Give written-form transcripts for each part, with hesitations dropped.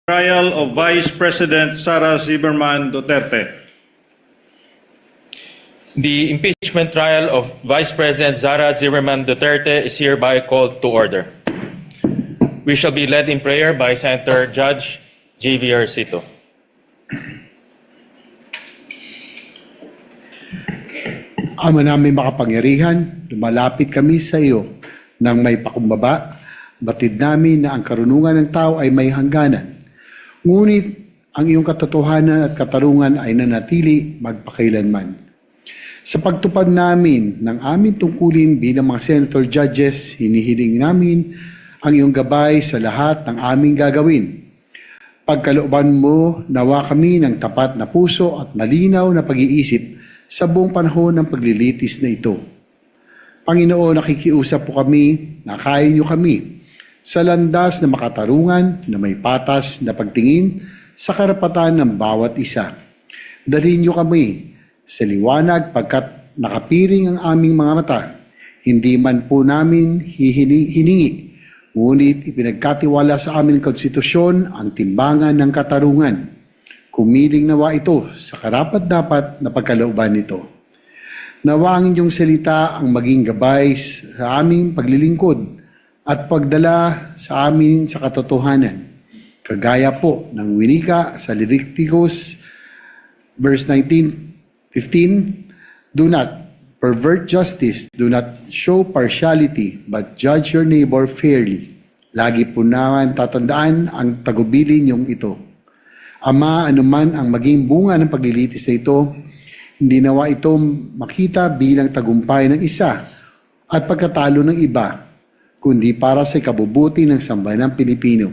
Trial of Vice President Sara Zimmerman Duterte. The impeachment trial of Vice President Sara Zimmerman Duterte is hereby called to order. We shall be led in prayer by Senator Judge J.V.R. Cito. Ama namin makapangyarihan, lumalapit kami sa iyo nang may pakumbaba. Batid namin na ang karunungan ng tao ay may hangganan. Ngunit ang iyong katotohanan at katarungan ay nanatili magpakailanman. Sa pagtupad namin ng aming tungkulin bilang mga senator judges, hinihiling namin ang iyong gabay sa lahat ng aming gagawin. Pagkalooban mo, nawa kami ng tapat na puso at malinaw na pag-iisip sa buong panahon ng paglilitis na ito. Panginoon, nakikiusap po kami, nakain niyo kami sa landas na makatarungan na may patas na pagtingin sa karapatan ng bawat isa. Dalhin niyo kami sa liwanag pagkat nakapiring ang aming mga mata. Hindi man po namin hiningi, ngunit ipinagkatiwala sa aming konstitusyon ang timbangan ng katarungan. Kumiling nawa ito sa karapat-dapat na pagkalooban nito. Nawa ang inyong salita ang maging gabay sa aming paglilingkod at pagdala sa amin sa katotohanan. Kagaya po ng winika sa Leviticus verse 15, do not pervert justice, do not show partiality, but judge your neighbor fairly. Lagi po naman tatandaan ang tagubilin niyong ito. Ama, anuman ang maging bunga ng paglilitis na ito, hindi nawa ito makita bilang tagumpay ng isa at pagkatalo ng iba, kundi para sa ikabubuti ng sambayanang Pilipino.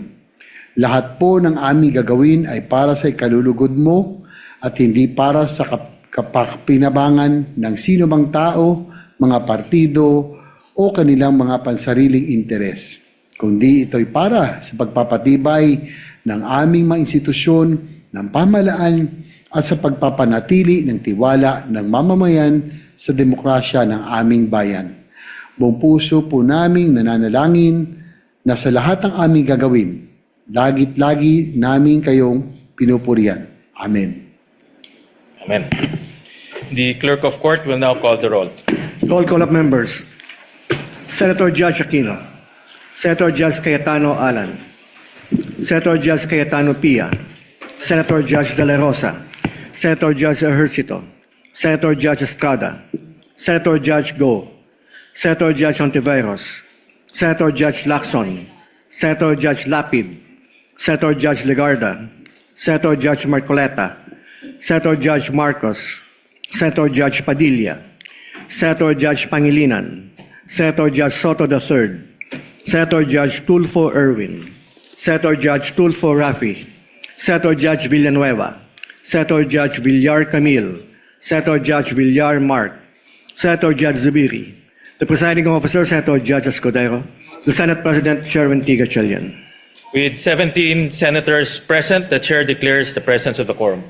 Lahat po ng aming gagawin ay para sa ikalulugod mo at hindi para sa kapakinabangan ng sino mang tao, mga partido o kanilang mga pansariling interes. Kundi ito'y para sa pagpapatibay ng aming mga institusyon, ng pamahalaan at sa pagpapanatili ng tiwala ng mamamayan sa demokrasya ng aming bayan. Buong puso po naming nananalangin na sa lahat ng aming gagawin, lagi namin kayong pinupurihan. Amen. Amen. The clerk of court will now call the roll. Roll call of members. Senator Judge Aquino. Senator Judge Cayetano Alan. Senator Judge Cayetano Pia. Senator Judge De La Rosa. Senator Judge Ejercito. Senator Judge Estrada. Senator Judge Go. Senator Judge Ontiveros, Senator Judge Lacson, Senator Judge Lapid, Senator Judge Legarda, Senator Judge Marcoleta, Senator Judge Marcos, Senator Judge Padilla, Senator Judge Pangilinan, Senator Judge Soto III, Senator Judge Tulfo Erwin, Senator Judge Tulfo Rafi, Senator Judge Villanueva, Senator Judge Villar Camille, Senator Judge Villar Mark, Senator Judge Zubiri, the presiding officer, Senator Judge Escudero, the Senate President, Chairman Tigachelian. With 17 senators present, the chair declares the presence of the quorum.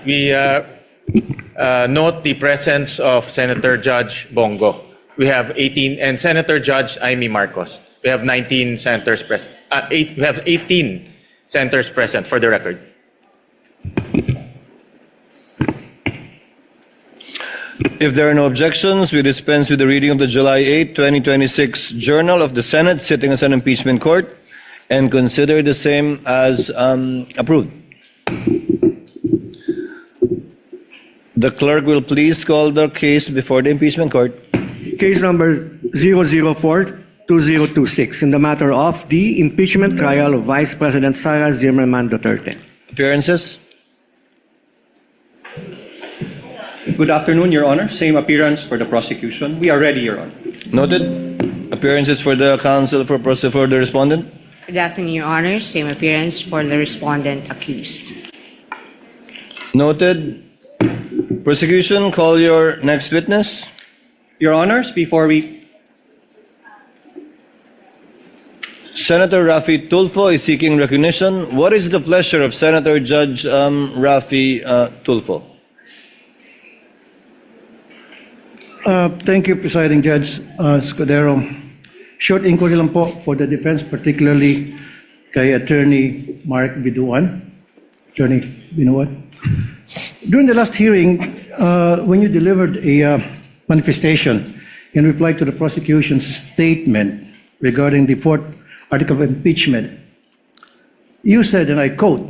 We note the presence of Senator Judge Bongo. We have 18, and Senator Judge Amy Marcos. We have 19 senators present. We have 18 senators present for the record. If there are no objections, we dispense with the reading of the July 8, 2026 Journal of the Senate sitting as an impeachment court and consider the same as approved. The clerk will please call the case before the impeachment court. Case number 004-2026 in the matter of the impeachment trial of Vice President Sara Zimmerman Duterte. Appearances? Good afternoon, Your Honor. Same appearance for the prosecution. We are ready, Your Honor. Noted. Appearances for the counsel for the respondent? Good afternoon, Your Honor. Same appearance for the respondent accused. Noted. Prosecution, call your next witness. Your Honors, before we... Senator Rafi Tulfo is seeking recognition. What is the pleasure of Senator Judge Rafi Tulfo? Thank you, Presiding Judge Scudero. Short inquiry lang po for the defense, particularly kay Attorney Mark Biduan. Attorney Binuan. During the last hearing, when you delivered a manifestation in reply to the prosecution's statement regarding the fourth article of impeachment, you said, and I quote,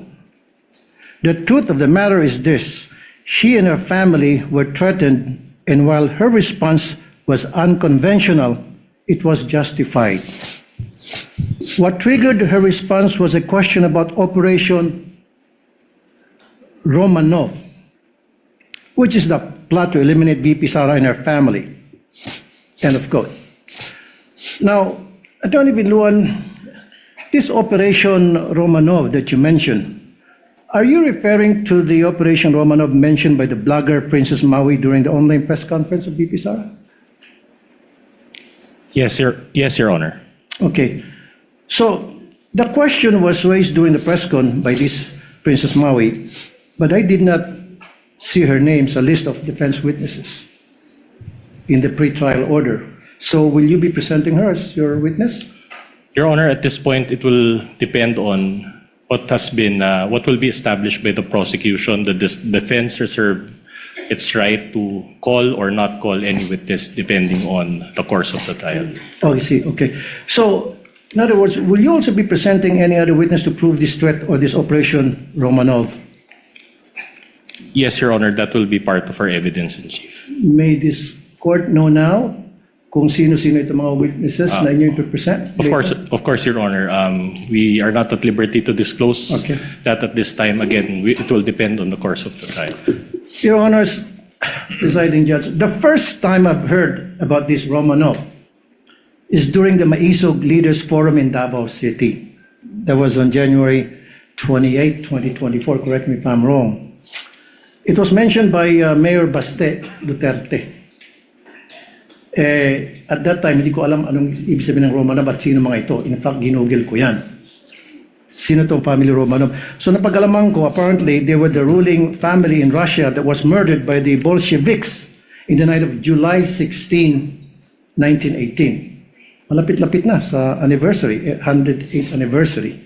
"The truth of the matter is this: she and her family were threatened, and while her response was unconventional, it was justified. What triggered her response was a question about Operation Romanov, which is the plot to eliminate VP Sara and her family." End of quote. Now, Attorney Binluan, this Operation Romanov that you mentioned, are you referring to the Operation Romanov mentioned by the blogger Princess Maui during the online press conference of VP Sara? Yes, Your Honor. Okay. So the question was raised during the press con by this Princess Maui, but I did not see her name sa list of defense witnesses in the pretrial order. So will you be presenting her as your witness? Your Honor, at this point, it will depend on what will be established by the prosecution. The defense reserve its right to call or not call any witness depending on the course of the trial. Oh, I see. Okay. So, in other words, will you also be presenting any other witness to prove this threat or this Operation Romanov? Yes, Your Honor, that will be part of our evidence in chief. May this court know now kung sino-sino itong mga witnesses na inyo ipipresent? Of course, Your Honor. We are not at liberty to disclose Okay. that at this time. Again, it will depend on the course of the trial. Your Honors, Presiding Judge, the first time I've heard about this Romanov is during the Maisog Leaders Forum in Davao City. That was on January 28, 2024. Correct me if I'm wrong. It was mentioned by Mayor Baste Duterte. At that time, hindi ko alam anong ibig sabihin ng Romanov at sino mga ito. In fact, ginugil ko yan. Sino tong family Romanov? So napag-alaman ko, apparently, they were the ruling family in Russia that was murdered by the Bolsheviks in the night of July 16, 1918. Malapit-lapit na sa anniversary, 108th anniversary.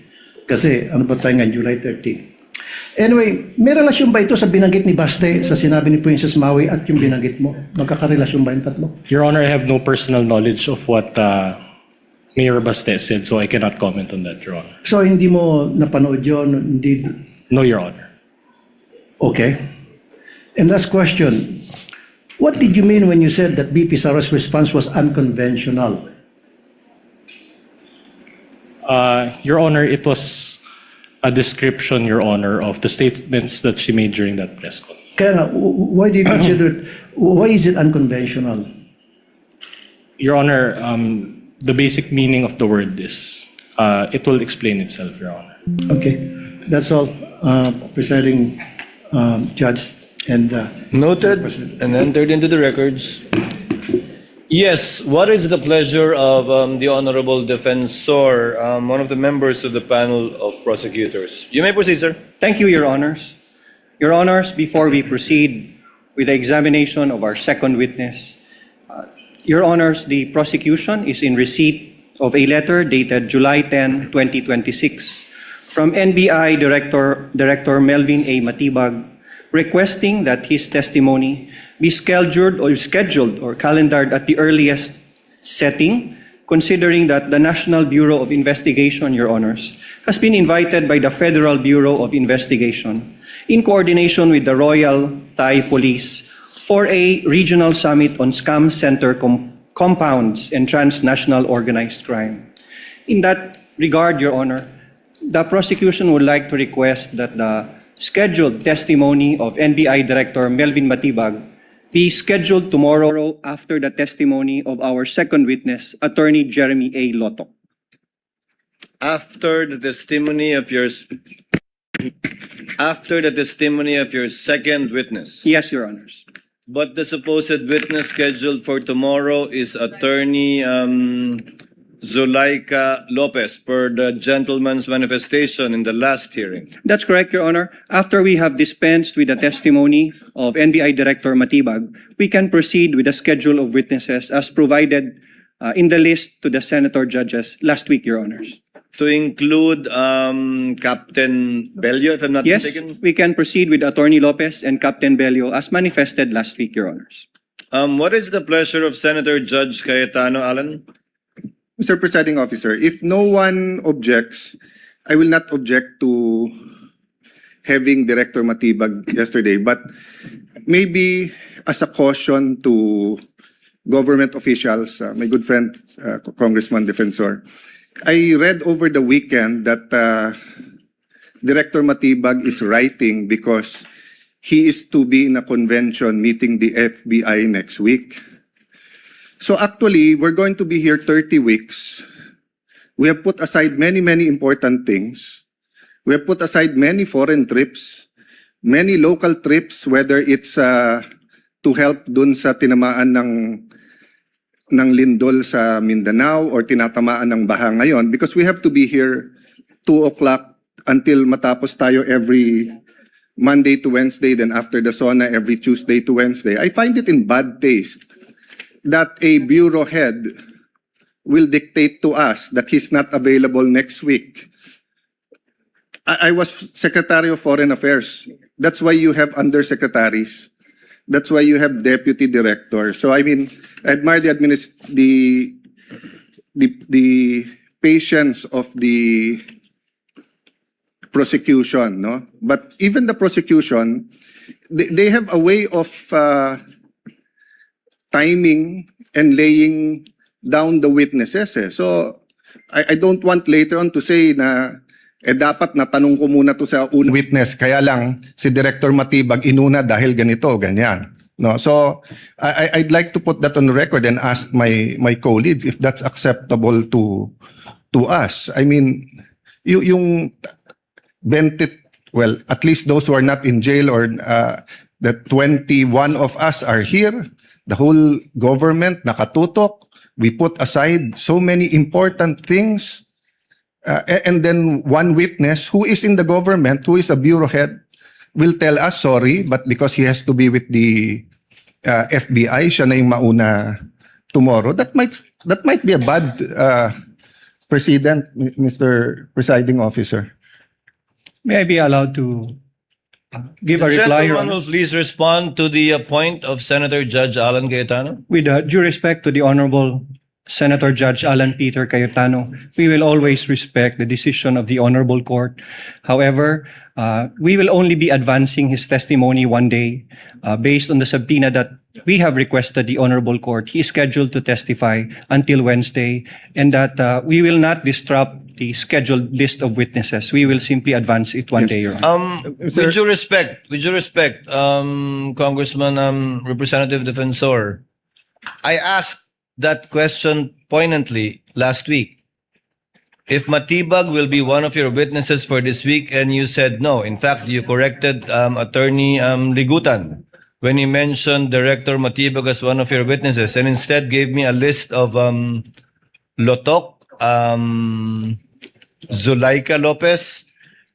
Kasi ano ba tayo ngayon, July 13. Anyway, may relasyon ba ito sa binanggit ni Baste sa sinabi ni Princess Maui at yung binanggit mo? Magkakarelasyon ba yung tatlo? Your Honor, I have no personal knowledge of what Mayor Baste said, so I cannot comment on that, Your Honor. So hindi mo napanood yun? Hindi... No, Your Honor. Okay. And last question. What did you mean when you said that BP Sara's response was unconventional? Your Honor, it was a description, Your Honor, of the statements that she made during that press call. Kaya nga, why do you consider it, why is it unconventional? Your Honor, the basic meaning of the word is, it will explain itself, Your Honor. Okay. That's all, Presiding Judge. And Noted and entered into the records. Yes, what is the pleasure of the Honorable Defensor, one of the members of the panel of prosecutors? You may proceed, sir. Thank you, Your Honors. Your Honors, before we proceed with the examination of our second witness, Your Honors, the prosecution is in receipt of a letter dated July 10, 2026 from NBI Director Melvin A. Matibag requesting that his testimony be scheduled or calendared at the earliest setting, considering that the National Bureau of Investigation, Your Honors, has been invited by the Federal Bureau of Investigation in coordination with the Royal Thai Police for a regional summit on scam center compounds and transnational organized crime. In that regard, Your Honor, the prosecution would like to request that the scheduled testimony of NBI Director Melvin Matibag be scheduled tomorrow after the testimony of our second witness, Attorney Jeremy A. Lotto. After the testimony of your second witness. Yes, Your Honors. But the supposed witness scheduled for tomorrow is Attorney Zuleika Lopez per the gentleman's manifestation in the last hearing. That's correct, Your Honor. After we have dispensed with the testimony of NBI Director Matibag, we can proceed with the schedule of witnesses as provided in the list to the senator judges last week, Your Honors. To include Captain Bello, if I'm not Yes, mistaken. we can proceed with Attorney Lopez and Captain Bello as manifested last week, Your Honors. What is the pleasure of Senator Judge Cayetano, Alan? Mr. Presiding Officer, if no one objects, I will not object to having Director Matibag yesterday, but maybe as a caution to government officials, my good friend, Congressman Defensor, I read over the weekend that Director Matibag is writing because he is to be in a convention meeting the FBI next week. So actually, we're going to be here 30 weeks. We have put aside many, many important things. We have put aside many foreign trips, many local trips, whether it's to help dun sa tinamaan ng lindol sa Mindanao or tinatamaan ng baha ngayon, because we have to be here 2 o'clock until matapos tayo every Monday to Wednesday, then after the SONA every Tuesday to Wednesday. I find it in bad taste that a bureau head will dictate to us that he's not available next week. I was Secretary of Foreign Affairs. That's why you have undersecretaries. That's why you have deputy directors. So I mean, I admire the patience of the prosecution, no? But even the prosecution, they have a way of timing and laying down the witnesses. So I don't want later on to say na dapat natanong ko muna to sa unang witness, kaya lang si Director Matibag inuna dahil ganito, ganyan. No, so I'd like to put that on record and ask my colleagues if that's acceptable to us. I mean, yung 20, well, at least those who are not in jail or the 21 of us are here. The whole government nakatutok. We put aside so many important things. And then one witness who is in the government, who is a bureau head, will tell us sorry, but because he has to be with the FBI, siya na yung mauna tomorrow. That might be a bad precedent, Mr. Presiding Officer. May I be allowed to give a The reply, Your gentleman Honor? will please respond to the point of Senator Judge Alan Cayetano. With due respect to the Honorable Senator Judge Alan Peter Cayetano, we will always respect the decision of the Honorable Court. However, we will only be advancing his testimony one day based on the subpoena that we have requested the Honorable Court. He is scheduled to testify until Wednesday, and that we will not disrupt the scheduled list of witnesses. We will simply advance it one day, Your Honor. With due respect, Congressman, Representative Defensor, I asked that question poignantly last week. If Matibag will be one of your witnesses for this week, and you said no. In fact, you corrected Attorney Ligutan when he mentioned Director Matibag as one of your witnesses, and instead gave me a list of Lotok, Zuleika Lopez,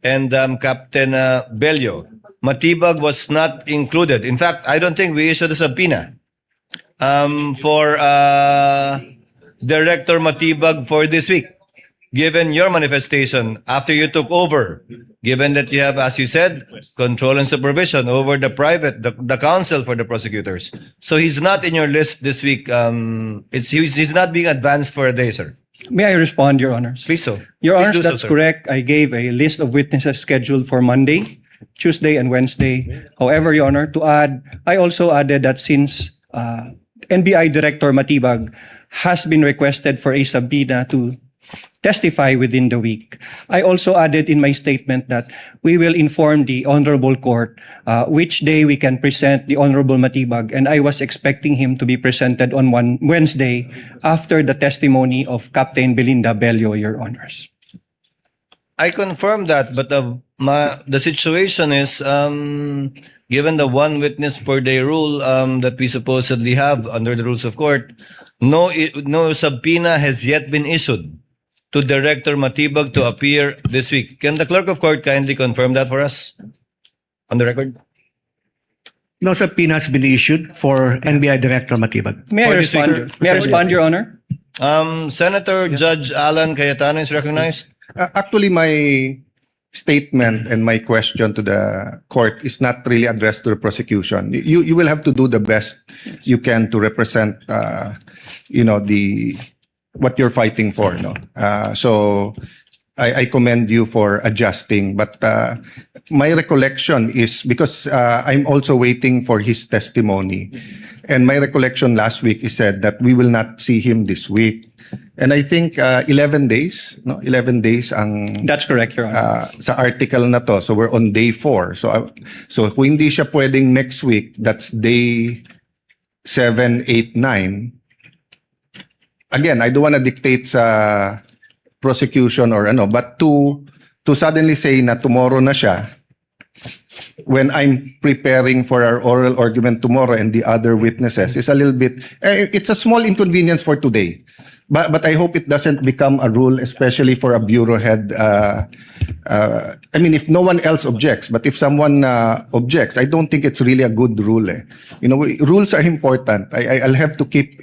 and Captain Bello. Matibag was not included. In fact, I don't think we issued a subpoena for Director Matibag for this week, given your manifestation after you took over, given that you have, as you said, control and supervision over the counsel for the prosecutors. So he's not in your list this week. He's not being advanced for a day, sir. May I respond, Your Honors? Please so. Your Please Honors, do so, that's sir. correct. I gave a list of witnesses scheduled for Monday, Tuesday, and Wednesday. However, Your Honor, to add, I also added that since NBI Director Matibag has been requested for a subpoena to testify within the week, I also added in my statement that we will inform the Honorable Court which day we can present the Honorable Matibag, and I was expecting him to be presented on one Wednesday after the testimony of Captain Belinda Bello, Your Honors. I confirm that, but the situation is, given the one witness per day rule that we supposedly have under the rules of court, no subpoena has yet been issued to Director Matibag to appear this week. Can the clerk of court kindly confirm that for us on the record? No subpoena has been issued for NBI Director Matibag. May I For this week, respond? May I respond, Your Honor? Senator Judge Alan Cayetano is recognized. Actually, my statement and my question to the court is not really addressed to the prosecution. You will have to do the best you can to represent, the what you're fighting for. No, so I commend you for adjusting. But my recollection is because I'm also waiting for his testimony, and my recollection last week he said that we will not see him this week. And I think 11 days, no? 11 days ang That's correct, Your Honor. sa article na to. So we're on day 4. So kung hindi siya pwedeng next week, that's day 7, 8, 9. Again, I don't want to dictate sa prosecution or ano, but to suddenly say na tomorrow na siya, when I'm preparing for our oral argument tomorrow and the other witnesses is a little bit, it's a small inconvenience for today. But I hope it doesn't become a rule, especially for a bureau head. I mean, if no one else objects, but if someone objects, I don't think it's really a good rule. Rules are important. I'll have to keep,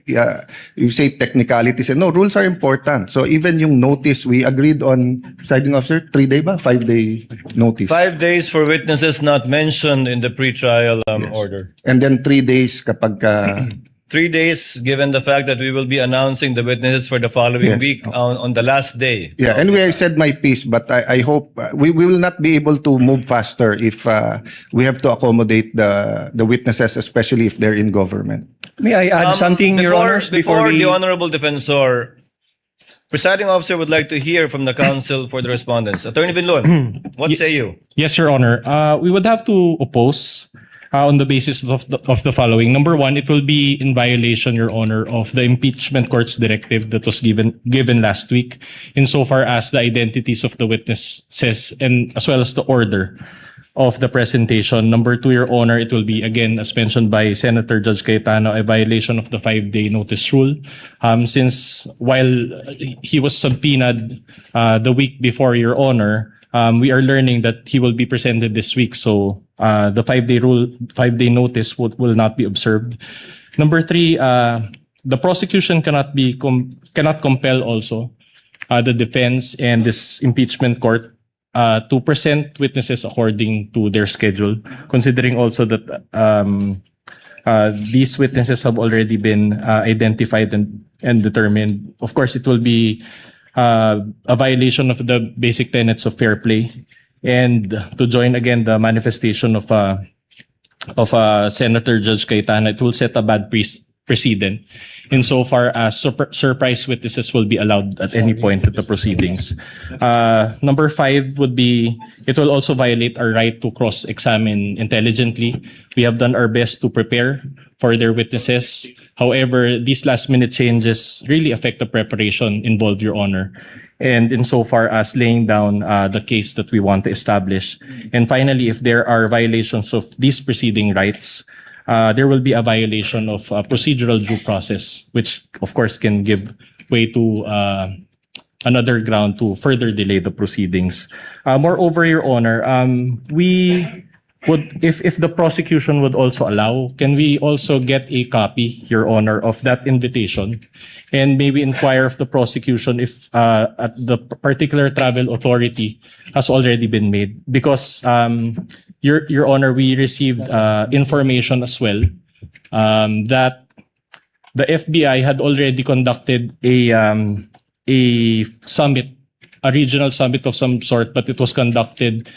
you say technicalities. No, rules are important. So even yung notice, we agreed on, presiding officer, 3-day ba? 5-day notice. 5 days for witnesses not mentioned in the pretrial order. And then 3 days kapag 3 days, given the fact that we will be announcing the witnesses for the following Yes. week on the last day. Yeah, anyway, I said my piece, but I hope we will not be able to move faster if we have to accommodate the witnesses, especially if they're in government. May I add something, Your Honors, before we... the honorable defensor, presiding officer would like to hear from the counsel for the respondents. Attorney Binlon, what say you? Yes, Your Honor. We would have to oppose on the basis of the following. Number one, it will be in violation, Your Honor, of the impeachment court's directive that was given last week, insofar as the identities of the witnesses and as well as the order of the presentation. Number two, Your Honor, it will be, again, as mentioned by Senator Judge Cayetano, a violation of the 5-day notice rule. Since while he was subpoenaed the week before, Your Honor, we are learning that he will be presented this week. So the 5-day notice will not be observed. Number three, the prosecution cannot compel also the defense and this impeachment court to present witnesses according to their schedule, considering also that these witnesses have already been identified and determined. Of course, it will be a violation of the basic tenets of fair play, and to join again the manifestation of Senator Judge Cayetano, it will set a bad precedent insofar as surprise witnesses will be allowed at any point at the proceedings. Number five would be, it will also violate our right to cross-examine intelligently. We have done our best to prepare for their witnesses. However, these last-minute changes really affect the preparation involved, Your Honor, and insofar as laying down the case that we want to establish. And finally, if there are violations of these preceding rights, there will be a violation of procedural due process, which of course can give way to another ground to further delay the proceedings. Moreover, Your Honor, we would, if the prosecution would also allow, can we also get a copy, Your Honor, of that invitation, and maybe inquire of the prosecution if at the particular travel authority has already been made? Because Your Honor, we received information as well that the FBI had already conducted a summit, a regional summit of some sort, but it was conducted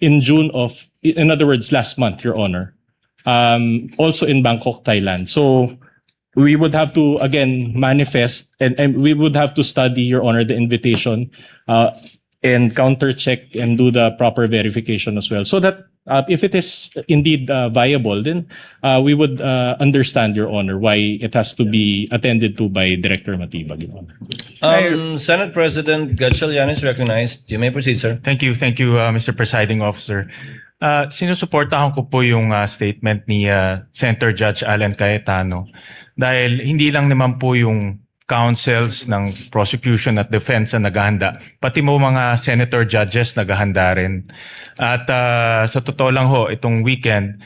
in other words, last month, Your Honor, also in Bangkok, Thailand. So we would have to again manifest and we would have to study, Your Honor, the invitation and counter check and do the proper verification as well, so that if it is indeed viable, then we would understand, Your Honor, why it has to be attended to by Director Matibag, Your Honor. Senate President Gatchalian is recognized. You may proceed, sir. Thank you, Mr. Presiding Officer. Sinusuportahan ko po yung statement ni Senator Judge Alan Cayetano dahil hindi lang naman po yung counsels ng prosecution at defense na naghahanda, pati mo mga senator judges naghahanda rin. At sa totoo lang ho, itong weekend,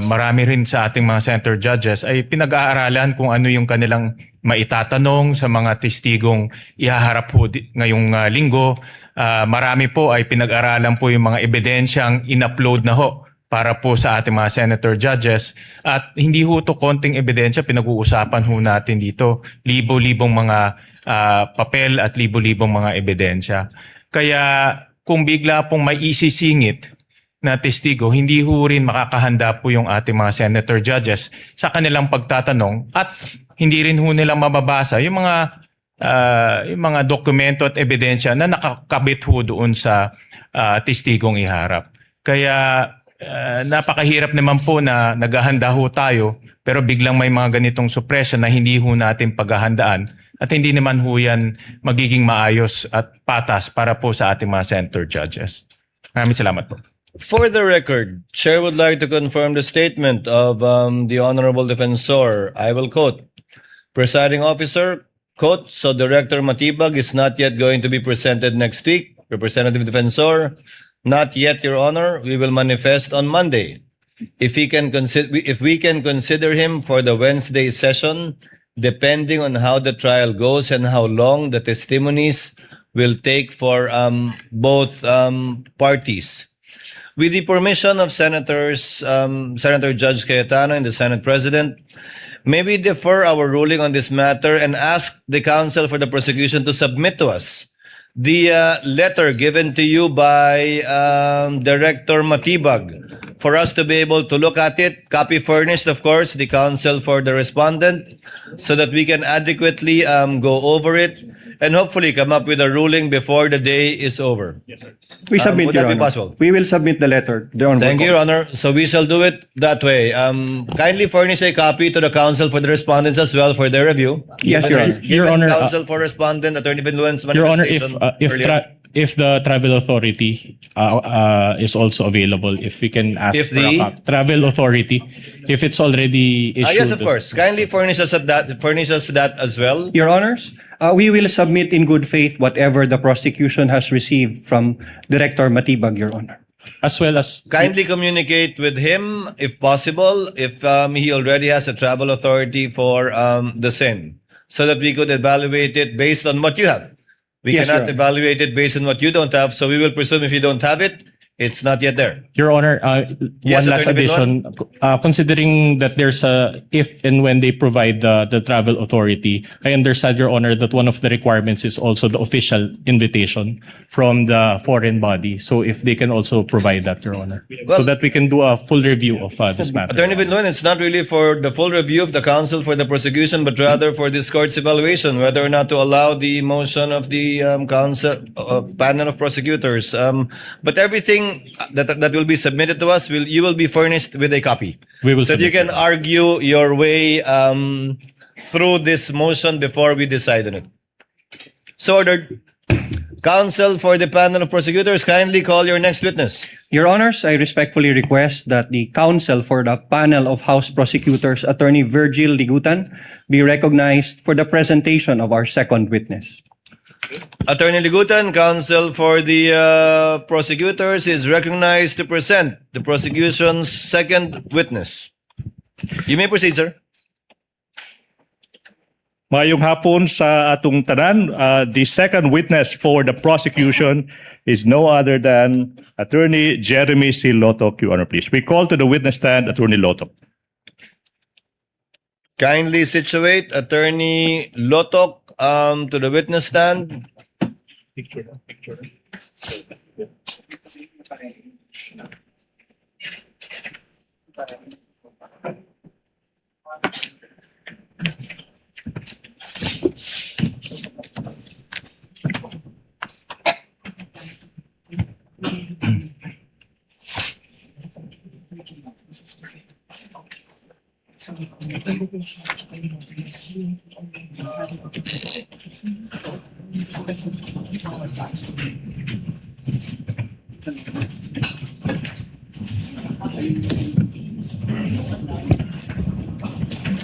marami rin sa ating mga senator judges ay pinag-aaralan kung ano yung kanilang maitatanong sa mga testigong ihaharap po ngayong linggo. Marami po ay pinag-aralan po yung mga ebidensyang in-upload na ho para po sa ating mga senator judges. At hindi ho to konting ebidensya, pinag-uusapan ho natin dito. Libo-libong mga papel at libo-libong mga ebidensya. Kaya kung bigla pong may isisingit na testigo, hindi ho rin makakahanda po yung ating mga senator judges sa kanilang pagtatanong at hindi rin ho nila mababasa yung mga dokumento at ebidensya na nakakabit ho doon sa testigong iharap. Kaya napakahirap naman po na naghahanda ho tayo pero biglang may mga ganitong suppression na hindi ho natin paghahandaan at hindi naman ho yan magiging maayos at patas para po sa ating mga senator judges. Maraming salamat po. For the record, Chair would like to confirm the statement of the Honorable Defensor. I will quote, Presiding Officer, quote, so Director Matibag is not yet going to be presented next week. Representative Defensor, not yet, Your Honor. We will manifest on Monday. If we can consider him for the Wednesday session, depending on how the trial goes and how long the testimonies will take for both parties. With the permission of Senators, Senator Judge Cayetano and the Senate President, may we defer our ruling on this matter and ask the counsel for the prosecution to submit to us the letter given to you by Director Matibag for us to be able to look at it, copy furnished, of course, the counsel for the respondent, so that we can adequately go over it and hopefully come up with a ruling before the day is over. We submit, would Your that be Honor. possible? We will submit the letter. The Honorable Thank you, Court. Your Honor. So we shall do it that way. Kindly furnish a copy to the counsel for the respondents as well for their review. Yes, Your Honor. Your Honor, Counsel for respondent, Attorney Vinluen's Your Honor, if manifestation earlier. if the travel authority is also available, if we can ask If for a the- travel authority, if it's already issued. Yes, of course. Kindly furnish us that as well. Your Honors, we will submit in good faith whatever the prosecution has received from Director Matibag, Your Honor. As well as Kindly communicate with him if possible, if he already has a travel authority for the same, so that we could evaluate it based on what you have. We Yes, cannot Your Honor. evaluate it based on what you don't have, so we will presume if you don't have it, it's not yet there. Your Honor, Yes, one last Attorney addition. Considering that there's if and when they provide the travel authority, I understand, Your Honor, that one of the requirements is also the official invitation from the foreign body. So if they can also provide that, Your Honor, Well- so that we can do a full review of this matter. Attorney Vinluen, it's not really for the full review of the counsel for the prosecution, but rather for this court's evaluation, whether or not to allow the motion of the counsel panel of prosecutors. But everything that will be submitted to us, you will be furnished with a copy. We will so that you submit can argue your way through this motion before we decide on it. So ordered. Counsel for the panel of prosecutors, kindly call your next witness. Your Honors, I respectfully request that the counsel for the panel of House prosecutors, Attorney Virgil Ligutan, be recognized for the presentation of our second witness. Attorney Ligutan, counsel for the prosecutors, is recognized to present the prosecution's second witness. You may proceed, sir. Mayong hapon sa atong tanan. The second witness for the prosecution is no other than Attorney Jeremy C. Lotok, Your Honor, please. We call to the witness stand Attorney Lotok. Kindly situate Attorney Lotok to the witness stand.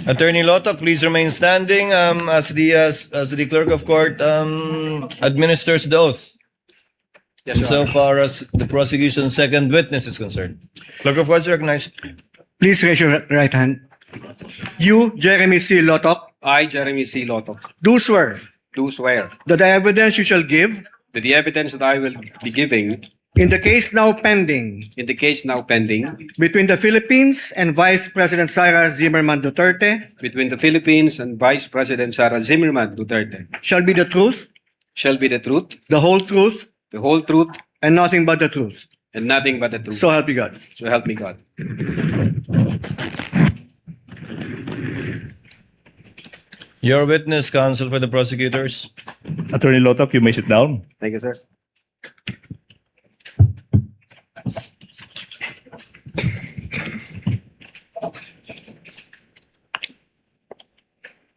Attorney Lotok, please remain standing as the clerk of court administers the oath. Yes, Your So Honor. far as the prosecution's second witness is concerned. Clerk of court is recognized. Please raise your right hand. You, Jeremy C. Lotok, I, Jeremy C. Lotok, do swear do swear that the evidence you shall give that the evidence that I will be giving in the case now pending in the case now pending between the Philippines and Vice President Sara Zimmerman Duterte between the Philippines and Vice President Sara Zimmerman Duterte shall be the truth, shall be the truth, the whole truth, the whole truth, and nothing but the truth. and nothing but the truth. So help you God. So help me God. Your witness, counsel for the prosecutors. Attorney Lotok, you may sit down. Thank you, sir.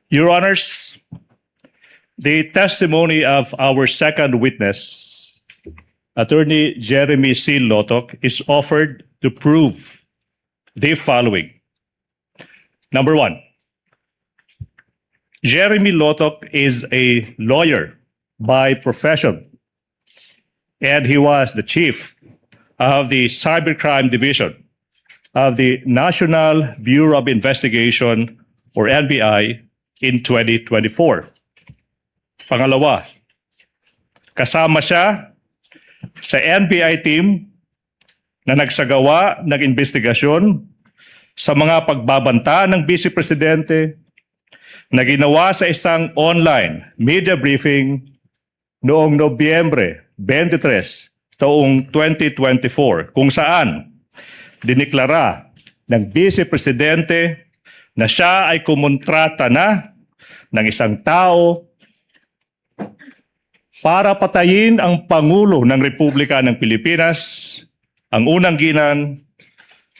Your Honors, the testimony of our second witness, Attorney Jeremy C. Lotok, is offered to prove the following. Number one, Jeremy Lotok is a lawyer by profession, and he was the chief of the Cybercrime Division of the National Bureau of Investigation, or NBI, in 2024. Pangalawa, kasama siya sa NBI team na nagsagawa ng investigasyon sa mga pagbabanta ng Vice Presidente na ginawa sa isang online media briefing noong Nobyembre 23, taong 2024, kung saan diniklara ng Vice Presidente na siya ay kumontrata na ng isang tao para patayin ang Pangulo ng Republika ng Pilipinas, ang unang ginang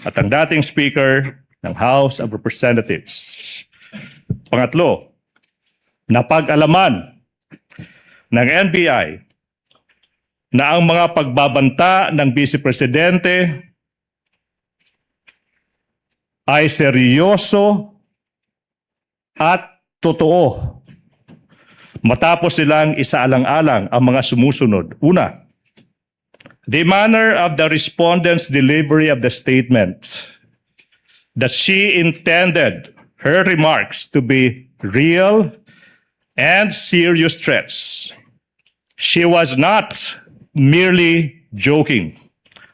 at ang dating Speaker ng House of Representatives. Pangatlo, napag-alaman ng NBI na ang mga pagbabanta ng Vice Presidente ay seryoso at totoo. Matapos nilang isaalang-alang ang mga sumusunod. Una, the manner of the respondent's delivery of the statement that she intended her remarks to be real and serious threats. She was not merely joking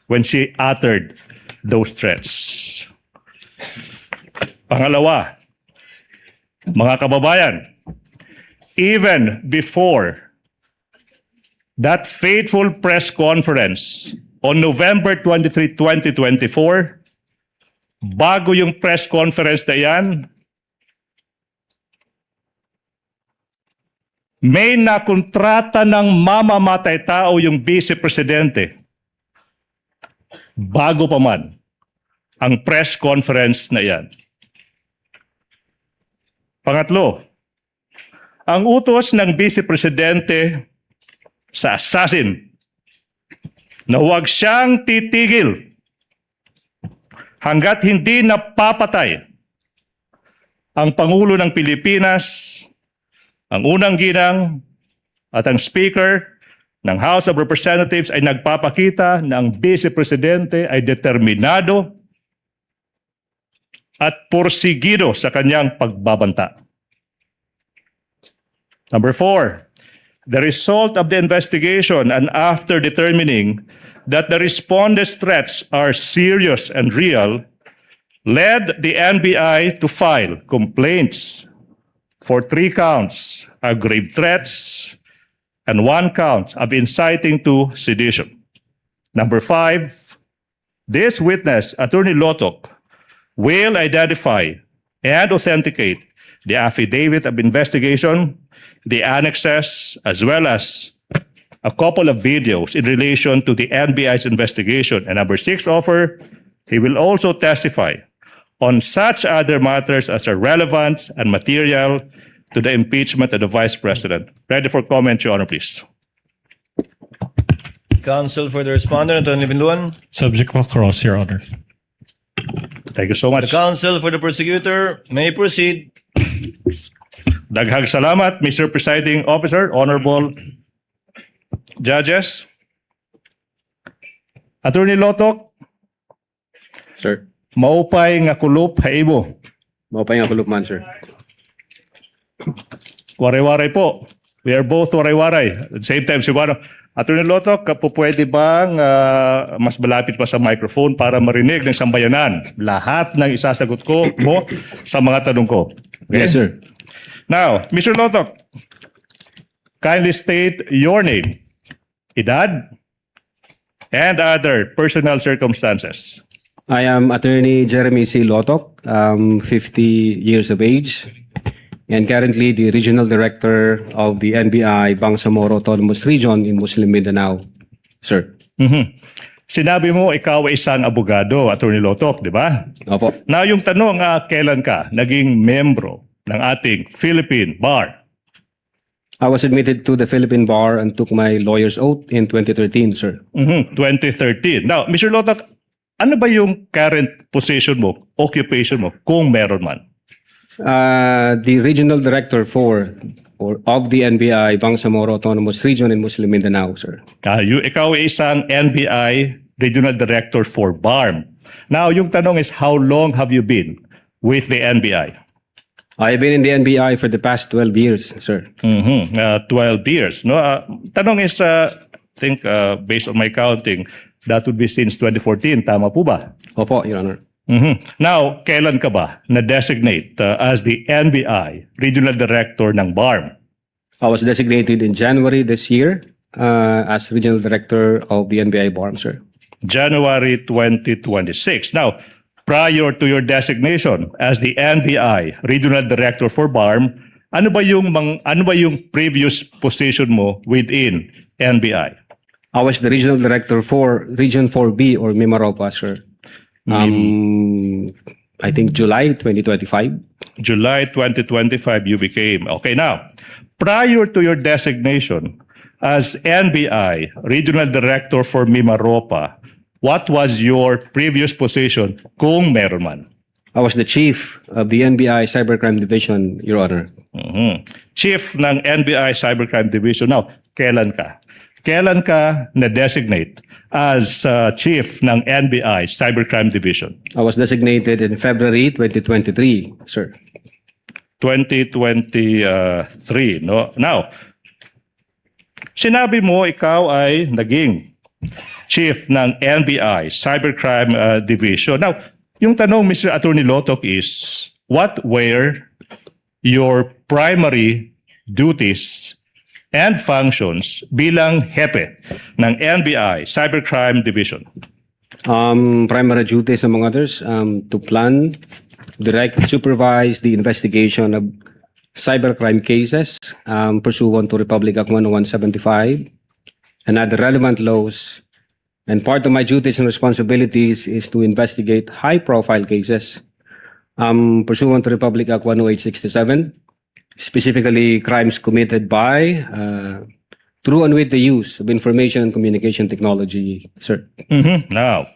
when she uttered those threats. Pangalawa, mga kababayan, even before that fateful press conference on November 23, 2024, bago yung press conference na yan, may nakontrata ng mamamatay tao yung Vice Presidente bago pa man ang press conference na yan. Pangatlo, ang utos ng Vice Presidente sa assassin na huwag siyang titigil hanggat hindi napapatay ang Pangulo ng Pilipinas, ang unang ginang at ang Speaker ng House of Representatives ay nagpapakita na ang Vice Presidente ay determinado at porsigido sa kanyang pagbabanta. Number 4, the result of the investigation and after determining that the respondent's threats are serious and real, led the NBI to file complaints for 3 counts of grave threats and 1 count of inciting to sedition. Number 5, this witness, Attorney Lotok, will identify and authenticate the affidavit of investigation, the annexes, as well as a couple of videos in relation to the NBI's investigation. And number 6 offer, he will also testify on such other matters as are relevant and material to the impeachment of the Vice President. Ready for comment, Your Honor, please. Counsel for the respondent, Attorney Binduan. Subject of cross, Your Honor. Thank you so The much. counsel for the prosecutor may proceed. Daghang salamat, Mr. Presiding Officer, Honorable Judges. Attorney Lotok, Sir. maupay nga kulop haimo. Maupay nga kulupman, sir. Waray-waray po. We are both waray-waray. At the same time, si Wano, Attorney Lotok, pwede bang mas malapit pa sa microphone para marinig ng sambayanan lahat ng isasagot ko mo sa mga tanong ko? Okay? Yes, sir. Now, Mr. Lotok, kindly state your name, edad, and other personal circumstances. I am Attorney Jeremy C. Lotok, 50 years of age, and currently the Regional Director of the NBI Bangsamoro Autonomous Region in Muslim Mindanao, sir. Sinabi mo ikaw ay isang abogado, Attorney Lotok, di ba? Opo. Now, yung tanong, kailan ka naging membro ng ating Philippine Bar? I was admitted to the Philippine Bar and took my lawyer's oath in 2013, sir. 2013. Now, Mr. Lotok, ano ba yung current position mo, occupation mo, kung meron man? The Regional Director of the NBI Bangsamoro Autonomous Region in Muslim Mindanao, sir. Ikaw ay isang NBI Regional Director for BARM. Now, yung tanong is, how long have you been with the NBI? I've been in the NBI for the past 12 years, sir. 12 years. No? Tanong is, I think, based on my counting, that would be since 2014. Tama po ba? Opo, Your Honor. Now, kailan ka ba na-designate as the NBI Regional Director ng BARM? I was designated in January this year as Regional Director of the NBI BARM, sir. January 2026. Now, prior to your designation as the NBI Regional Director for BARM, ano ba yung previous position mo within NBI? I was the Regional Director for Region 4B or Mimaropa, sir. I think July 2025. July 2025 you became. Okay, now, prior to your designation as NBI Regional Director for Mimaropa, what was your previous position kung meron man? I was the Chief of the NBI Cybercrime Division, Your Honor. Chief ng NBI Cybercrime Division. Now, kailan ka? Kailan ka na-designate as Chief ng NBI Cybercrime Division? I was designated in February 2023, sir. 2023, no? Now, sinabi mo ikaw ay naging Chief ng NBI Cybercrime Division. Now, yung tanong, Mr. Attorney Lotok, is what were your primary duties and functions bilang hepe ng NBI Cybercrime Division? Primary duties, among others, to plan, direct, supervise the investigation of cybercrime cases pursuant to Republic Act 10175 and other relevant laws. And part of my duties and responsibilities is to investigate high-profile cases pursuant to Republic Act 10867, specifically crimes committed by, through and with the use of information and communication technology, sir. Now,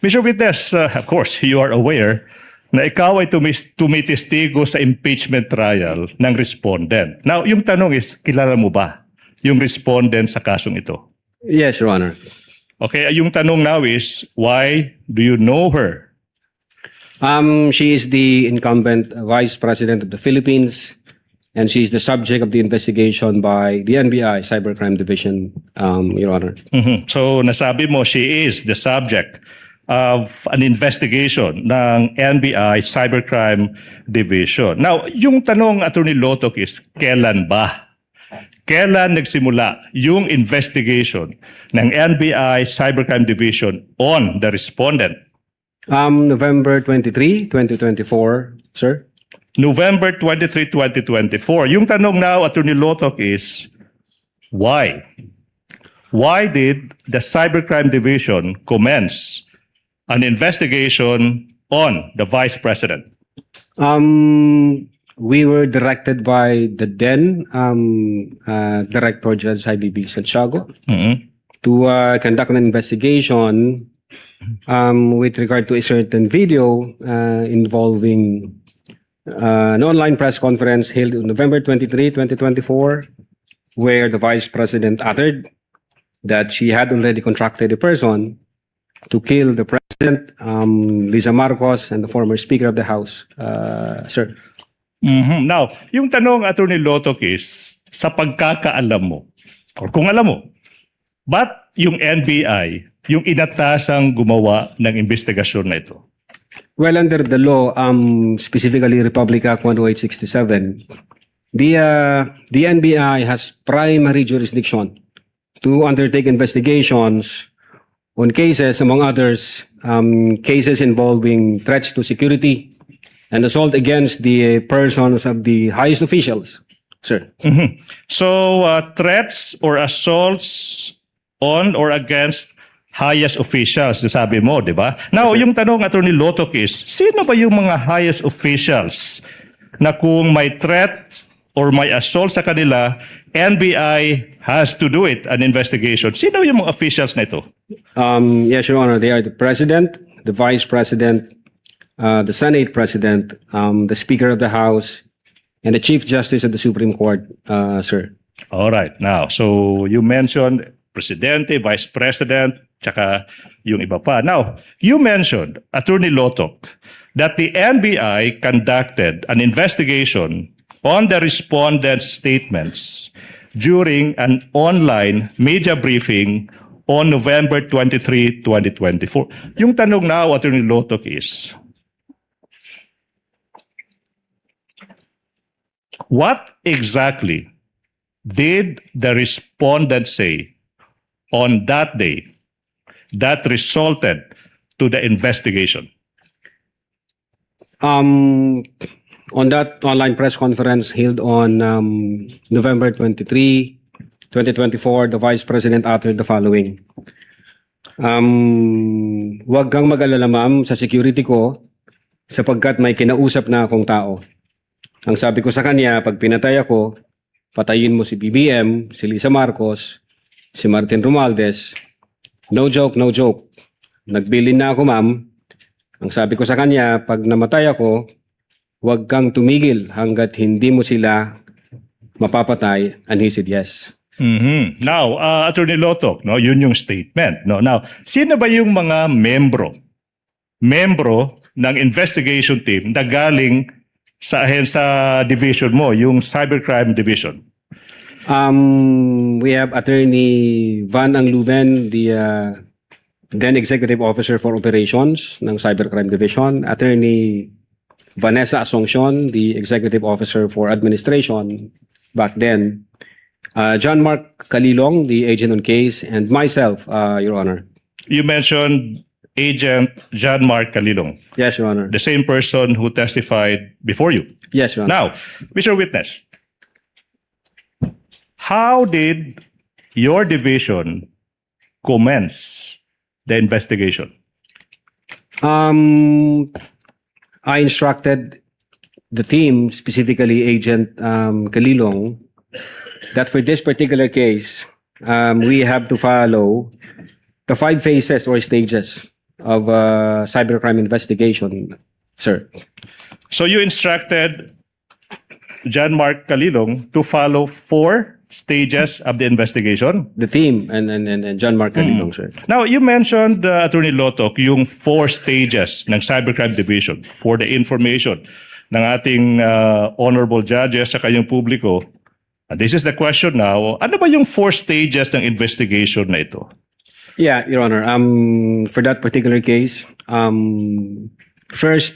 Mr. Witness, of course, you are aware na ikaw ay tumitestigo sa impeachment trial ng respondent. Now, yung tanong is, kilala mo ba yung respondent sa kasong ito? Yes, Your Honor. Okay, yung tanong now is, why do you know her? She is the incumbent Vice President of the Philippines, and she is the subject of the investigation by the NBI Cybercrime Division, Your Honor. So, nasabi mo, she is the subject of an investigation ng NBI Cybercrime Division. Now, yung tanong, Attorney Lotok, is, kailan ba? Kailan nagsimula yung investigation ng NBI Cybercrime Division on the respondent? November 23, 2024, sir. November 23, 2024. Yung tanong now, Attorney Lotok, is why? Why did the Cybercrime Division commence an investigation on the Vice President? We were directed by the then Director Judge IBB Santiago to conduct an investigation with regard to a certain video involving an online press conference held on November 23, 2024, where the Vice President uttered that she had already contracted a person to kill the President, Lisa Marcos, and the former Speaker of the House. Sir. Now, yung tanong, Attorney Lotok, is sa pagkakaalam mo, or kung alam mo, ba't yung NBI, yung inatasang gumawa ng investigasyon na ito? Well, under the law, specifically Republic Act 10867, the NBI has primary jurisdiction to undertake investigations on cases, among others, cases involving threats to security and assault against the persons of the highest officials, sir. So, threats or assaults on or against highest officials, sabi mo, di ba? Now, yung tanong, Attorney Lotok, is, sino ba yung mga highest officials na kung may threat or may assault sa kanila, NBI has to do it, an investigation? Sino yung mga officials na ito? Yes, Your Honor, they are the President, the Vice President, the Senate President, the Speaker of the House, and the Chief Justice of the Supreme Court, sir. All right. Now, so you mentioned Presidente, Vice President, tsaka yung iba pa. Now, you mentioned, Attorney Lotok, that the NBI conducted an investigation on the respondents' statements during an online media briefing on November 23, 2024. Yung tanong now, Attorney Lotok, is, what exactly did the respondents say on that day that resulted to the investigation? On that online press conference held on November 23, 2024, the Vice President uttered the following. Huwag kang mag-alala, ma'am, sa security ko sapagkat may kinausap na akong tao. Ang sabi ko sa kanya, pag pinatay ako, patayin mo si BBM, si Lisa Marcos, si Martin Romualdez. No joke, no joke. Nagbilin na ako, ma'am. Ang sabi ko sa kanya, pag namatay ako, huwag kang tumigil hanggat hindi mo sila mapapatay. And he said yes. Now, Attorney Lotok, no, yun yung statement. No? Now, sino ba yung mga membro ng investigation team na galing sa division mo, yung Cybercrime Division? We have Attorney Van Angluben, the then Executive Officer for Operations ng Cybercrime Division, Attorney Vanessa Asuncion, the Executive Officer for Administration back then, John Mark Calilong, the agent on case, and myself, Your Honor. You mentioned Agent John Mark Calilong, Yes, Your Honor. the same person who testified before you. Yes, Your Honor. Now, Mr. Witness, how did your division commence the investigation? I instructed the team, specifically Agent Calilong, that for this particular case, we have to follow the 5 phases or stages of cybercrime investigation, sir. So you instructed John Mark Calilong to follow 4 stages of the investigation? The team and John Mark Calilong, sir. Now, you mentioned, Attorney Lotok, yung 4 stages ng Cybercrime Division for the information ng ating honorable judges sa kanyang publiko. And this is the question now. Ano ba yung 4 stages ng investigation na ito? Yeah, Your Honor. For that particular case, first,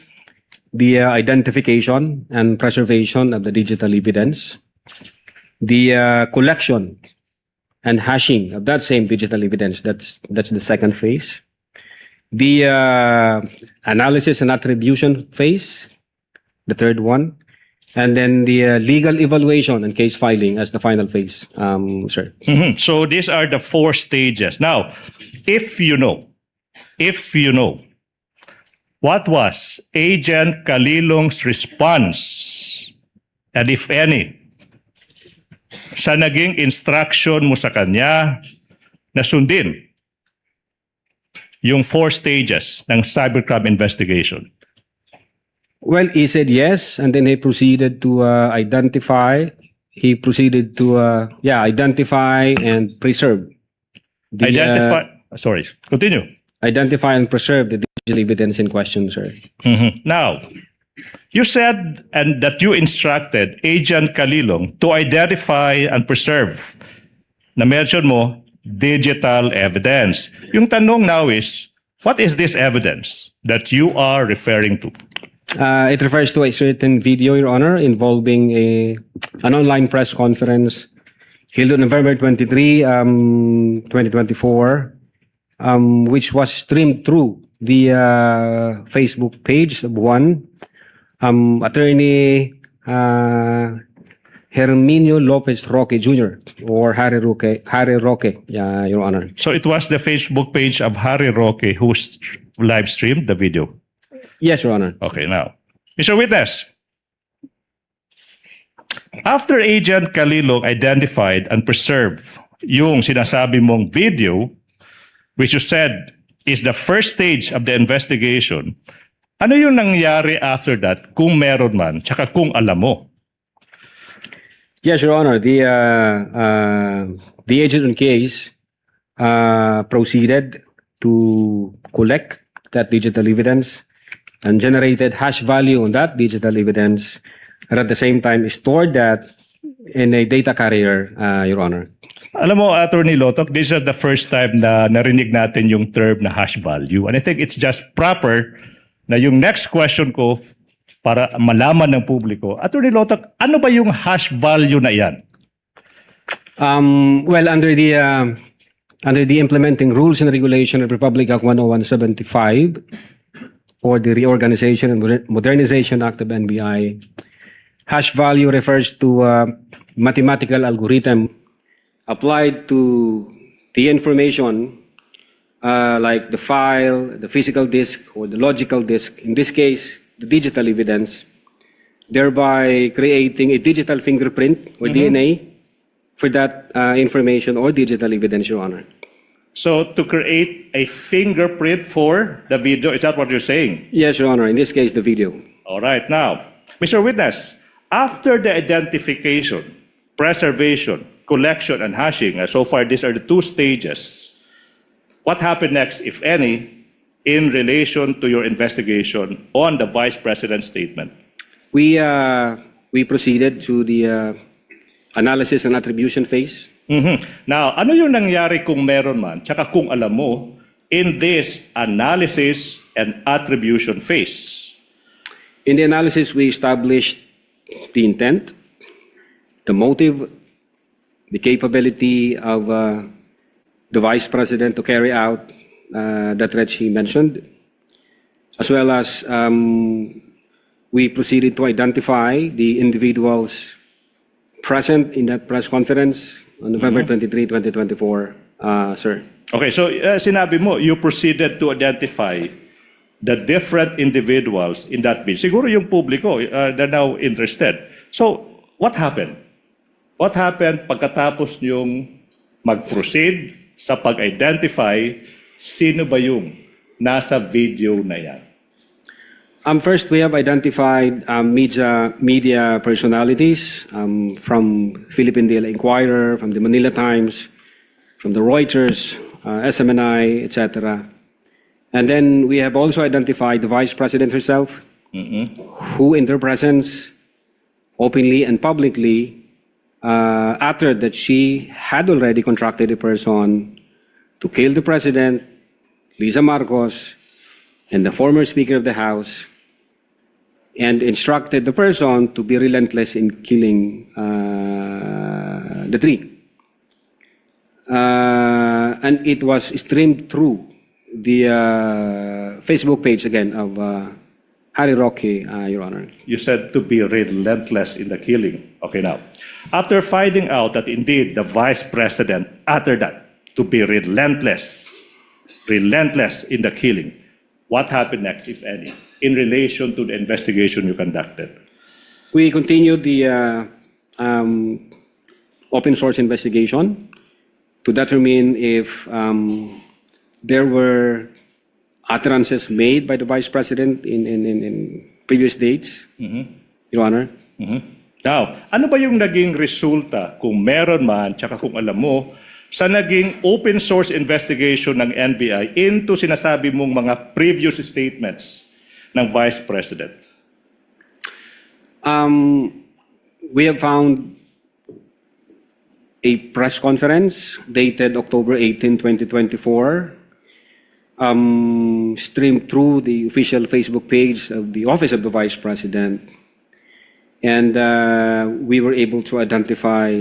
the identification and preservation of the digital evidence, the collection and hashing of that same digital evidence. That's the second phase. The analysis and attribution phase, the third one, and then the legal evaluation and case filing as the final phase, sir. So these are the 4 stages. Now, if you know, what was Agent Calilong's response, and if any, sa naging instruction mo sa kanya na sundin yung 4 stages ng cybercrime investigation? Well, he said yes, and then he proceeded to identify. He proceeded to identify and preserve. Continue. Identify and preserve the digital evidence in question, sir. Now, you said and that you instructed Agent Kalilong to identify and preserve, na mention mo, digital evidence. Yung tanong now is, what is this evidence that you are referring to? It refers to a certain video, Your Honor, involving an online press conference held on November 23, 2024, which was streamed through the Facebook page of one attorney Herminio Lopez Roque Jr. or Harry Roque, Your Honor. So it was the Facebook page of Harry Roque who live streamed the video. Yes, Your Honor. Okay, now, Mr. Witness, after Agent Kalilong identified and preserved yung sinasabi mong video, which you said is the first stage of the investigation, ano yung nangyari after that kung meron man, tsaka kung alam mo? Yes, Your Honor. The agent on case proceeded to collect that digital evidence and generated hash value on that digital evidence, and at the same time stored that in a data carrier, Your Honor. Alam mo, Attorney Lotok, this is the first time na narinig natin yung term na hash value. And I think it's just proper na yung next question ko para malaman ng publiko, Attorney Lotok, ano ba yung hash value na yan? Well, under the implementing rules and regulation of Republic Act 10175 or the Reorganization and Modernization Act of NBI, hash value refers to a mathematical algorithm applied to the information like the file, the physical disk, or the logical disk, in this case, the digital evidence, thereby creating a digital fingerprint or DNA for that information or digital evidence, Your Honor. So to create a fingerprint for the video, is that what you're saying? Yes, Your Honor. In this case, the video. All right. Now, Mr. Witness, after the identification, preservation, collection, and hashing, so far these are the 2 stages, what happened next, if any, in relation to your investigation on the Vice President's statement? We proceeded to the analysis and attribution phase. Now, ano yung nangyari kung meron man, tsaka kung alam mo, in this analysis and attribution phase? In the analysis, we established the intent, the motive, the capability of the Vice President to carry out the threat she mentioned, as well as we proceeded to identify the individuals present in that press conference on November 23, 2024, sir. Okay, so sinabi mo, you proceeded to identify the different individuals in that video. Siguro yung publiko, they're now interested. So, what happened? What happened pagkatapos yung mag-proceed sa pag-identify sino ba yung nasa video na yan? First, we have identified media personalities from Philippine Daily Inquirer, from the Manila Times, from the Reuters, SMNI, etc. And then we have also identified the Vice President herself, who in her presence, openly and publicly, uttered that she had already contracted a person to kill the President, Lisa Marcos, and the former Speaker of the House, and instructed the person to be relentless in killing the 3. And it was streamed through the Facebook page again of Harry Roque, Your Honor. You said to be relentless in the killing. Okay, now, after finding out that indeed the Vice President uttered that, to be relentless in the killing, what happened next, if any, in relation to the investigation you conducted? We continued the open source investigation to determine if there were utterances made by the Vice President in previous dates, Your Honor. Now, ano ba yung naging resulta kung meron man, tsaka kung alam mo, sa naging open source investigation ng NBI into sinasabi mong mga previous statements ng Vice President? We have found a press conference dated October 18, 2024, streamed through the official Facebook page of the Office of the Vice President. And we were able to identify,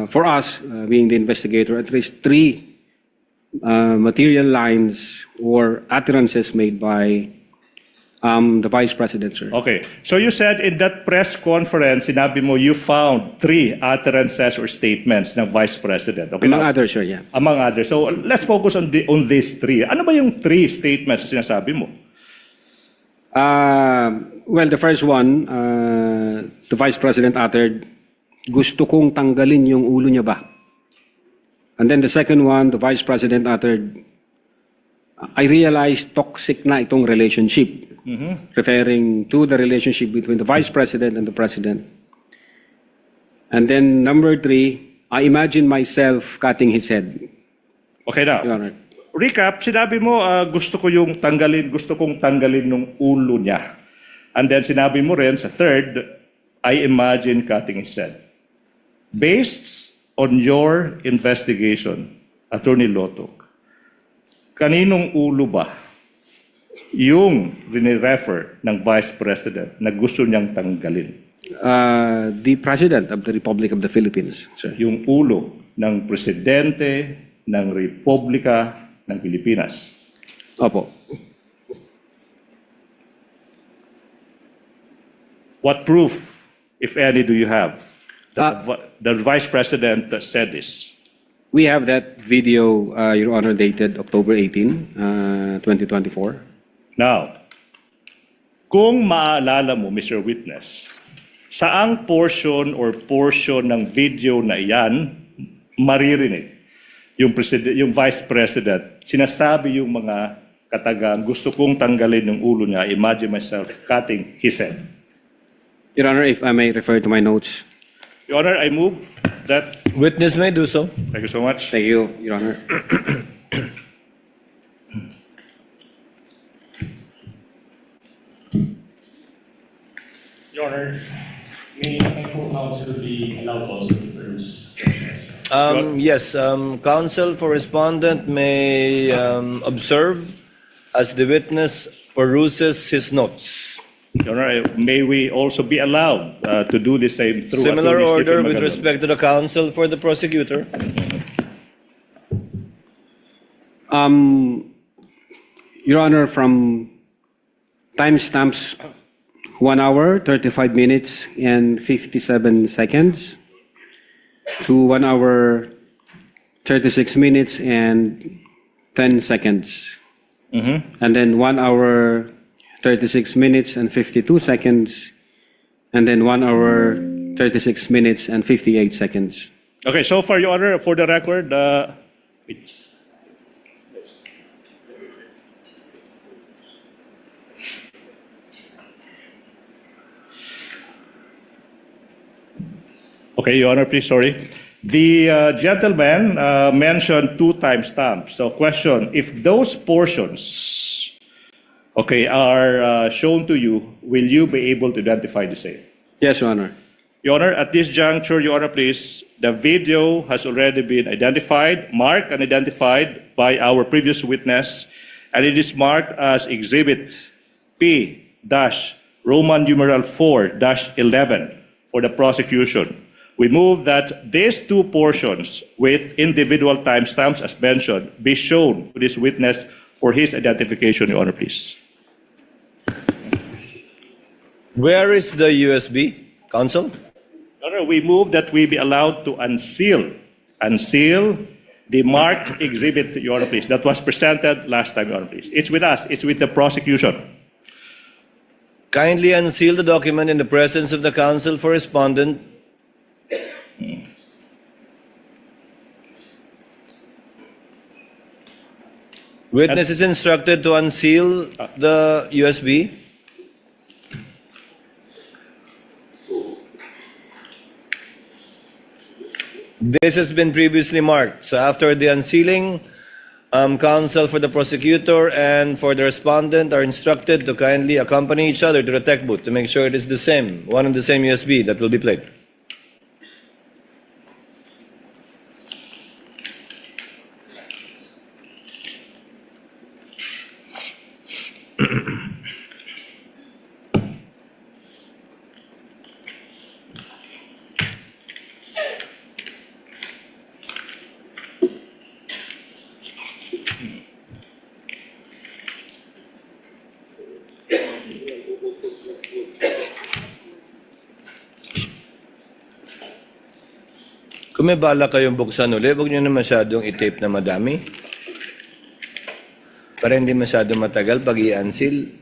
for us, being the investigator, at least 3 material lines or utterances made by the Vice President, sir. Okay. So you said in that press conference, sinabi mo you found 3 utterances or statements ng Vice President. Okay, Among now, others, sir, yeah. among others. So let's focus on these 3. Ano ba yung 3 statements na sinasabi mo? Well, the first one, the Vice President uttered, gusto kong tanggalin yung ulo niya ba? And then the second one, the Vice President uttered, I realized toxic na itong relationship, referring to the relationship between the Vice President and the President. And then number 3, I imagine myself cutting his head, Okay now. Your Honor. Recap, sinabi mo gusto kong tanggalin ng ulo niya. And then sinabi mo rin sa third, I imagine cutting his head. Based on your investigation, Attorney Lotok, kaninong ulo ba yung rinirefer ng Vice President na gusto niyang tanggalin? The President of the Republic of the Philippines, sir. Yung ulo ng Presidente ng Republika ng Pilipinas. Opo. What proof, if any, do you have that the Vice President said this? We have that video, Your Honor, dated October 18, 2024. Now, kung maalala mo, Mr. Witness, saang portion ng video na iyan maririnig yung Vice President, sinasabi yung mga katagang, gusto kong tanggalin yung ulo niya, imagine myself cutting his head. Your Honor, if I may refer to my notes. Your Honor, I move that. Witness may do so. Thank you so much. Thank you, Your Honor. Your Honor, may co-counsel be allowed also to produce? Yes, counsel for respondent may observe as the witness peruses his notes. Your Honor, may we also be allowed to do the same through Similar Attorney order Stephen with Maganon? respect to the counsel for the prosecutor. Your Honor, from timestamps 1 hour, 35 minutes, and 57 seconds to 1 hour, 36 minutes, and 10 seconds. And then 1 hour, 36 minutes, and 52 seconds. And then 1 hour, 36 minutes, and 58 seconds. Okay, so far, Your Honor, for the record, okay, Your Honor, please, sorry. The gentleman mentioned 2 timestamps. So question, if those portions, okay, are shown to you, will you be able to identify the same? Yes, Your Honor. Your Honor, at this juncture, Your Honor, please, the video has already been identified, marked and identified by our previous witness, and it is marked as Exhibit P-Roman numeral 4-11 for the prosecution. We move that these 2 portions with individual timestamps, as mentioned, be shown to this witness for his identification, Your Honor, please. Where is the USB, counsel? Your Honor, we move that we be allowed to unseal the marked exhibit, Your Honor, please, that was presented last time, Your Honor, please. It's with us. It's with the prosecution. Kindly unseal the document in the presence of the counsel for respondent. Witness is instructed to unseal the USB. This has been previously marked. So after the unsealing, counsel for the prosecutor and for the respondent are instructed to kindly accompany each other to the tech booth to make sure it is the same, one and the same USB that will be played. Kung may bala kayong buksan ulit, huwag nyo na masyadong i-tape na madami. Para hindi masyadong matagal pag i-unseal.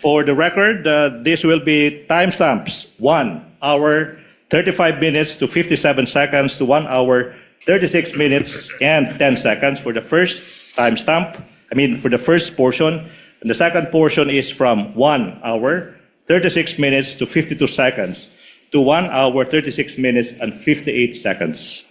For the record, this will be timestamps 1 hour 35 minutes to 57 seconds to 1 hour 36 minutes and 10 seconds for the first timestamp. For the first portion. And the second portion is from 1 hour 36 minutes to 52 seconds to 1 hour 36 minutes and 58 seconds.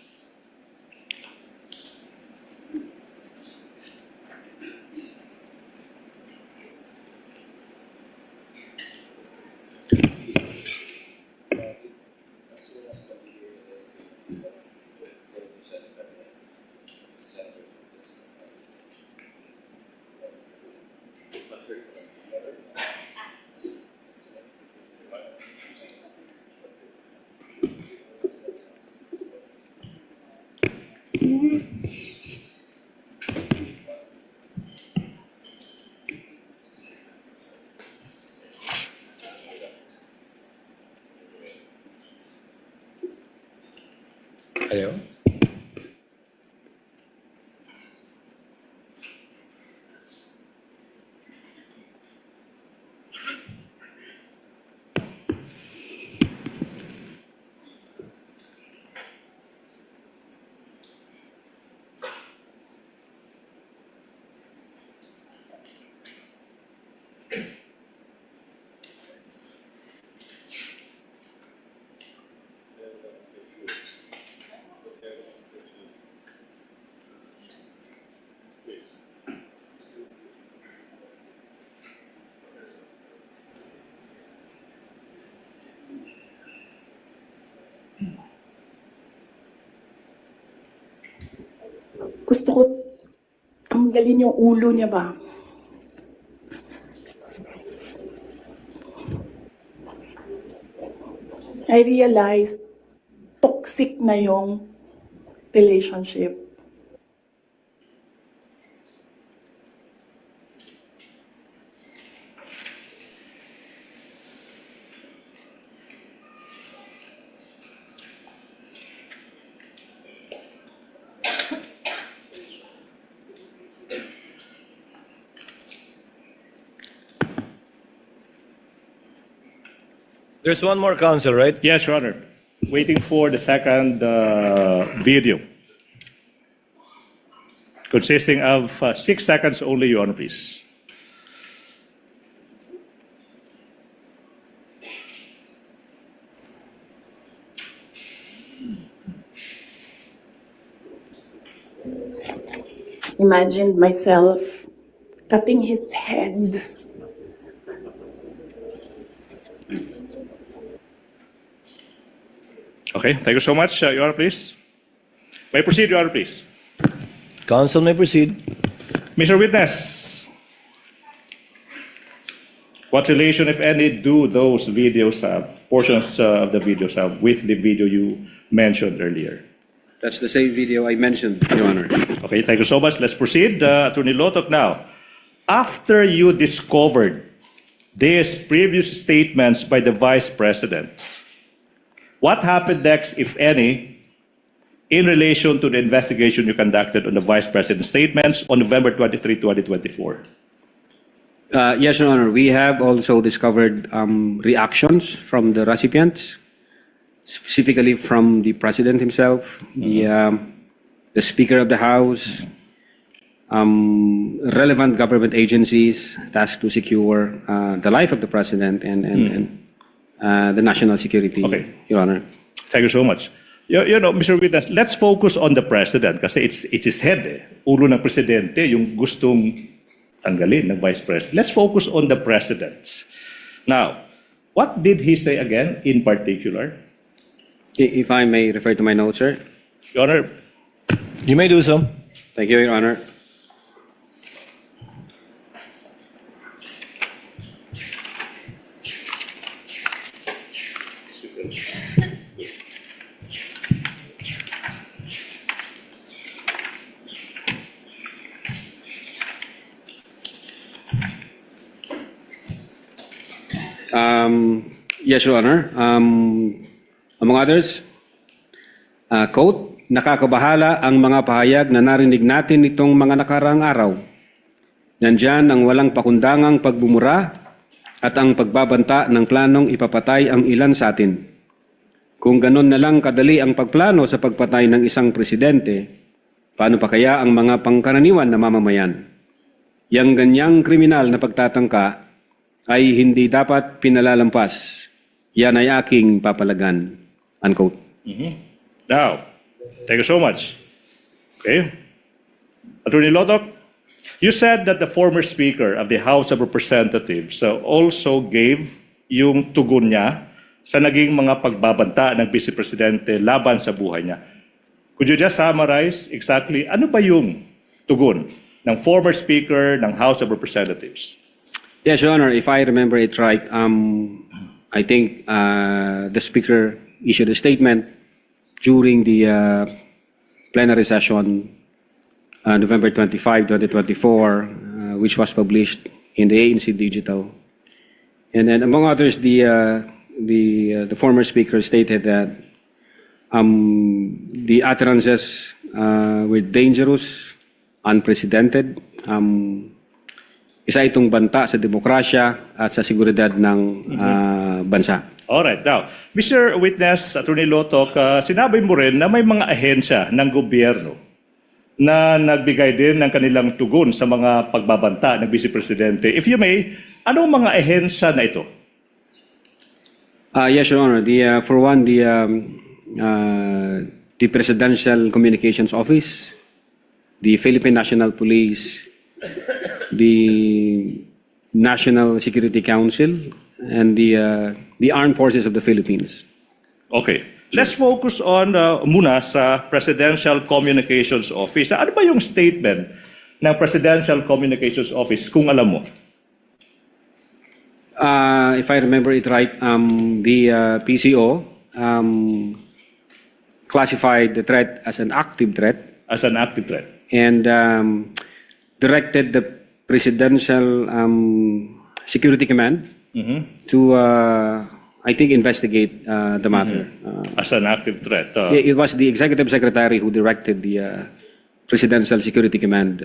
Ayaw? Gusto ko tanggalin yung ulo niya ba? I realized toxic na yung relationship. There's one more counsel, right? Yes, Your Honor. Waiting for the second video. Consisting of 6 seconds only, Your Honor, please. Imagined myself cutting his head. Okay, thank you so much, Your Honor, please. May proceed, Your Honor, please. Counsel may proceed. Mr. Witness, what relation, if any, do those videos have, portions of the videos have, with the video you mentioned earlier? That's the same video I mentioned, Your Honor. Okay, thank you so much. Let's proceed. Attorney Lotok now. After you discovered these previous statements by the Vice President, what happened next, if any, in relation to the investigation you conducted on the Vice President's statements on November 23, 2024? Yes, Your Honor. We have also discovered reactions from the recipients, specifically from the President himself, the Speaker of the House, relevant government agencies tasked to secure the life of the President and the national security, Okay. Your Honor. Thank you so much. You know, Mr. Witness, let's focus on the President kasi it's his head eh. Ulo ng Presidente yung gustong tanggalin ng Vice President. Let's focus on the President. Now, what did he say again in particular? If I may refer to my notes, sir. Your Honor, You may do so. Thank you, Your Honor. Yes, Your Honor. Among others, quote, nakakabahala ang mga pahayag na narinig natin itong mga nakaraang araw. Nandyan ang walang pakundangang pagbumura at ang pagbabanta ng planong ipapatay ang ilan sa atin. Kung ganon na lang kadali ang pagplano sa pagpatay ng isang presidente, paano pa kaya ang mga pangkaraniwan na mamamayan? Yang ganyang kriminal na pagtatangka ay hindi dapat pinalalampas. Yan ay aking papalagan. Unquote. now, thank you so much. Okay. Attorney Lotok, you said that the former Speaker of the House of Representatives also gave yung tugon niya sa naging mga pagbabanta ng Vice Presidente laban sa buhay niya. Could you just summarize exactly ano ba yung tugon ng former Speaker ng House of Representatives? Yes, Your Honor, if I remember it right, I think the Speaker issued a statement during the plenary session November 25, 2024, which was published in the ANC Digital. And then among others, the former Speaker stated that the utterances were dangerous, unprecedented, isa itong banta sa demokrasya at sa seguridad ng bansa. Alright, now, Mr. Witness, Attorney Lotok, sinabi mo rin na may mga ahensya ng gobyerno na nagbigay din ng kanilang tugon sa mga pagbabanta ng Vice Presidente. If you may, anong mga ahensya na ito? Yes, Your Honor. For one, the Presidential Communications Office, the Philippine National Police, the National Security Council, and the Armed Forces of the Philippines. Okay. Let's focus on muna sa Presidential Communications Office. Na ano ba yung statement ng Presidential Communications Office kung alam mo? If I remember it right, the PCO classified the threat as an active threat. As an active threat. And directed the Presidential Security Command to, I think, investigate the matter. As an active threat. It was the Executive Secretary who directed the Presidential Security Command,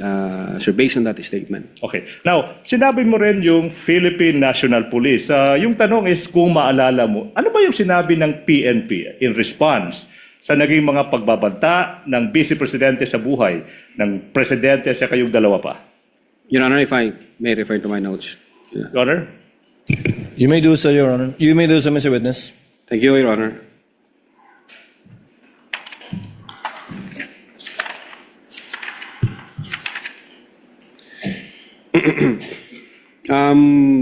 so based on that statement. Okay. Now, sinabi mo rin yung Philippine National Police. Yung tanong is kung maalala mo, ano ba yung sinabi ng PNP in response sa naging mga pagbabanta ng Vice Presidente sa buhay ng Presidente sa kayong dalawa pa? Your Honor, if I may refer to my notes. Your Honor? You may do so, Your Honor. You may do so, Mr. Witness. Thank you, Your Honor.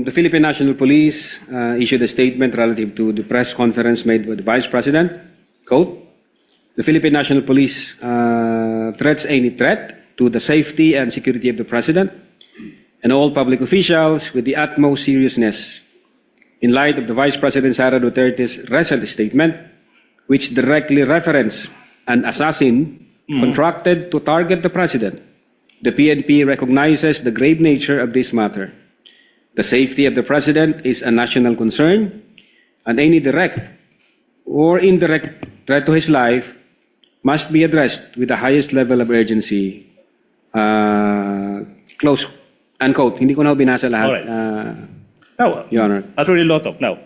The Philippine National Police issued a statement relative to the press conference made by the Vice President. Quote, the Philippine National Police threats any threat to the safety and security of the President and all public officials with the utmost seriousness in light of the Vice President Sara Duterte's recent statement, which directly referenced an assassin contracted to target the President. The PNP recognizes the grave nature of this matter. The safety of the President is a national concern, and any direct or indirect threat to his life must be addressed with the highest level of urgency. Close, unquote. Hindi ko na binasa lahat, Alright. Now, Your Honor. Attorney Lotov, now,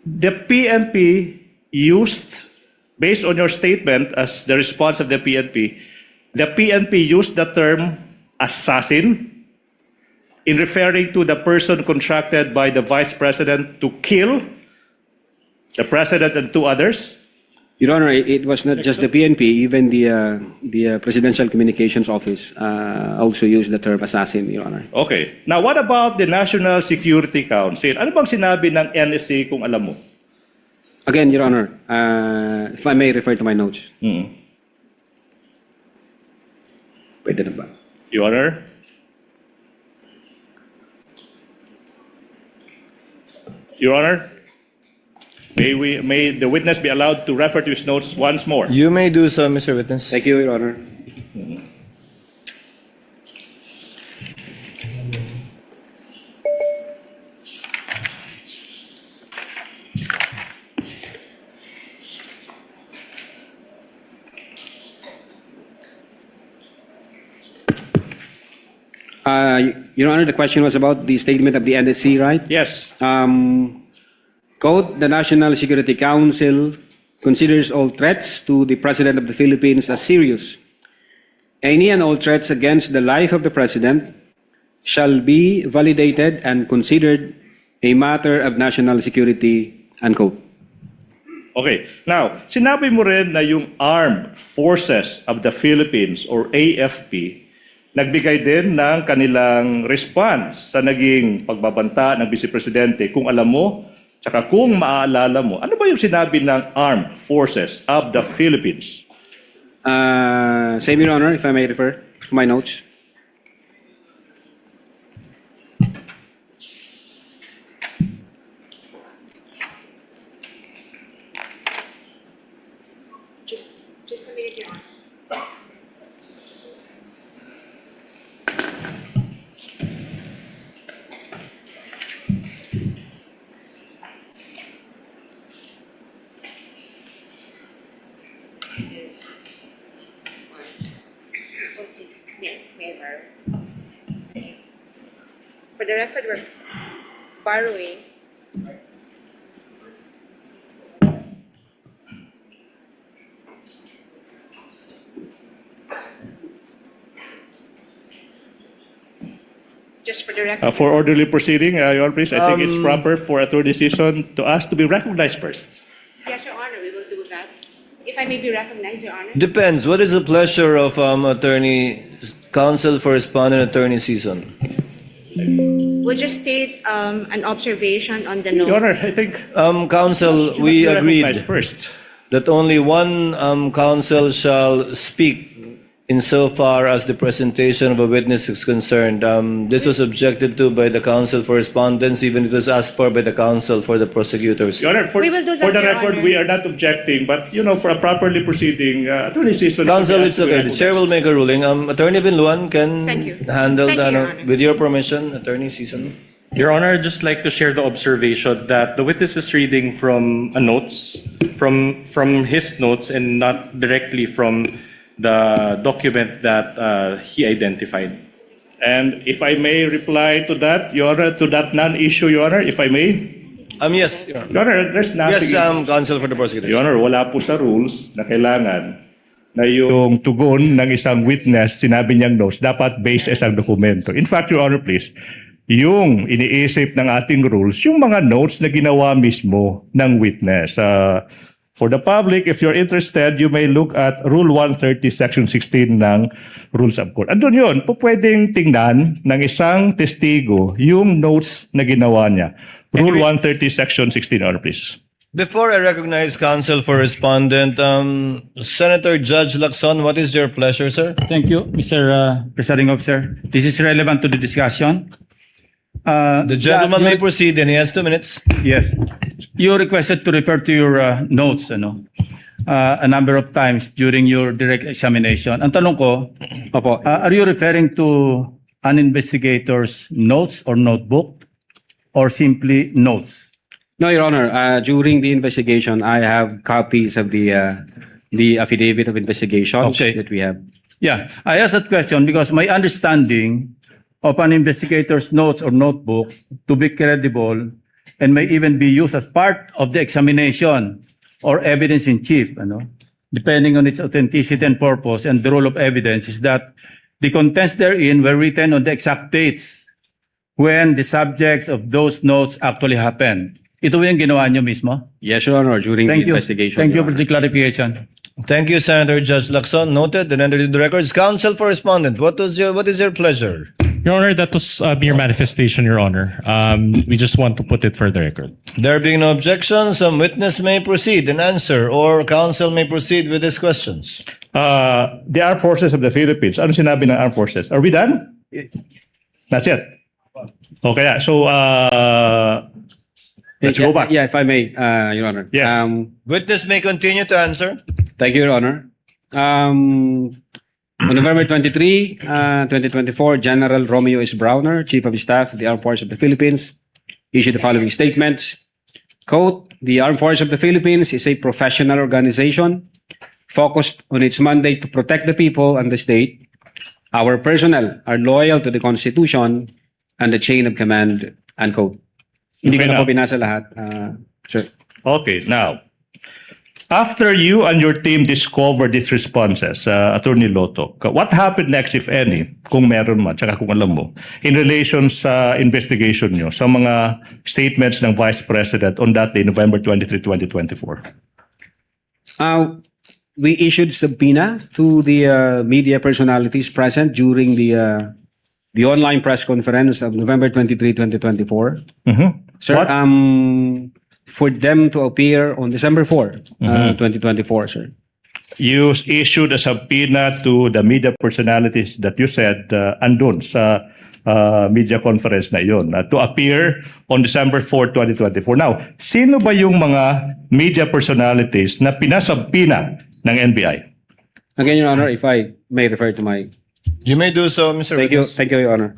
the PNP used, based on your statement as the response of the PNP used the term assassin in referring to the person contracted by the Vice President to kill the President and two others. Your Honor, it was not just the PNP, even the Presidential Communications Office also used the term assassin, Your Honor. Okay. Now, what about the National Security Council? Ano bang sinabi ng NSC kung alam mo? Again, Your Honor, if I may refer to my notes. Pwede na ba? Your Honor? Your Honor? May the witness be allowed to refer to his notes once more? You may do so, Mr. Witness. Thank you, Your Honor. Your Honor, the question was about the statement of the NSC, right? Yes. Quote, the National Security Council considers all threats to the President of the Philippines as serious. Any and all threats against the life of the President shall be validated and considered a matter of national security, unquote. Okay. Now, sinabi mo rin na yung Armed Forces of the Philippines or AFP nagbigay din ng kanilang response sa naging pagbabanta ng Vice Presidente. Kung alam mo, tsaka kung maaalala mo, ano ba yung sinabi ng Armed Forces of the Philippines? Same, Your Honor, if I may refer to my notes. Just a minute, Your Honor. For the record, we're borrowing. Just for the record. For orderly proceeding, Your Honor, please, I think it's proper for Attorney Season to ask to be recognized first. Yes, Your Honor, we will do that. If I may be recognized, Your Honor. Depends. What is the pleasure of Attorney Counsel for Respondent Attorney Season? We'll just state an observation on the note. Your Honor, I think Counsel, you we must be agreed recognized first. that only one counsel shall speak insofar as the presentation of a witness is concerned. This was objected to by the counsel for respondents, even if it was asked for by the counsel for the prosecutors. Your Honor, for, We will do that, for the Your record, Honor. we are not objecting, but for a properly proceeding Attorney Season. Counsel, it's okay. The chair will make a ruling. Attorney Binluan can Thank you. handle Thank you, the, Your Honor. with your permission, Attorney Season. Your Honor, I'd just like to share the observation that the witness is reading from notes, from his notes and not directly from the document that he identified. And if I may reply to that, Your Honor, to that non-issue, Your Honor, if I may. Yes, Your Honor. Your Honor, there's nothing. Yes, counsel for the prosecutors. Your Honor, wala po sa rules na kailangan na yung tugon ng isang witness, sinabi niyang notes, dapat based sa isang dokumento. In fact, Your Honor, please, yung iniisip ng ating rules, yung mga notes na ginawa mismo ng witness. For the public, if you're interested, you may look at Rule 130, Section 16 ng Rules of Court. Andun yun, pwedeng tingnan ng isang testigo yung notes na ginawa niya. Rule 130, Section 16, Your Honor, please. Before I recognize counsel for respondent, Senator Judge Lacson, what is your pleasure, sir? Thank you, Mr. Presiding Officer. This is relevant to the discussion. The gentleman may proceed and he has 2 minutes. Yes. You requested to refer to your notes a number of times during your direct examination. Ang tanong ko, Opo. are you referring to an investigator's notes or notebook or simply notes? No, Your Honor. During the investigation, I have copies of the the affidavit of investigations Okay. that we have. Yeah, I asked that question because my understanding of an investigator's notes or notebook to be credible and may even be used as part of the examination or evidence in chief, depending on its authenticity and purpose and the role of evidence, is that the contents therein were written on the exact dates when the subjects of those notes actually happened. Ito yung ginawa nyo mismo? Yes, Your Honor, during Thank the you. investigation. Thank you Your for Honor. the clarification. Thank you, Senator Judge Lacson. Noted and entered into the records. Counsel for respondent, what is your pleasure? Your Honor, that was a mere manifestation, Your Honor. We just want to put it for the record. There being no objection, some witness may proceed and answer, or counsel may proceed with his questions. The Armed Forces of the Philippines. Ano sinabi ng Armed Forces? Are we done? Not yet. Okay, yeah. So, let's go back. Yeah, if I may, Your Honor. Yes. Witness may continue to answer. Thank you, Your Honor. On November 23, 2024, General Romeo S. Browner, Chief of Staff of the Armed Forces of the Philippines, issued the following statements. Quote, the Armed Forces of the Philippines is a professional organization focused on its mandate to protect the people and the state. Our personnel are loyal to the Constitution and the chain of command, unquote. Hindi ko Okay, na po now. binasa lahat, sir. Okay, now, after you and your team discovered these responses, Attorney Loto, what happened next, if any, kung meron man, tsaka kung alam mo, in relation sa investigation nyo, sa mga statements ng Vice President on that day, November 23, 2024? We issued subpoena to the media personalities present during the online press conference of November 23, 2024. Sir, What? for them to appear on December 4, 2024, sir. You issued a subpoena to the media personalities that you said andun sa media conference na yun to appear on December 4, 2024. Now, sino ba yung mga media personalities na pinasubpoena ng NBI? Again, Your Honor, if I may refer to my... You may do so, Mr. Thank you, Witness. thank you, Your Honor.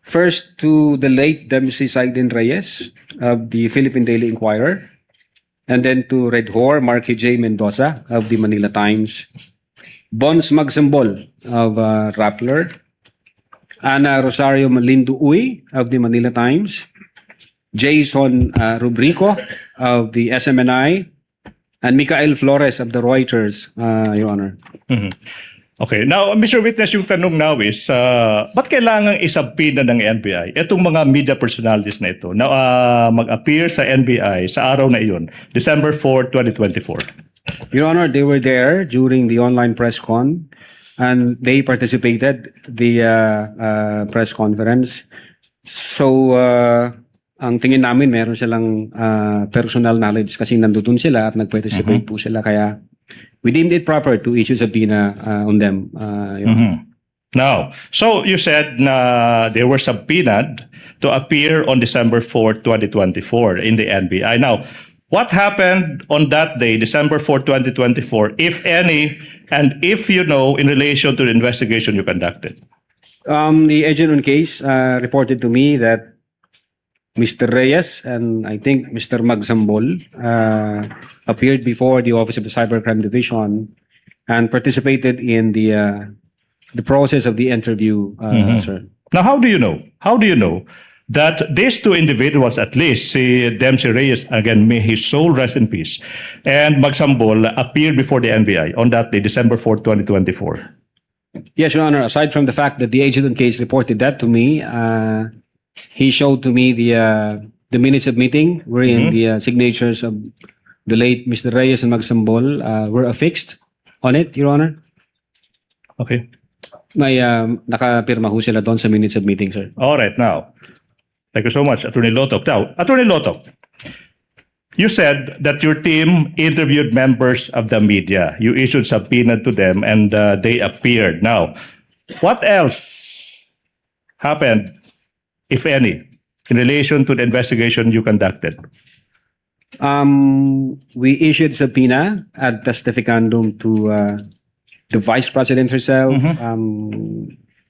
First to the late Dempsey Saiden Reyes of the Philippine Daily Inquirer, and then to Red Whore Marky J. Mendoza of the Manila Times, Bons Magsambol of Rappler, Ana Rosario Malindo Uy of the Manila Times, Jason Rubrico of the SMNI, and Mikael Flores of the Reuters, Your Honor. Okay. Now, Mr. Witness, yung tanong now is, ba't kailangan isubpoena ng NBI itong mga media personalities na ito na mag-appear sa NBI sa araw na iyon, December 4, 2024? Your Honor, they were there during the online press con, and they participated the press conference. So, ang tingin namin, meron silang personal knowledge kasi nandun sila at nag-participate po sila. Kaya, we deemed it proper to issue subpoena on them. Your Honor. Now, so you said na they were subpoenaed to appear on December 4, 2024 in the NBI. Now, what happened on that day, December 4, 2024, if any, and if you know, in relation to the investigation you conducted? The agent on case reported to me that Mr. Reyes and I think Mr. Magsambol appeared before the Office of the Cybercrime Division and participated in the process of the interview, sir. Now, how do you know? How do you know that these two individuals, at least, si Dempsey Reyes, again, may his soul rest in peace, and Magsambol appeared before the NBI on that day, December 4, 2024? Yes, Your Honor. Aside from the fact that the agent on case reported that to me, he showed to me the minutes of meeting wherein the signatures of the late Mr. Reyes and Magsambol were affixed on it, Your Honor. Okay. May nakapirma ho sila doon sa minutes of meeting, sir. All right, now, thank you so much, Attorney Lotok. Now, Attorney Lotok, you said that your team interviewed members of the media. You issued subpoena to them and they appeared. Now, what else happened if any, in relation to the investigation you conducted? We issued subpoena ad testificandum to the Vice President herself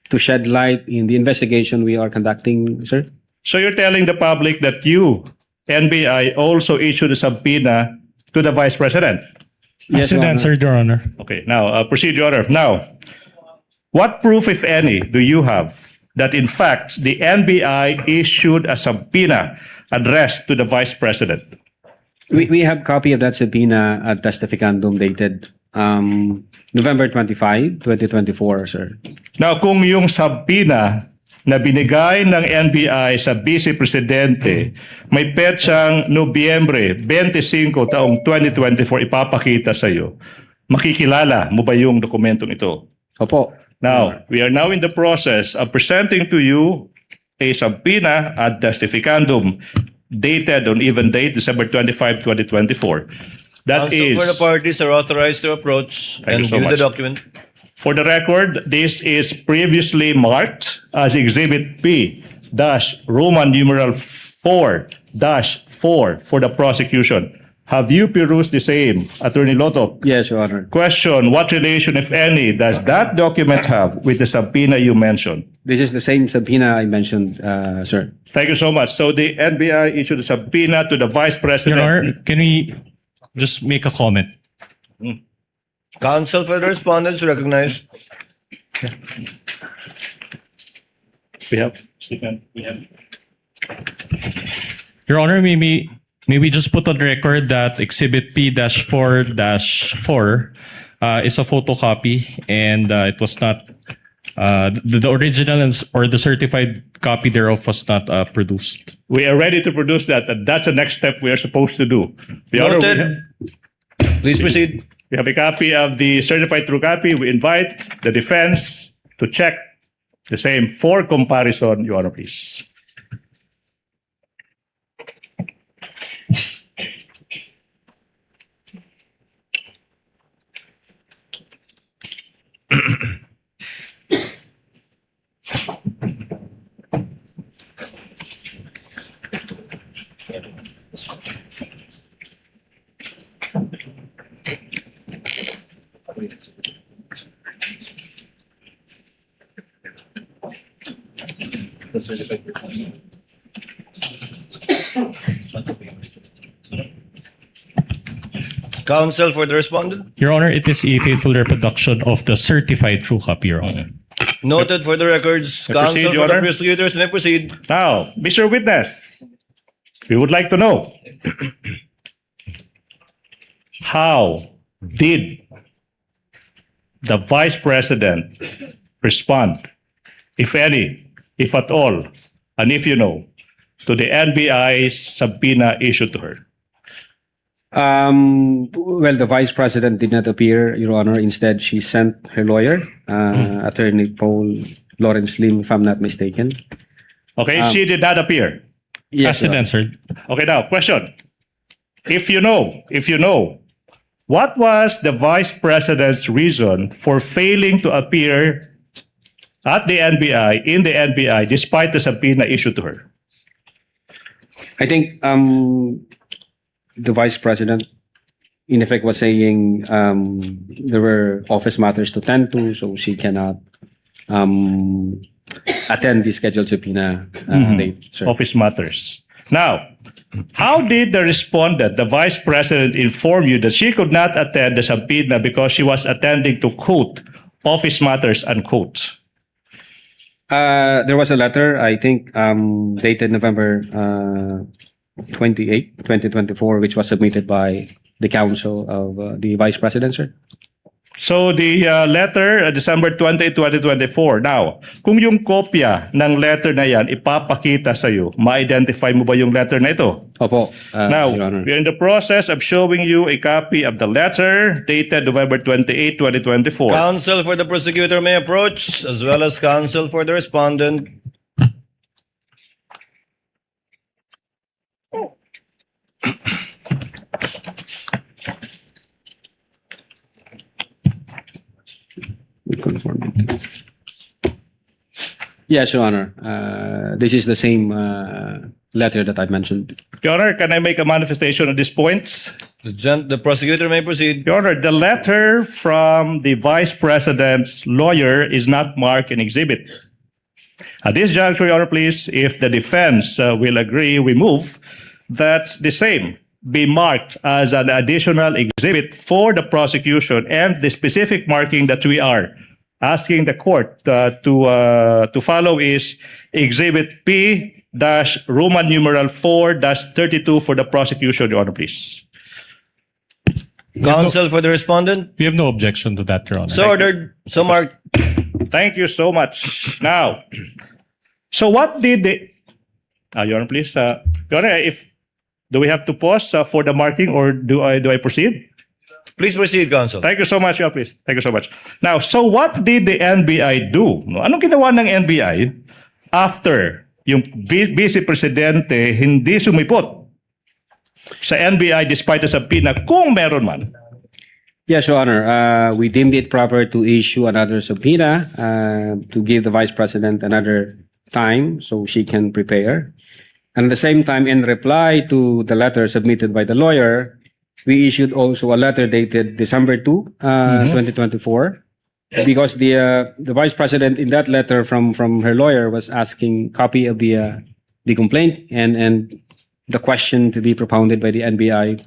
to shed light in the investigation we are conducting, sir. So you're telling the public that you, NBI, also issued a subpoena to the Vice President? Yes, Your Honor. answered, Your Honor. Okay, now proceed, Your Honor. Now, what proof, if any, do you have that in fact the NBI issued a subpoena addressed to the Vice President? We have copy of that subpoena ad testificandum dated November 25, 2024, sir. Now, kung yung subpoena na binigay ng NBI sa Vice Presidente may petsang Nobyembre 25 taong 2024 ipapakita sa iyo, makikilala mo ba yung dokumentong ito? Opo. Now, we are now in the process of presenting to you a subpoena ad testificandum dated on even date December 25, 2024. That Counsel is, for the parties are authorized to approach Thank and you so view much. the document. for the record, this is previously marked as Exhibit P Roman numeral 4-4 for the prosecution. Have you perused the same, Attorney Lotto? Yes, Your Honor. Question, what relation, if any, does that document have with the subpoena you mentioned? This is the same subpoena I mentioned, sir. Thank you so much. So the NBI issued a subpoena to the Vice President. Your Honor, can we just make a comment? Counsel for the respondents recognized. We have. Your Honor, maybe just put on record that Exhibit P-4-4 is a photocopy and it was not, the original or the certified copy thereof was not produced. We are ready to produce that. And that's the next step we are supposed to do. Your Honor, Noted. Please proceed. we have a copy of the certified true copy. We invite the defense to check the same for comparison, Your Honor, please. Counsel for the respondent. Your Honor, it is a faithful reproduction of the certified true copy, Your Honor. Noted for the records. May Counsel proceed, for Your the Honor. prosecutors may proceed. Now, Mr. Witness, we would like to know how did the Vice President respond, if any, if at all, and if you know, to the NBI's subpoena issued to her? Well, the Vice President did not appear, Your Honor. Instead, she sent her lawyer, Attorney Paul Lawrence Lim, if I'm not mistaken. Okay, she did not appear. Yes, As Your Honor. answered. Okay, now, question. If you know, what was the Vice President's reason for failing to appear at the NBI, in the NBI, despite the subpoena issued to her? I think the Vice President, in effect, was saying there were office matters to tend to, so she cannot attend the scheduled subpoena date, sir. Office matters. Now, how did the respondent, the Vice President, inform you that she could not attend the subpoena because she was attending to, quote, office matters, unquote? There was a letter, I think, dated November 28, 2024, which was submitted by the counsel of the Vice President, sir. So the letter, December 20, 2024. Now, kung yung kopya ng letter na yan ipapakita sa iyo, ma-identify mo ba yung letter na ito? Opo, Now, Your Honor. we're in the process of showing you a copy of the letter dated November 28, 2024. Counsel for the prosecutor may approach, as well as counsel for the respondent. Yes, Your Honor. This is the same letter that I mentioned. Your Honor, can I make a manifestation on these points? The prosecutor may proceed. Your Honor, the letter from the Vice President's lawyer is not marked an exhibit. At this juncture, Your Honor, please, if the defense will agree, we move that the same be marked as an additional exhibit for the prosecution, and the specific marking that we are asking the court to follow is Exhibit P-Roman numeral 4-32 for the prosecution, Your Honor, please. Counsel for the respondent. We have no objection to that, Your Honor. So ordered. So marked. Thank you so much. Now, so what did the... Your Honor, please. Your Honor, do we have to pause for the marking, or do I proceed? Please proceed, counsel. Thank you so much, Your Honor, please. Thank you so much. Now, so what did the NBI do? No? Anong ginawa ng NBI after yung Vice Presidente hindi sumipot sa NBI despite the subpoena kung meron man? Yes, Your Honor. We deemed it proper to issue another subpoena to give the Vice President another time so she can prepare. And at the same time, in reply to the letter submitted by the lawyer, we issued also a letter dated December 2, 2024, because the Vice President in that letter from her lawyer was asking copy of the complaint and the question to be propounded by the NBI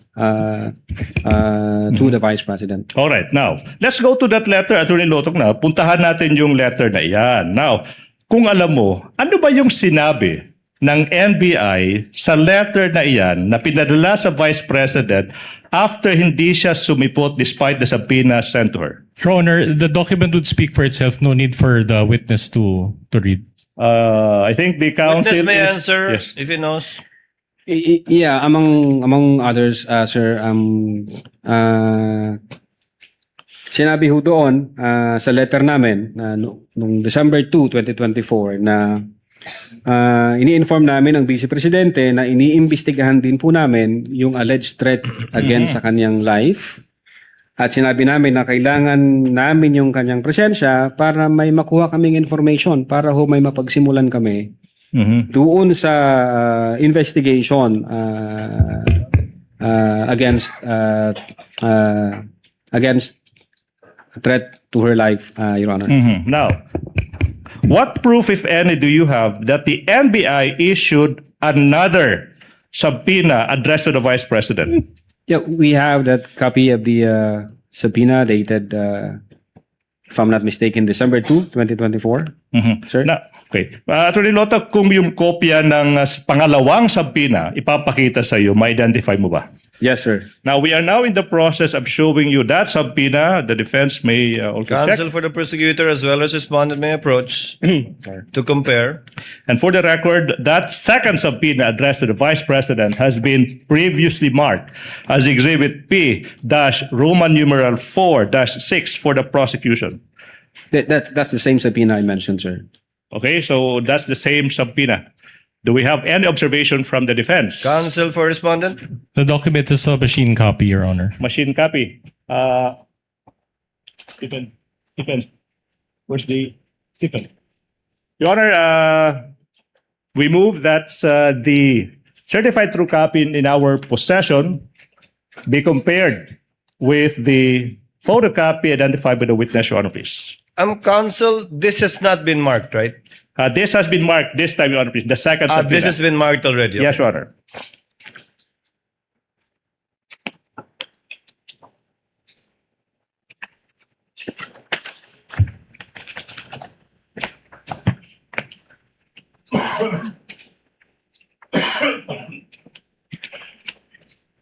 to the Vice President. All right. Now, let's go to that letter, Attorney Lotok na. Puntahan natin yung letter na iyan. Now, kung alam mo, ano ba yung sinabi ng NBI sa letter na iyan na pinadala sa Vice President after hindi siya sumipot despite the subpoena sent to her? Your Honor, the document would speak for itself. No need for the witness to read. I think the counsel Witness may is... answer Yes. if he knows. Yeah, among others, sir, sinabi ho doon sa letter namin noong December 2, 2024 na ini-inform namin ang Vice Presidente na iniimbestigahan din po namin yung alleged threat against sa kanyang life. At sinabi namin na kailangan namin yung kanyang presensya para may makuha kaming information para ho may mapagsimulan kami doon sa investigation against threat to her life, Your Honor. Now, what proof, if any, do you have that the NBI issued another subpoena addressed to the Vice President? Yeah, we have that copy of the subpoena dated, if I'm not mistaken, December 2, 2024. Sir? Okay. Attorney Lota, kung yung kopya ng pangalawang subpoena ipapakita sa iyo, ma-identify mo ba? Yes, sir. Now, we are now in the process of showing you that subpoena. The defense may also Counsel check. for the prosecutor as well as respondent may approach to compare. And for the record, that second subpoena addressed to the Vice President has been previously marked as Exhibit P-Roman numeral 4-6 for the prosecution. That's the same subpoena I mentioned, sir. Okay, so that's the same subpoena. Do we have any observation from the defense? Counsel for respondent. The document is a machine copy, Your Honor. Machine copy. Stephen. Where's the Stephen? Your Honor, we move that the certified true copy in our possession be compared with the photocopy identified by the witness, Your Honor, please. Counsel, this has not been marked, right? This has been marked this time, Your Honor, please. The second subpoena. This has been marked already. Yes, Your Honor.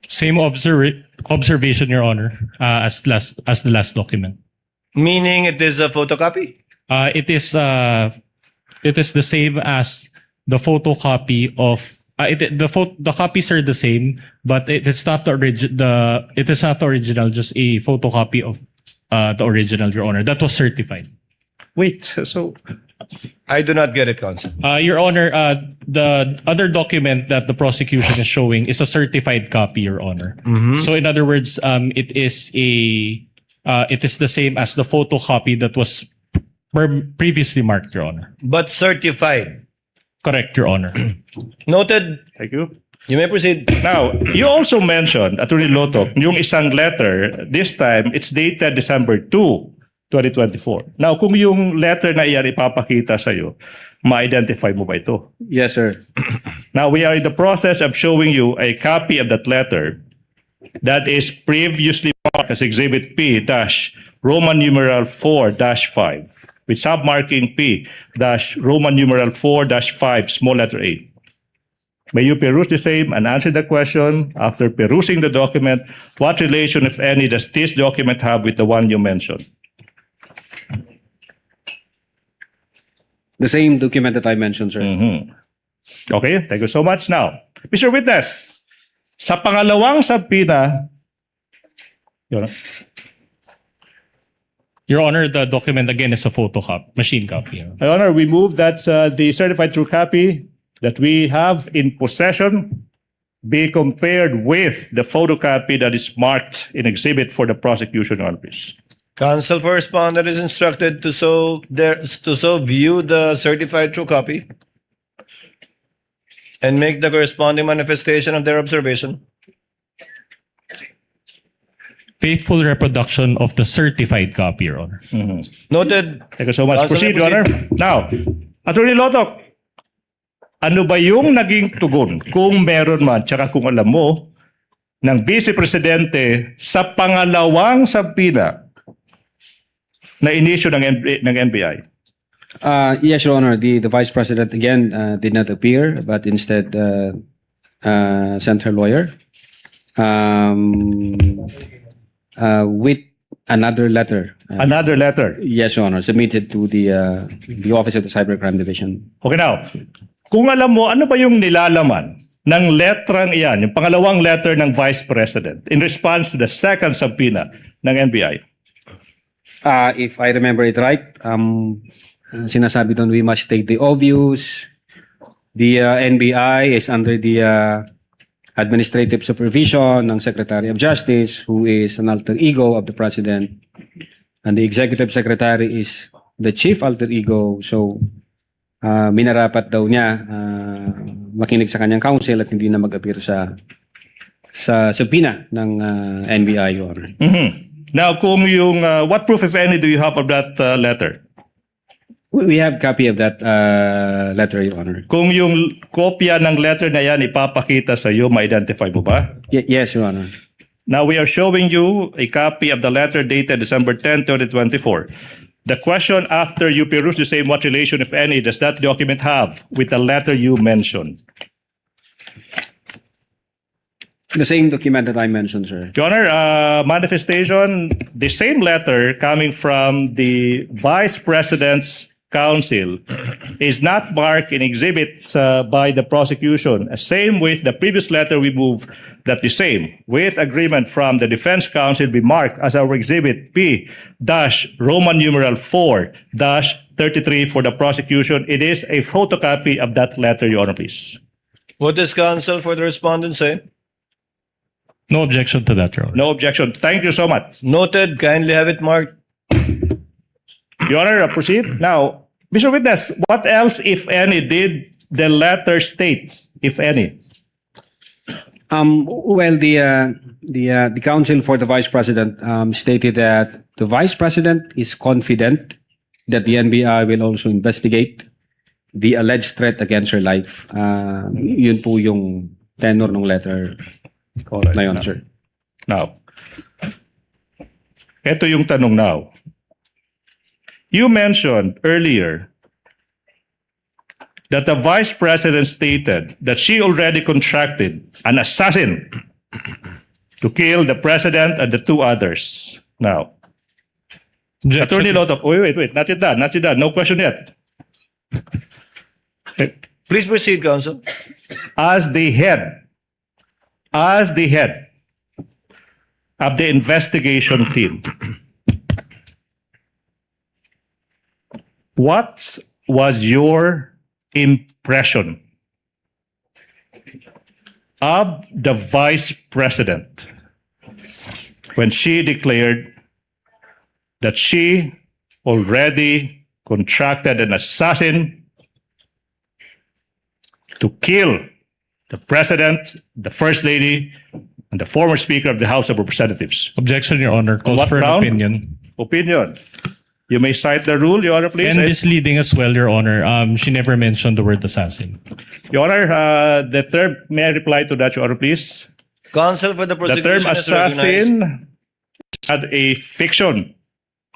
Same observation, Your Honor, as the last document. Meaning it is a photocopy? It is the same as the photocopy of the copies are the same, but it is not the original, just a photocopy of the original, Your Honor. That was certified. Wait, so I do not get it, Counsel. Your Honor, the other document that the prosecution is showing is a certified copy, Your Honor. So in other words, it is the same as the photocopy that was Previously marked, Your Honor. but certified. Correct, Your Honor. Noted. Thank you. You may proceed. Now, you also mentioned, Attorney Lotok, yung isang letter, this time, it's dated December 2, 2024. Now, kung yung letter na iyan ipapakita sa'yo, ma-identify mo ba ito? Yes, sir. Now, we are in the process of showing you a copy of that letter that is previously marked as Exhibit P dash Roman numeral 4 dash 5 with submarking P dash Roman numeral 4 dash 5 small letter A. May you peruse the same and answer the question. After perusing the document, what relation, if any, does this document have with the one you mentioned? The same document that I mentioned, sir. Okay, thank you so much. Now, Mr. Witness, sa pangalawang subpoena, Your Honor, the document again is a photocopy, machine copy. Your Honor, we move that the certified true copy that we have in possession be compared with the photocopy that is marked in exhibit for the prosecution, Your Honor, please. Counsel for respondent is instructed to so view the certified true copy and make the corresponding manifestation of their observation. Faithful reproduction of the certified copy, Your Honor. Noted. Thank you so much. Counsel, Proceed, may Your Honor. Now, Attorney Lotok, ano ba yung naging tugon, kung meron man, tsaka kung alam mo, ng Vice Presidente sa pangalawang subpoena na inisyu ng NBI? Yes, Your Honor. The Vice President again did not appear, but instead sent her lawyer with another letter. Another letter? Yes, Your Honor. Submitted to the Office of the Cybercrime Division. Okay, now, kung alam mo, ano ba yung nilalaman ng letrang iyan, yung pangalawang letter ng Vice President in response to the second subpoena ng NBI? If I remember it right, sinasabi doon, we must state the obvious. The NBI is under the administrative supervision ng Secretary of Justice, who is an alter ego of the President. And the Executive Secretary is the chief alter ego. So, minarapat daw niya makinig sa kanyang counsel at hindi na mag-appear sa subpoena ng NBI, Your Honor. Now, kung yung, what proof, if any, do you have of that letter? We have copy of that letter, Your Honor. Kung yung kopya ng letter na yan ipapakita sa iyo, ma-identify mo ba? Yes, Your Honor. Now, we are showing you a copy of the letter dated December 10, 2024. The question after you peruse the same, what relation, if any, does that document have with the letter you mentioned? The same document that I mentioned, sir. Your Honor, manifestation, the same letter coming from the Vice President's counsel is not marked in exhibits by the prosecution. Same with the previous letter we moved, that the same, with agreement from the defense counsel, be marked as our exhibit P dash Roman numeral 4 dash 33 for the prosecution. It is a photocopy of that letter, Your Honor, please. What does counsel for the respondent say? No objection to that, Your Honor. No objection. Thank you so much. Noted. Kindly have it marked. Your Honor, proceed. Now, Mr. Witness, what else, if any, did the letter state, if any? Well, the counsel for the Vice President stated that the Vice President is confident that the NBI will also investigate the alleged threat against her life. Yun po yung tenor ng letter na yun, sir. Now, ito yung tanong now. You mentioned earlier that the Vice President stated that she already contracted an assassin to kill the President and the two others. Now, Attorney Lotok, wait, not yet done. No question yet. Please proceed, counsel. As the head of the investigation team, what was your impression of the Vice President when she declared that she already contracted an assassin to kill the President, the First Lady, and the former Speaker of the House of Representatives. Objection, Your Honor. Calls What for an ground? opinion. Opinion. You may cite the rule, Your Honor, please. And misleading as well, Your Honor. She never mentioned the word assassin. Your Honor, the term, may I reply to that, Your Honor, please? Counsel for the The term prosecution is recognized. assassin had a fiction.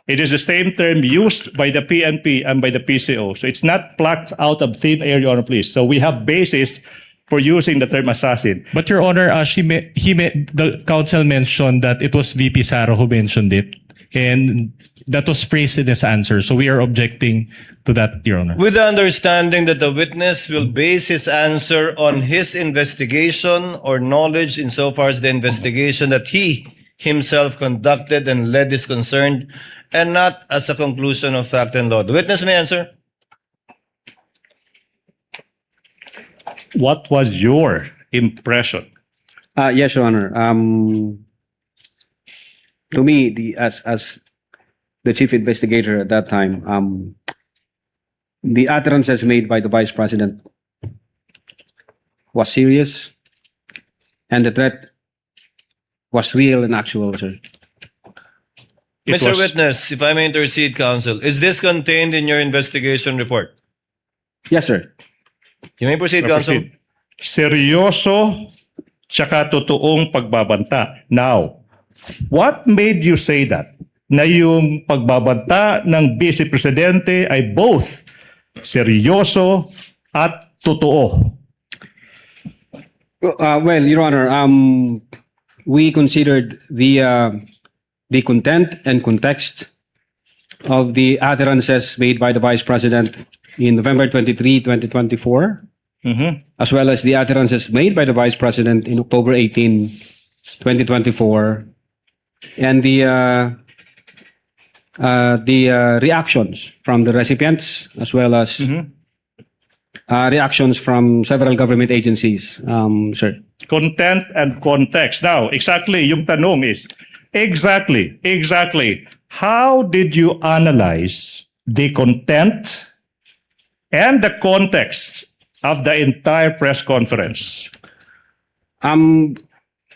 It is the same term used by the PNP and by the PCO. So it's not plucked out of thin air, Your Honor, please. So we have basis for using the term assassin. But Your Honor, the counsel mentioned that it was VP Saro who mentioned it. And that was phrased in his answer. So we are objecting to that, Your Honor. With the understanding that the witness will base his answer on his investigation or knowledge insofar as the investigation that he himself conducted and led is concerned, and not as a conclusion of fact and law. The witness may answer. What was your impression? Yes, Your Honor. To me, as the chief investigator at that time, the utterances made by the Vice President was serious, and the threat was real and actual, sir. Mr. Witness, if I may intercede, counsel, is this contained in your investigation report? Yes, sir. You may proceed, counsel. Proceed. Seryoso tsaka totoong pagbabanta. Now, what made you say that? Na yung pagbabanta ng Vice Presidente ay both seryoso at totoo. Well, Your Honor, we considered the content and context of the utterances made by the Vice President in November 23, 2024, as well as the utterances made by the Vice President in October 18, 2024, and the reactions from the recipients, as well as reactions from several government agencies, sir. Content and context. Now, exactly, yung tanong is, exactly, how did you analyze the content and the context of the entire press conference?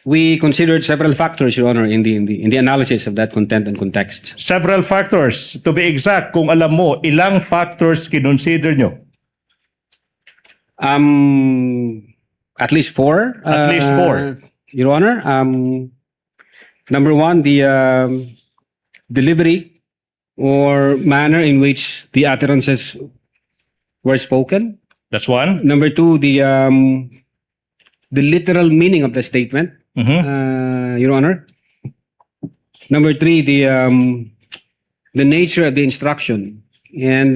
We considered several factors, Your Honor, in the analysis of that content and context. Several factors. To be exact, kung alam mo, ilang factors kinonsider nyo? At least four. At least four. Your Honor. Number one, the delivery or manner in which the utterances were spoken. That's one. Number two, the literal meaning of the statement, Your Honor. Number three, the nature of the instruction, and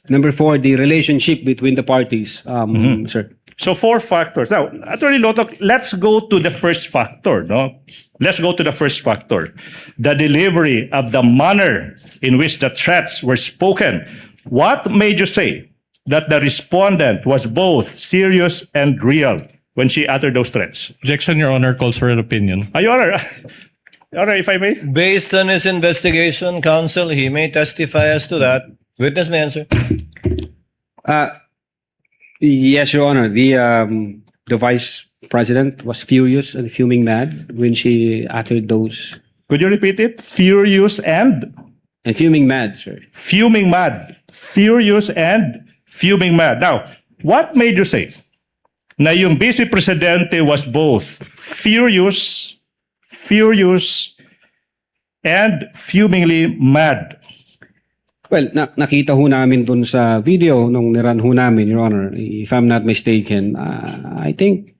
number four, the relationship between the parties, sir. So four factors. Now, Attorney Lotok, let's go to the first factor, no? Let's go to the first factor. The delivery of the manner in which the threats were spoken. What made you say that the respondent was both serious and real when she uttered those threats? Objection, Your Honor. Calls for an opinion. Your Honor, if I may. Based on his investigation, counsel, he may testify as to that. Witness may answer. Yes, Your Honor. The Vice President was furious and fuming mad when she uttered those. Could you repeat it? Furious and fuming mad, sir. fuming mad. Furious and fuming mad. Now, what made you say na yung Vice Presidente was both furious, and fumingly mad? Well, nakita ho namin dun sa video nung niran ho namin, Your Honor. If I'm not mistaken, I think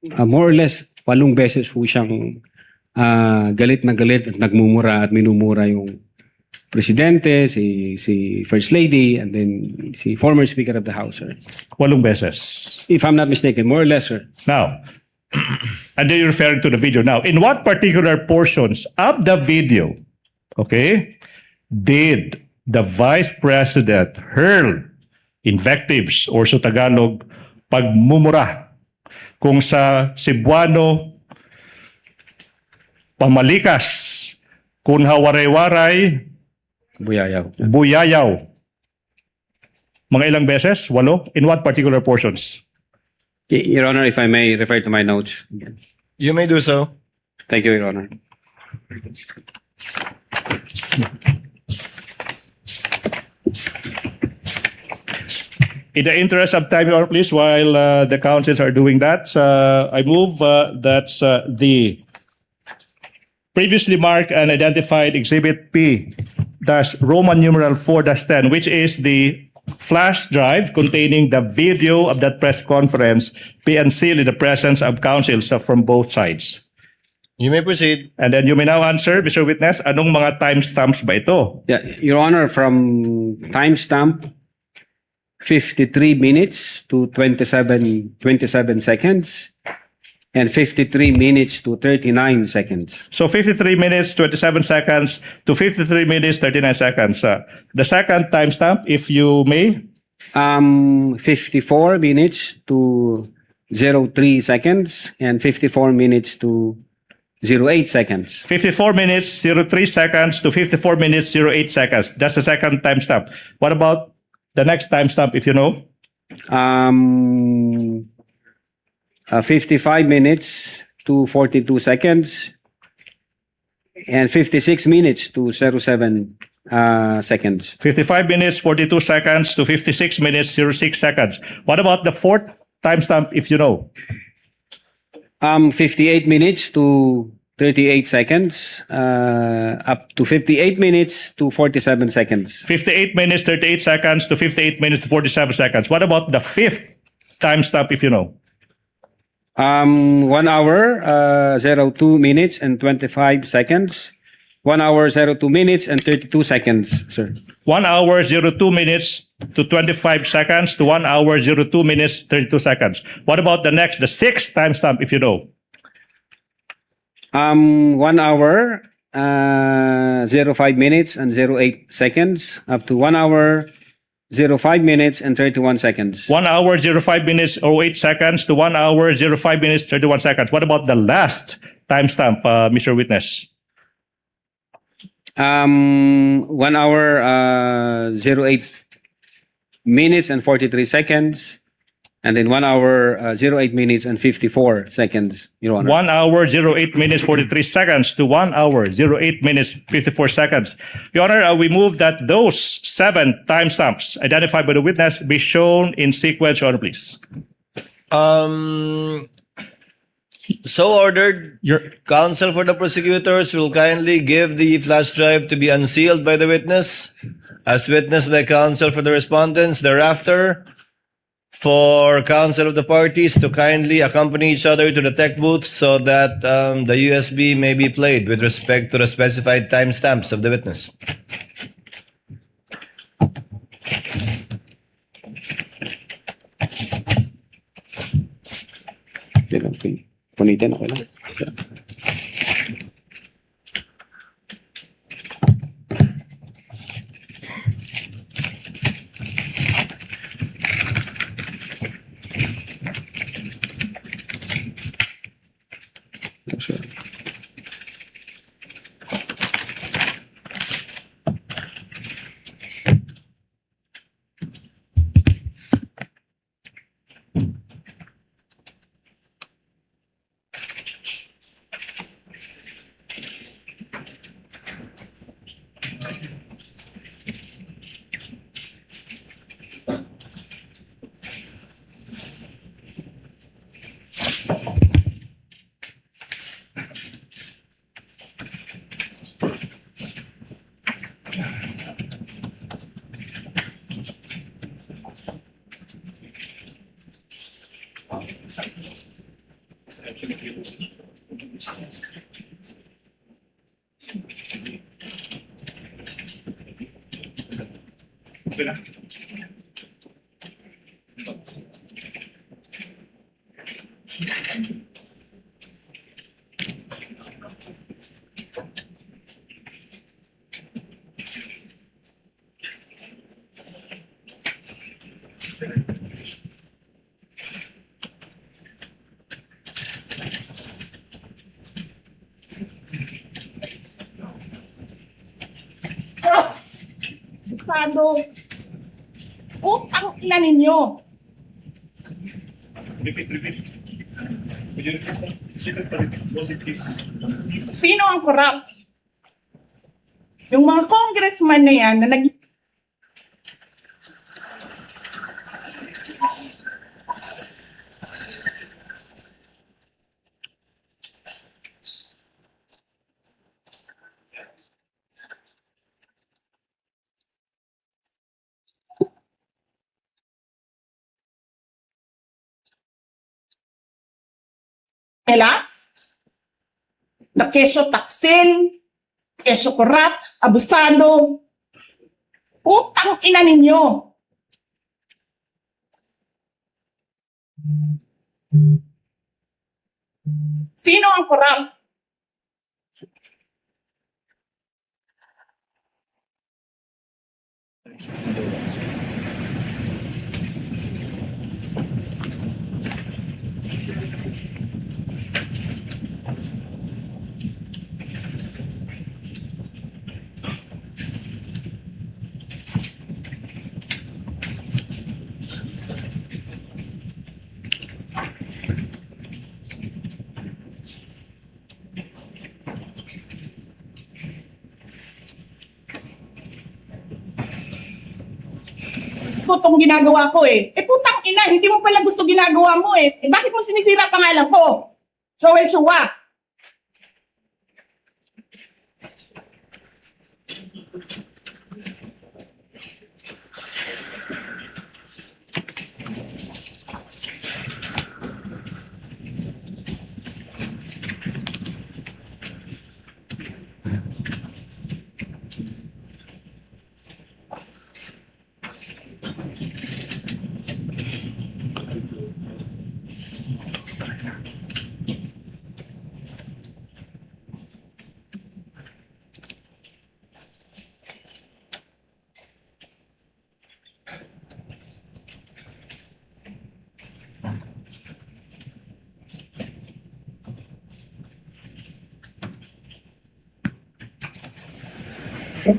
more or less 8 beses ho siyang galit na galit at nagmumura at minumura yung Presidente, si First Lady, and then si former Speaker of the House, sir. 8 beses. If I'm not mistaken, more or less, sir. Now, and then you're referring to the video. Now, in what particular portions of the video, okay, did the Vice President hurl invectives or sa Tagalog, pagmumura? Kung sa Cebuano, pamalikas, kung hawaray-waray, Buyayaw. Buyayaw. Mga ilang beses? 8? In what particular portions? Your Honor, if I may refer to my notes. You may do so. Thank you, Your Honor. In the interest of time, Your Honor, please, while the councils are doing that, I move that the previously marked and identified Exhibit P Roman numeral 4-10, which is the flash drive containing the video of that press conference, be unsealed in the presence of counsels from both sides. You may proceed. And then you may now answer, Mr. Witness, anong mga timestamps ba ito? Yeah, Your Honor, from timestamp 53 minutes to 27 seconds and 53 minutes to 39 seconds. So 53 minutes, 27 seconds to 53 minutes, 39 seconds. The second timestamp, if you may. 54 minutes to 03 seconds and 54 minutes to 08 seconds. 54 minutes, 03 seconds to 54 minutes, 08 seconds. That's the second timestamp. What about the next timestamp, if you know? 55 minutes to 42 seconds and 56 minutes to 07 seconds. 55 minutes, 42 seconds to 56 minutes, 06 seconds. What about the fourth timestamp, if you know? 58 minutes to 38 seconds, up to 58 minutes to 47 seconds. 58 minutes, 38 seconds to 58 minutes to 47 seconds. What about the fifth timestamp, if you know? 1 hour, 02 minutes and 25 seconds. 1 hour, 02 minutes and 32 seconds, sir. 1 hour, 02 minutes to 25 seconds to 1 hour, 02 minutes, 32 seconds. What about the sixth timestamp, if you know? 1 hour, 05 minutes and 08 seconds, up to 1 hour, 05 minutes and 31 seconds. 1 hour, 05 minutes, 08 seconds to 1 hour, 05 minutes, 31 seconds. What about the last timestamp, Mr. Witness? 1 hour, 08 minutes and 43 seconds. And then 1 hour, 08 minutes and 54 seconds, Your Honor. 1 hour, 08 minutes, 43 seconds to 1 hour, 08 minutes, 54 seconds. Your Honor, we move that those 7 timestamps identified by the witness be shown in sequence, Your Honor, please. So ordered. Your counsel for the prosecutors will kindly give the flash drive to be unsealed by the witness, as witnessed by counsel for the respondents. Thereafter, for counsel of the parties to kindly accompany each other to the tech booth so that the USB may be played with respect to the specified timestamps of the witness. Punitin, okay lang. abusado. Putang ina ninyo. Sino ang corrupt? Yung mga congressman na yan na nila, na kesyo taksil, kesyo corrupt, abusado. Putang ina ninyo. Sino ang corrupt? Itong ginagawa ko eh. Putang ina, hindi mo pala gusto ginagawa mo eh. Bakit mo sinisira pangalan ko? Joel Chua.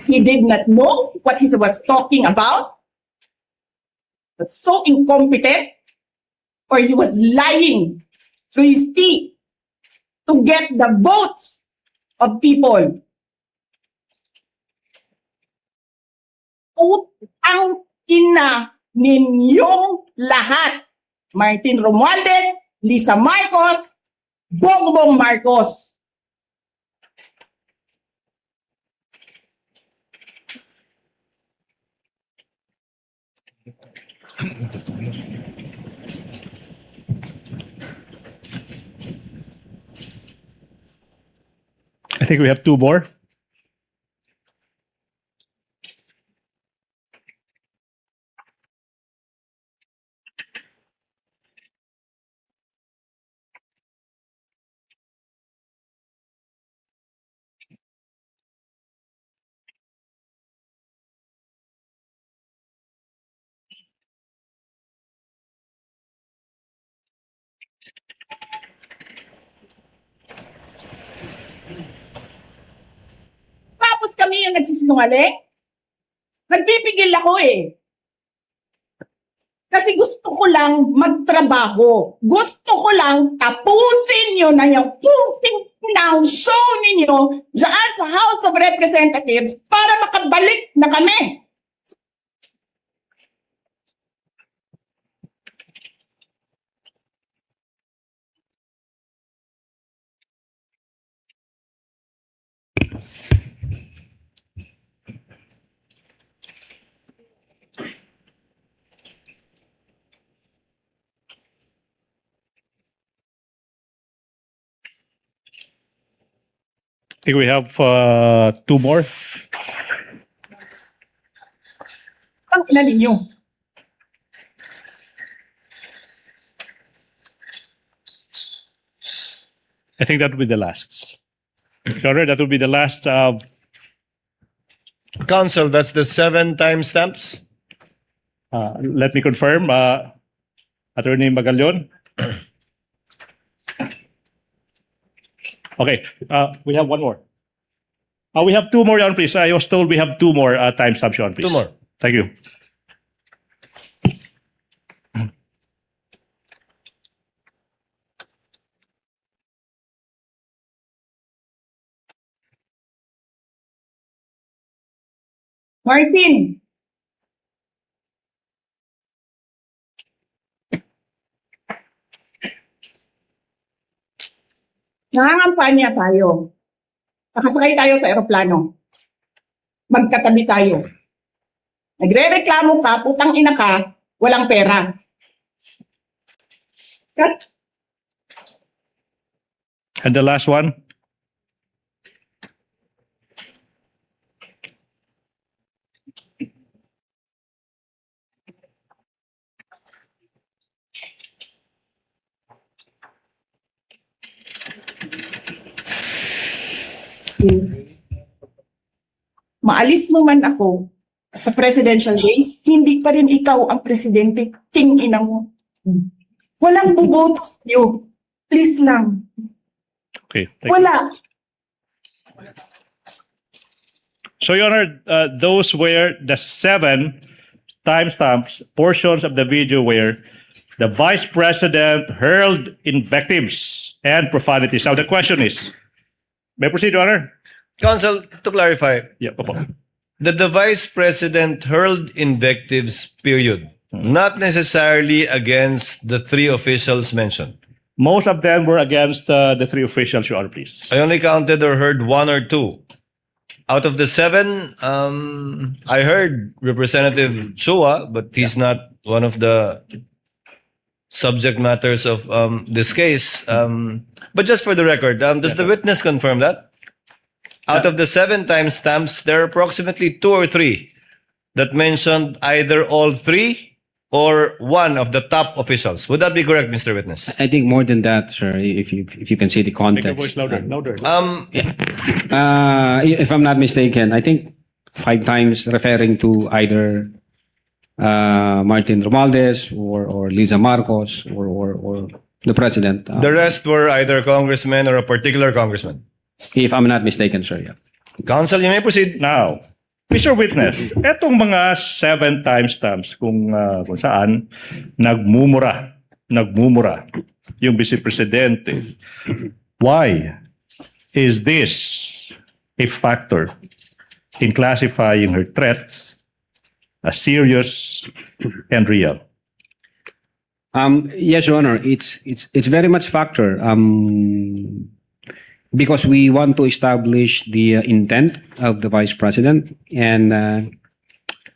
He did not know what he was talking about. That's so incompetent. Or he was lying through his teeth to get the votes of people. Putang ina ninyong lahat. Martin Romualdez, Lisa Marcos, Bongbong Marcos. I think we have two more. Tapos kami yung nagsisinungaling? Nagpipigil ako eh. Kasi gusto ko lang magtrabaho. Gusto ko lang tapusin nyo na yung ng show ninyo dyan sa House of Representatives para makabalik na kami. I think we have two more. Ang ina ninyo. I think that will be the last. Your Honor, that will be the last. Counsel, that's the 7 timestamps? Let me confirm. Attorney Magallon. Okay, we have one more. We have two more, Your Honor, please. I was told we have two more timestamps, Your Honor, please. Two more. Thank you. Martin, nangangampanya tayo. Nakasakay tayo sa eroplano. Magkatabi tayo. Nagre-reklamo ka, putang ina ka, walang pera. And the last one? Maalis mo man ako sa presidential days, hindi pa rin ikaw ang presidente, king ina mo. Walang buboto sa'yo. Please lang. Okay. Thank you. Wala. So, Your Honor, those were the 7 timestamps, portions of the video where the Vice President hurled invectives and profanities. Now, the question is, may I proceed, Your Honor? Counsel, to clarify, Yeah, opo. that the Vice President hurled invectives, period. Not necessarily against the 3 officials mentioned. Most of them were against the 3 officials, Your Honor, please. I only counted or heard 1 or 2. Out of the 7, I heard Representative Chua, but he's not one of the subject matters of this case. But just for the record, does the witness confirm that? Out of the 7 timestamps, there are approximately 2 or 3 that mentioned either all 3 or 1 of the top officials. Would that be correct, Mr. Witness? I think more than that, sir, if you can see the Make your voice context. louder. If I'm not mistaken, I think 5 times referring to either Martin Romualdez or Liza Marcos or the president. The rest were either congressmen or a particular congressman. If I'm not mistaken, sir. Yeah. Counsel, you may proceed. Now, Mr. Witness, etong mga 7 timestamps kung saan nagmumura yung Vice Presidente. Why is this a factor in classifying her threats as serious and real? Yes, Your Honor. It's very much factor. Because we want to establish the intent of the Vice President, and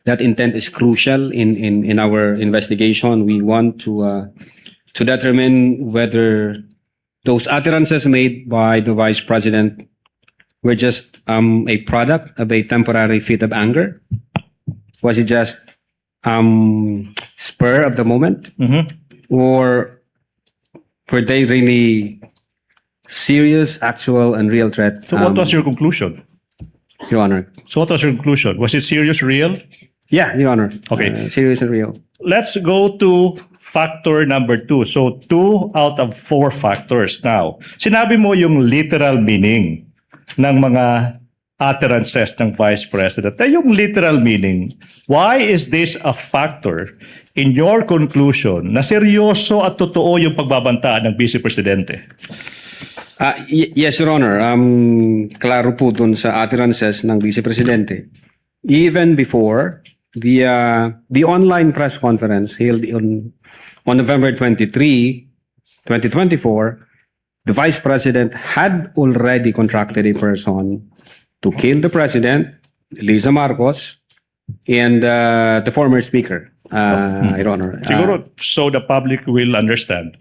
that intent is crucial in our investigation. We want to determine whether those utterances made by the Vice President were just a product of a temporary fit of anger. Was it just spur of the moment, or were they really serious, actual, and real threat? So what was your conclusion? Your Honor? So what was your conclusion? Was it serious, real? Yeah, Your Honor. Okay. Serious and real. Let's go to factor number 2. So 2 out of 4 factors. Now, sinabi mo yung literal meaning ng mga utterances ng Vice President. Yung literal meaning, why is this a factor in your conclusion na seryoso at totoo yung pagbabantaan ng Vice Presidente? Yes, Your Honor. Klaro po dun sa utterances ng Vice Presidente. Even before the online press conference held on November 23, 2024, the Vice President had already contracted a person to kill the President, Liza Marcos, and the former Speaker, Your Honor. Siguro, so the public will understand.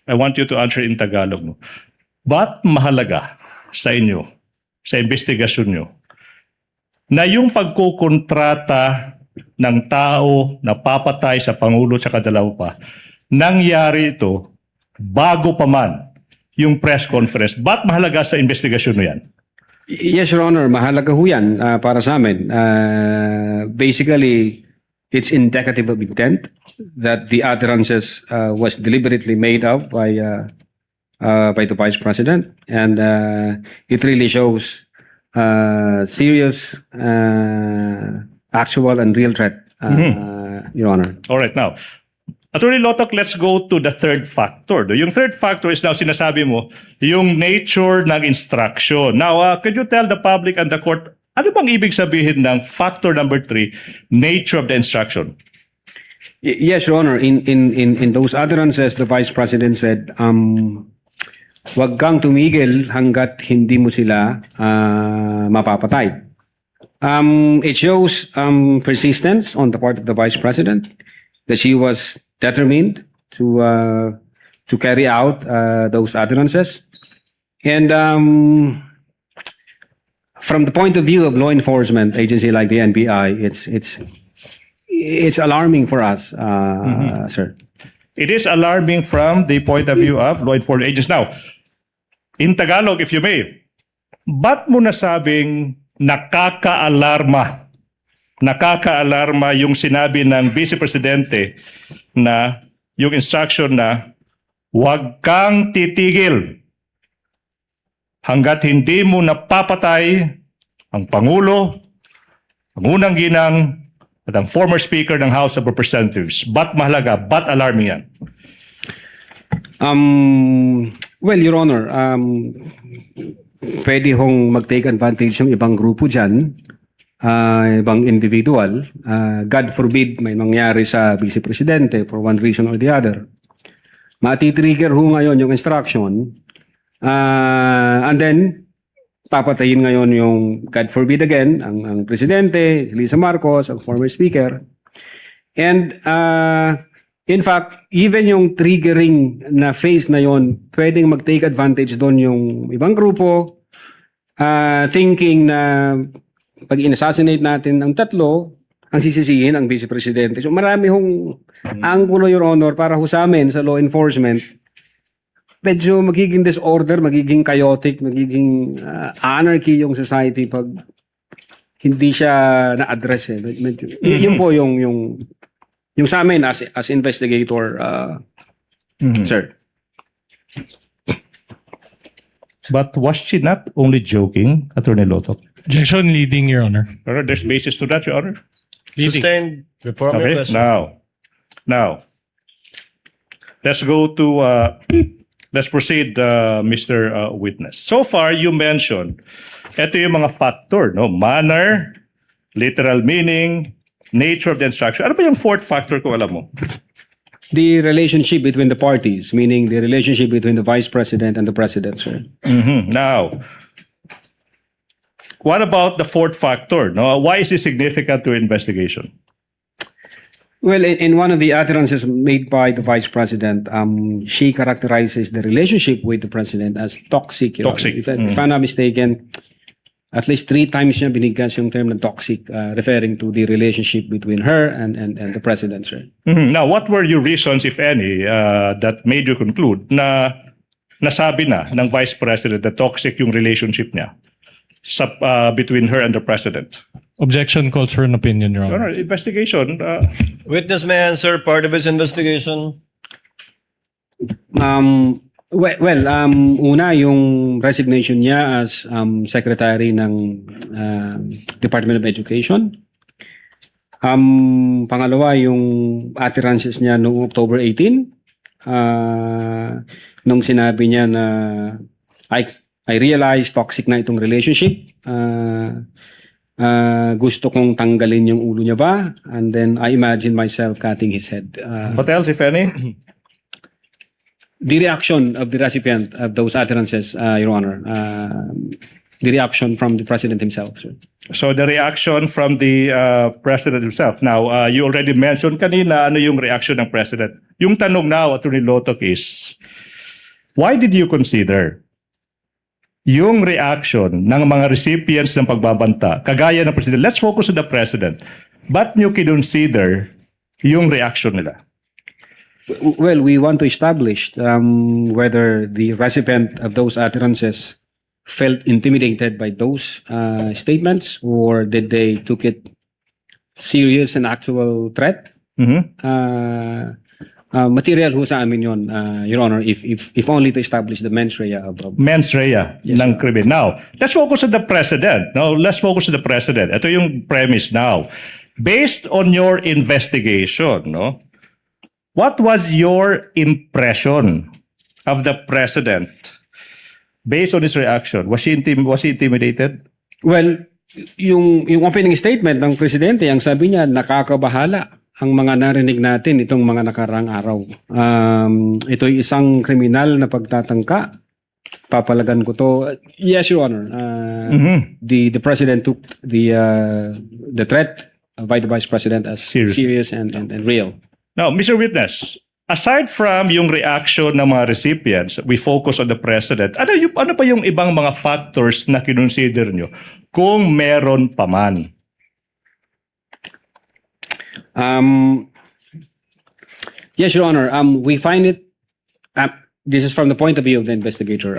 I want you to answer in Tagalog. No? Ba't mahalaga sa inyo, sa investigasyon nyo, na yung pagkukontrata ng tao na papatay sa Pangulo at dalawa pa, nangyari ito bago pa man yung press conference? Ba't mahalaga sa investigasyon nyo yan? Yes, Your Honor. Mahalaga ho yan para sa amin. Basically, it's indicative of intent that the utterances was deliberately made up by the Vice President, and it really shows serious actual and real threat, Your Honor. All right, now, Attorney Lotok, let's go to the third factor. Yung third factor is now sinasabi mo, yung nature ng instruction. Now, could you tell the public and the court, ano bang ibig sabihin ng factor number 3, nature of the instruction? Yes, Your Honor. In those utterances, the Vice President said, wag kang tumigil hanggat hindi mo sila mapapatay. It shows persistence on the part of the Vice President, that she was determined to carry out those utterances. And from the point of view of law enforcement agency like the NBI, it's alarming for us, sir. It is alarming from the point of view of law enforcement agents. Now, in Tagalog, if you may, ba't mo nasabing nakaka-alarma yung sinabi ng Vice Presidente na yung instruction na huwag kang titigil hanggat hindi mo napapatay ang Pangulo, ang unang ginang, at ang former Speaker ng House of Representatives. Ba't mahalaga? Ba't alarming yan? Well, Your Honor, pwede hong mag-take advantage yung ibang grupo dyan, ibang individual. God forbid may mangyari sa Vice Presidente for one reason or the other. Mati-trigger ho ngayon yung instruction, and then papatayin ngayon yung, God forbid again, ang Presidente, Lisa Marcos, ang former Speaker. And in fact, even yung triggering na phase na yon, pwedeng mag-take advantage doon yung ibang grupo, thinking na pag in-assassinate natin ang tatlo, ang sisisihin ang Vice Presidente. So marami hong anggulo, Your Honor, para ho sa amin sa law enforcement. Medyo magiging disorder, magiging chaotic, magiging anarchy yung society pag hindi siya na-address. Yun po yung sa amin as investigator, sir. But was she not only joking, Attorney Lotok? Objection leading, Your Honor. Pero there's basis to that, Your Honor. Sustained. Reform your Okay, question. now, let's go to, let's proceed, Mr. Witness. So far, you mentioned, ito yung mga factor, no? Manner, literal meaning, nature of the instruction. Ano ba yung fourth factor kung alam mo? The relationship between the parties, meaning the relationship between the Vice President and the President, sir. Now, what about the fourth factor? No? Why is this significant to investigation? Well, in one of the utterances made by the Vice President, she characterizes the relationship with the President as toxic. Your Toxic. Honor. If I'm not mistaken, at least 3 times niya binigkas yung term na toxic, referring to the relationship between her and the President, sir. Now, what were your reasons, if any, that made you conclude na nasabi na ng Vice President na toxic yung relationship niya between her and the President? Objection calls for an opinion, Your Your Honor. Honor, investigation. Witness may answer part of his investigation. Una, yung resignation niya as Secretary ng Department of Education. Pangalawa, yung utterances niya noong October 18, nung sinabi niya na I realized toxic na itong relationship. Gusto kong tanggalin yung ulo niya ba? And then I imagine myself cutting his head. What else, if any? The reaction of the recipient of those utterances, Your Honor, the reaction from the President himself, sir. So the reaction from the President himself. Now, you already mentioned kanina ano yung reaction ng President. Yung tanong now, Attorney Lotok, is, why did you consider yung reaction ng mga recipients ng pagbabanta, kagaya ng President? Let's focus on the President. Ba't nyo kinonsider yung reaction nila? Well, we want to establish whether the recipient of those utterances felt intimidated by those statements, or did they took it serious and actual threat. Material ho sa amin yun, Your Honor, if only to establish the mens rea of Mens rea ng krimen. Now, let's focus on the President. Now, let's focus on the President. Ito yung premise now. based on your investigation, no, what was your impression of the president based on his reaction? Was he intimidated? Well, yung opening statement ng presidente, ang sabi niya, nakakabahala ang mga narinig natin itong mga nakarang araw. Ito'y isang kriminal na pagtatangka. Papalagan ko to. Yes, Your Honor. The president took the threat by the vice president as serious and real. Now, Mr. Witness, aside from yung reaction ng mga recipients, we focus on the president. Ano pa yung ibang mga factors na kinonsider nyo kung meron pa man? Yes, Your Honor. We find it. This is from the point of view of the investigator.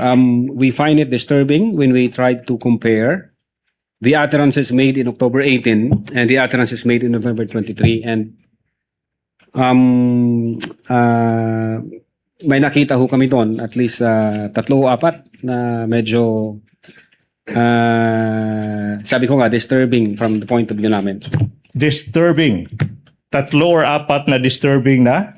We find it disturbing when we try to compare the utterances made in October 18 and the utterances made in November 23. And may nakita ho kami doon, at least 3 o 4 na medyo sabi ko nga, disturbing from the point of view namin. Disturbing. 3 or 4 na disturbing na?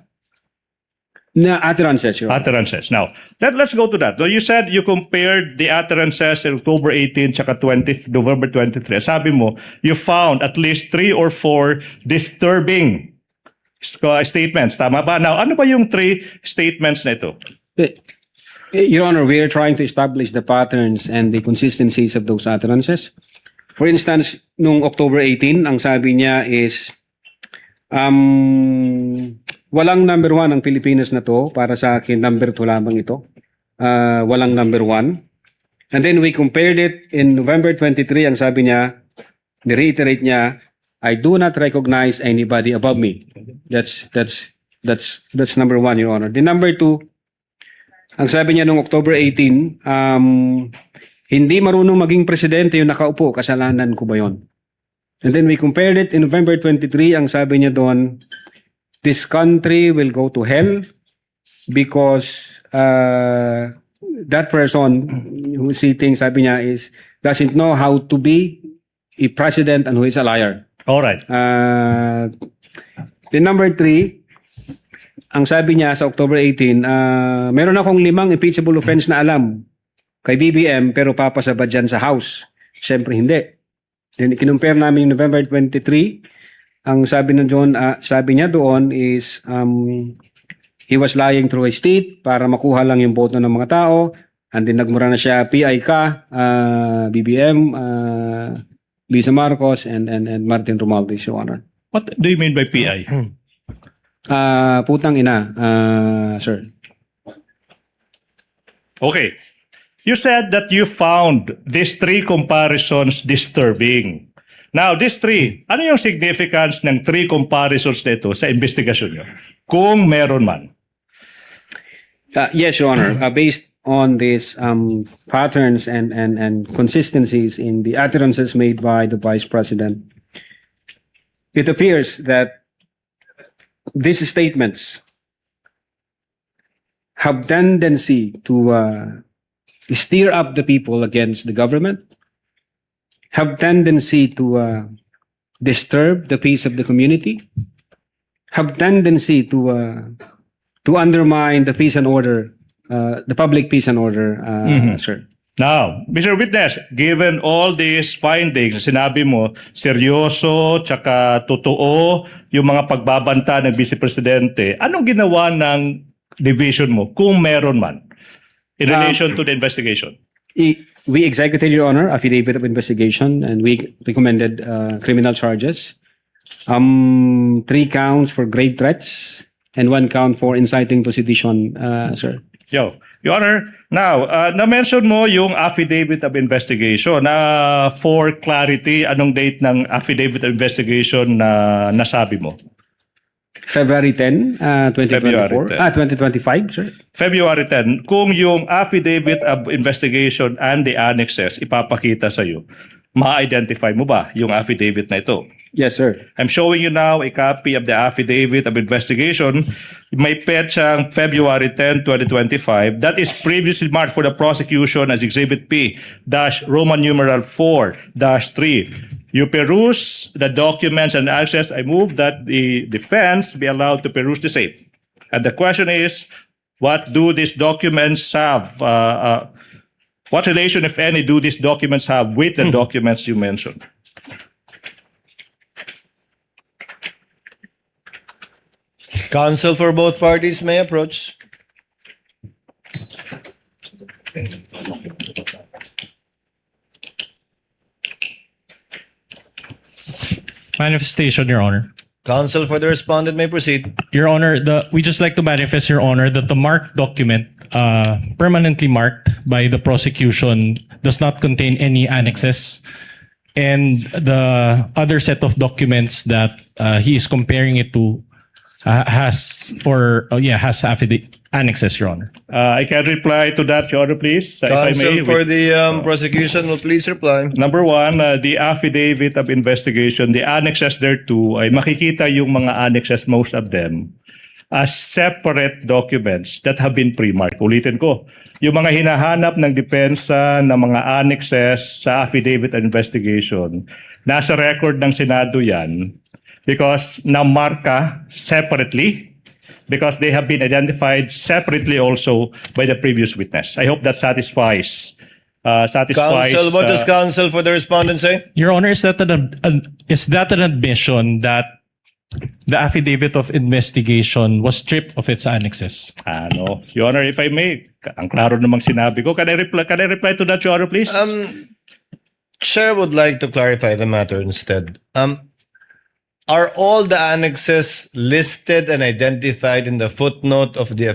Na utterances, Your Honor. Utterances. Now, let's go to that. So you said you compared the utterances in October 18 tsaka November 23. Sabi mo, you found at least 3 or 4 disturbing statements. Tama ba? Now, ano ba yung 3 statements na ito? Your Honor, we are trying to establish the patterns and the consistencies of those utterances. For instance, nung October 18, ang sabi niya is, walang number 1 ang Pilipinas na to. Para sa akin, number 2 lamang ito. Walang number 1. And then we compared it in November 23. Ang sabi niya, ni-reiterate niya, I do not recognize anybody above me. That's number 1, Your Honor. The number 2, ang sabi niya nung October 18, hindi marunong maging presidente yung nakaupo, kasalanan ko ba yon? And then we compared it in November 23, ang sabi niya doon, this country will go to hell because that person who's sitting, sabi niya, doesn't know how to be a president and who is a liar. All right. The number 3, ang sabi niya sa October 18, meron akong 5 impeachable offense na alam kay BBM pero papasabad dyan sa House. Siyempre hindi. Then kinumpare namin November 23, ang sabi niya doon is he was lying through his teeth para makuha lang yung boto ng mga tao, and then nagmura na siya, PI ka, BBM, Lisa Marcos, and Martin Romualdez, Your Honor. What do you mean by PI? Putang ina, sir. Okay. You said that you found these 3 comparisons disturbing. Now, these 3, ano yung significance ng 3 comparisons na ito sa investigasyon nyo? Kung meron man. Yes, Your Honor. Based on these patterns and consistencies in the utterances made by the Vice President, it appears that these statements have tendency to stir up the people against the government, have tendency to disturb the peace of the community, have tendency to undermine the peace and order, the public peace and order, sir. Now, Mr. Witness, given all these findings, sinabi mo, seryoso, tsaka totoo, yung mga pagbabanta ng Vice Presidente, anong ginawa ng division mo, kung meron man, in relation to the investigation? We executed, Your Honor, affidavit of investigation, and we recommended criminal charges. 3 counts for grave threats, and 1 count for inciting to sedition, sir. Your Honor, now, na-mention mo yung affidavit of investigation. For clarity, anong date ng affidavit of investigation na nasabi mo? February 10, 2024. February 10. 2025, sir. February 10, kung yung affidavit of investigation and the annexes ipapakita sa iyo, ma-identify mo ba yung affidavit na ito? Yes, sir. I'm showing you now a copy of the affidavit of investigation. May petsang February 10, 2025. That is previously marked for the prosecution as Exhibit P, Roman numeral 4-3. You peruse the documents and access. I move that the defense be allowed to peruse the same. And the question is, what do these documents have? What relation, if any, do these documents have with the documents you mentioned? Counsel for both parties may approach. Manifestation, Your Honor. Counsel for the respondent may proceed. Your Honor, we just like to manifest, Your Honor, that the marked document, permanently marked by the prosecution, does not contain any annexes. And the other set of documents that he is comparing it to has affidavit annexes, Your Honor. I can reply to that, Your Honor, please, if I may. Counsel for the prosecution will please reply. Number one, the affidavit of investigation, the annexes thereto, ay makikita yung mga annexes, most of them, as separate documents that have been pre-marked. Ulitin ko, yung mga hinahanap ng depensa ng mga annexes sa affidavit of investigation, nasa record ng Senado yan because na-marka separately, because they have been identified separately also by the previous witness. I hope that satisfies. Counsel, what does counsel for the respondent say? Your Honor, is that an admission that the affidavit of investigation was stripped of its annexes? No. Your Honor, if I may, ang klaro namang sinabi ko. Can I reply to that, Your Honor, please? Chair would like to clarify the matter instead. Are all the annexes listed and identified in the footnotes of the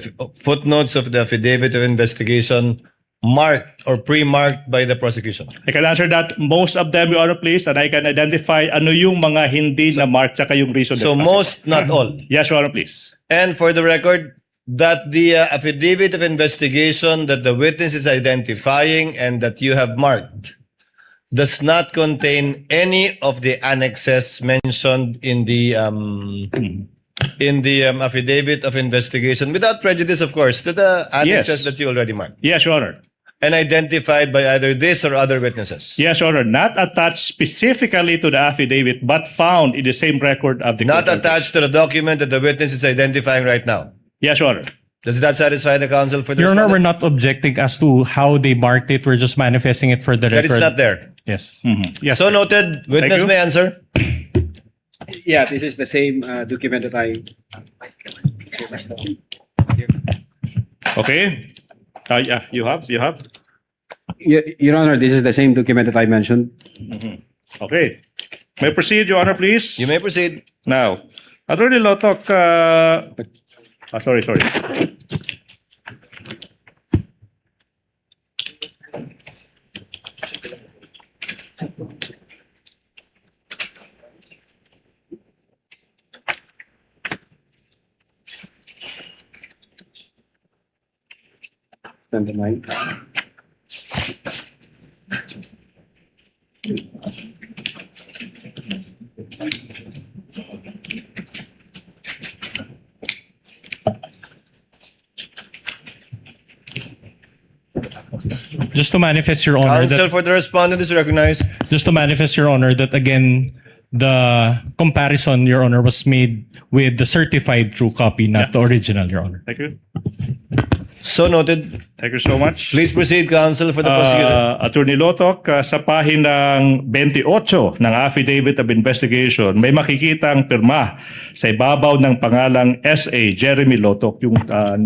affidavit of investigation marked or pre-marked by the prosecution? I can answer that. Most of them, Your Honor, please, and I can identify ano yung mga hindi na mark tsaka yung reason. So most, not all. Yes, Your Honor, please. And for the record, that the affidavit of investigation that the witness is identifying and that you have marked does not contain any of the annexes mentioned in the affidavit of investigation, without prejudice, of course, to the annexes Yes. that you already marked Yes, Your Honor. and identified by either this or other witnesses. Yes, Your Honor. Not attached specifically to the affidavit, but found in the same record of the Not court. attached to the document that the witness is identifying right now. Yes, Your Honor. Does that satisfy the counsel for the Your Honor, we're respondent? not objecting as to how they marked it. We're just manifesting it for the That record. it's not there. Yes. Yes. So noted. Witness you. may answer. Yeah, this is the same document that I. Okay. Yeah, you have. Your Honor, this is the same document that I mentioned. Okay. May proceed, Your Honor, please. You may proceed. Now, Attorney Lotok, sorry. Number 9. Just to manifest, Your Honor, Counsel for the respondent is recognized. that again, the comparison, Your Honor, was made with the certified true copy, not the original, Your Honor. Thank you. So noted. Thank you so much. Please proceed, counsel for the prosecutor. Attorney Lotok, sa pahinang 28 ng Affidavit of Investigation, may makikitang pirma sa ibabaw ng pangalang S.A. Jeremy Lotok. Yung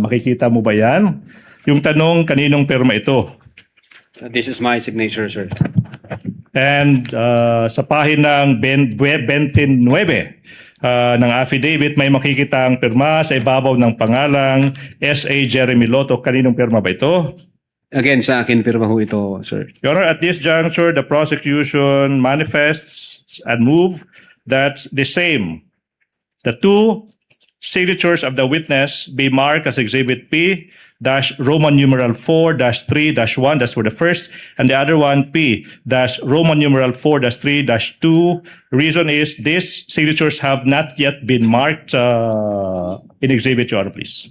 makikita mo ba yan? Yung tanong, kaninong pirma ito? This is my signature, sir. And sa pahinang 29 ng affidavit, may makikita ang pirma sa ibabaw ng pangalang S.A. Jeremy Lotok. Kaninong pirma ba ito? Again, sa akin, pirma ho ito, sir. Your Honor, at this juncture, the prosecution manifests and move that the two signatures of the witness be marked as Exhibit P Roman numeral 4-3-1, that's for the first, and the other one P Roman numeral 4-3-2. Reason is these signatures have not yet been marked in Exhibit, Your Honor, please.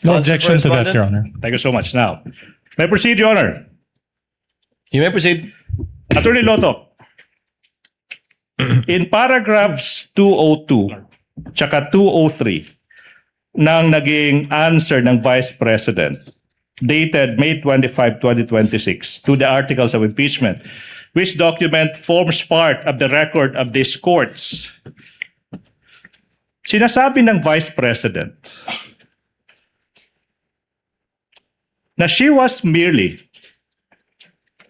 No objection to that, Your Honor. Thank you so much. Now, may I proceed, Your Honor? You may proceed. Attorney Loto, In paragraphs 202 tsaka 203 ng naging answer ng Vice President dated May 25, 2026 to the articles of impeachment, which document forms part of the record of these courts. Sinasabi ng Vice President na she was merely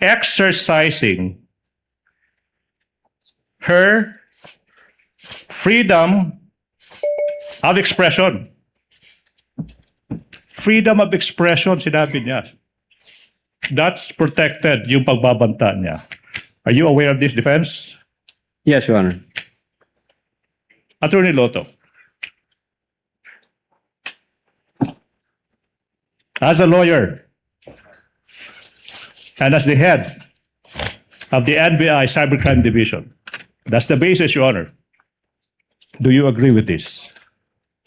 exercising her freedom of expression. Freedom of expression, sinabi niya. That's protected, yung pagbabanta niya. Are you aware of this defense? Yes, Your Honor. Attorney Lotto. As a lawyer and as the head of the NBI Cybercrime Division, that's the basis, Your Honor. Do you agree with this?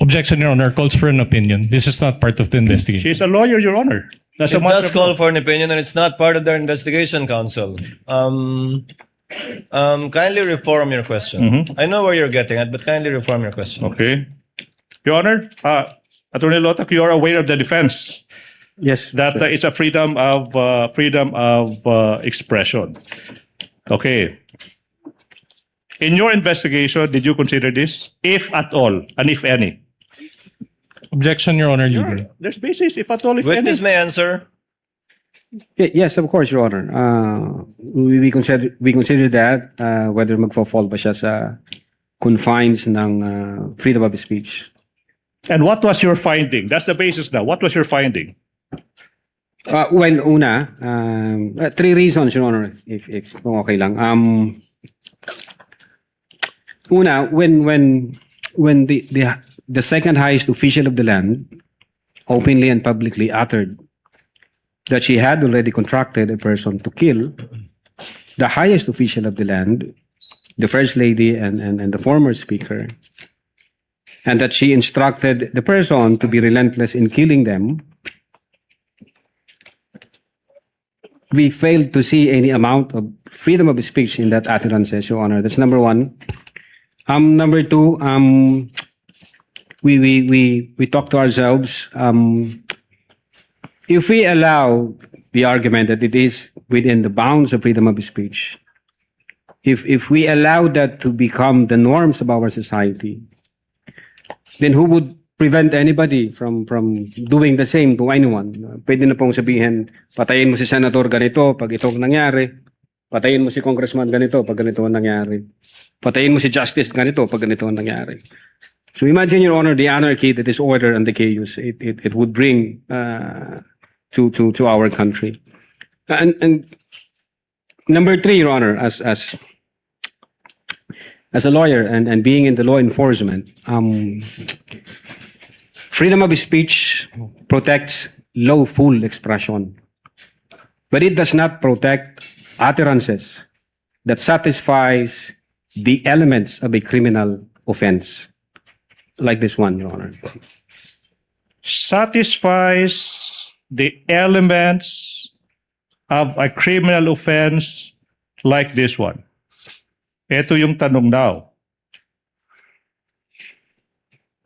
Objection, Your Honor, calls for an opinion. This is not part of the investigation. She's a lawyer, Your Honor. That's a It matter does of call law. for an opinion, and it's not part of their investigation, counsel. Kindly reform your question. I know where you're getting at, but kindly reform your question. Okay. Your Honor, Attorney Lotak, you are aware of the defense Yes. that is a freedom of expression. Okay. In your investigation, did you consider this, if at all, and if any? Objection, Your Honor, leader. There's basis, if at all, if Witness any. may answer. Yes, of course, Your Honor. We consider that whether magfa-fall ba siya sa confines ng freedom of speech. And what was your finding? That's the basis now. What was your finding? Well, una, three reasons, Your Honor, if kung okay lang. Una, when the second highest official of the land openly and publicly uttered that she had already contracted a person to kill the highest official of the land, the First Lady and the former Speaker, and that she instructed the person to be relentless in killing them, we failed to see any amount of freedom of speech in that utterances, Your Honor. That's number one. Number two, we talk to ourselves. If we allow the argument that it is within the bounds of freedom of speech, if we allow that to become the norms of our society, then who would prevent anybody from doing the same to anyone? Pwede na pong sabihin, patayin mo si senator ganito pag ito nangyari, patayin mo si congressman ganito pag ganito ang nangyari, patayin mo si justice ganito pag ganito ang nangyari. So imagine, Your Honor, the anarchy, the disorder, and the chaos it would bring to our country. And number three, Your Honor, as a lawyer and being in the law enforcement, freedom of speech protects lawful expression, but it does not protect utterances that satisfies the elements of a criminal offense, like this one, Your Honor. Satisfies the elements of a criminal offense like this one. Ito yung tanong now.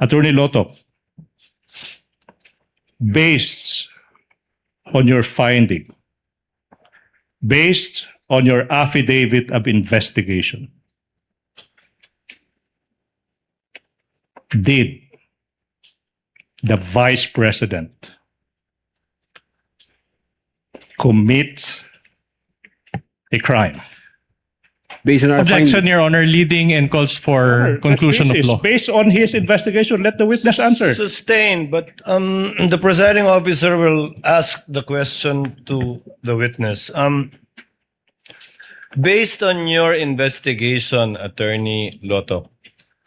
Attorney Lotto, based on your finding, based on your affidavit of investigation, did the Vice President commit a crime? Based on our Objection, findings. Your Honor, leading and calls for conclusion of law. Based on his investigation, let the witness answer. Sustained, but the presiding officer will ask the question to the witness. Based on your investigation, Attorney Lotto,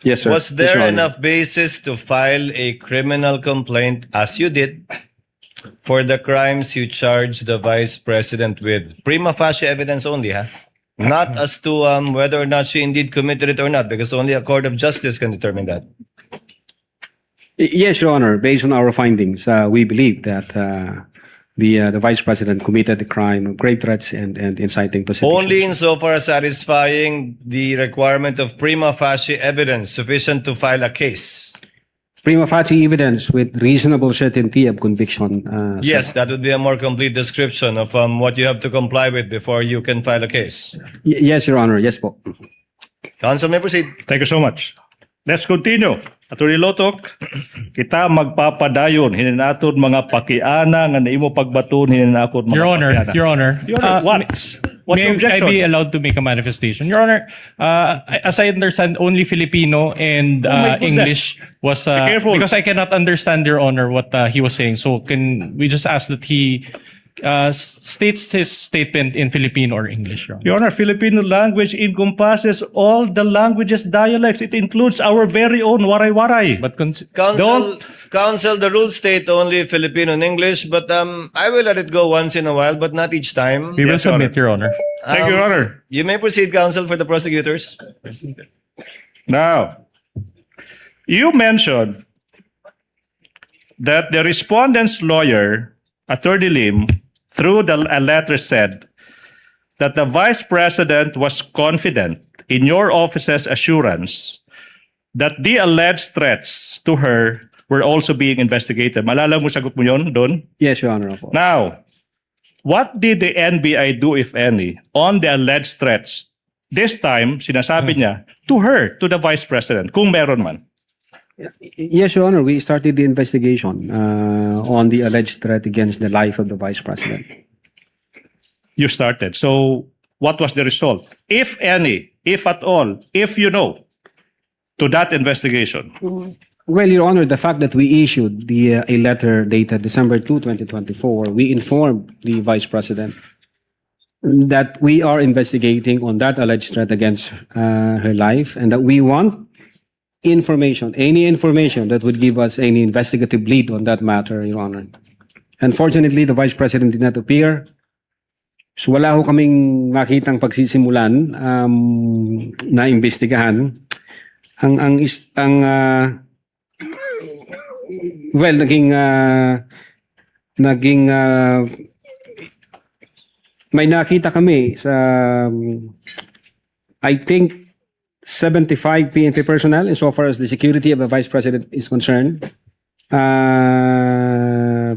Yes, sir. was Yes, there Your Honor. enough basis to file a criminal complaint, as you did, for the crimes you charged the Vice President with? Prima facie evidence only, huh? Not as to whether or not she indeed committed it or not, because only a court of justice can determine that. Yes, Your Honor. Based on our findings, we believe that the Vice President committed the crime of grave threats and inciting to sedition. Only insofar as satisfying the requirement of prima facie evidence sufficient to file a case. Prima facie evidence with reasonable certainty of conviction. Yes, that would be a more complete description of what you have to comply with before you can file a case. Yes, Your Honor. Yes po. Counsel may proceed. Thank you so much. Let's continue. Attorney Lotok, kita magpapadayon hininaton mga pakiana nga naimo pagbaton hininaton mga Your Honor, pakiana. Your Honor. Your Honor, what? What's May the objection? I be allowed to make a manifestation? Your Honor, as I understand, only Filipino and my goodness. English was... Be careful. because I cannot understand, Your Honor, what he was saying. So can we just ask that he states his statement in Filipino or English, Your Honor? Your Honor, Filipino language encompasses all the languages, dialects. It includes our very own waray-waray. But Counsel, the rules state only Filipino and English, but I will let it go once in a while, but not each time. we will Yes, Your submit, Your Honor. Thank you, Your Honor. You may proceed, counsel, for the prosecutors. Now, you mentioned that the respondent's lawyer, Attorney Lim, through a letter said that the Vice President was confident in your office's assurance that the alleged threats to her were also being investigated. Malala mo sagot mo yun doon? Yes, Your Honor. Opo. Now, what did the NBI do, if any, on the alleged threats? This time, sinasabi niya, to her, to the Vice President, kung meron man. Yes, Your Honor. We started the investigation on the alleged threat against the life of the Vice President. You started. So, what was the result? If any, if at all, if you know, to that investigation? Well, Your Honor, the fact that we issued a letter dated December 2, 2024, we informed the Vice President that we are investigating on that alleged threat against her life and that we want information, any information that would give us any investigative lead on that matter, Your Honor. Unfortunately, the Vice President did not appear. So wala ho kaming makitang pagsisimulan na imbestigahan. Well, may nakita kami sa I think 75 PNP personnel insofar as the security of the Vice President is concerned.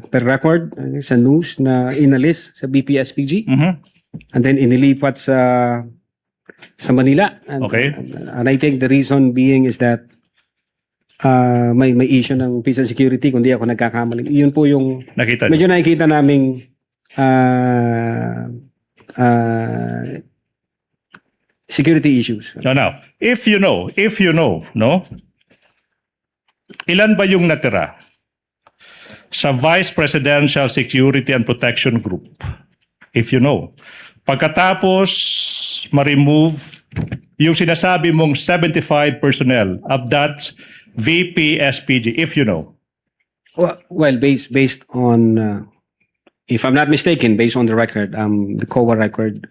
Per record sa news na inalis sa BPSPG and then inilipat sa Manila. Okay. And I think the reason being is that may issue ng peace and security kung di ako nagkakamali. Yun po yung medyo nakikita naming security issues. Now, if you know, no? Ilan ba yung natira sa Vice Presidential Security and Protection Group? If you know. Pagkatapos ma-remove yung sinasabi mong 75 personnel of that VP-SPG, if you know. Well, based on, if I'm not mistaken, based on the record, the COA record,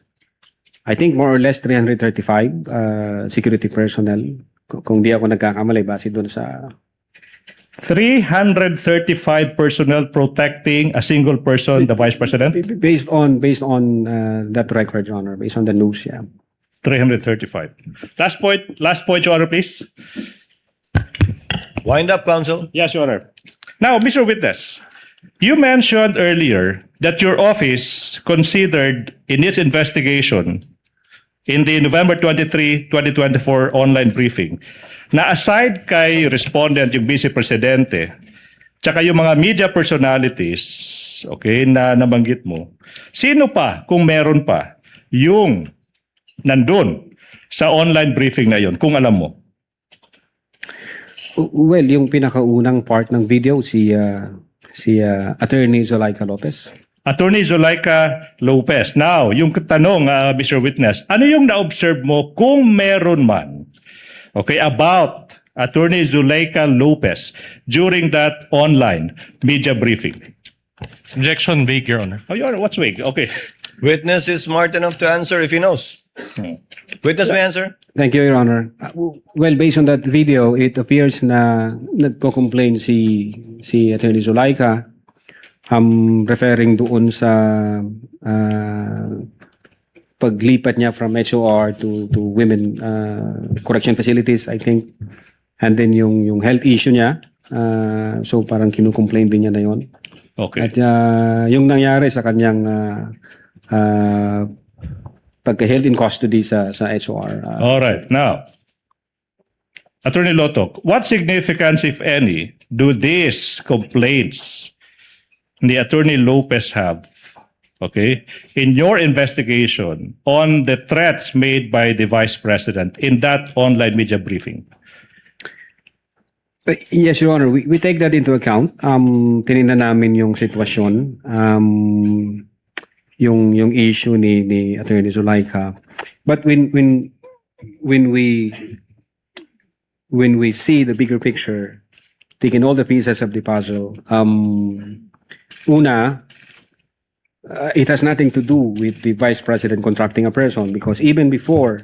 I think more or less 335 security personnel. Kung di ako nagkakamali, base doon sa... 335 personnel protecting a single person, the Vice President? Based on that record, Your Honor, based on the news, yeah. 335. Last point, Your Honor, please. Wind up, counsel. Yes, Your Honor. Now, Mr. Witness, you mentioned earlier that your office considered in its investigation in the November 23, 2024 online briefing na aside kay respondent yung Vice Presidente tsaka yung mga media personalities, okay, na nabanggit mo, sino pa, kung meron pa, yung nandun sa online briefing na yon, kung alam mo? Well, yung pinakaunang part ng video, si Attorney Zulaika Lopez. Attorney Zulaika Lopez. Now, yung tanong, Mr. Witness, ano yung na-observe mo kung meron man, okay, about Attorney Zulaika Lopez during that online media briefing? Objection vague, Your Honor. Oh, Your Honor, what's vague? Okay. Witness is smart enough to answer if he knows. Witness may answer. Thank you, Your Honor. Well, based on that video, it appears na nagko-complain si Attorney Zulaika referring doon sa paglipat niya from HOR to women correction facilities, I think. And then yung health issue niya, so parang kinukomplain din niya na yon. Okay. At yung nangyari sa kanyang pagka-held in custody sa HOR. All right. Now, Attorney Lotok, what significance, if any, do these complaints the Attorney Lopez have, okay, in your investigation on the threats made by the Vice President in that online media briefing? Yes, Your Honor, we take that into account. Tinignan namin yung sitwasyon, yung issue ni Attorney Zulaika. But when we see the bigger picture, taking all the pieces of the puzzle, una, it has nothing to do with the Vice President contracting a person, because even before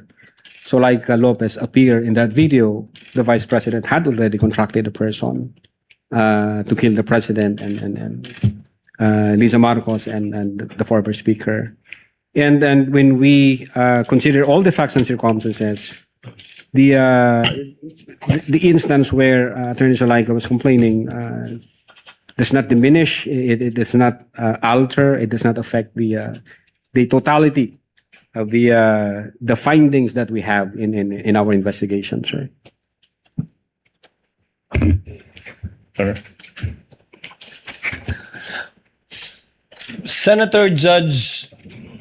Zulaika Lopez appeared in that video, the Vice President had already contracted a person to kill the President and Lisa Marcos and the former Speaker. And then when we consider all the facts and circumstances, the instance where Attorney Zulaika was complaining does not diminish, it does not alter, it does not affect the totality of the findings that we have in our investigation, sir. Sir. Senator Judge,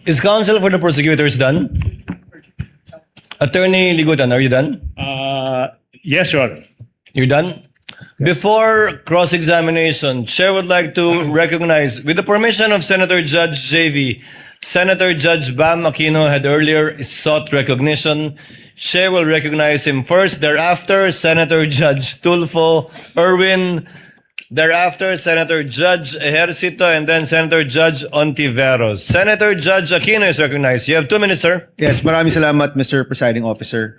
is counsel for the prosecutors done? Attorney Ligutan, are you done? Yes, Your Honor. You're done? Before cross-examination, Chair would like to recognize, with the permission of Senator Judge JV, Senator Judge Bam Aquino had earlier sought recognition. Chair will recognize him first. Thereafter, Senator Judge Tulfo Erwin. Thereafter, Senator Judge Ejercito, and then Senator Judge Ontiveros. Senator Judge Aquino is recognized. You have 2 minutes, sir. Yes, maraming salamat, Mr. Presiding Officer.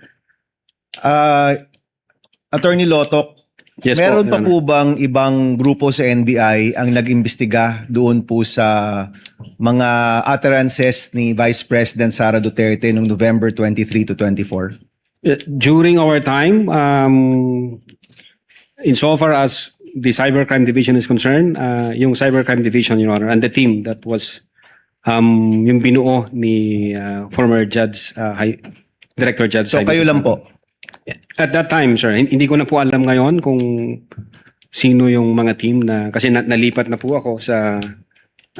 Attorney Lotok, Yes, meron po, pa Your po bang ibang grupo sa NBI ang nag-imbestiga doon po sa mga utterances ni Vice President Sara Duterte noong November 23 to 24? During our time, insofar as the Cybercrime Division is concerned, yung Cybercrime Division, Your Honor, and the team that was yung binuo ni former Judge, Director Judge. So kayo lang po? At that time, sir, hindi ko na po alam ngayon kung sino yung mga team na, kasi nalipat na po ako sa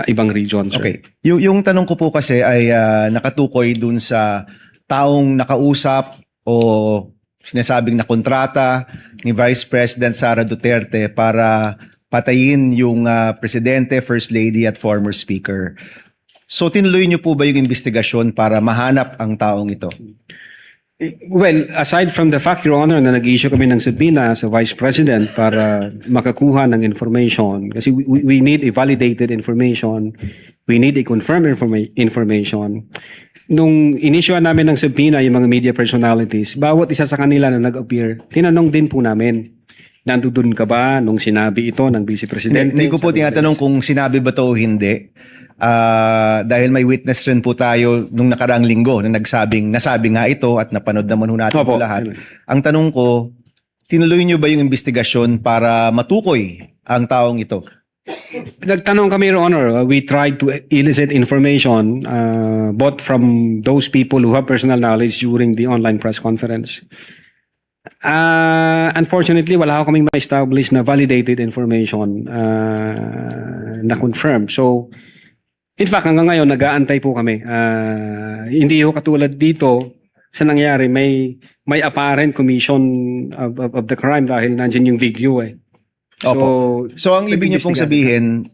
ibang region, sir. Okay. Yung tanong ko po kasi ay nakatukoy dun sa taong nakausap o sinasabing na kontrata ni Vice President Sara Duterte para patayin yung Presidente, First Lady at former Speaker. So tinuloy niyo po ba yung investigasyon para mahanap ang taong ito? Well, aside from the fact, Your Honor, na nag-issue kami ng subpoena sa Vice President para makakuha ng information, kasi we need a validated information, we need a confirmed information. Nung inisyuan namin ng subpoena yung mga media personalities, bawat isa sa kanila na nag-appear, tinanong din po namin, nandoon ka ba nung sinabi ito ng Vice Presidente? Hindi ko po tinatanong kung sinabi ba to o hindi. Dahil may witness rin po tayo nung nakaraang linggo na nasabi nga ito at napanood naman ho natin po lahat. Ang tanong ko, tinuloy niyo ba yung investigasyon para matukoy ang taong ito? Nagtanong kami, Your Honor. We tried to elicit information both from those people who have personal knowledge during the online press conference. Unfortunately, wala ako kaming ma-establish na validated information na confirmed. So, in fact, hanggang ngayon, nag-aantay po kami. Hindi ho katulad dito sa nangyari, may apparent commission of the crime dahil nandiyan yung video eh. So ang ibig niyo pong sabihin,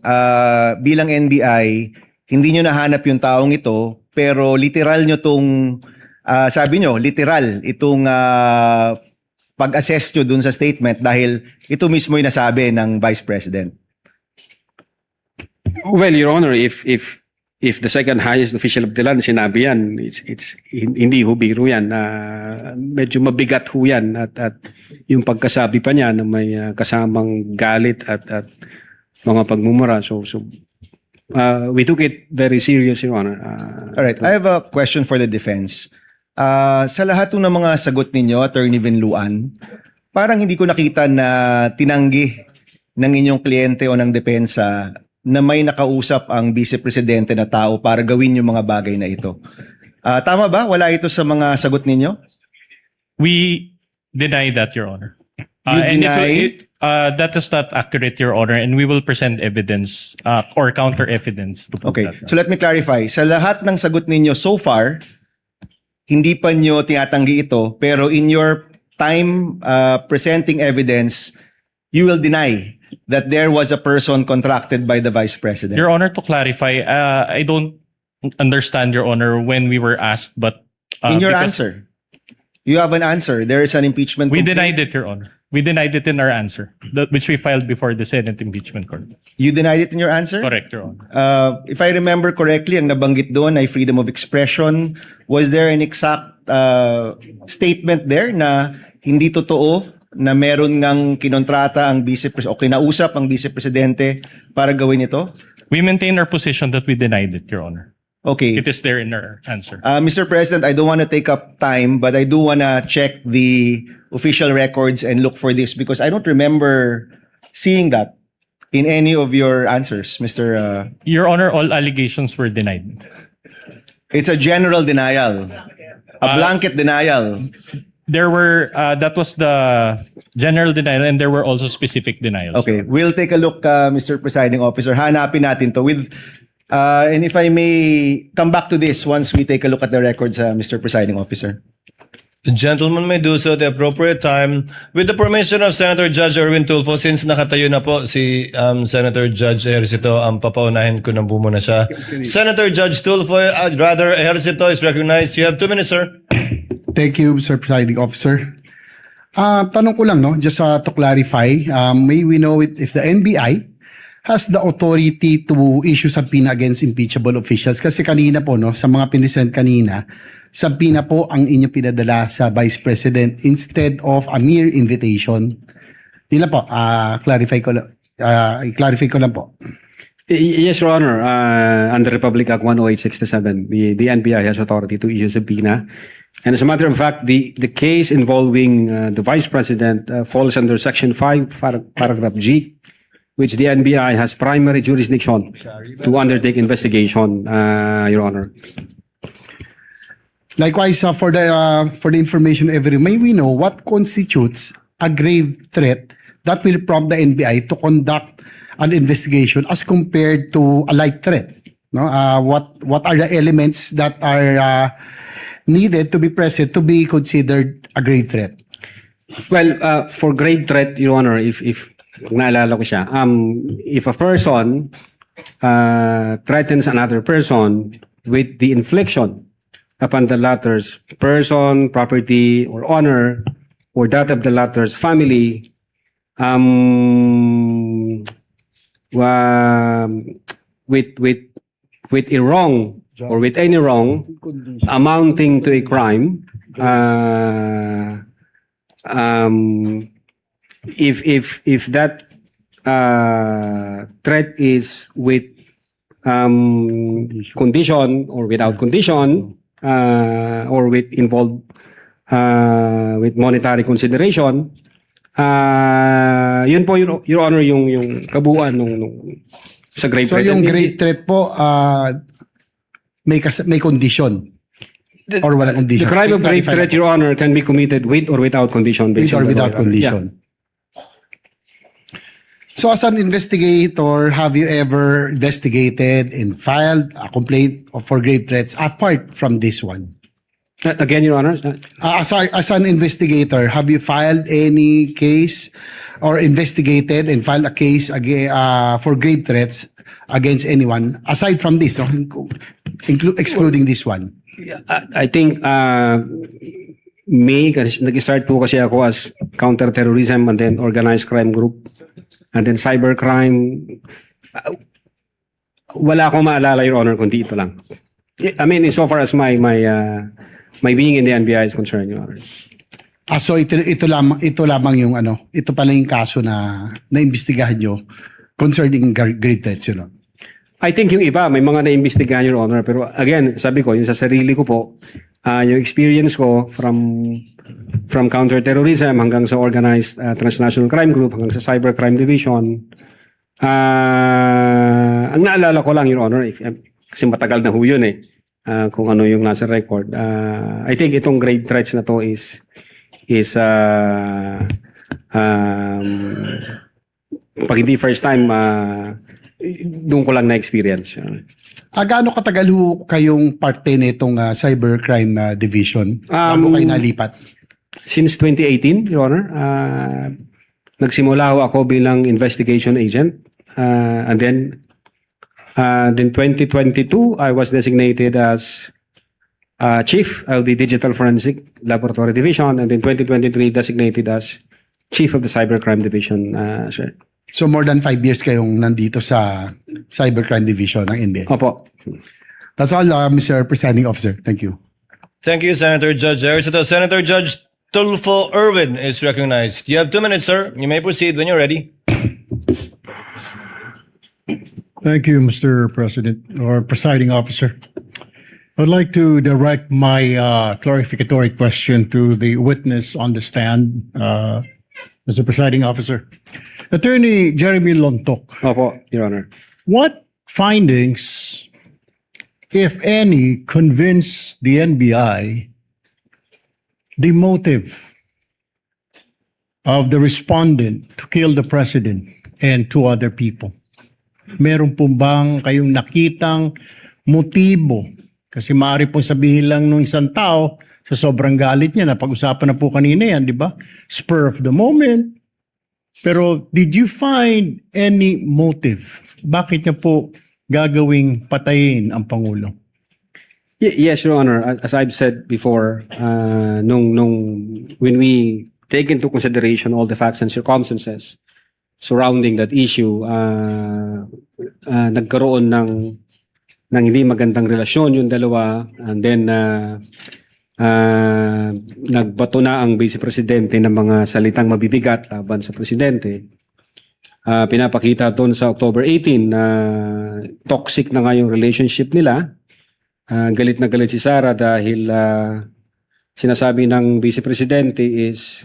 bilang NBI, hindi niyo nahanap yung taong ito, pero literal niyo tong, sabi niyo, literal itong pag-assess niyo dun sa statement dahil ito mismo yung nasabi ng Vice President. Well, Your Honor, if the second highest official of the land sinabi yan, it's hindi ho biro yan. Medyo mabigat ho yan at yung pagkasabi pa niya na may kasamang galit at mga pagmumura. So we took it very serious, Your Honor. All right, I have a question for the defense. Sa lahat ng mga sagot ninyo, Attorney Vinluan, parang hindi ko nakita na tinanggi ng inyong kliyente o ng depensa na may nakausap ang Vice Presidente na tao para gawin yung mga bagay na ito. Tama ba? Wala ito sa mga sagot ninyo? We deny that, Your Honor. You deny? That is not accurate, Your Honor, and we will present evidence or counter evidence to prove Okay, that. so let me clarify. Sa lahat ng sagot ninyo so far, hindi pa nyo tinatanggi ito, pero in your time presenting evidence, you will deny that there was a person contracted by the Vice President. Your Honor, to clarify, I don't understand, Your Honor, when we were asked, but In your because answer, you have an answer. There is an impeachment we complaint. denied it, Your Honor. We denied it in our answer, which we filed before the Senate Impeachment Court. You denied it in your answer? Correct, Your Honor. If I remember correctly, ang nabanggit doon ay freedom of expression. Was there an exact statement there na hindi totoo na meron ngang kinontrata ang o kinausap ang Vice Presidente para gawin ito? We maintain our position that we denied it, Your Honor. Okay. It is there in our answer. Mr. President, I don't want to take up time, but I do want to check the official records and look for this because I don't remember seeing that in any of your answers, Mr. Your Honor, all allegations were denied. It's a general denial, a blanket denial. There were, that was the general denial, and there were also specific denials. Okay, we'll take a look, Mr. Presiding Officer. Hanapin natin to with, and if I may come back to this once we take a look at the records, Mr. Presiding Officer. The gentleman may do so at the appropriate time. With the permission of Senator Judge Erwin Tulfo, since nakatayo na po si Senator Judge Ejercito, papaunahin ko na po muna siya. Senator Judge Tulfo, rather Ejercito is recognized. You have 2 minutes, sir. Thank you, Mr. Presiding Officer. Tanong ko lang, no, just to clarify, may we know if the NBI has the authority to issue subpoena against impeachable officials? Kasi kanina po, no, sa mga pinisend kanina, subpoena po ang inyo pinadala sa Vice President instead of a mere invitation. Yun lang po, clarify ko lang po. Yes, Your Honor. Under Republic Act 10867, the NBI has authority to issue subpoena. And as a matter of fact, the case involving the Vice President falls under Section 5, Paragraph G, which the NBI has primary jurisdiction to undertake investigation, Your Honor. Likewise, for the information may we know what constitutes a grave threat that will prompt the NBI to conduct an investigation as compared to a light threat? No, what are the elements that are needed to be present to be considered a grave threat? Well, for grave threat, Your Honor, if naalala ko siya, if a person threatens another person with the infliction upon the latter's person, property, or honor, or that of the latter's family, with a wrong or with any wrong amounting to a crime, if that threat is with condition or without condition, or with involved with monetary consideration, yun po, Your Honor, yung kabuuan nung sa grave So threat. yung grave threat po, may condition or walang condition? The crime of grave threat, Your Honor, can be committed with or without condition. With or without condition. So as an investigator, have you ever investigated and filed a complaint for grave threats apart from this one? Again, Your Honor? As an investigator, have you filed any case or investigated and filed a case for grave threats against anyone aside from this, no? Excluding this one? I think nag-start po kasi ako as counter-terrorism and then organized crime group and then cybercrime. Wala akong maalala, Your Honor, kundi ito lang. I mean, so far as my being in the NBI is concerned, Your Honor. So ito lamang yung ito pala yung kaso na naimbestigahan nyo concerning grade threats, you know? I think yung iba, may mga na-imbestigahan, Your Honor. Pero again, sabi ko, yung sa sarili ko po, yung experience ko from counterterrorism hanggang sa organized transnational crime group, hanggang sa cybercrime division, ang naalala ko lang, Your Honor, kasi matagal na ho yun kung ano yung nasa record. I think itong grade threats na to is pag hindi first time, doon ko lang na-experience. Gaano katagal ho kayong parte nitong cybercrime division bago kayo nalipat? Since 2018, Your Honor, nagsimula ho ako bilang investigation agent. And then 2022, I was designated as chief of the Digital Forensic Laboratory Division, and in 2023, designated as chief of the Cybercrime Division, sir. So more than 5 years kayong nandito sa cybercrime division ng NBI. Opo. That's all, Mr. Presiding Officer. Thank you. Thank you, Senator Judge Ejercito. Senator Judge Tulfo Irwin is recognized. You have 2 minutes, sir. You may proceed when you're ready. Thank you, Mr. President or Presiding Officer. I'd like to direct my clarificatory question to the witness on the stand, Mr. Presiding Officer. Attorney Jeremy Lontok, Opo, Your Honor. what findings, if any, convince the NBI the motive of the respondent to kill the president and 2 other people? Meron po bang kayong nakitang motibo? Kasi maaari pong sabihin lang nung isang tao sa sobrang galit niya, na pag-usapan na po kanina yan, di ba? Spur of the moment. Pero did you find any motive? Bakit niya po gagawing patayin ang Pangulo? Yes, Your Honor. As I've said before, when we take into consideration all the facts and circumstances surrounding that issue, nagkaroon ng hindi magandang relasyon yung dalawa, and then nagbato na ang Vice Presidente ng mga salitang mabibigat laban sa Presidente. Pinapakita doon sa October 18 na toxic na nga yung relationship nila. Galit na galit si Sara dahil sinasabi ng Vice Presidente is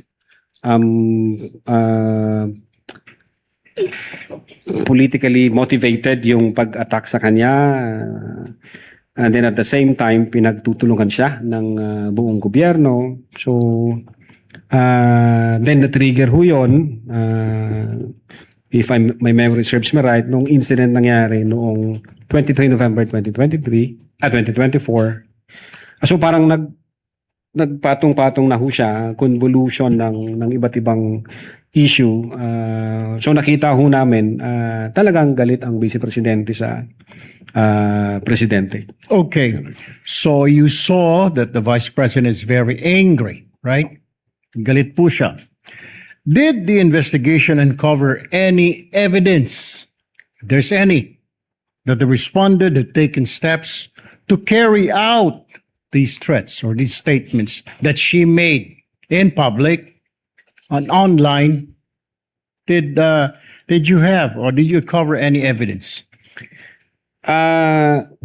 politically motivated yung pag-attack sa kanya. And then at the same time, pinagtutulungan siya ng buong gobyerno. So, then na-trigger ho yun, if my memory serves me right, nung incident nangyari noong 23 November 2023, 2024. So parang nagpatong-patong na ho siya, convolution ng iba't ibang issue. So nakita ho namin, talagang galit ang Vice Presidente sa Presidente. Okay. So you saw that the Vice President is very angry, right? Galit po siya. Did the investigation uncover any evidence, if there's any, that the respondent had taken steps to carry out these threats or these statements that she made in public and online? Did you have or did you cover any evidence?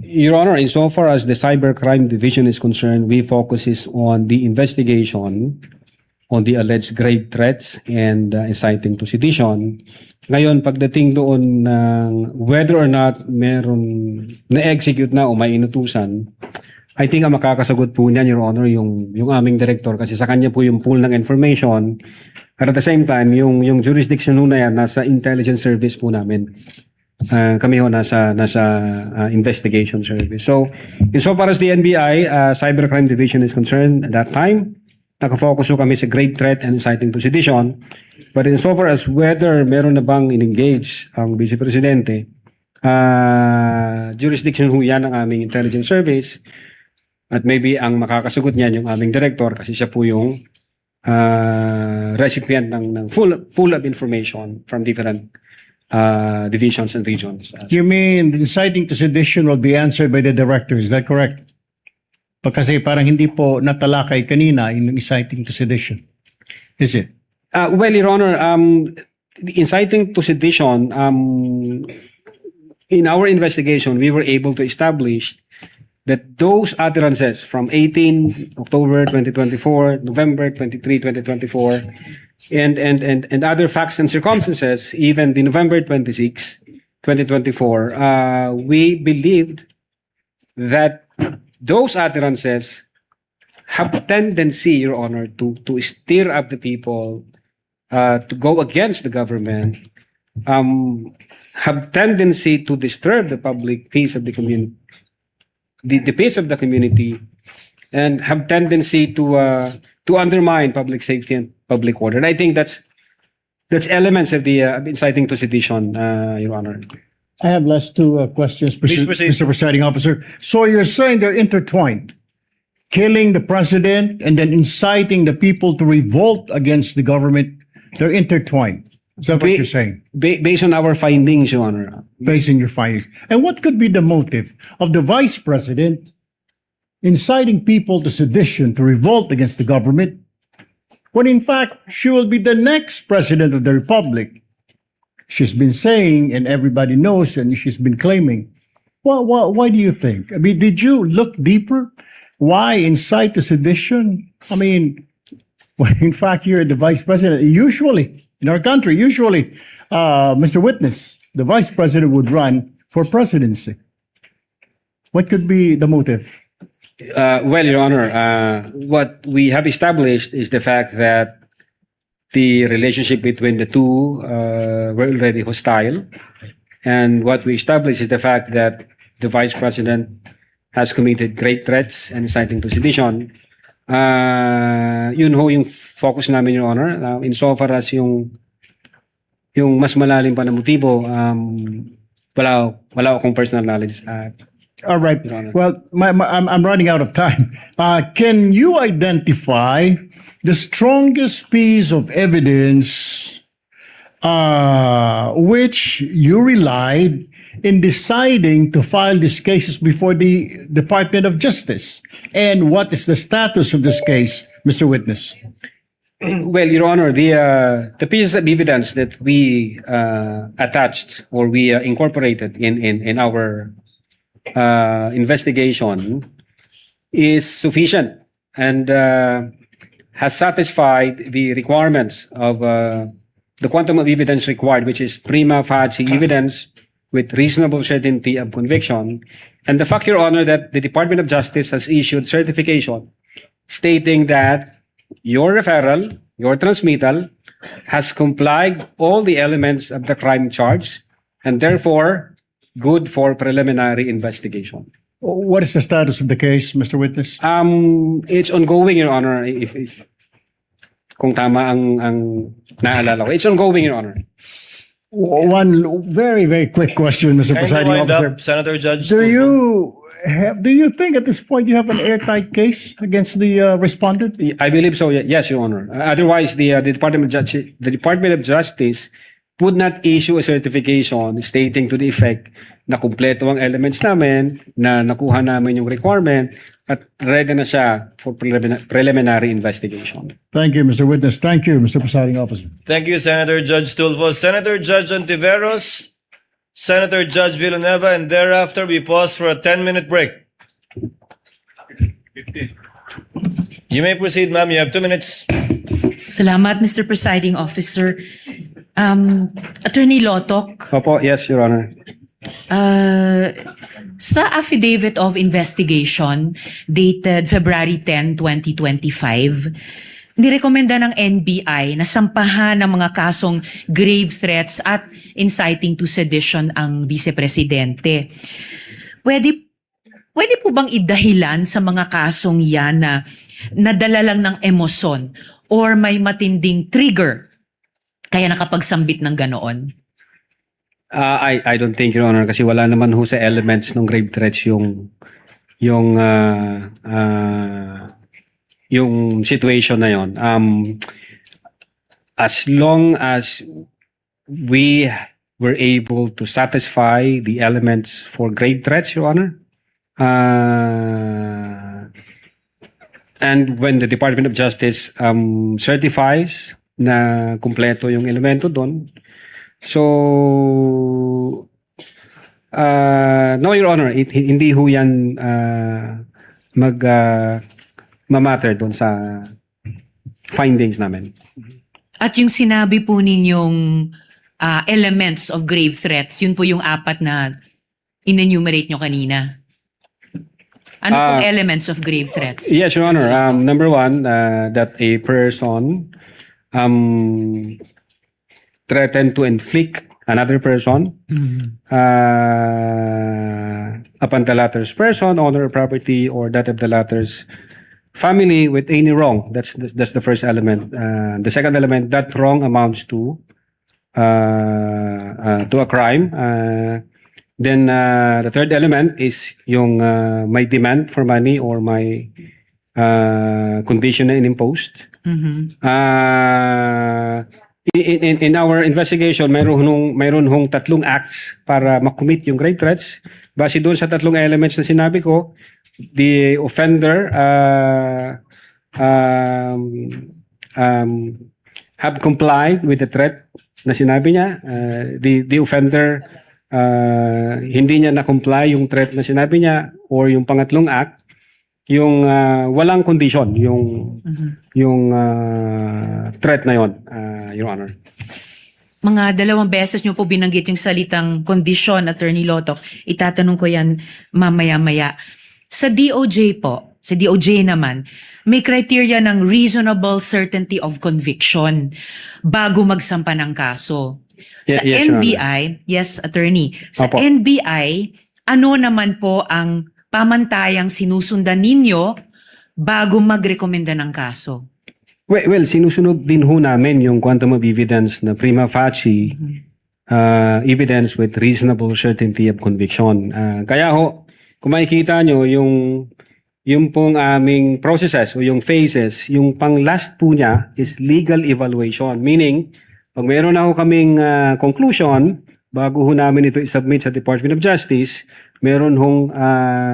Your Honor, insofar as the Cybercrime Division is concerned, we focuses on the investigation on the alleged grave threats and inciting to sedition. Ngayon, pagdating doon ng whether or not meron na-execute na o may inutusan, I think ang makakasagot po niyan, Your Honor, yung aming director, kasi sa kanya po yung pool ng information. At the same time, yung jurisdiction na yan, nasa intelligence service po namin. Kami ho nasa investigation service. So, insofar as the NBI Cybercrime Division is concerned, at that time, nakafocus ho kami sa grave threat and inciting to sedition. But insofar as whether meron na bang in-engage ang Vice Presidente, jurisdiction ho yan ng aming intelligence service. At maybe ang makakasagot niyan yung aming director kasi siya po yung recipient ng full of information from different divisions and regions. You mean the inciting to sedition will be answered by the director, is that correct? Kasi parang hindi po natalakay kanina yung inciting to sedition. Is it? Well, Your Honor, inciting to sedition, in our investigation, we were able to establish that those utterances from 18 October 2024, November 23, 2024, and other facts and circumstances, even the November 26, 2024, we believed that those utterances have a tendency, Your Honor, to stir up the people, to go against the government, have tendency to disturb the public peace of the community, the peace of the community, and have tendency to undermine public safety and public order. And I think that's elements of the inciting to sedition, Your Honor. I have last two questions, Please proceed. Mr. Presiding Officer. So you're saying they're intertwined, killing the president and then inciting the people to revolt against the government. They're intertwined. Is that what you're saying? Based on our findings, Your Honor. Based on your findings. And what could be the motive of the vice president inciting people to sedition, to revolt against the government, when in fact she will be the next president of the republic? She's been saying, and everybody knows, and she's been claiming. Well, why do you think? I mean, did you look deeper? Why incite to sedition? I mean, when in fact you're the vice president, usually in our country, Mr. Witness, the vice president would run for presidency. What could be the motive? Well, Your Honor, what we have established is the fact that the relationship between the two were already hostile. And what we established is the fact that the Vice President has committed great threats and inciting to sedition. Yun ho yung focus namin, Your Honor. Insofar as yung mas malalim pa na motibo, wala akong personal knowledge. All right. Well, I'm running out of time. Can you identify the strongest piece of evidence which you relied in deciding to file these cases before the Department of Justice? And what is the status of this case, Mr. Witness? Well, Your Honor, the pieces of evidence that we attached or we incorporated in our investigation is sufficient and has satisfied the requirements of the quantum of evidence required, which is prima facie evidence with reasonable certainty of conviction. And the fact, Your Honor, that the Department of Justice has issued certification stating that your referral, your transmittal, has complied all the elements of the crime charge and therefore good for preliminary investigation. What is the status of the case, Mr. Witness? It's ongoing, Your Honor. If kung tama ang naalala ko, it's ongoing, Your Honor. One very, very quick question, Mr. Kindly Presiding wind Officer. up, Senator Judge. Do you think at this point you have an airtight case against the respondent? I believe so. Yes, Your Honor. Otherwise, the Department of Justice would not issue a certification stating to the effect na kumpleto ang elements namin, na nakuha namin yung requirement, at ready na siya for preliminary investigation. Thank you, Mr. Witness. Thank you, Mr. Presiding Officer. Thank you, Senator Judge Tulfo. Senator Judge Ontiveros, Senator Judge Villanueva, and thereafter we pause for a 10-minute break. You may proceed, ma'am. You have 2 minutes. Salamat, Mr. Presiding Officer. Attorney Lotok, Opo, yes, Your Honor. sa Affidavit of Investigation dated February 10, 2025, nirekomenda ng NBI na sampahan ng mga kasong grave threats at inciting to sedition ang Vice-Presidente. Pwede po bang idahilan sa mga kasong yan na nadala lang ng emosyon or may matinding trigger kaya nakapagsambit ng ganoon? I don't think, Your Honor, kasi wala naman ho sa elements ng grave threats yung situation na yon. As long as we were able to satisfy the elements for grave threats, Your Honor, and when the Department of Justice certifies na kumpleto yung elemento doon. So, no, Your Honor, hindi ho yan mamatter doon sa findings namin. At yung sinabi po ninyong elements of grave threats, yun po yung 4 na in-enumerate nyo kanina. Ano pong elements of grave threats? Yes, Your Honor. Number 1, that a person threatened to inflict another person upon the latter's person, honor, or property, or that of the latter's family with any wrong. That's the first element. The second element, that wrong amounts to a crime. Then the third element is yung may demand for money or may condition na imposed. In our investigation, mayroon hong 3 acts para makommit yung grave threats. Base doon sa 3 elements na sinabi ko, the offender have complied with the threat na sinabi niya. The offender hindi niya na-comply yung threat na sinabi niya, or yung pangatlong act, yung walang condition, yung threat na yon, Your Honor. Mga 2 beses nyo po binanggit yung salitang kondisyon, Attorney Lotok. Itatanong ko yan mamaya-maya. Sa DOJ po, sa DOJ naman, may criteria ng reasonable certainty of conviction bago magsampa ng kaso. Sa Yes, Your NBI, yes, Attorney, sa Opo. NBI, ano naman po ang pamantayang sinusundan ninyo bago magrekomenda ng kaso? Well, sinusunod din ho namin yung quantum of evidence na prima facie evidence with reasonable certainty of conviction. Kaya ho, kung makikita nyo, yung pong aming processes o yung phases, yung pang last po niya is legal evaluation. Meaning, pag meron na ho kaming conclusion, bago ho namin ito isubmit sa Department of Justice, meron hong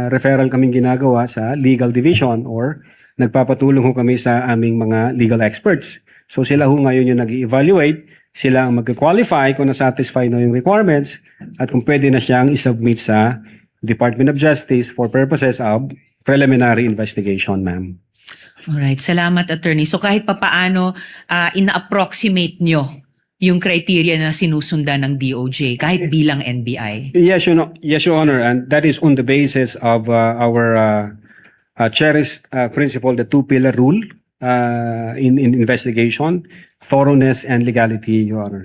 referral kaming ginagawa sa legal division or nagpapatulong ho kami sa aming mga legal experts. So sila ho ngayon yung nag-evaluate, sila ang mag-qualify kung na-satisfy na yung requirements at kung pwede na siyang isubmit sa Department of Justice for purposes of preliminary investigation, ma'am. Alright, salamat, Attorney. So kahit papaano, ina-approximate nyo yung criteria na sinusundan ng DOJ, kahit bilang NBI? Yes, Your Honor, and that is on the basis of our cherished principle, the 2-pillar rule in investigation, thoroughness and legality, Your Honor.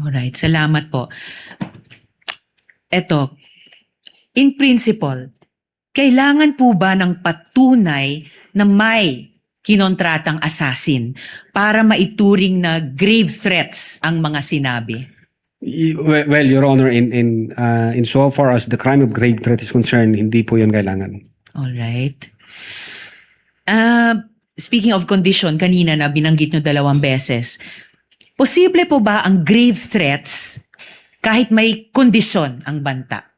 Alright, salamat po. Eto, in principle, kailangan po ba ng patunay na may kinontratang assassin para maituring na grave threats ang mga sinabi? Well, Your Honor, in so far as the crime of grave threat is concerned, hindi po yun kailangan. Alright. Speaking of condition, kanina na binanggit nyo 2 beses. Posible po ba ang grave threats kahit may kondisyon ang banta?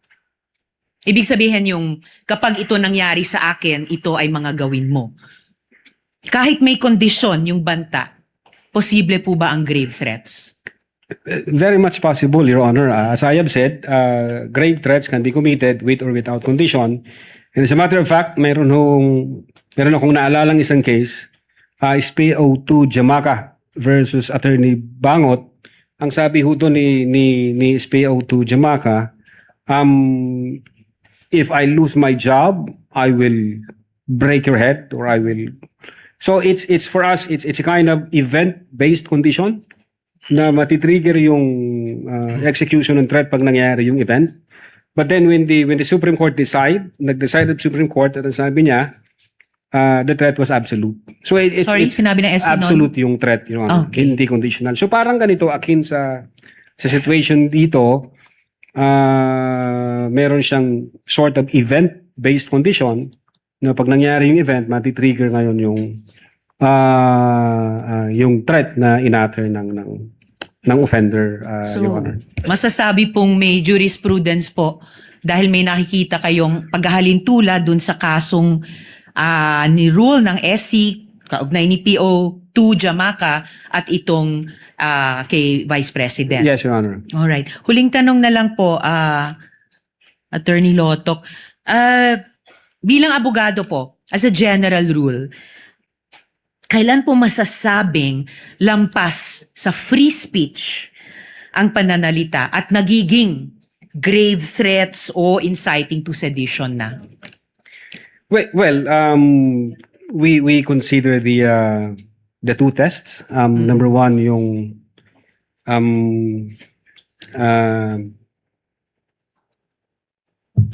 Ibig sabihin yung kapag ito nangyari sa akin, ito ay mga gawin mo. Kahit may kondisyon yung banta, posible po ba ang grave threats? Very much possible, Your Honor. As I have said, grave threats can be committed with or without condition. And as a matter of fact, meron akong naalalang isang case, SPO2 Jamaica versus Attorney Bangot. Ang sabi ho doon ni SPO2 Jamaica, if I lose my job, I will break your head or I will. So it's for us, it's a kind of event-based condition na matitrigger yung execution ng threat pag nangyari yung event. But then when the Supreme Court nag-decide the Supreme Court at sabi niya, the threat was absolute. So it's sinabi ng SC absolute yung threat, you know, Okay. hindi conditional. So parang ganito akin sa situation dito, meron siyang sort of event-based condition na pag nangyari yung event, matitrigger ngayon yung threat na inatter ng offender, So, Your Honor. masasabi pong may jurisprudence po dahil may nakikita kayong paghahalintula dun sa kasong ni rule ng SC kaugnay ni PO2 Jamaica at itong kay Vice President. Yes, Your Honor. Alright. Huling tanong na lang po, Attorney Lotok. Bilang abogado po, as a general rule, kailan po masasabing lampas sa free speech ang pananalita at nagiging grave threats o inciting to sedition na? Well, we consider the two tests. Number one, yung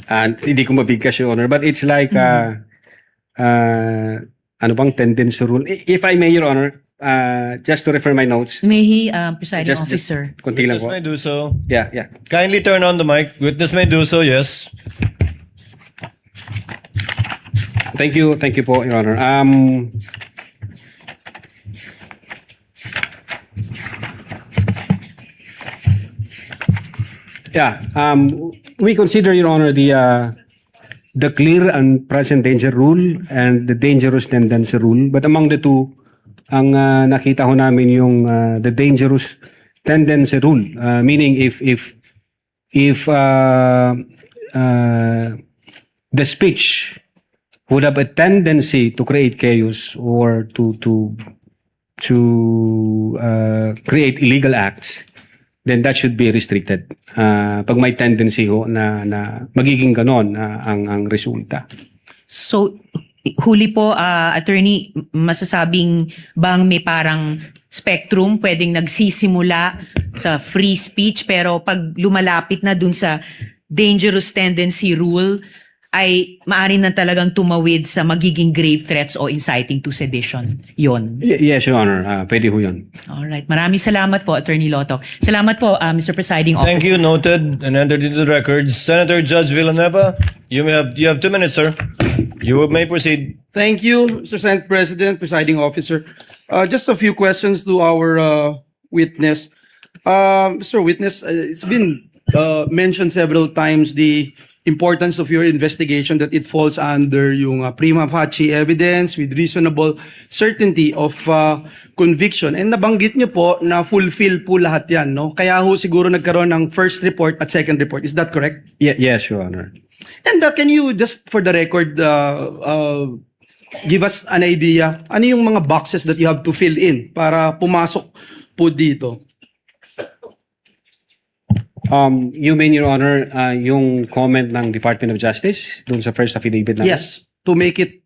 and hindi ko mabigkas, Your Honor, but it's like ano bang tendency rule? If I may, Your Honor, just to refer my notes. May he, presiding Just officer. konti lang Witness po. may do so. Yeah. Kindly turn on the mic. Witness may do so, yes. Thank you po, Your Honor. We consider, Your Honor, the clear and present danger rule and the dangerous tendency rule. But among the two, ang nakita ho namin yung the dangerous tendency rule. Meaning if the speech would have a tendency to create chaos or to create illegal acts, then that should be restricted. Pag may tendency ho na magiging ganon ang resulta. So, huli po, attorney, masasabing bang may parang spectrum pwedeng nagsisimula sa free speech pero pag lumalapit na dun sa dangerous tendency rule ay maaari na talagang tumawid sa magiging grave threats o inciting to sedition. Yon. Yes, Your Honor. Pwede ho yun. Alright. Maraming salamat po, Attorney Lotok. Salamat po, Mr. Presiding Officer. Thank you, noted and entered into the records. Senator Judge Villanueva, you have 2 minutes, sir. You may proceed. Thank you, Mr. Senate President, Presiding Officer. Just a few questions to our witness. Mr. Witness, it's been mentioned several times the importance of your investigation, that it falls under yung prima facie evidence with reasonable certainty of conviction. And nabanggit niyo po na fulfill po lahat yan, no? Kaya ho siguro nagkaroon ng first report at second report. Is that correct? Yes, Your Honor. And can you just for the record give us an idea ano yung mga boxes that you have to fill in para pumasok po dito? You mean, Your Honor, yung comment ng Department of Justice dun sa first affidavit namin? Yes, to make it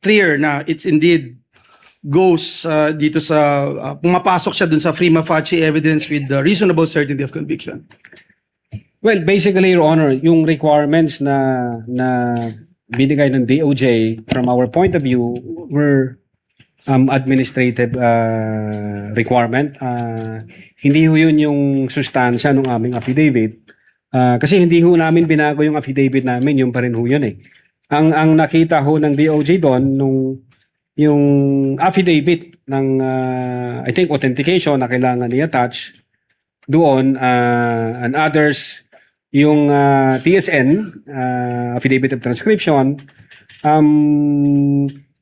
clear na it's indeed goes dito sa pumapasok siya dun sa prima facie evidence with the reasonable certainty of conviction. Well, basically, Your Honor, yung requirements na binigay ng DOJ from our point of view were administrative requirement. Hindi ho yun yung sustansya ng aming affidavit. Kasi hindi ho namin binago yung affidavit namin, yung pa rin ho yun eh. Ang nakita ho ng DOJ doon, yung affidavit ng, I think, authentication na kailangan i-attach doon, and others, yung TSN, affidavit of transcription,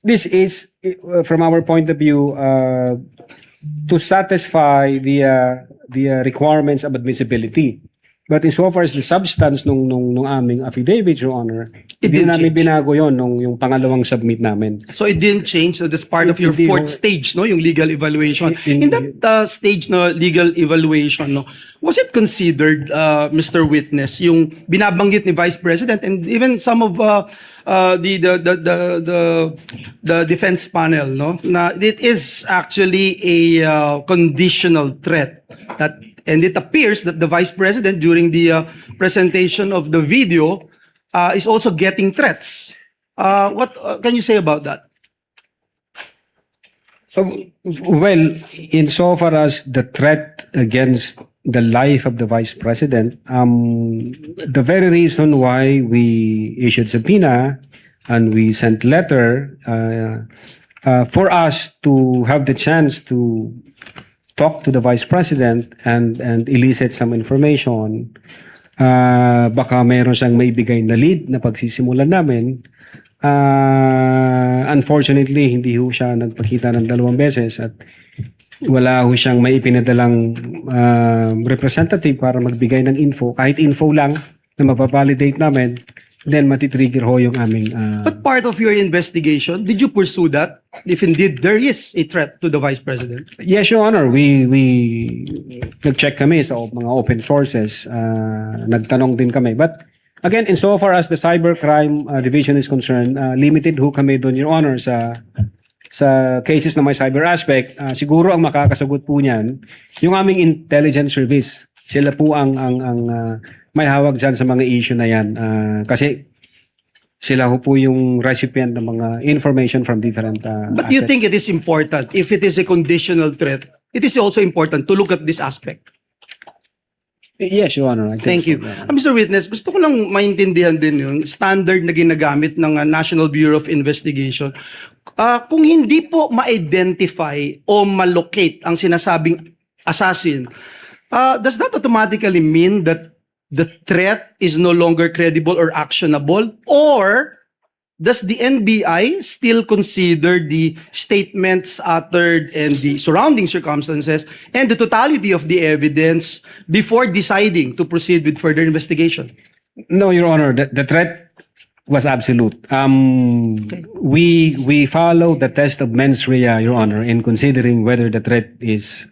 this is, from our point of view, to satisfy the requirements of admissibility. But insofar as the substance nung aming affidavit, Your Honor, hindi namin binago yon nung yung pangalawang submit namin. So it didn't change. So that's part of your fourth stage, no? Yung legal evaluation. In that stage na legal evaluation, no, was it considered, Mr. Witness, yung binabanggit ni Vice President and even some of the defense panel, no, na it is actually a conditional threat that, and it appears that the Vice President during the presentation of the video is also getting threats. What can you say about that? Well, insofar as the threat against the life of the Vice President, the very reason why we issued subpoena and we sent letter for us to have the chance to talk to the Vice President and elicit some information, baka mayroon siyang maibigay na lead na pagsisimulan namin. Unfortunately, hindi ho siya nagpakita ng 2 beses at wala ho siyang may ipinadalang representative para magbigay ng info. Kahit info lang na mapavalidate namin, then matitrigger ho yung aming... But part of your investigation, did you pursue that? If indeed there is a threat to the Vice President? Yes, Your Honor. We nag-check kami sa mga open sources. Nagtanong din kami. But again, insofar as the cybercrime division is concerned, limited ho kami doon, Your Honor, sa cases na may cyber aspect. Siguro ang makakasagot po niyan, yung aming intelligence service. Sila po ang may hawak dyan sa mga issue na yan. Kasi sila ho po yung recipient ng mga information from different But do you think it is important, if it is a conditional threat, it is also important to look at this aspect? Yes, Your Honor. I think Thank you. so, yeah. Mr. Witness, gusto ko lang maintindihan din yung standard na ginagamit ng National Bureau of Investigation. Kung hindi po ma-identify o ma-locate ang sinasabing assassin, does that automatically mean that the threat is no longer credible or actionable? Or does the NBI still consider the statements uttered and the surrounding circumstances and the totality of the evidence before deciding to proceed with further investigation? No, Your Honor. The threat was absolute. We follow the test of mens rea, Your Honor, in considering whether the threat is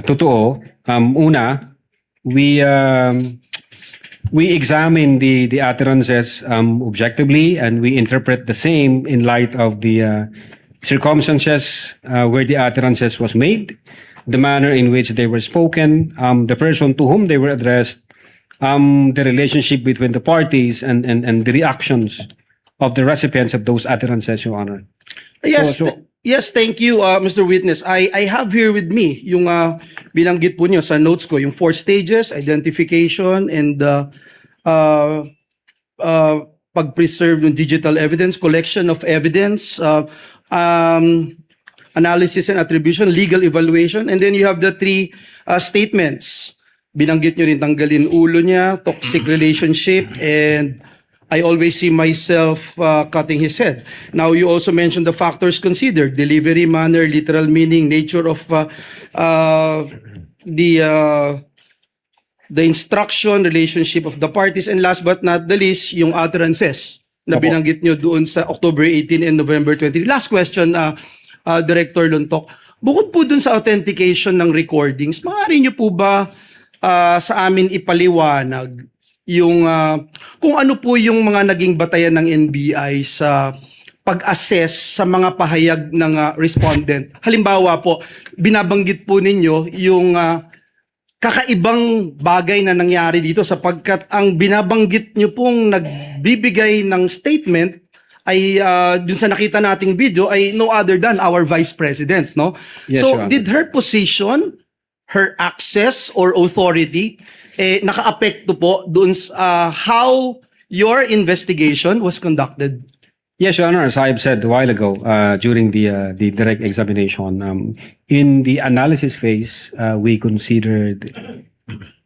totoo. Una, we examine the utterances objectively, and we interpret the same in light of the circumstances where the utterances was made, the manner in which they were spoken, the person to whom they were addressed, the relationship between the parties, and the reactions of the recipients of those utterances, Your Honor. Yes, So- yes, thank you, Mr. Witness. I have here with me yung binanggit po niyo sa notes ko, yung 4 stages, identification and pag-preserve ng digital evidence, collection of evidence, analysis and attribution, legal evaluation, and then you have the 3 statements. Binanggit niyo rin tanggalin ulo niya, toxic relationship, and I always see myself cutting his head. Now, you also mentioned the factors considered: delivery, manner, literal meaning, nature of the instruction, relationship of the parties, and last but not the least, yung utterances na binanggit nyo doon sa October 18 and November 20. Last question, Director Luntok. Bukod po doon sa authentication ng recordings, maaari nyo po ba sa amin ipaliwanag yung kung ano po yung mga naging batayan ng NBI sa pag-assess sa mga pahayag ng respondent? Halimbawa po, binabanggit po ninyo yung kakaibang bagay na nangyari dito sapagkat ang binabanggit nyo pong nagbibigay ng statement ay dun sa nakita nating video ay no other than our Vice President, no? Yes, So, Your Honor. did her position, her access or authority naka-apekto po dun sa how your investigation was conducted? Yes, Your Honor. As I've said a while ago during the direct examination, in the analysis phase, we considered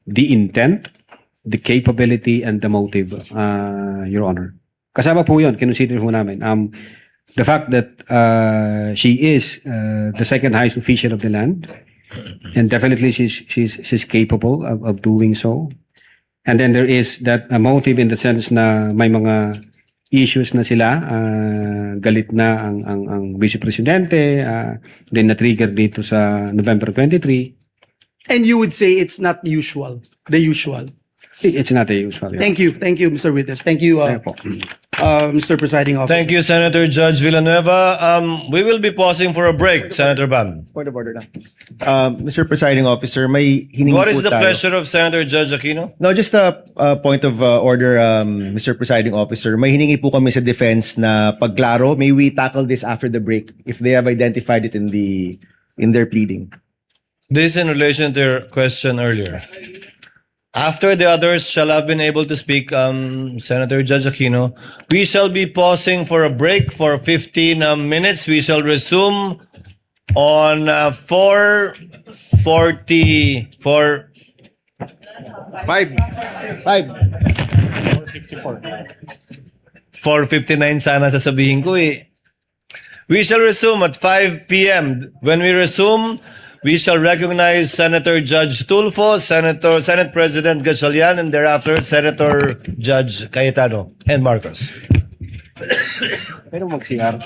the intent, the capability, and the motive, Your Honor. Kasama po yun, kinonsider po namin. The fact that she is the second highest official of the land, and definitely she's capable of doing so. And then there is that motive in the sense na may mga issues na sila, galit na ang Vice Presidente, then na-trigger dito sa November 23. And you would say it's not usual, the usual. It's not a usual. Yeah. Thank you, Mr. Witness. Thank you, Mr. Presiding Officer. Thank you, Senator Judge Villanueva. We will be pausing for a break, Senator Bam. Point of order lang. Mr. Presiding Officer, may hiningi What is po the tayo. pleasure of Senator Judge Aquino? No, just a point of order, Mr. Presiding Officer. May hiningi po kami sa defense na pagklaro. May we tackle this after the break if they have identified it in their pleading. This in relation to your question earlier. After the others shall have been able to speak, Senator Judge Aquino, we shall be pausing for a break for 15 minutes. We shall resume on 4:44. 5. 4:59 sana sasabihin ko eh. We shall resume at 5 p.m. When we resume, we shall recognize Senator Judge Tulfo, Senate President Gatchalian, and thereafter Senator Judge Cayetano and Marcos. Pero mag-CR.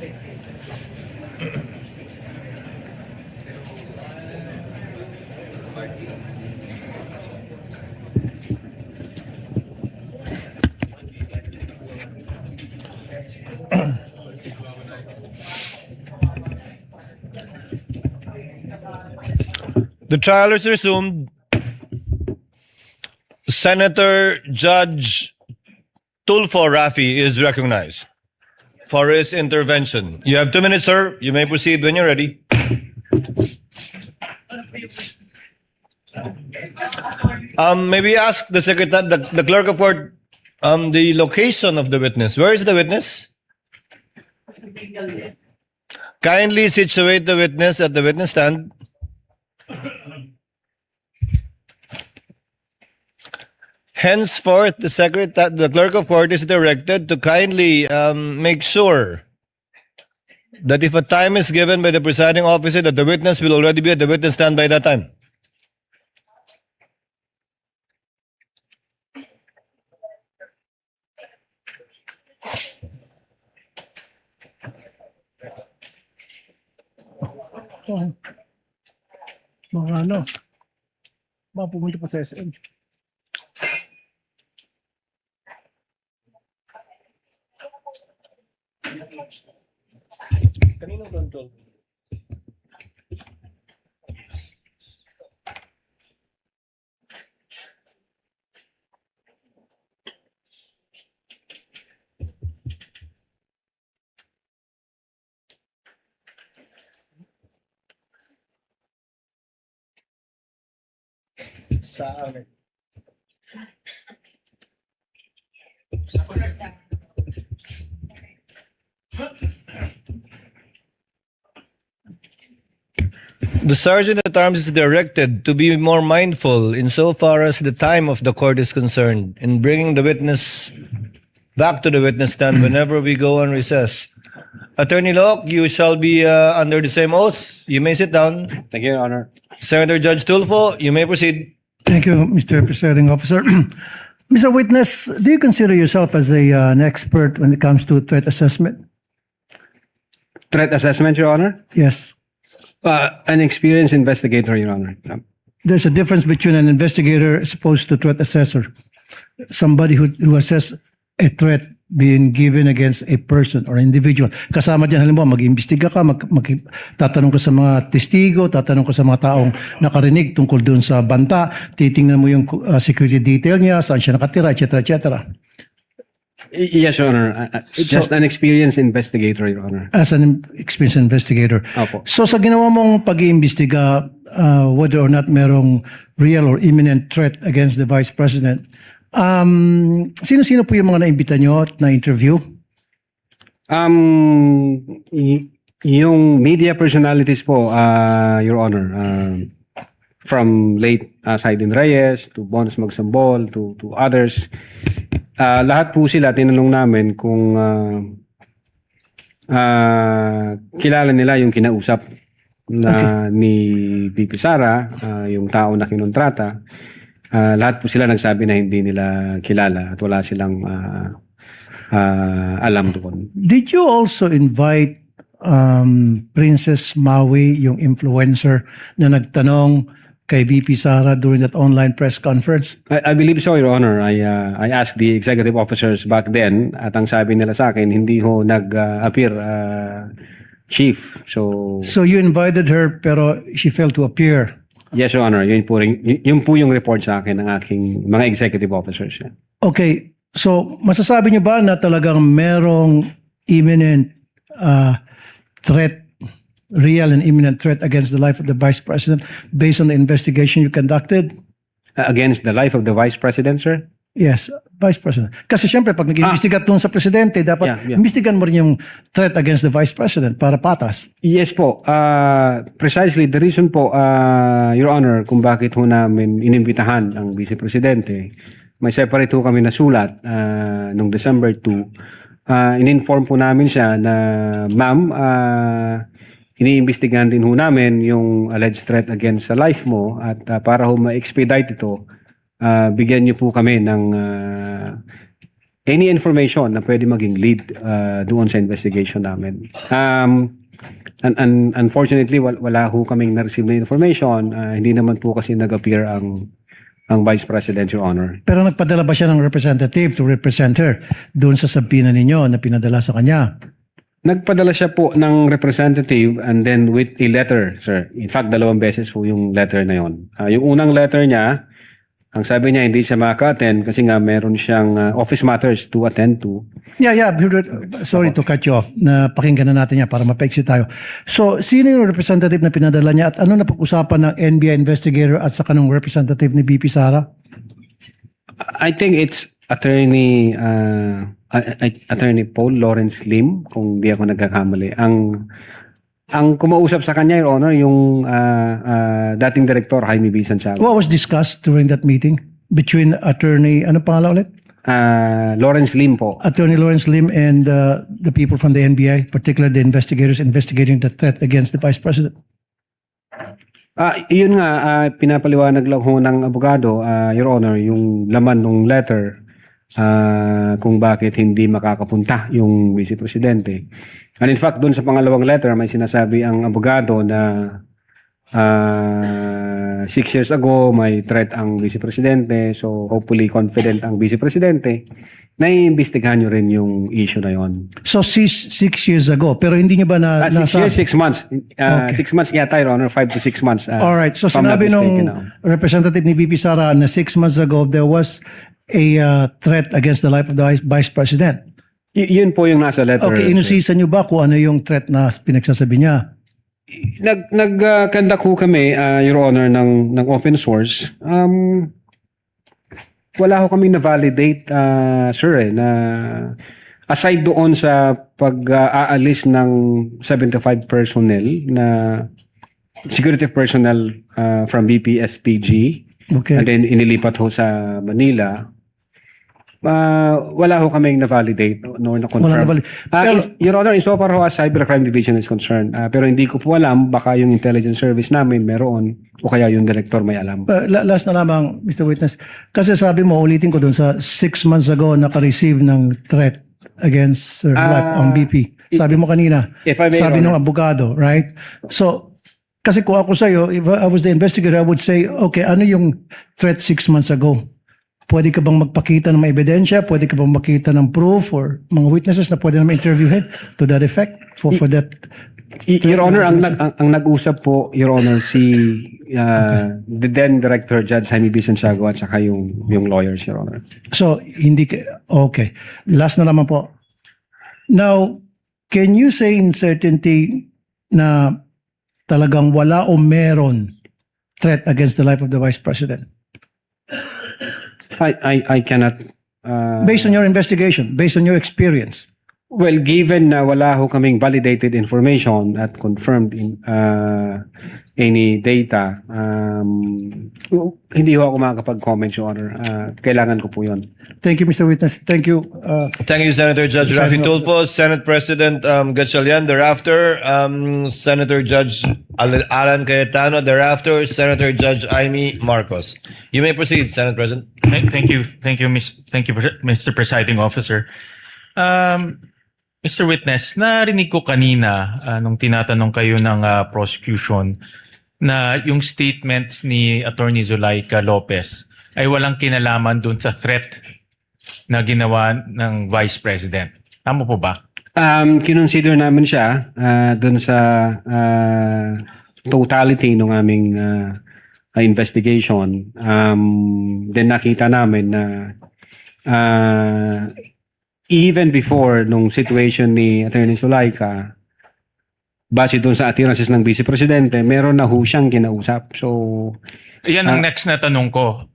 The trial is resumed. Senator Judge Tulfo Rafi is recognized for his intervention. You have 2 minutes, sir. You may proceed when you're ready. May we ask the secretary, the clerk of court, the location of the witness? Where is the witness? Kindly situate the witness at the witness stand. Henceforth, the clerk of court is directed to kindly make sure that if a time is given by the presiding officer, that the witness will already be at the witness stand by that time. Mga ano, mga pumunta pa sa SM. Kaninong control? Sa amin. The Sergeant at Arms is directed to be more mindful insofar as the time of the court is concerned in bringing the witness back to the witness stand whenever we go on recess. Attorney Locke, you shall be under the same oath. You may sit down. Thank you, Your Honor. Senator Judge Tulfo, you may proceed. Thank you, Mr. Presiding Officer. Mr. Witness, do you consider yourself as an expert when it comes to threat assessment? Threat assessment, Your Honor? Yes. An experienced investigator, Your Honor. There's a difference between an investigator as opposed to threat assessor. Somebody who assess a threat being given against a person or individual. Kasama dyan, halimbawa, mag-imbestiga ka, tatanong ka sa mga testigo, tatanong ka sa mga taong nakarinig tungkol doon sa banta, titingnan mo yung security detail niya, saan siya nakatira, etc., etc. Yes, Your Honor. Just an experienced investigator, Your Honor. As an experienced investigator. Opo. So sa ginawa mong pag-iimbestiga, whether or not merong real or imminent threat against the Vice President, sino-sino po yung mga naimbita nyo at na-interview? Yung media personalities po, Your Honor, from late Saidin Reyes to Bonus Magsambol to others, lahat po sila tinanong namin kung kilala nila yung kinausap na ni VP Sara, yung tao na kinontrata. Lahat po sila nagsabi na hindi nila kilala at wala silang alam doon. Did you also invite Princess Maui, yung influencer na nagtanong kay VP Sara during that online press conference? I believe so, Your Honor. I asked the executive officers back then at ang sabi nila sa akin, hindi ho nag-appear, Chief. So you invited her pero she failed to appear. Yes, Your Honor. Yun po yung report sa akin ng aking mga executive officers. Okay. So, masasabi niyo ba na talagang merong imminent threat, real and imminent threat against the life of the Vice President based on the investigation you conducted? Against the life of the Vice President, sir? Yes, Vice President. Kasi siyempre, pag nag-imbestiga doon sa Presidente, dapat imbestigan mo rin yung threat against the Vice President para patas. Yes po. Precisely the reason po, Your Honor, kung bakit ho namin inimbitahan ang Vice Presidente, may separate ho kami na sulat noong December 2. In-inform po namin siya na, ma'am, iniimbestigahan din ho namin yung alleged threat against sa life mo at para ho ma-expedite ito, bigyan niyo po kami ng any information na pwede maging lead doon sa investigation namin. And unfortunately, wala ho kaming na-receive na information. Hindi naman po kasi nag-appear ang Vice President, Your Honor. Pero nagpadala ba siya ng representative to represent her doon sa sabina ninyo na pinadala sa kanya? Nagpadala siya po ng representative and then with a letter, sir. In fact, 2 beses po yung letter na yon. Yung unang letter niya, ang sabi niya hindi siya maka-attend kasi nga meron siyang office matters to attend to. Yeah. Sorry to cut you off. Napakinggan na natin yan para mapaiksi tayo. So, sino yung representative na pinadala niya at ano na pag-usapan ng NBI investigator at saka ng representative ni BP Sara? I think it's Attorney Paul Lawrence Lim, kung di ako nagkakamali. Ang kumausap sa kanya, Your Honor, yung dating Director Jaime B. Santiago. What was discussed during that meeting between attorney, ano pangalan ulit? Lawrence Lim po. Attorney Lawrence Lim and the people from the NBI, particularly the investigators investigating the threat against the Vice President? Yun nga, pinapaliwanag lang ho ng abogado, Your Honor, yung laman ng letter kung bakit hindi makakapunta yung Vice Presidente. And in fact, doon sa pangalawang letter, may sinasabi ang abogado na 6 years ago, may threat ang Vice Presidente. So, hopefully confident ang Vice Presidente na iimbestigahan nyo rin yung issue na yon. So, 6 years ago, pero hindi niyo ba na 6 years, 6 months. Okay. 6 months yata, Your Honor, 5 to 6 months. Alright, so if I'm not sinabi mistaken, nung representative ni BP Sara na 6 months ago, there was a threat against the life of the Vice President. Yun po yung nasa letter. Okay, inusisan niyo ba kung ano yung threat na pinagsasabi niya? Nag-conduct ho kami, Your Honor, ng open source. Wala ho kami na-validate, sir, na aside doon sa pag-aalis ng 75 personnel na security personnel from BPSPG, Okay. and then inilipat ho sa Manila, wala ho kaming na-validate nor na-confirm. Your Honor, insofar ho as Cybercrime Division is concerned, pero hindi ko po alam, baka yung intelligence service namin meron o kaya yung director may alam. Last na lamang, Mr. Witness. Kasi sabi mo, ulitin ko dun sa 6 months ago naka-receive ng threat against her life ang BP. Sabi mo kanina, If I may, sabi Your ng Honor. abogado, right? So, kasi kung ako sa'yo, if I was the investigator, I would say, okay, ano yung threat 6 months ago? Pwede ka bang magpakita ng mga ebidensya? Pwede ka bang makita ng proof or mga witnesses na pwede naman interviewin to that effect? For that? Your Honor, ang nag-usap po, Your Honor, si the then Director Judge Jaime B. Santiago at saka yung lawyers, Your Honor. So, hindi ka, okay. Last na naman po. Now, can you say in certainty na talagang wala o meron threat against the life of the Vice President? I cannot... Based on your investigation, based on your experience. Well, given na wala ho kaming validated information at confirmed any data, hindi ho ako makakapag-comment, Your Honor. Kailangan ko po yun. Thank you, Mr. Witness. Thank you. Thank you, Senator Judge Rafi Tulfo, Senate President Gatchalian. Thereafter, Senator Judge Alan Cayetano. Thereafter, Senator Judge Amy Marcos. You may proceed, Senate President. Thank you, Mr. Presiding Officer. Mr. Witness, narinig ko kanina nung tinatanong kayo ng prosecution na yung statements ni Attorney Zulaika Lopez ay walang kinalaman dun sa threat na ginawa ng Vice President. Tama po ba? Kinonsider namin siya dun sa totality ng aming investigation. Then nakita namin na even before nung situation ni Attorney Zulaika, base doon sa attirances ng Vice Presidente, meron na ho siyang kinausap. So, yan ang next na tanong ko.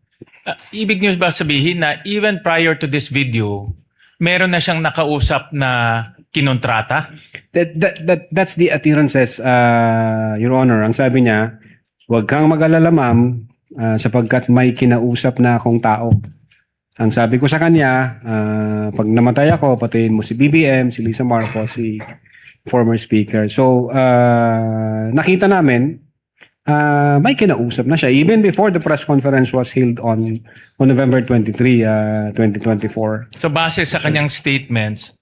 Ibig niyo ba sabihin na even prior to this video, meron na siyang nakausap na kinontrata? That's the attirances, Your Honor. Ang sabi niya, huwag kang mag-alala, ma'am, sapagkat may kinausap na akong tao. Ang sabi ko sa kanya, pag namatay ako, patayin mo si BBM, si Lisa Marcos, si former speaker. So, nakita namin may kinausap na siya even before the press conference was held on November 23, 2024. So base sa kanyang statements,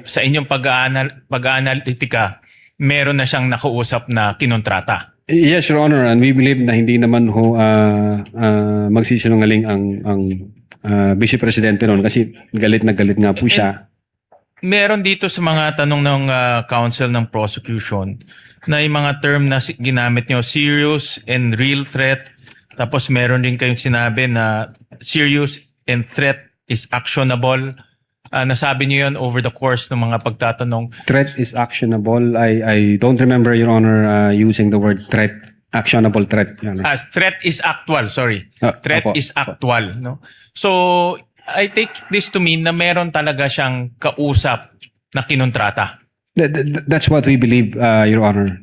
sa inyong pag-aanalitika, meron na siyang nakausap na kinontrata. Yes, Your Honor, and we believe na hindi naman ho magsisinungaling ang Vice Presidente noon kasi galit na galit nga po siya. Meron dito sa mga tanong ng Council ng Prosecution na yung mga term na ginamit nyo, serious and real threat. Tapos meron din kayong sinabi na serious and threat is actionable. Nasabi niyo yun over the course ng mga pagtatanong. Threat is actionable. I don't remember, Your Honor, using the word threat. Actionable threat. Your Honor. Threat is actual, sorry. Threat Opo. is actual. No? So, I take this to mean na meron talaga siyang kausap na kinontrata. That's what we believe, Your Honor.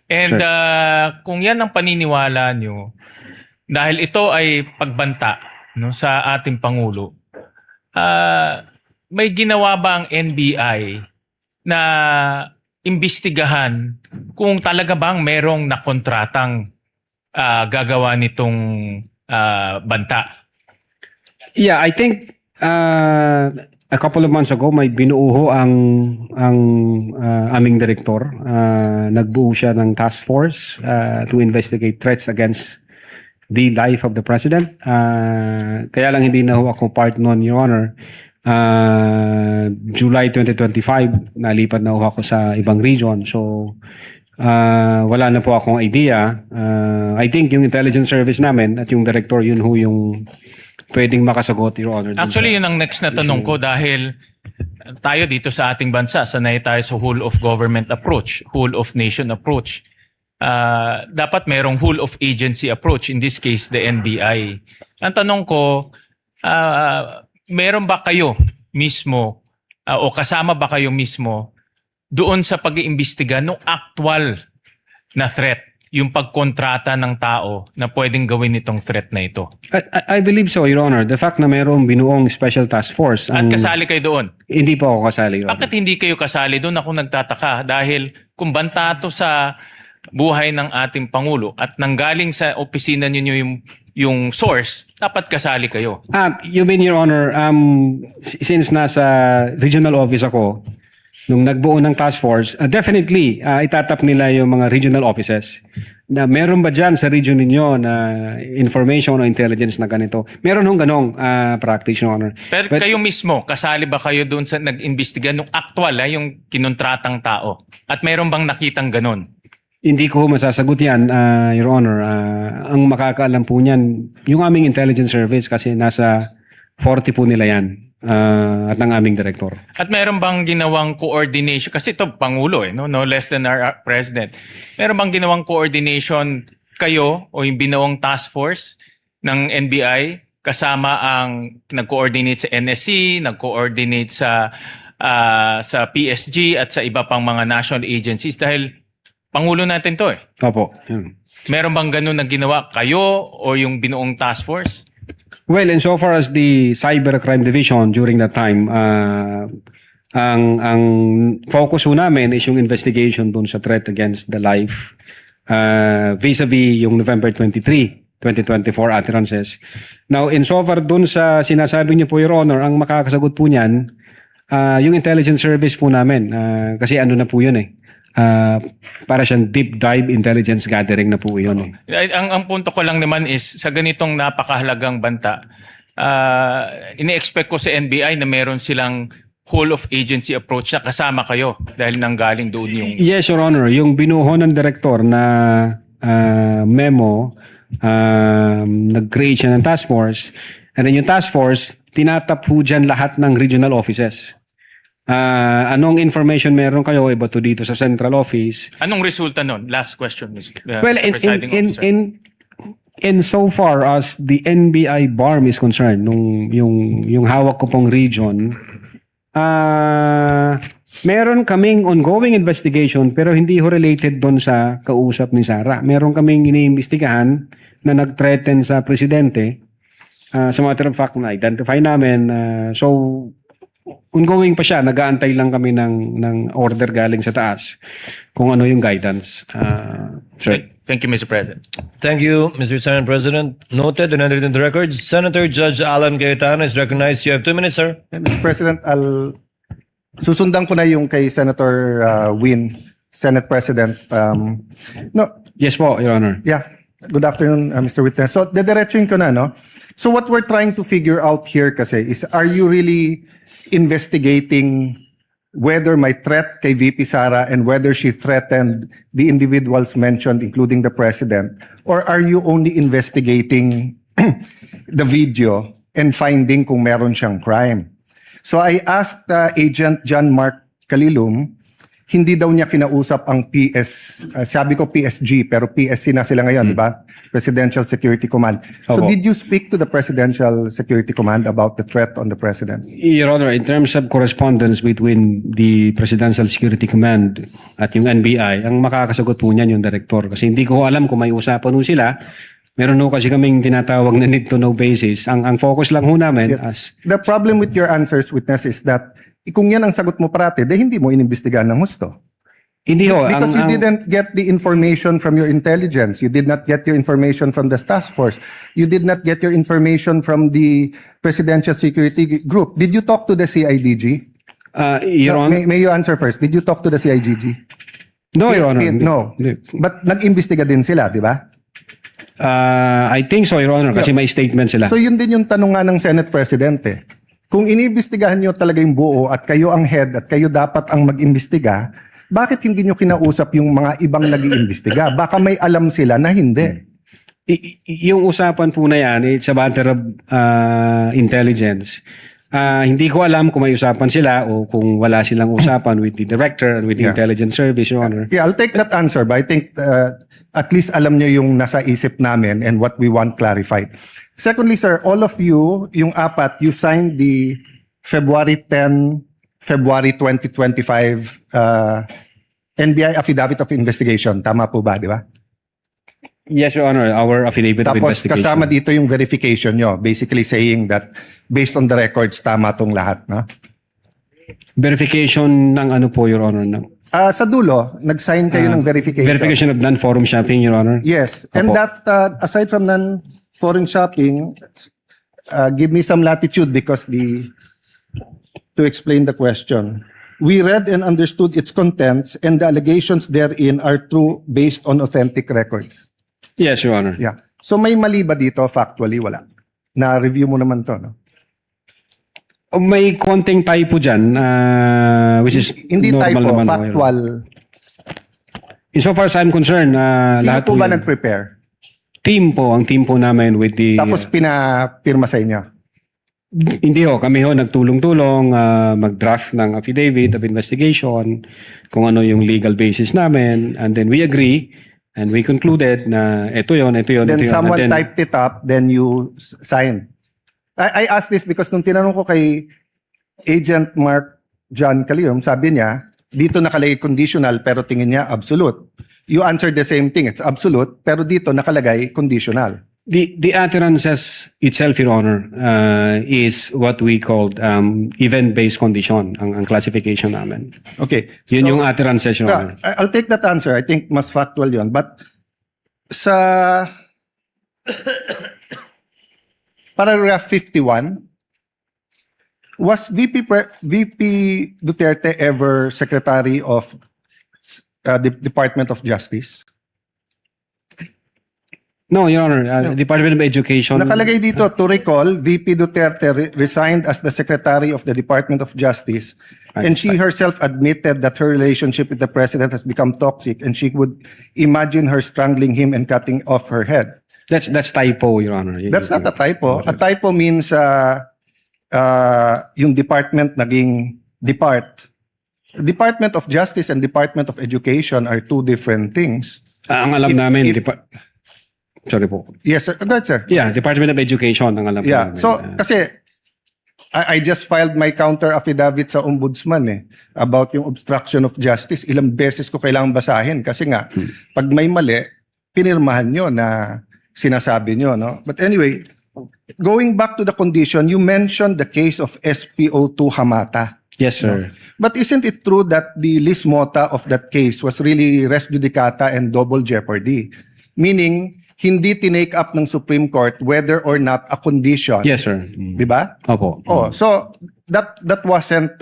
And Sure. kung yan ang paniniwala nyo, dahil ito ay pagbanta no, sa ating Pangulo, may ginawa ba ang NBI na imbestigahan kung talaga bang merong nakontratang gagawa nitong banta? Yeah, I think a couple of months ago may binuo ang aming direktor. Nagbuo siya ng task force to investigate threats against the life of the president. Kaya lang hindi na ho ako part noon, Your Honor. July 2025, nalipat na ho ako sa ibang region. So, wala na po akong idea. I think yung intelligence service namin at yung director, yun ho yung pwedeng makasagot, Your Honor. Actually, yun ang next na tanong ko dahil tayo dito sa ating bansa, sanay tayo sa whole of government approach, whole of nation approach. Dapat merong whole of agency approach, in this case, the NBI. Ang tanong ko, meron ba kayo mismo o kasama ba kayo mismo doon sa pag-iimbestiga ng actual na threat, yung pagkontrata ng tao na pwedeng gawin itong threat na ito? I believe so, Your Honor. The fact na mayroong binuong special task force. At kasali kayo doon? Hindi po ako kasali, Your Honor. Bakit hindi kayo kasali doon? Ako nagtataka dahil kung banta to sa buhay ng ating Pangulo at nanggaling sa opisina ninyo yung source, dapat kasali kayo. You mean, Your Honor, since nasa regional office ako, nung nagbuo ng task force, definitely itatap nila yung mga regional offices na meron ba dyan sa region ninyo na information o intelligence na ganito. Meron hong ganong practice, Your Honor. Pero kayo mismo, kasali ba kayo doon sa nag-imbestiga nung actual, yung kinontratang tao? At meron bang nakitang ganon? Hindi ko masasagot yan, Your Honor. Ang makakaalam po niyan, yung aming intelligence service kasi nasa 40 po nila yan at ang aming director. At meron bang ginawang coordination? Kasi ito, Pangulo, no less than our President. Meron bang ginawang coordination kayo o yung binawang task force ng NBI kasama ang nag-coordinate sa NSC, nag-coordinate sa PSG at sa iba pang mga national agencies dahil Pangulo natin to eh. Opo. Meron bang ganun na ginawa kayo o yung binuong task force? Well, insofar as the Cybercrime Division during that time, ang focus ho namin is yung investigation dun sa threat against the life vis-a-vis yung November 23, 2024 utterances. Now, insofar dun sa sinasabi niyo po, Your Honor, ang makakasagot po niyan, yung intelligence service po namin. Kasi ano na po yun eh. Para siyang deep dive intelligence gathering na po yun. Ang punto ko lang naman is sa ganitong napakahalagang banta, ini-expect ko sa NBI na meron silang whole of agency approach na kasama kayo dahil nanggaling doon yung... Yes, Your Honor. Yung binuho ng direktor na memo, nag-create siya ng task force, and then yung task force, tinatap po dyan lahat ng regional offices. Anong information meron kayo iba to dito sa central office? Anong resulta nun? Last question, Mr. Well, Presiding Officer. in so far as the NBI BARM is concerned, yung hawak ko pong region, meron kaming ongoing investigation pero hindi ho related doon sa kausap ni Sara. Meron kaming iniimbestigahan na nag-threaten sa presidente. As a matter of fact, na-identify namin. So, ongoing pa siya. Nag-aantay lang kami ng order galing sa taas kung ano yung guidance. Sir. Thank you, Mr. President. Thank you, Mr. Senate President. Noted and entered in the records. Senator Judge Alan Cayetano is recognized. You have 2 minutes, sir. Mr. President, susundan ko na yung kay Senator Win, Senate President. No, Yes po, Your Honor. yeah. Good afternoon, Mr. Witness. So, dediretsuin ko na, no? So, what we're trying to figure out here kasi is, are you really investigating whether may threat kay VP Sara and whether she threatened the individuals mentioned, including the President? Or are you only investigating the video and finding kung meron siyang crime? So, I asked Agent John Mark Calilum, hindi daw niya kinausap ang sabi ko PSG, pero PSC na sila ngayon, di ba? Presidential Security Command. So Opo. did you speak to the Presidential Security Command about the threat on the President? Your Honor, in terms of correspondence between the Presidential Security Command at yung NBI, ang makakasagot po niyan yung director. Kasi hindi ko alam kung may usapan nun sila. Meron ho kasi kaming tinatawag na need to know basis. Ang focus lang ho namin as... The problem with your answers, Witness, is that kung yan ang sagot mo parati, hindi mo inimbestigahan ng husto. Hindi ho. Because you didn't get the information from your intelligence. You did not get your information from the task force. You did not get your information from the Presidential Security Group. Did you talk to the CIDG? Your Honor, May you answer first. Did you talk to the CIDG? no, Your Honor. No. But nag-imbestiga din sila, di ba? I think so, Your Honor, kasi may statement sila. So yun din yung tanong nga ng Senate President eh. Kung iniimbestigahan nyo talaga yung buo at kayo ang head at kayo dapat ang mag-imbestiga, bakit hindi nyo kinausap yung mga ibang nag-iimbestiga? Baka may alam sila na hindi. Yung usapan po na yan, it's a matter of intelligence. Hindi ko alam kung may usapan sila o kung wala silang usapan with the director and with the intelligence service, Your Honor. Yeah, I'll take that answer, but I think at least alam nyo yung nasa isip namin and what we want clarified. Secondly, sir, all of you, yung apat, you signed the February 10, February 2025 NBI Affidavit of Investigation. Tama po ba, di ba? Yes, Your Honor, our affidavit of Tapos investigation. kasama dito yung verification nyo, basically saying that based on the records, tama tong lahat, no? Verification ng ano po, Your Honor? Sa dulo, nag-sign kayo ng verification. Verification of non-forum shopping, Your Honor? Yes. And Opo. that, aside from non-foreign shopping, give me some latitude because to explain the question. We read and understood its contents and the allegations therein are true based on authentic records. Yes, Your Honor. Yeah. So may mali ba dito? Factually, wala. Na-review mo naman to, no? May konting typo dyan, which is Hindi normal typo, naman, Your Honor. factual. Insofar as I'm concerned, Sino lahat po ba yun. nag-prepare? Ang team po namin with the... Tapos pinapirma sa inyo? Hindi ho, kami ho nagtulong-tulong mag-draft ng affidavit of investigation, kung ano yung legal basis namin, and then we agree, and we concluded na ito yun. Then ito yun. someone And then, typed it up, then you signed. I asked this because nung tinanong ko kay Agent Mark John Calilum, sabi niya, dito nakalagay conditional pero tingin niya absolute. You answered the same thing, it's absolute, pero dito nakalagay conditional. The utterances itself, Your Honor, is what we called event-based condition, ang classification namin. Okay. Yun yung utterances, Your Honor. I'll take that answer. I think mas factual yun. But sa paragraph 51, was VP Duterte ever Secretary of the Department of Justice? No, Your Honor. Department of Education. Nakalagay dito, to recall, VP Duterte resigned as the Secretary of the Department of Justice, and she herself admitted that her relationship with the President has become toxic, and she would imagine her strangling him and cutting off her head. That's typo, Your Honor. That's not a typo. A typo means yung department naging depart. Department of Justice and Department of Education are two different things. Ang alam namin, sorry po. Yes, sir. Go ahead, sir. Yeah, Department of Education ang alam Yeah. namin. So, kasi I just filed my counter affidavit sa ombudsman about yung obstruction of justice. Ilang beses ko kailangan basahin kasi nga, pag may mali, pinirmahan nyo na sinasabi nyo, no? But anyway, going back to the condition, you mentioned the case of SPO2 Hamata. Yes, sir. But isn't it true that the lis mota of that case was really res judicata and double jeopardy? Meaning, hindi tinake up ng Supreme Court whether or not a condition. Yes, sir. Di ba? Opo. Oh, so that wasn't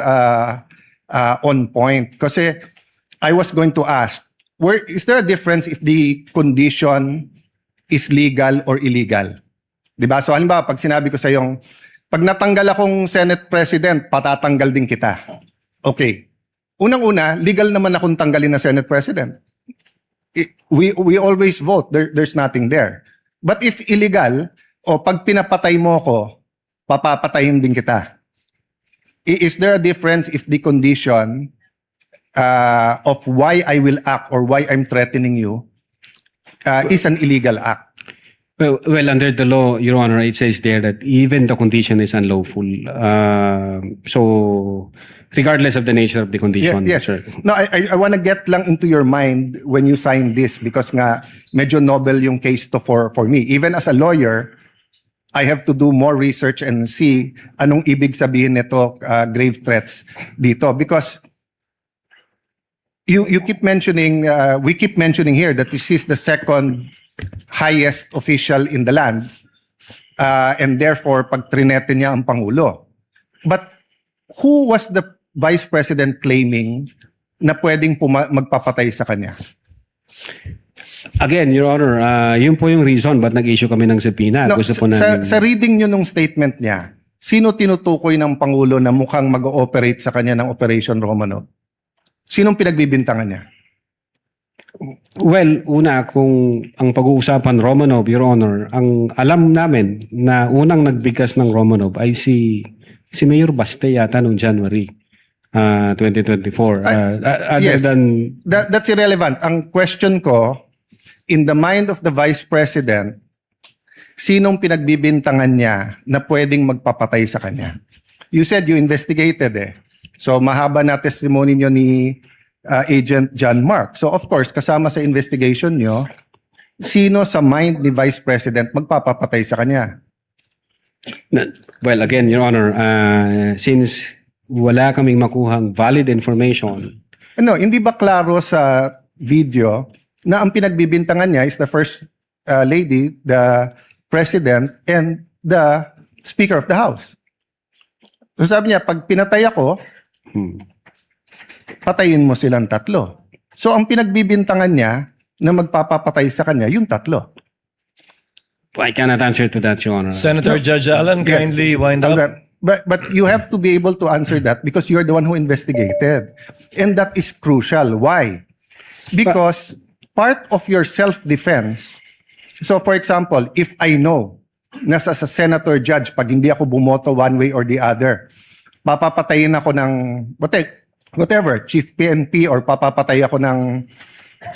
on point. Kasi I was going to ask, is there a difference if the condition is legal or illegal? Di ba? So halimbawa, pag sinabi ko sa yung, pag natanggal akong Senate President, patatanggal din kita. Okay. Unang-una, legal naman akong tanggalin na Senate President. We always vote. There's nothing there. But if illegal, o pag pinapatay mo ko, papapatayin din kita. Is there a difference if the condition of why I will act or why I'm threatening you is an illegal act? Well, under the law, Your Honor, it says there that even the condition is unlawful. So, regardless of the nature of the condition, Yes. sir. No, I want to get lang into your mind when you sign this because nga medyo novel yung case to for me. Even as a lawyer, I have to do more research and see anong ibig sabihin nito grave threats dito because you keep mentioning we keep mentioning here that this is the second highest official in the land and therefore pag trinete niya ang pangulo. But who was the vice president claiming na pwedeng magpapatay sa kanya? Again, Your Honor, yun po yung reason ba't nag-issue kami ng subpoena. No, Gusto po namin... sa reading nyo nung statement niya, sino tinutukoy ng pangulo na mukhang mag-ooperate sa kanya ng Operation Romanov? Sinong pinagbibintangan niya? Well, una, kung ang pag-uusapan Romanov, Your Honor, ang alam namin na unang nagbigkas ng Romanov ay si Mayor Baste yata noong January 2024. Yes. That's irrelevant. Ang question ko, in the mind of the Vice President, sinong pinagbibintangan niya na pwedeng magpapatay sa kanya? You said you investigated eh. So mahaba na testimony niyo ni Agent John Mark. So of course, kasama sa investigation niyo, sino sa mind ni Vice President magpapapatay sa kanya? Well, again, Your Honor, since wala kaming makuhang valid information. No, hindi ba klaro sa video na ang pinagbibintangan niya is the First Lady, the President, and the Speaker of the House? So sabi niya, pag pinatay ako, patayin mo silang tatlo. So ang pinagbibintangan niya na magpapapatay sa kanya, yung tatlo. I cannot answer to that, Your Honor. Senator Judge Allen, Yes. kindly wind up. But you have to be able to answer that because you're the one who investigated. And that is crucial. Why? Because part of your self-defense, so for example, if I know na sa senator judge, pag hindi ako bumoto one way or the other, papapatayin ako ng whatever, chief PNP or papapatay ako ng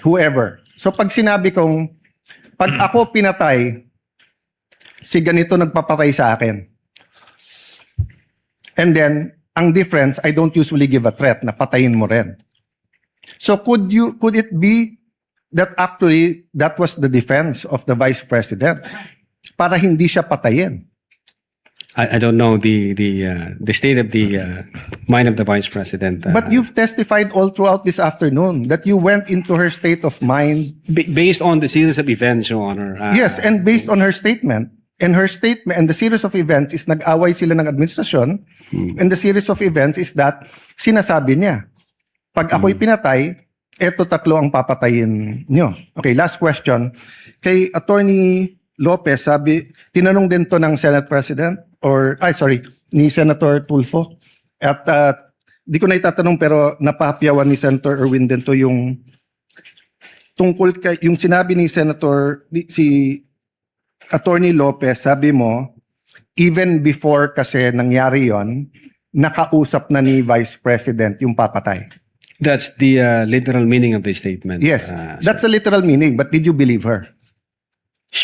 whoever. So pag sinabi kong, pag ako pinatay, si ganito nagpapatay sa akin. And then, ang difference, I don't usually give a threat na patayin mo rin. So could it be that actually that was the defense of the Vice President para hindi siya patayin? I don't know the state of the mind of the Vice President. But you've testified all throughout this afternoon that you went into her state of mind. Based on the series of events, Your Honor. Yes, and based on her statement. And her statement and the series of events is nag-away sila ng administrasyon. And the series of events is that sinasabi niya, pag ako'y pinatay, eto tatlo ang papatayin nyo. Okay, last question. Kay Attorney Lopez, tinanong din to ng Senate President ni Senator Tulfo. At di ko na itatanong pero napahapyawan ni Senator Erwin din to yung tungkol kay yung sinabi ni si Attorney Lopez, sabi mo, even before kasi nangyari yon, nakausap na ni Vice President yung papatay. That's the literal meaning of the statement. Yes, that's the literal meaning, but did you believe her?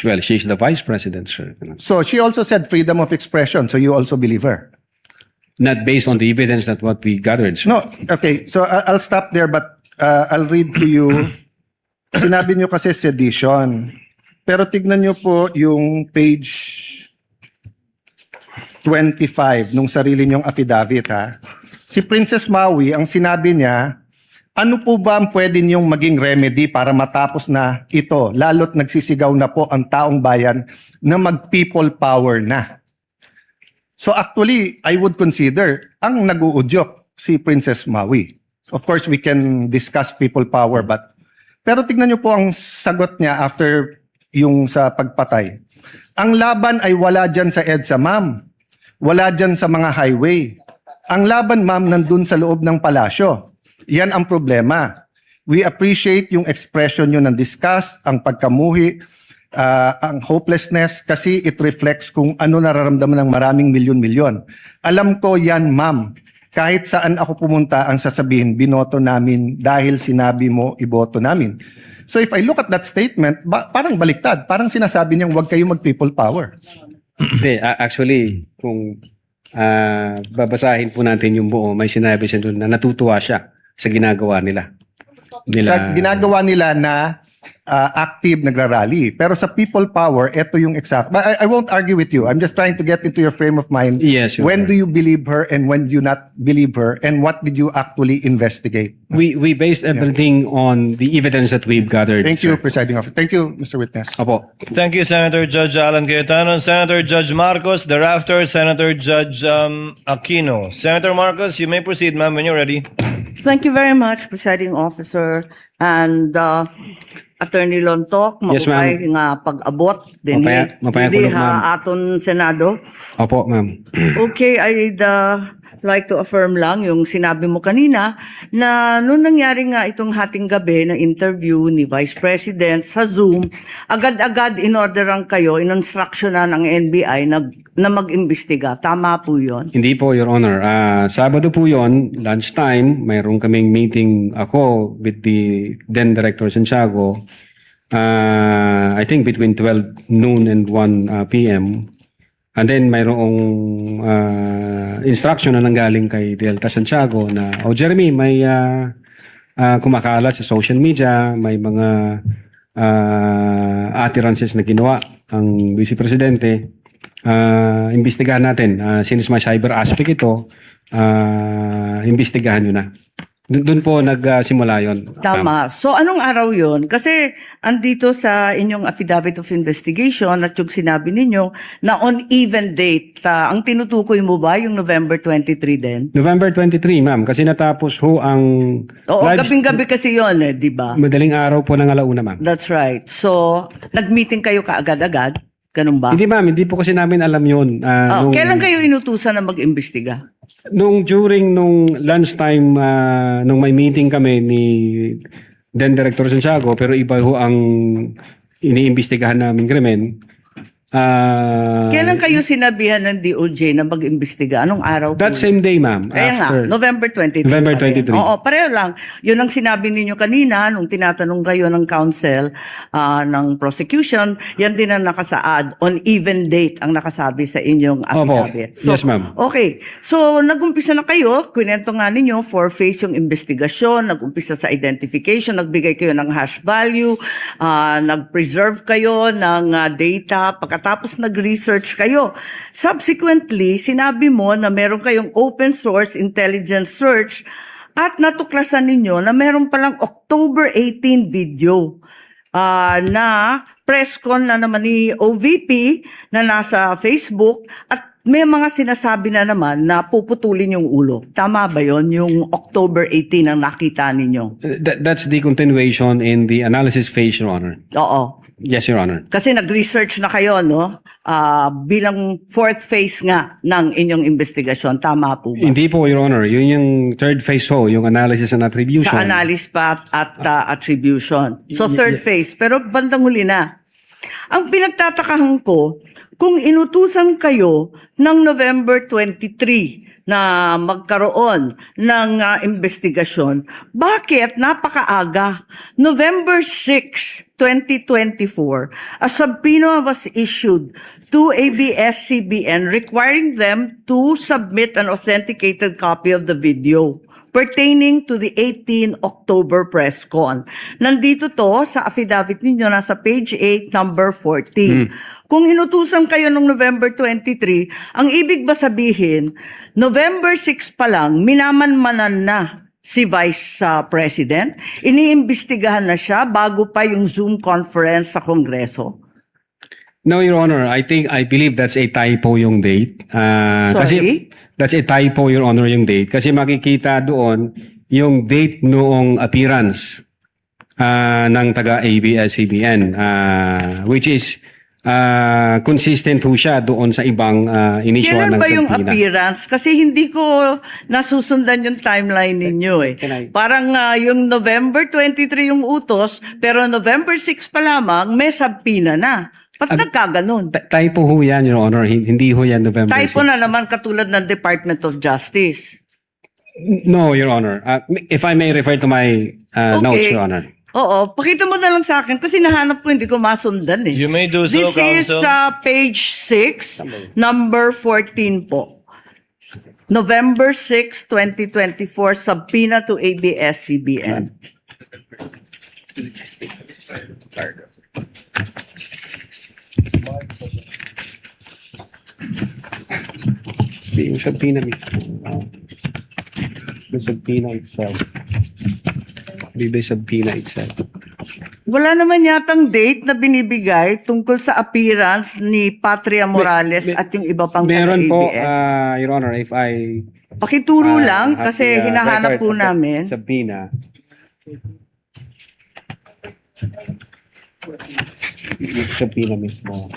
Well, she's the Vice President, sir. So she also said freedom of expression, so you also believe her? Not based on the evidence that what we gathered, sir. No, okay, so I'll stop there, but I'll read to you. Sinabi niyo kasi sedition. Pero tignan niyo po yung page 25 nung sarili niyong affidavit ha. Si Princess Maui, ang sinabi niya, ano po ba ang pwede niyong maging remedy para matapos na ito, lalo't nagsisigaw na po ang taong bayan na mag-people power na. So actually, I would consider ang nag-uudyok si Princess Maui. Of course, we can discuss people power, pero tignan niyo po ang sagot niya after yung sa pagpatay. Ang laban ay wala dyan sa EDSA, ma'am. Wala dyan sa mga highway. Ang laban, ma'am, nandun sa loob ng palasyo. Yan ang problema. We appreciate yung expression nyo ng disgust, ang pagkamuhi, ang hopelessness, kasi it reflects kung ano nararamdaman ng maraming milyon-milyon. Alam ko yan, ma'am. Kahit saan ako pumunta, ang sasabihin, binoto namin dahil sinabi mo, iboto namin. So if I look at that statement, parang baliktad. Parang sinasabi niyang huwag kayo mag-people power. Hindi, actually, kung babasahin po natin yung buo, may sinabi siya doon na natutuwa siya sa ginagawa nila. Sa ginagawa nila na active nagrarally. Pero sa people power, ito yung exact. But I won't argue with you. I'm just trying to get into your frame of mind. Yes, Your when Honor. do you believe her and when do you not believe her? And what did you actually investigate? We based everything on the evidence that we've gathered. Thank you, sir. Presiding Officer. Thank you, Mr. Witness. Opo. Thank you, Senator Judge Alan Cayetano. Senator Judge Marcos, thereafter, Senator Judge Aquino. Senator Marcos, you may proceed, ma'am, when you're ready. Thank you very much, Presiding Officer. And Attorney Lontok, Yes, ma'am. maupay nga pag-abot din Mapaya hindi kulog, ma'am. aton Senado. Opo, ma'am. Okay, I'd like to affirm lang yung sinabi mo kanina na noong nangyari nga itong hating gabi na interview ni Vice President sa Zoom, agad-agad in-orderan kayo, in-instructionan ng NBI na mag-imbestiga. Tama po yun? Hindi po, Your Honor. Sabado po yon, lunchtime, mayroon kaming meeting ako with the then Director Santiago. I think between 12 noon and 1 p.m. And then mayroong instruction na nanggaling kay Delta Santiago na, Jeremy, may kumakalat sa social media, may mga utterances na ginawa ang Vice Presidente. Imbestigahan natin. Since may cyber aspect ito, imbestigahan nyo na. Doon po nagsimula yon. Tama. So anong araw yon? Kasi andito sa inyong affidavit of investigation at yung sinabi ninyo na on even date, ang tinutukoy mo ba yung November 23 din? November 23, ma'am. Kasi natapos ho ang... Oo, gabing-gabi kasi yon di ba? Madaling araw po ng alauna, ma'am. That's right. So, nag-meeting kayo kaagad-agad? Ganun ba? Hindi, ma'am. Hindi po kasi namin alam yun. Kailan kayo inutusan na mag-imbestiga? During lunchtime, nung may meeting kami ni then Director Santiago, pero iba ho ang iniimbestigahan namin krimen. Kailan kayo sinabihan ng DOJ na mag-imbestiga? Anong araw po? That same day, ma'am. Kaya nga, November 23. November pa rin. 23. Oo, pareho lang. Yun ang sinabi ninyo kanina nung tinatanong kayo ng counsel ng prosecution. Yan din ang nakasaad. On even date ang nakasabi sa inyong affidavit. Opo. Yes, ma'am. Okay. So, nag-umpisa na kayo. Kwento nga ninyo, 4-phase yung investigasyon. Nag-umpisa sa identification. Nagbigay kayo ng hash value. Nag-preserve kayo ng data. Pagkatapos nag-research kayo. Subsequently, sinabi mo na meron kayong open source intelligence search at natuklasan ninyo na meron palang October 18 video na press con na naman ni OVP na nasa Facebook at may mga sinasabi na naman na puputulin yung ulo. Tama ba yon yung October 18 ang nakita ninyo? That's the continuation in the analysis phase, Your Honor. Oo. Yes, Your Honor. Kasi nag-research na kayo, no? Bilang fourth phase nga ng inyong investigasyon. Tama po ba? Hindi po, Your Honor. Yun yung third phase ho, yung analysis and attribution. Sa analysis pa at attribution. So third phase. Pero bandang huli na. Ang pinagtatakahan ko, kung inutusan kayo ng November 23 na magkaroon ng investigasyon, bakit napakaaga? November 6 2024, a subpoena was issued to ABS-CBN requiring them to submit an authenticated copy of the video pertaining to the 18 October press con. Nandito to sa affidavit ninyo, nasa page 8, number 14. Kung inutusan kayo noong November 23, ang ibig ba sabihin, November 6 pa lang, minamanmanan na si Vice President? Iniimbestigahan na siya bago pa yung Zoom conference sa Kongreso? No, Your Honor. I believe that's a typo yung date. Kasi that's a typo, Your Honor, yung date. Kasi makikita doon yung date noong appearance ng taga-ABS-CBN, which is consistent ho siya doon sa ibang inisyuhan ng Kailan ba yung subpoena. appearance? Kasi hindi ko nasusundan yung timeline ninyo eh. Parang yung November 23 yung utos, pero November 6 pa lamang may subpoena na. Ba't nagkaganon? Typo ho yan, Your Honor. Hindi ho yan November 6. Typo na naman katulad ng Department of Justice. No, Your Honor. If I may refer to my notes, Your Honor. Oo, pakita mo na lang sa akin kasi nahanap ko, hindi ko masundan eh. You may do so, This is Counsel. page 6, number 14 po. November 6, 2024, subpoena to ABS-CBN. Yung subpoena mismo. The subpoena itself. The subpoena itself. Wala naman yatang date na binibigay tungkol sa appearance ni Patria Morales at yung iba pang Meron po, taga-ABS. Your Honor, if I Pakituro lang have kasi the, hinahanap record po of the namin. subpoena. Yung subpoena mismo.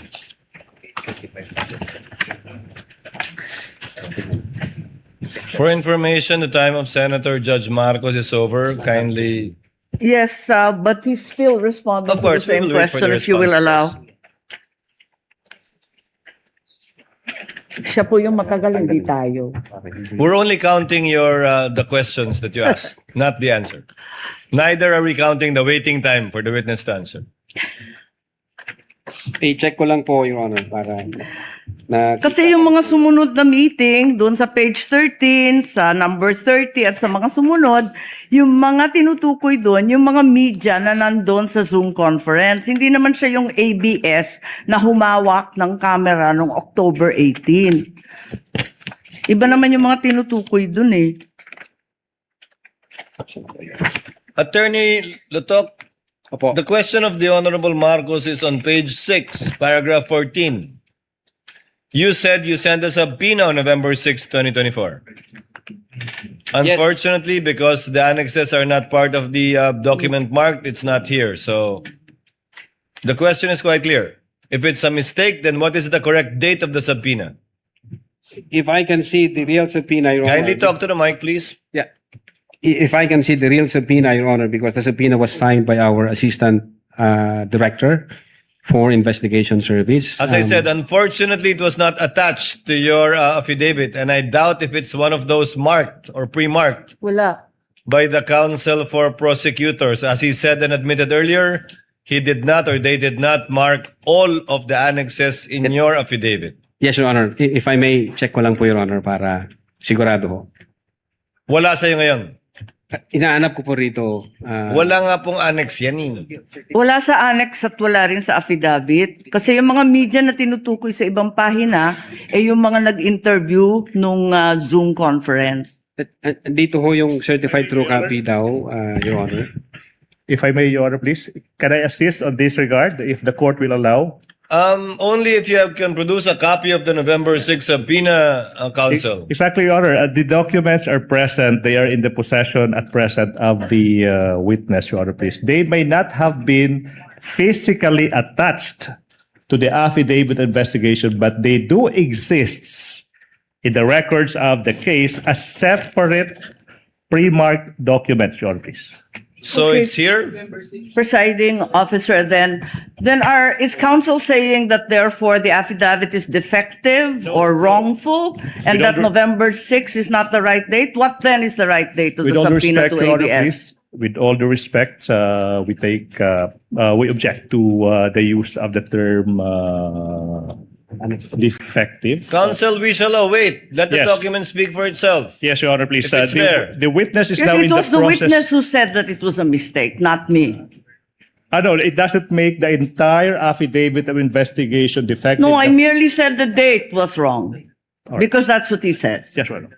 For information, the time of Senator Judge Marcos is over. Kindly. Yes, but he's still responding Of course, to the same we will wait for question the if you will response, allow. Siya po yung matagal, hindi tayo. We're only counting your the questions that you asked, not the answer. Neither are we counting the waiting time for the witness to answer. I-check ko lang po, Your Honor, para na Kasi yung mga sumunod na meeting, doon sa page 13, sa number 30, at sa mga sumunod, yung mga tinutukoy doon, yung mga media na nandun sa Zoom conference. Hindi naman siya yung ABS na humawak ng camera noong October 18. Iba naman yung mga tinutukoy doon eh. Attorney Lutok, the question of the Honorable Marcos is on page 6, paragraph 14. You said you sent us a subpoena on November 6, 2024. Unfortunately, because the annexes are not part of the document marked, it's not here. So the question is quite clear. If it's a mistake, then what is the correct date of the subpoena? if I can see the real subpoena, Your Honor. Kindly talk to the mic, please. Yeah. If I can see the real subpoena, Your Honor, because the subpoena was signed by our Assistant Director for Investigation Service. As I said, unfortunately, it was not attached to your affidavit, and I doubt if it's one of those marked or pre-marked Wala. by the counsel for prosecutors. As he said and admitted earlier, he did not or they did not mark all of the annexes in your affidavit. Yes, Your Honor. If I may, check ko lang po, Your Honor, para sigurado ho. Wala sa'yo ngayon. Inaanap ko po rito. Wala nga pong annex yan. Wala sa annex at wala rin sa affidavit. Kasi yung mga media na tinutukoy sa ibang pahina, yung mga nag-interview nung Zoom conference. Dito ho yung certified true copy daw, Your Honor. If I may, Your Honor, please, can I assist on this regard, if the court will allow? Only if you can produce a copy of the November 6 subpoena, counsel. Exactly, Your Honor. The documents are present. They are in the possession at present of the witness, Your Honor, please. They may not have been physically attached to the affidavit investigation, but they do exist in the records of the case as separate pre-marked documents, Your Honor, please. So Okay. it's here? Presiding officer, then is counsel saying that therefore the affidavit is defective or wrongful and With all that November 6 is not the right date? What then is the right date of With the all subpoena respect, to Your Honor, ABS? please, with all due respect, we object to the use of the term defective. Counsel, we shall await. Let the Yes. document speak for itself. Yes, Your Honor, please. If it's there. The witness is Yes, now it in the was the process. witness who said that it was a mistake, not me. No, it doesn't make the entire affidavit of investigation defective. No, I merely said the date was wrong. All right. Because that's what he said. Yes, Your Honor.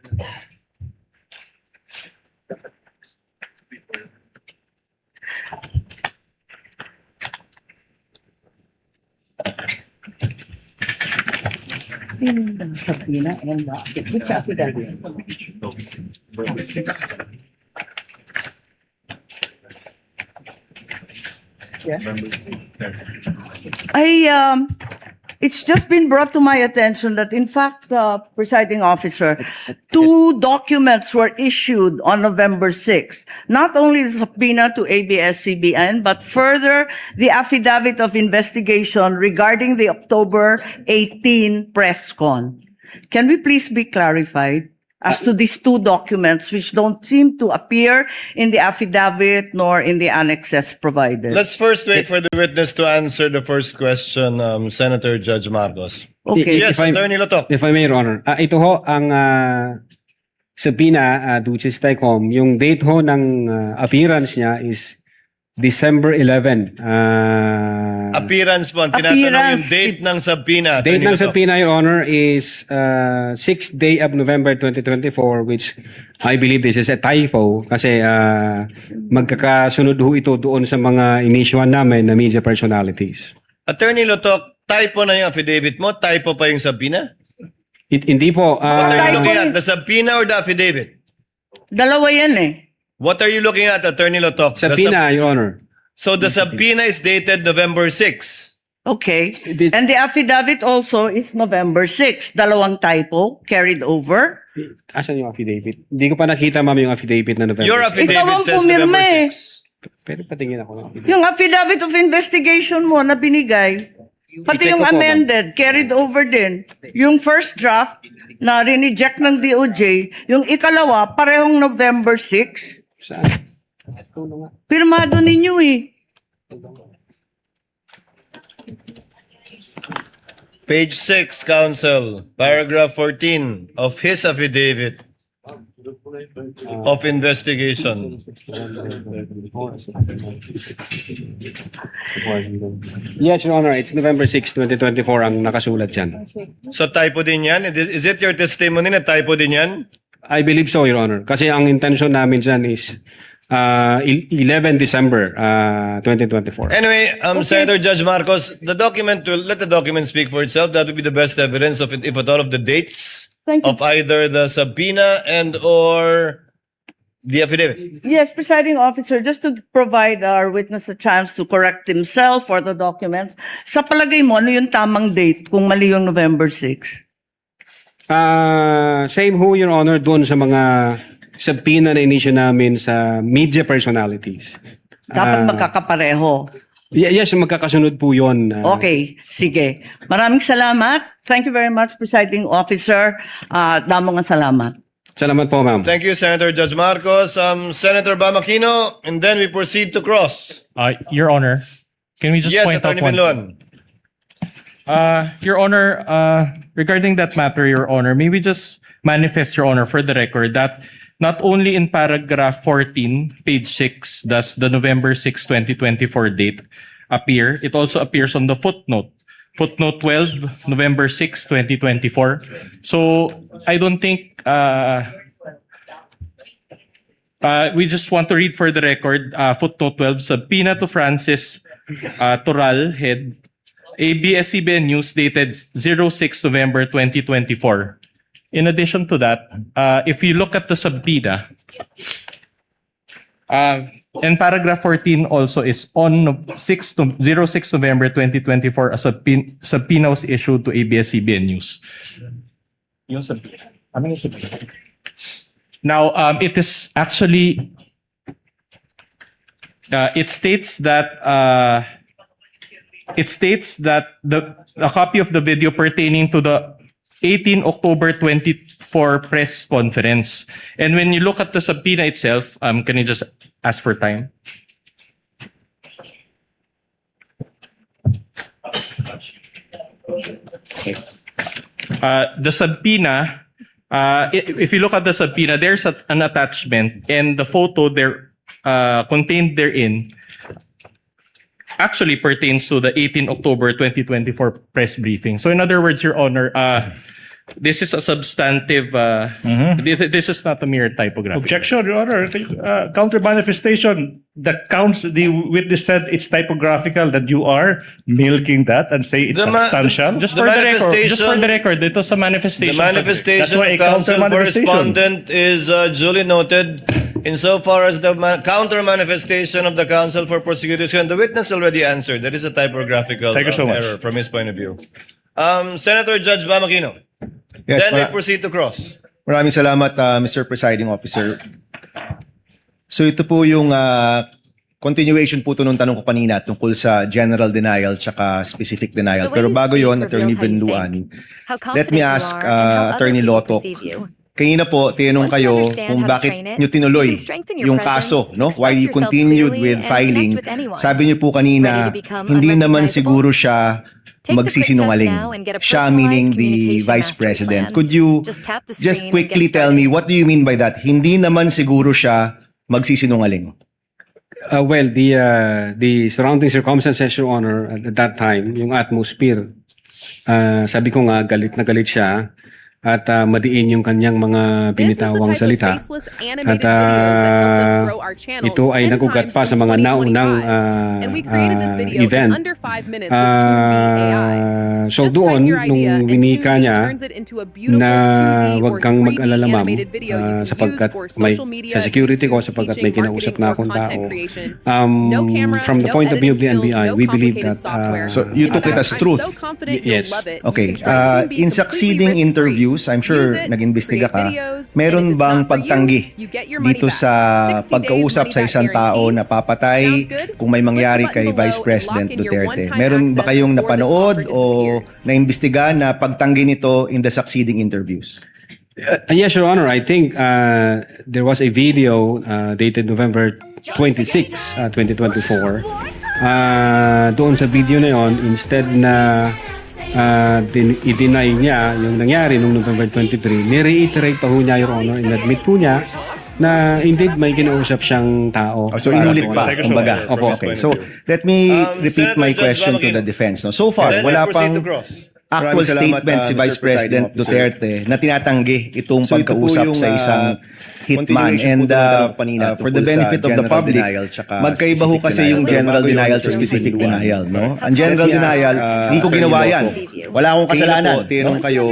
It's just been brought to my attention that in fact, presiding officer, 2 documents were issued on November 6. Not only the subpoena to ABS-CBN, but further the affidavit of investigation regarding the October 18 press con. Can we please be clarified as to these 2 documents which don't seem to appear in the affidavit nor in the annexes provided? Let's first wait for the witness to answer the first question, Senator Judge Marcos. Okay. Yes, Attorney Lotok. If I may, Your Honor. Ito ho, ang subpoena, Duces Tecom, yung date ho ng appearance niya is December 11. Appearance po. Ang tinatanong yung date ng subpoena. Date Attorney ng Lotok. subpoena, Your Honor, is 6th day of November 2024, which I believe this is a typo kasi magkakasunod ho ito doon sa mga inisyuan namin na media personalities. Attorney Lotok, typo na yung affidavit mo? Typo pa yung subpoena? Hindi po. What are you looking at? The subpoena or the affidavit? Dalawa yan eh. What are you looking at, Attorney Lotok? Subpoena, Your Honor. So the subpoena is dated November 6. Okay. And the affidavit also is November 6. Dalawang typo carried over. Asan yung affidavit? Hindi ko pa nakita, ma'am, yung affidavit na November. Your 6. Ikaw affidavit ang says pumirma November eh. 6. Pero patingin ako ng affidavit. Yung affidavit of investigation mo na binigay, pati I-check yung ko po, ma'am. amended, carried over din. Yung first draft na rineject ng DOJ, yung ikalawa, parehong November 6. Saan? Pirmado ninyo eh. Page 6, Counsel, paragraph 14 of his affidavit of investigation. Yes, Your Honor. It's November 6, 2024 ang nakasulat dyan. So typo din yan? Is it your testimony na typo din yan? I believe so, Your Honor. Kasi ang intention namin dyan is 11 December 2024. Anyway, Senator Judge Marcos, the document will let the document speak for itself. That would be the best evidence of it, if at all, of the dates Thank you. of either the subpoena and or the affidavit. Yes, presiding officer, just to provide our witness a chance to correct himself or the documents, sa palagay mo, ano yung tamang date kung mali yung November 6? Same ho, Your Honor, doon sa mga subpoena na inisyu namin sa media personalities. Dapat magkakapareho. Yes, magkakasunod po yun. Okay, sige. Maraming salamat. Thank you very much, presiding officer. Damo nga salamat. Salamat po, ma'am. Thank you, Senator Judge Marcos. Senator Bamakino, and then we proceed to cross. Your Honor, can we just Yes, point out Attorney one? Binloan. Your Honor, regarding that matter, Your Honor, may we just manifest, Your Honor, for the record that not only in paragraph 14, page 6, does the November 6, 2024 date appear, it also appears on the footnote. Footnote 12, November 6, 2024. So I don't think we just want to read for the record footnote 12, subpoena to Francis Toral, head, ABS-CBN News, dated 06 November 2024. In addition to that, if you look at the subpoena, and paragraph 14 also is on 06 November 2024, a subpoena was issued to ABS-CBN News. Yung subpoena. Ano yung subpoena? Now, it is actually, it states that a copy of the video pertaining to the 18 October 24 press conference. And when you look at the subpoena itself, can you just ask for time? Okay. The subpoena, if you look at the subpoena, there's an attachment, and the photo there contained therein actually pertains to the 18 October 2024 press briefing. So in other words, Your Honor, this is a substantive, this is not a mere typography. Objection, Your Honor. Counter manifestation. The witness said it's typographical, that you are milking that and say it's substantial. Just for the record, ito sa manifestation. The manifestation of counsel for respondent is duly noted. Insofar as the counter manifestation of the counsel for prosecution, the witness already answered. That is a typographical error from his point of view. Senator Judge Bamakino. Yes, Then we proceed to cross. Maraming salamat, Mr. Presiding Officer. So ito po yung continuation po ito nung tanong ko kanina tungkol sa general denial tsaka specific denial. Pero bago yon, Attorney Vinluan, let me ask Attorney Loto. Kanina po, tinanong kayo kung bakit nyo tinuloy yung kaso, no? Why you continued with filing. Sabi nyo po kanina, hindi naman siguro siya magsisinungaling. Siya meaning the Vice President. Could you just quickly tell me, what do you mean by that? Hindi naman siguro siya magsisinungaling. Well, the surrounding circumstances, Your Honor, at that time, yung atmosphere, sabi ko nga, galit na galit siya. At madiin yung kanyang mga binitawang salita. At ito ay nagugat pa sa mga naunang event. So doon, nung winika niya na huwag kang mag-alala, ma'am, sapagkat may sa security ko, sapagkat may kinausap na akong tao. From the point of view of the NBI, we believe that... so you took it as truth? Yes. Okay. In succeeding interviews, I'm sure nag-imbestiga ka, meron bang pagtanggi dito sa pagkausap sa isang tao na papatay kung may mangyari kay Vice President Duterte? Meron ba kayong napanood o naimbestiga na pagtanggi nito in the succeeding interviews? Yes, Your Honor. I think there was a video dated November 26, 2024. Doon sa video na yon, instead na i-deny niya yung nangyari noong November 23, ni-reiterate pa ho niya, Your Honor, in-admit po niya na indeed may kinausap siyang tao. So inulit pa, kumbaga. Opo, okay. So let me repeat my question to the defense. So far, wala pang actual statement si Vice President Duterte na tinatanggi itong pagkausap sa isang hitman. And for the benefit of the public, magkaiba ho kasi yung general denial sa specific denial. No? Ang general denial, hindi ko ginawa yan. Wala akong kasalanan.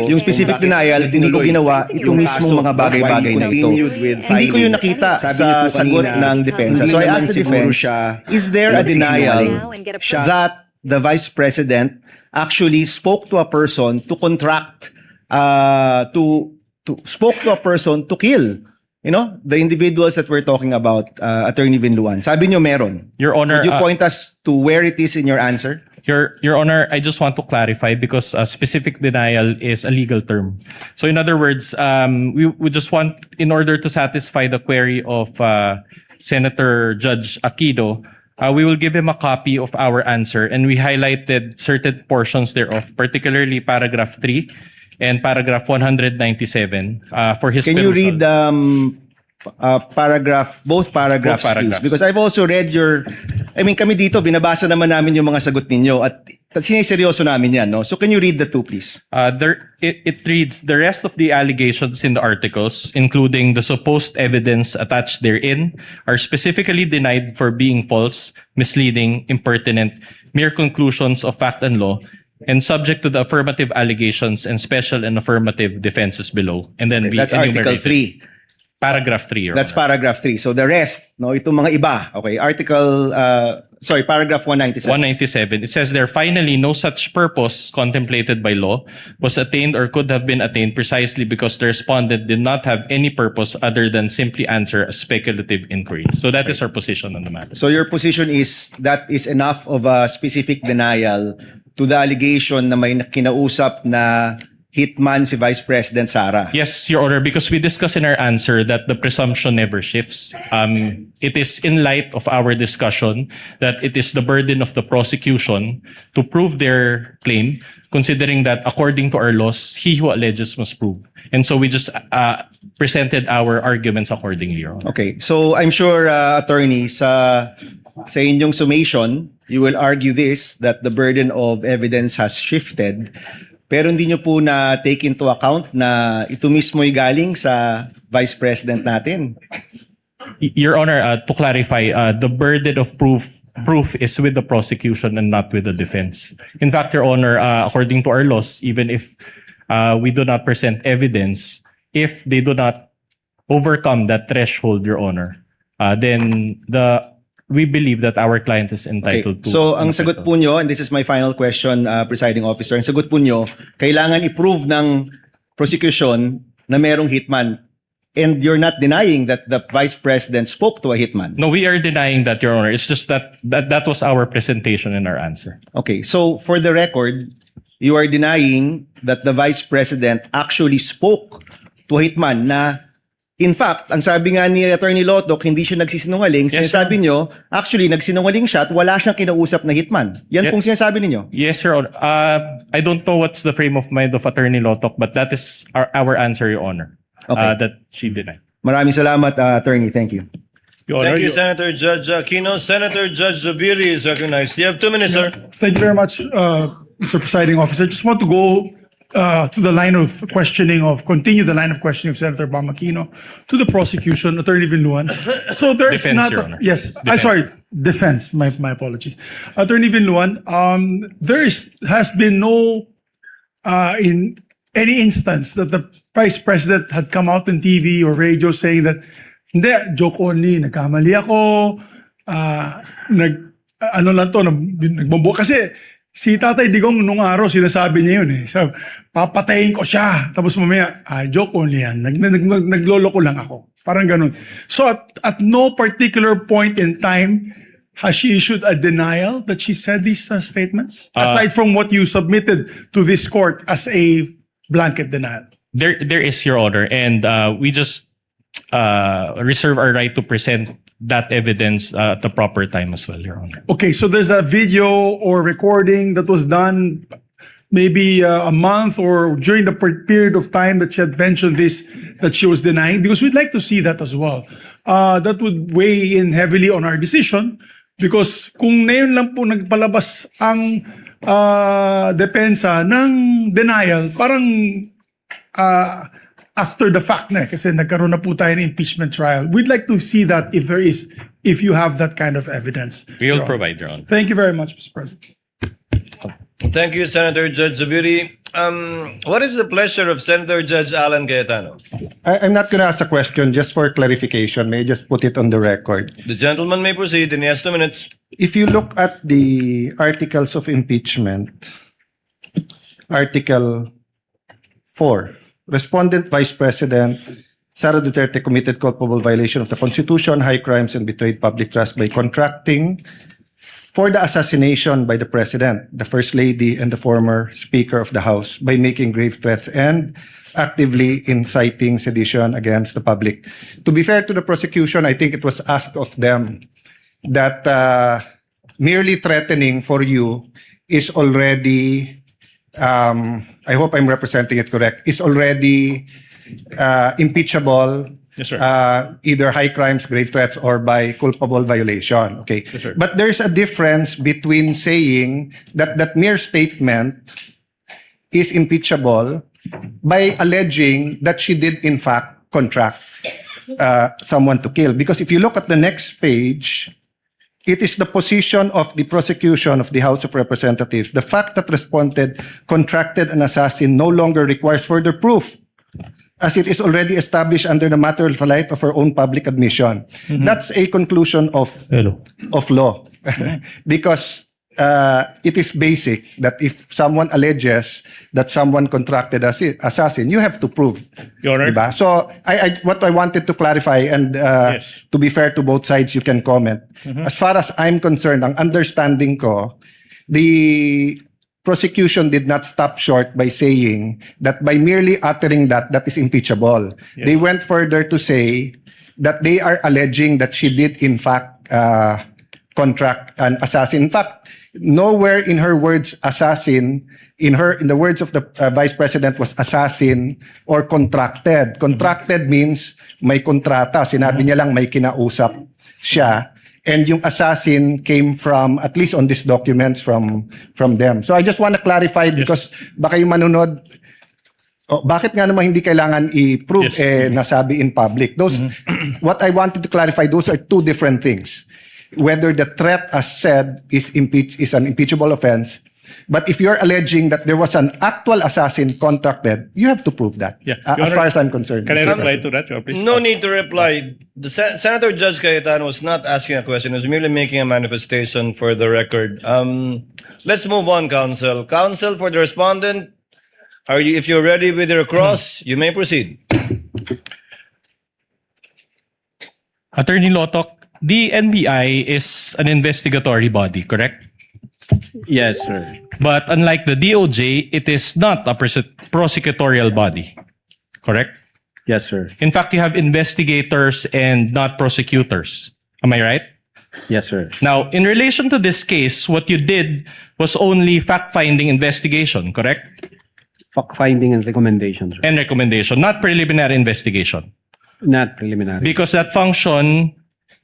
Yung specific denial, hindi ko ginawa itong mismong mga bagay-bagay na ito. Hindi ko yung nakita sa sagot ng depensa. So I asked the defense, is there a denial that the Vice President actually spoke to a person to contract, spoke to a person to kill, the individuals that we're talking about, Attorney Vinluan? Sabi nyo meron. Your Honor, could you point us to where it is in your answer? Your Honor, I just want to clarify because specific denial is a legal term. So in other words, we just want, in order to satisfy the query of Senator Judge Aquino, we will give him a copy of our answer, and we highlighted certain portions thereof, particularly paragraph 3 and paragraph 197 for his Can you read both paragraphs, please? Because I've also read kami dito, binabasa naman namin yung mga sagot ninyo at siniseryoso namin yan, no? So can you read the two, please? It reads, the rest of the allegations in the articles, including the supposed evidence attached therein, are specifically denied for being false, misleading, impertinent, mere conclusions of fact and law, and subject to the affirmative allegations and special and affirmative defenses below. And then that's Article 3. Paragraph 3. That's paragraph 3. So the rest, no, itong mga iba. Okay, paragraph 197. 197. It says there, finally, no such purpose contemplated by law was attained or could have been attained precisely because the respondent did not have any purpose other than simply answer a speculative inquiry. So that is our position on the matter. So your position is that is enough of a specific denial to the allegation na may kinausap na hitman si Vice President Sara. Yes, Your Honor, because we discussed in our answer that the presumption never shifts. It is in light of our discussion that it is the burden of the prosecution to prove their claim, considering that according to our laws, he who alleges must prove. And so we just presented our arguments accordingly, Your Honor. Okay, so I'm sure, attorney, sa inyong summation, you will argue this, that the burden of evidence has shifted, pero hindi nyo po na take into account na ito mismo'y galing sa Vice President natin. Your Honor, to clarify, the burden of proof is with the prosecution and not with the defense. In fact, Your Honor, according to our laws, even if we do not present evidence, if they do not overcome that threshold, Your Honor, then we believe that our client is entitled to. So ang sagot po nyo, and this is my final question, presiding officer, ang sagot po nyo, kailangan i-prove ng prosecution na merong hitman. And you're not denying that the Vice President spoke to a hitman. No, we are denying that, Your Honor. It's just that was our presentation and our answer. Okay, so for the record, you are denying that the Vice President actually spoke to a hitman na, in fact, ang sabi nga ni Attorney Lotoc, hindi siya nagsisinungaling. Yes, Sinasabi nyo, actually, nagsinungaling siya at wala siyang kinausap na hitman. Yan pong sinasabi ninyo. Yes, Your Honor. I don't know what's the frame of mind of Attorney Lotoc, but that is our answer, Your Honor. Okay. That she denied. Maraming salamat, Attorney. Thank you. Thank you, Senator Judge Aquino. Senator Judge Zubiri is recognized. You have 2 minutes, sir. Thank you very much, Mr. Presiding Officer. Just want to go to the line of questioning continue the line of questioning of Senator Aquino to the prosecution, Attorney Vinluan. So there's Defense, not, Your Honor. yes, I'm Defense. sorry, defense, my apologies. Attorney Vinluan, has been no, in any instance that the Vice President had come out on TV or radio saying that, hindi, joke only, nagkamali ako, nagbobo. Kasi si Tatay Digong nung araw, sinasabi niya yun eh. So, papatayin ko siya. Tapos mamaya, joke only yan. Nagloloko lang ako. Parang ganun. So at no particular point in time, has she issued a denial that she said these statements? Aside from what you submitted to this court as a blanket denial. There is, Your Honor, and we just reserve our right to present that evidence at the proper time as well, Your Honor. Okay, so there's a video or recording that was done maybe a month or during the period of time that she had mentioned this, that she was denying, because we'd like to see that as well. That would weigh in heavily on our decision, because kung ngayon lang po nagpalabas ang depensa ng denial, parang after the fact na kasi nagkaroon na po tayo ng impeachment trial. We'd like to see that if you have that kind of evidence. We will provide, Your Honor. Thank you very much, Mr. President. Thank you, Senator Judge Zubiri. What is the pleasure of Senator Judge Alan Cayetano? I'm not going to ask a question, just for clarification. May I just put it on the record? The gentleman may proceed, and he has 2 minutes. If you look at the articles of impeachment, Article 4, Respondent Vice President Sara Duterte committed culpable violation of the Constitution, high crimes, and betrayed public trust by contracting for the assassination by the President, the First Lady, and the former Speaker of the House by making grave threats and actively inciting sedition against the public. To be fair to the prosecution, I think it was asked of them that merely threatening for you is already, I hope I'm representing it correct, is already impeachable. Yes, sir. Either high crimes, grave threats, or by culpable violation. Okay. Yes, sir. But there's a difference between saying that that mere statement is impeachable by alleging that she did in fact contract someone to kill. Because if you look at the next page, it is the position of the prosecution of the House of Representatives. The fact that respondent contracted an assassin no longer requires further proof, as it is already established under the matter of light of her own public admission. That's a conclusion of law. Because it is basic that if someone alleges that someone contracted assassin, you have to prove. Your Honor. Diba? So what I wanted to clarify, and to be fair to both sides, you can comment. As far as I'm concerned, ang understanding ko, the prosecution did not stop short by saying that by merely uttering that is impeachable. They went further to say that they are alleging that she did in fact contract an assassin. In fact, nowhere in her words assassin, in the words of the Vice President was assassin or contracted. Contracted means may kontrata. Sinabi niya lang may kinausap siya. And yung assassin came from, at least on these documents, from them. So I just want to clarify because baka yung manunod, bakit nga naman hindi kailangan i-prove nasabi in public? Those, what I wanted to clarify, those are two different things. Whether the threat as said is an impeachable offense, but if you're alleging that there was an actual assassin contracted, you have to prove that. As far as I'm concerned. Can I reply to that, Your Honor, please? No need to reply. Senator Judge Cayetano was not asking a question. He was merely making a manifestation for the record. Let's move on, counsel. Counsel, for the respondent, if you're ready with your cross, you may proceed. Attorney Lotok, the NBI is an investigatory body, correct? Yes, sir. But unlike the DOJ, it is not a prosecutorial body, correct? Yes, sir. In fact, you have investigators and not prosecutors. Am I right? Yes, sir. Now, in relation to this case, what you did was only fact-finding investigation, correct? Fact-finding and recommendations, sir. And recommendation, not preliminary investigation. Not preliminary. Because that function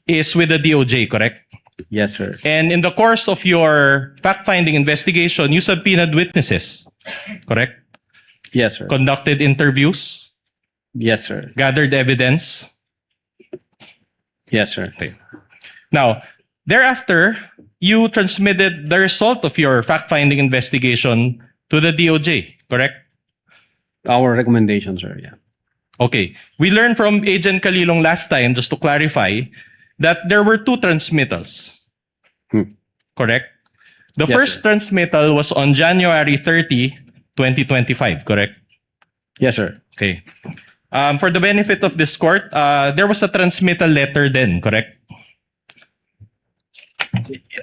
is with the DOJ, correct? Yes, sir. And in the course of your fact-finding investigation, you subpoenaed witnesses, correct? Yes, sir. Conducted interviews, Yes, sir. gathered evidence. Yes, sir. Okay. Now, thereafter, you transmitted the result of your fact-finding investigation to the DOJ, correct? Our recommendation, sir. Yeah. Okay. We learned from Agent Calilong last time, just to clarify, that there were two transmittals. Correct? The Yes, first sir. transmittal was on January 30, 2025, correct? Yes, sir. Okay. For the benefit of this court, there was a transmittal letter then, correct?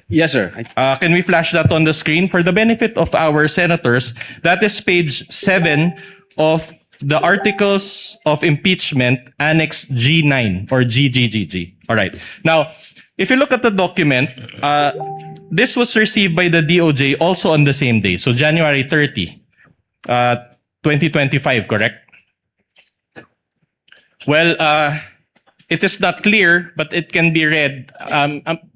Yes, sir. Can we flash that on the screen? For the benefit of our senators, that is page 7 of the Articles of Impeachment, Annex G9 or GGGG. All right. Now, if you look at the document, this was received by the DOJ also on the same day. So January 30, 2025, correct? Well, it is not clear, but it can be read.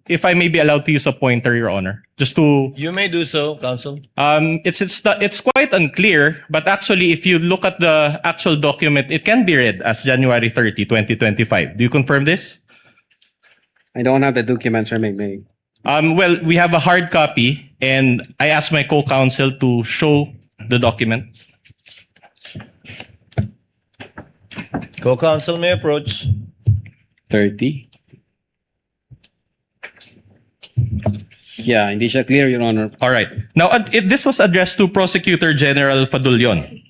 If I may be allowed to use a pointer, Your Honor, just to. You may do so, counsel. It's quite unclear, but actually, if you look at the actual document, it can be read as January 30, 2025. Do you confirm this? I don't have the document, sir. May. Well, we have a hard copy, and I asked my co-counsel to show the document. Co-counsel may approach. 30. Yeah, hindi siya clear, Your Honor. All right. Now, this was addressed to Prosecutor General Fadulyon.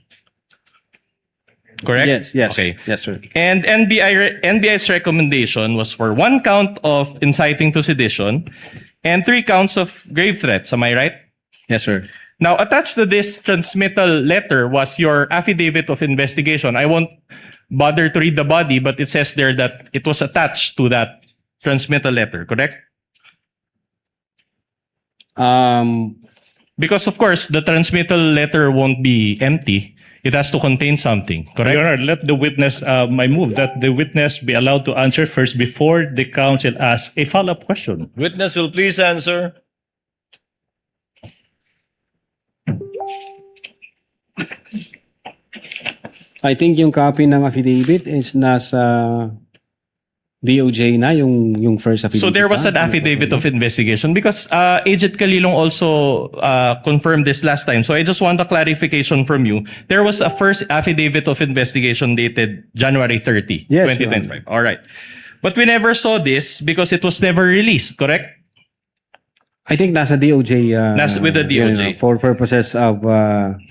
Correct? Yes. Okay. Yes, sir. And NBI's recommendation was for 1 count of inciting to sedition and 3 counts of grave threats. Am I right? Yes, sir. Now, attached to this transmittal letter was your affidavit of investigation. I won't bother to read the body, but it says there that it was attached to that transmittal letter, correct? Because, of course, the transmittal letter won't be empty. It has to contain something, correct? Your Honor, let the witness, I move that the witness be allowed to answer first before the counsel asks a follow-up question. Witness will please answer. I think yung copy ng affidavit is nasa DOJ na, yung first affidavit. So there was an affidavit of investigation because Agent Calilong also confirmed this last time. So I just want a clarification from you. There was a first affidavit of investigation dated January 30, Yes, 2025. All right. But we never saw this because it was never released, correct? I think nasa DOJ. With the DOJ. For purposes of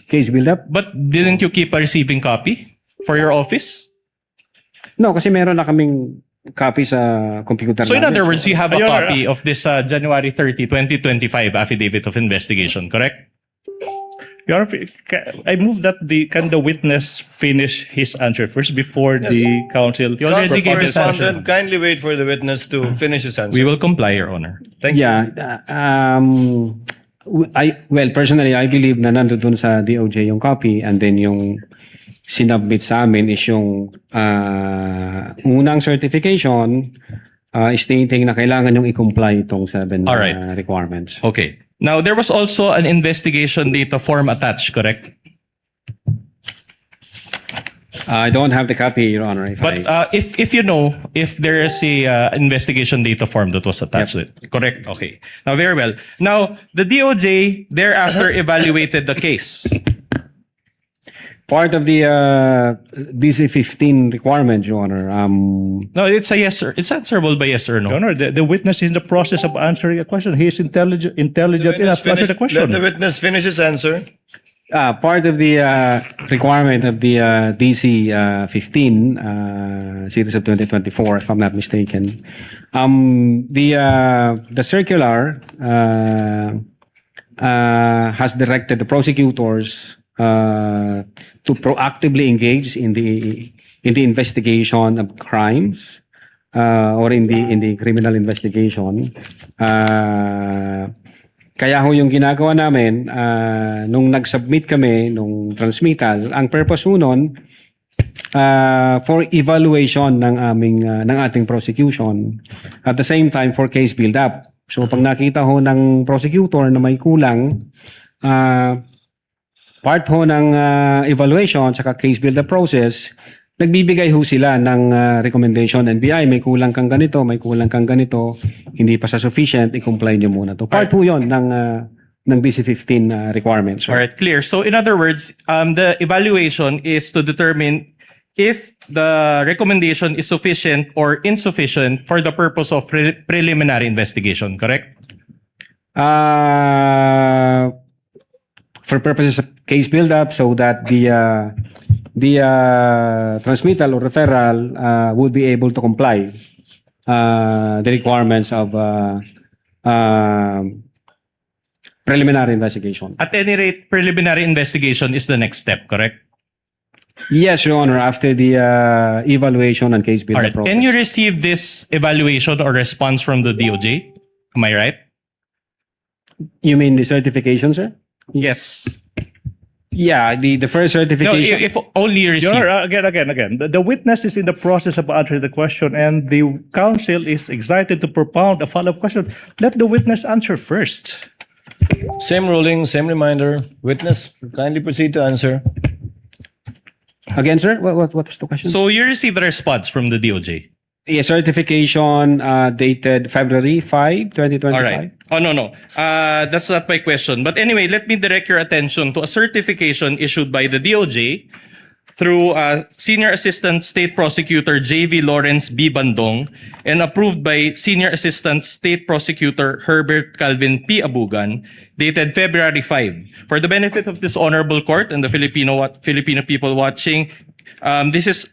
case build-up. But didn't you keep a receiving copy for your office? No, kasi meron na kaming copy sa computer. So in namin. other words, you have a Your Honor, copy of this January 30, 2025 affidavit of investigation, correct? Your Honor, I move that can the witness finish his answer first before the counsel? You already gave his answer. Respondent, kindly wait for the witness to finish his answer. We will comply, Your Honor. Thank you. Yeah. Personally, I believe na nandun sa DOJ yung copy and then yung sinubmit sa amin is yung unang certification stating na kailangan yung i-comply itong 7 Alright. requirements. Okay. Now, there was also an investigation data form attached, correct? I don't have the copy, Your Honor. But if you know, if there is a investigation data form that was attached to it, correct? Okay. Now, very well. Now, the DOJ thereafter evaluated the case. Part of the DC-15 requirement, Your Honor. No, it's a yes, sir. It's answerable by yes or no. Your Honor, the witness is in the process of answering a question. He is intelligent enough to answer the question. Let the witness finish his answer. Part of the requirement of the DC-15 series of 2024, if I'm not mistaken, the circular has directed the prosecutors to proactively engage in the investigation of crimes or in the criminal investigation. Kaya ho yung ginagawa namin, nung nag-submit kami, nung transmittal, ang purpose ho nun, for evaluation ng ating prosecution. At the same time, for case build-up. So pag nakita ho ng prosecutor na may kulang, part ho ng evaluation saka case build-up process, nagbibigay ho sila ng recommendation, NBI, may kulang kang ganito, hindi pa sa sufficient, i-comply nyo muna to. Part ho yun ng DC-15 requirements. All right, clear. So in other words, the evaluation is to determine if the recommendation is sufficient or insufficient for the purpose of preliminary investigation, correct? For purposes of case build-up, so that the transmittal or referral would be able to comply the requirements of preliminary investigation. At any rate, preliminary investigation is the next step, correct? Yes, Your Honor, after the evaluation and case All build-up right. process. Can you receive this evaluation or response from the DOJ? Am I right? You mean the certification, sir? Yes. Yeah, the first No, certification. if only you receive. Your Honor, again. The witness is in the process of answering the question, and the counsel is excited to propound a follow-up question. Let the witness answer first. Same ruling, same reminder. Witness, kindly proceed to answer. Again, sir, what was the question? So you received a response from the DOJ. A certification dated February 5, 2025. All right. Oh, no. That's not my question. But anyway, let me direct your attention to a certification issued by the DOJ through Senior Assistant State Prosecutor J.V. Lawrence B. Bandong and approved by Senior Assistant State Prosecutor Herbert Calvin P. Abugan, dated February 5. For the benefit of this honorable court and the Filipino people watching, this is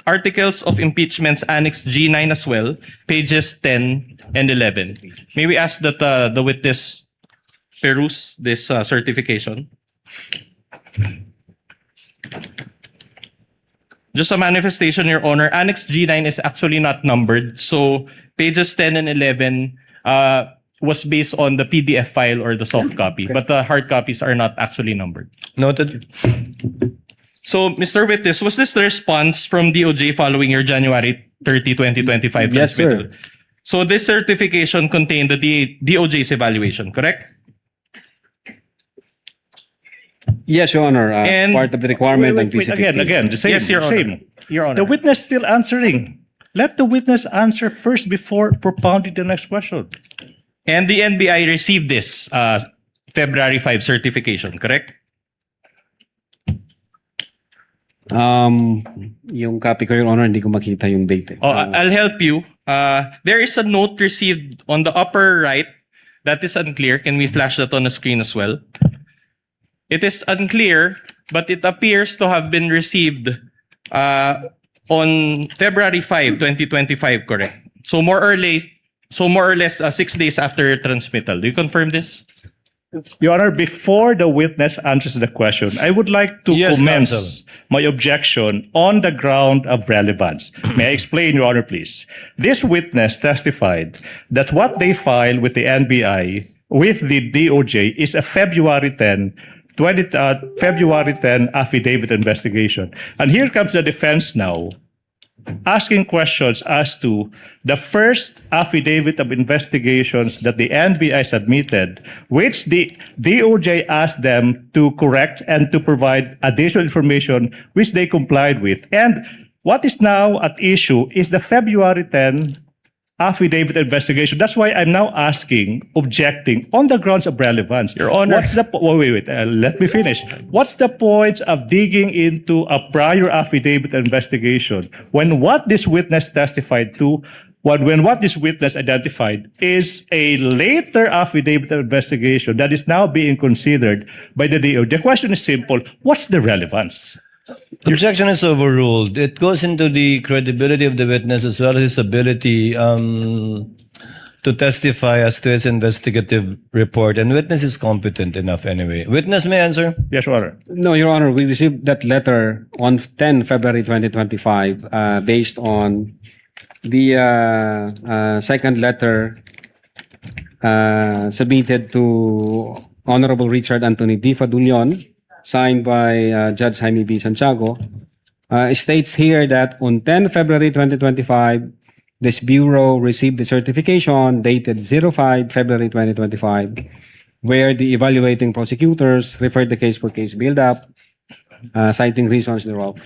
Articles of Impeachments Annex G9 as well, pages 10 and 11. May we ask that the witness peruse this certification? Just a manifestation, Your Honor, Annex G9 is actually not numbered. So pages 10 and 11 was based on the PDF file or the soft copy, but the hard copies are not actually numbered. Noted. So, Mr. Witness, was this the response from DOJ following your January 30, 2025 Yes, sir. transmittal? So this certification contained the DOJ's evaluation, correct? Yes, Your Honor. And- Part of the requirement of Wait, DC-15. again, the same. Yes, Your Honor. Same. Your Honor. The witness still answering. Let the witness answer first before propounding the next question. And the NBI received this February 5 certification, correct? Yung copy ko, Your Honor, hindi ko makita yung date. Oh, I'll help you. There is a note received on the upper right that is unclear. Can we flash that on the screen as well? It is unclear, but it appears to have been received on February 5, 2025, correct? So more or less 6 days after transmittal. Do you confirm this? Your Honor, before the witness answers the question, I would like to Yes, commence counsel. my objection on the ground of relevance. May I explain, Your Honor, please? This witness testified that what they filed with the NBI, with the DOJ, is a February 10 affidavit investigation. And here comes the defense now, asking questions as to the first affidavit of investigations that the NBI submitted, which the DOJ asked them to correct and to provide additional information, which they complied with. And what is now at issue is the February 10 affidavit investigation. That's why I'm now objecting on the grounds of relevance. Your Honor. Wait, let me finish. What's the point of digging into a prior affidavit investigation when what this witness testified to, when what this witness identified is a later affidavit investigation that is now being considered by the DO? The question is simple. What's the relevance? Objection is overruled. It goes into the credibility of the witness as well as his ability to testify as to his investigative report. And witness is competent enough anyway. Witness may answer. Yes, Your Honor. No, Your Honor, we received that letter on 10 February 2025 based on the second letter submitted to Honorable Richard Anthony D. Fadulyon, signed by Judge Jaime B. Santiago. It states here that on 10 February 2025, this Bureau received the certification dated 05 February 2025, where the evaluating prosecutors referred the case for case build-up, citing reasons thereof.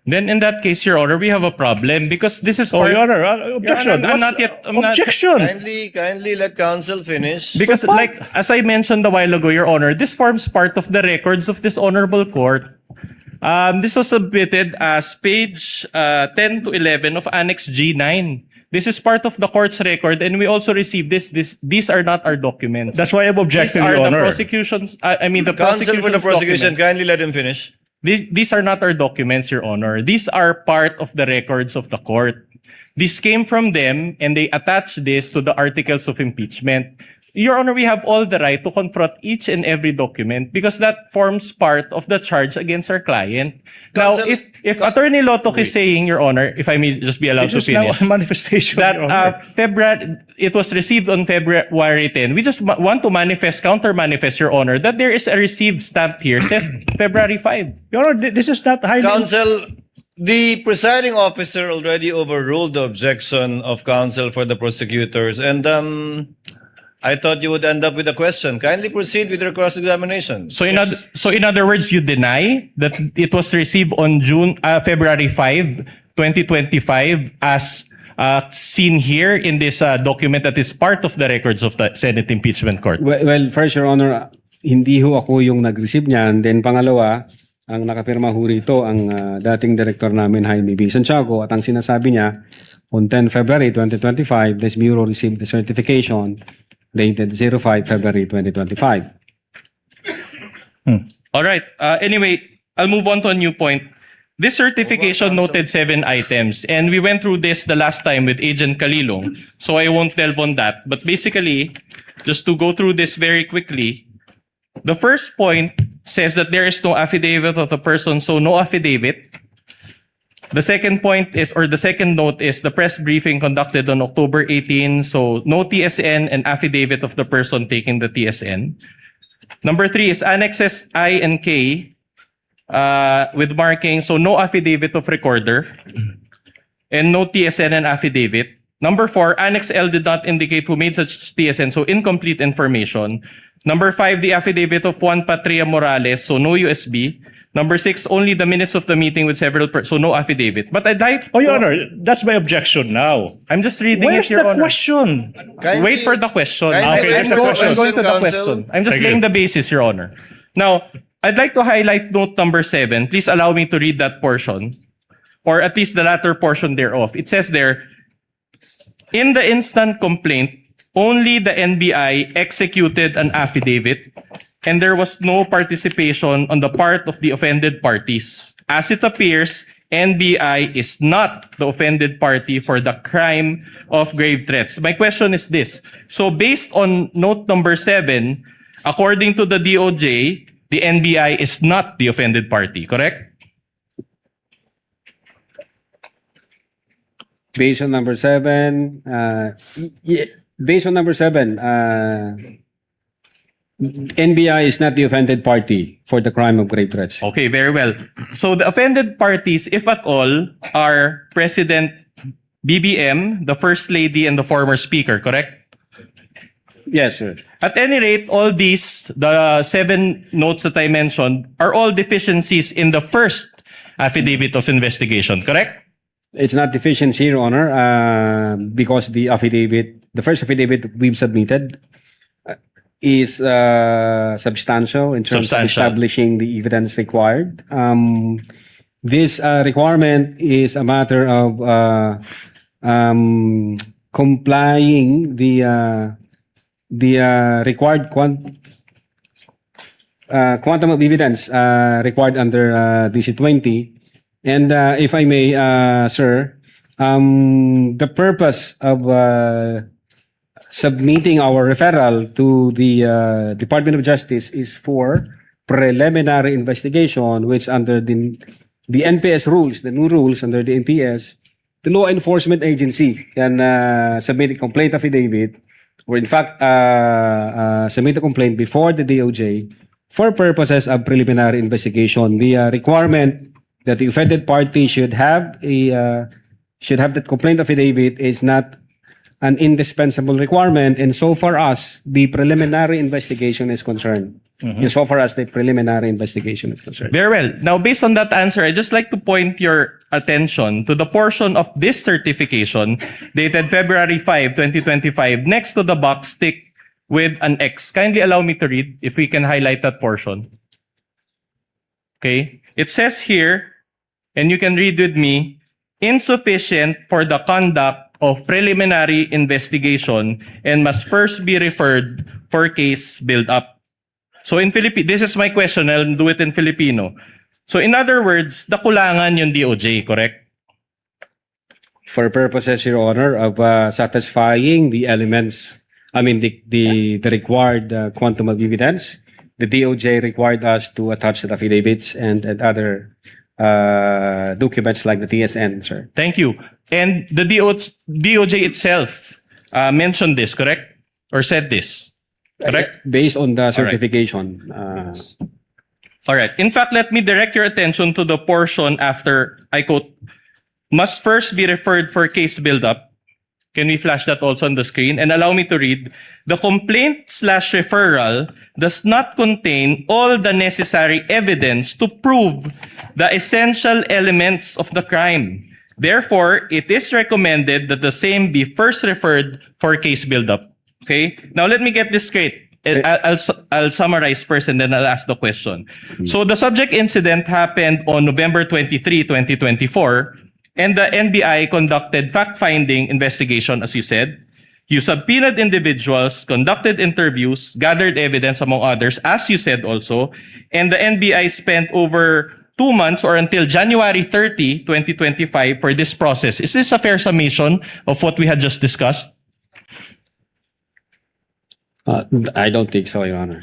Then in that case, Your Honor, we have a problem because this is part... Your Honor, objection. Your Honor, I'm not yet... I'm not- Objection. Kindly let counsel finish. Because like, as I mentioned a while ago, Your Honor, this forms part of the records of this honorable court. This was submitted as page 10 to 11 of Annex G9. This is part of the court's record, and we also received this. These are not our documents. That's why I'm objecting, These are Your the Honor. prosecutions. I mean, the Counsel for the prosecution's prosecution, documents. kindly let him finish. These are not our documents, Your Honor. These are part of the records of the court. This came from them, and they attached this to the articles of impeachment. Your Honor, we have all the right to confront each and every document because that forms part of the charge against our client. Counsel, now, if Attorney Lotok is saying, Your Honor, if I may just be allowed to This is now finish, a manifestation, that Your Honor. it was received on February 10. We just want to counter-manifest, Your Honor, that there is a received stamp here, says February 5. Your Honor, this is not highly... Counsel, the presiding officer already overruled the objection of counsel for the prosecutors, and I thought you would end up with a question. Kindly proceed with your cross-examination. So in other words, you deny that it was received on February 5, 2025 as seen here in this document that is part of the records of the Senate Impeachment Court. Well, first, Your Honor, hindi ho ako yung nag-receive niyan. Then pangalawa, ang nakapirma ho rito ang dating director namin, Jaime B. Santiago, at ang sinasabi niya, on 10 February 2025, this Bureau received the certification dated 05 February 2025. All right. Anyway, I'll move on to a new point. This certification noted 7 items, and we went through this the last time with Agent Kalilong, so I won't delve on that. But basically, just to go through this very quickly, the first point says that there is no affidavit of the person, so no affidavit. The second point is, or the second note is, the press briefing conducted on October 18, so no TSN and affidavit of the person taking the TSN. Number 3 is annexes I and K with marking, so no affidavit of recorder and no TSN and affidavit. Number 4, Annex L did not indicate who made such TSN, so incomplete information. Number 5, the affidavit of Juan Patria Morales, so no USB. Number 6, only the minutes of the meeting with several so no affidavit. But I'd like... Oh, Your Honor, that's my objection now. I'm just reading Where's it, Your the Honor. question? Wait for the question. Kindly Okay, wait that's for the the question. I'm going to the counsel. question. I'm just Thank laying you. the basis, Your Honor. Now, I'd like to highlight note number 7. Please allow me to read that portion, or at least the latter portion thereof. It says there, in the instant complaint, only the NBI executed an affidavit, and there was no participation on the part of the offended parties. As it appears, NBI is not the offended party for the crime of grave threats. My question is this. So based on note number 7, According to the DOJ, the NBI is not the offended party, correct? Based on number 7, based on number 7, NBI is not the offended party for the crime of grave threats. Okay, very well. So the offended parties, if at all, are President BBM, the First Lady, and the former Speaker, correct? Yes, sir. At any rate, all these, the 7 notes that I mentioned, are all deficiencies in the first affidavit of investigation, correct? It's not deficiency, Your Honor, because the affidavit, the first affidavit we've submitted is substantial in terms of establishing the evidence required. This requirement is a matter of complying the required quantum of evidence required under DC-20. And if I may, sir, the purpose of submitting our referral to the Department of Justice is for preliminary investigation, which under the NPS rules, the new rules under the NPS, the law enforcement agency can submit a complaint affidavit, or in fact submit a complaint before the DOJ for purposes of preliminary investigation. The requirement that the offended party should have that complaint affidavit is not an indispensable requirement, and so far as the preliminary investigation is concerned. So far as the preliminary investigation is concerned. Very well. Now, based on that answer, I'd just like to point your attention to the portion of this certification dated February 5, 2025, next to the box ticked with an X. Kindly allow me to read, if we can highlight that portion. Okay. It says here, and you can read with me, insufficient for the conduct of preliminary investigation and must first be referred for case build-up. So in Filipino, this is my question, I'll do it in Filipino. So in other words, nakulangan yung DOJ, correct? For purposes, Your Honor, of satisfying the elements, I mean the required quantum of evidence, the DOJ required us to attach the affidavits and other documents like the TSN, sir. Thank you. And the DOJ itself mentioned this, correct? Or said this, correct? Based on the certification. All right. In fact, let me direct your attention to the portion after, I quote, must first be referred for case build-up. Can we flash that also on the screen? And allow me to read. The complaint/referral does not contain all the necessary evidence to prove the essential elements of the crime. Therefore, it is recommended that the same be first referred for case build-up. Okay? Now, let me get this straight. I'll summarize first and then I'll ask the question. So, the subject incident happened on November 23, 2024, and the NBI conducted fact-finding investigation, as you said. You subpoenaed individuals, conducted interviews, gathered evidence, among others, as you said also, and the NBI spent over 2 months or until January 30, 2025 for this process. Is this a fair summation of what we had just discussed? I don't think so, Your Honor.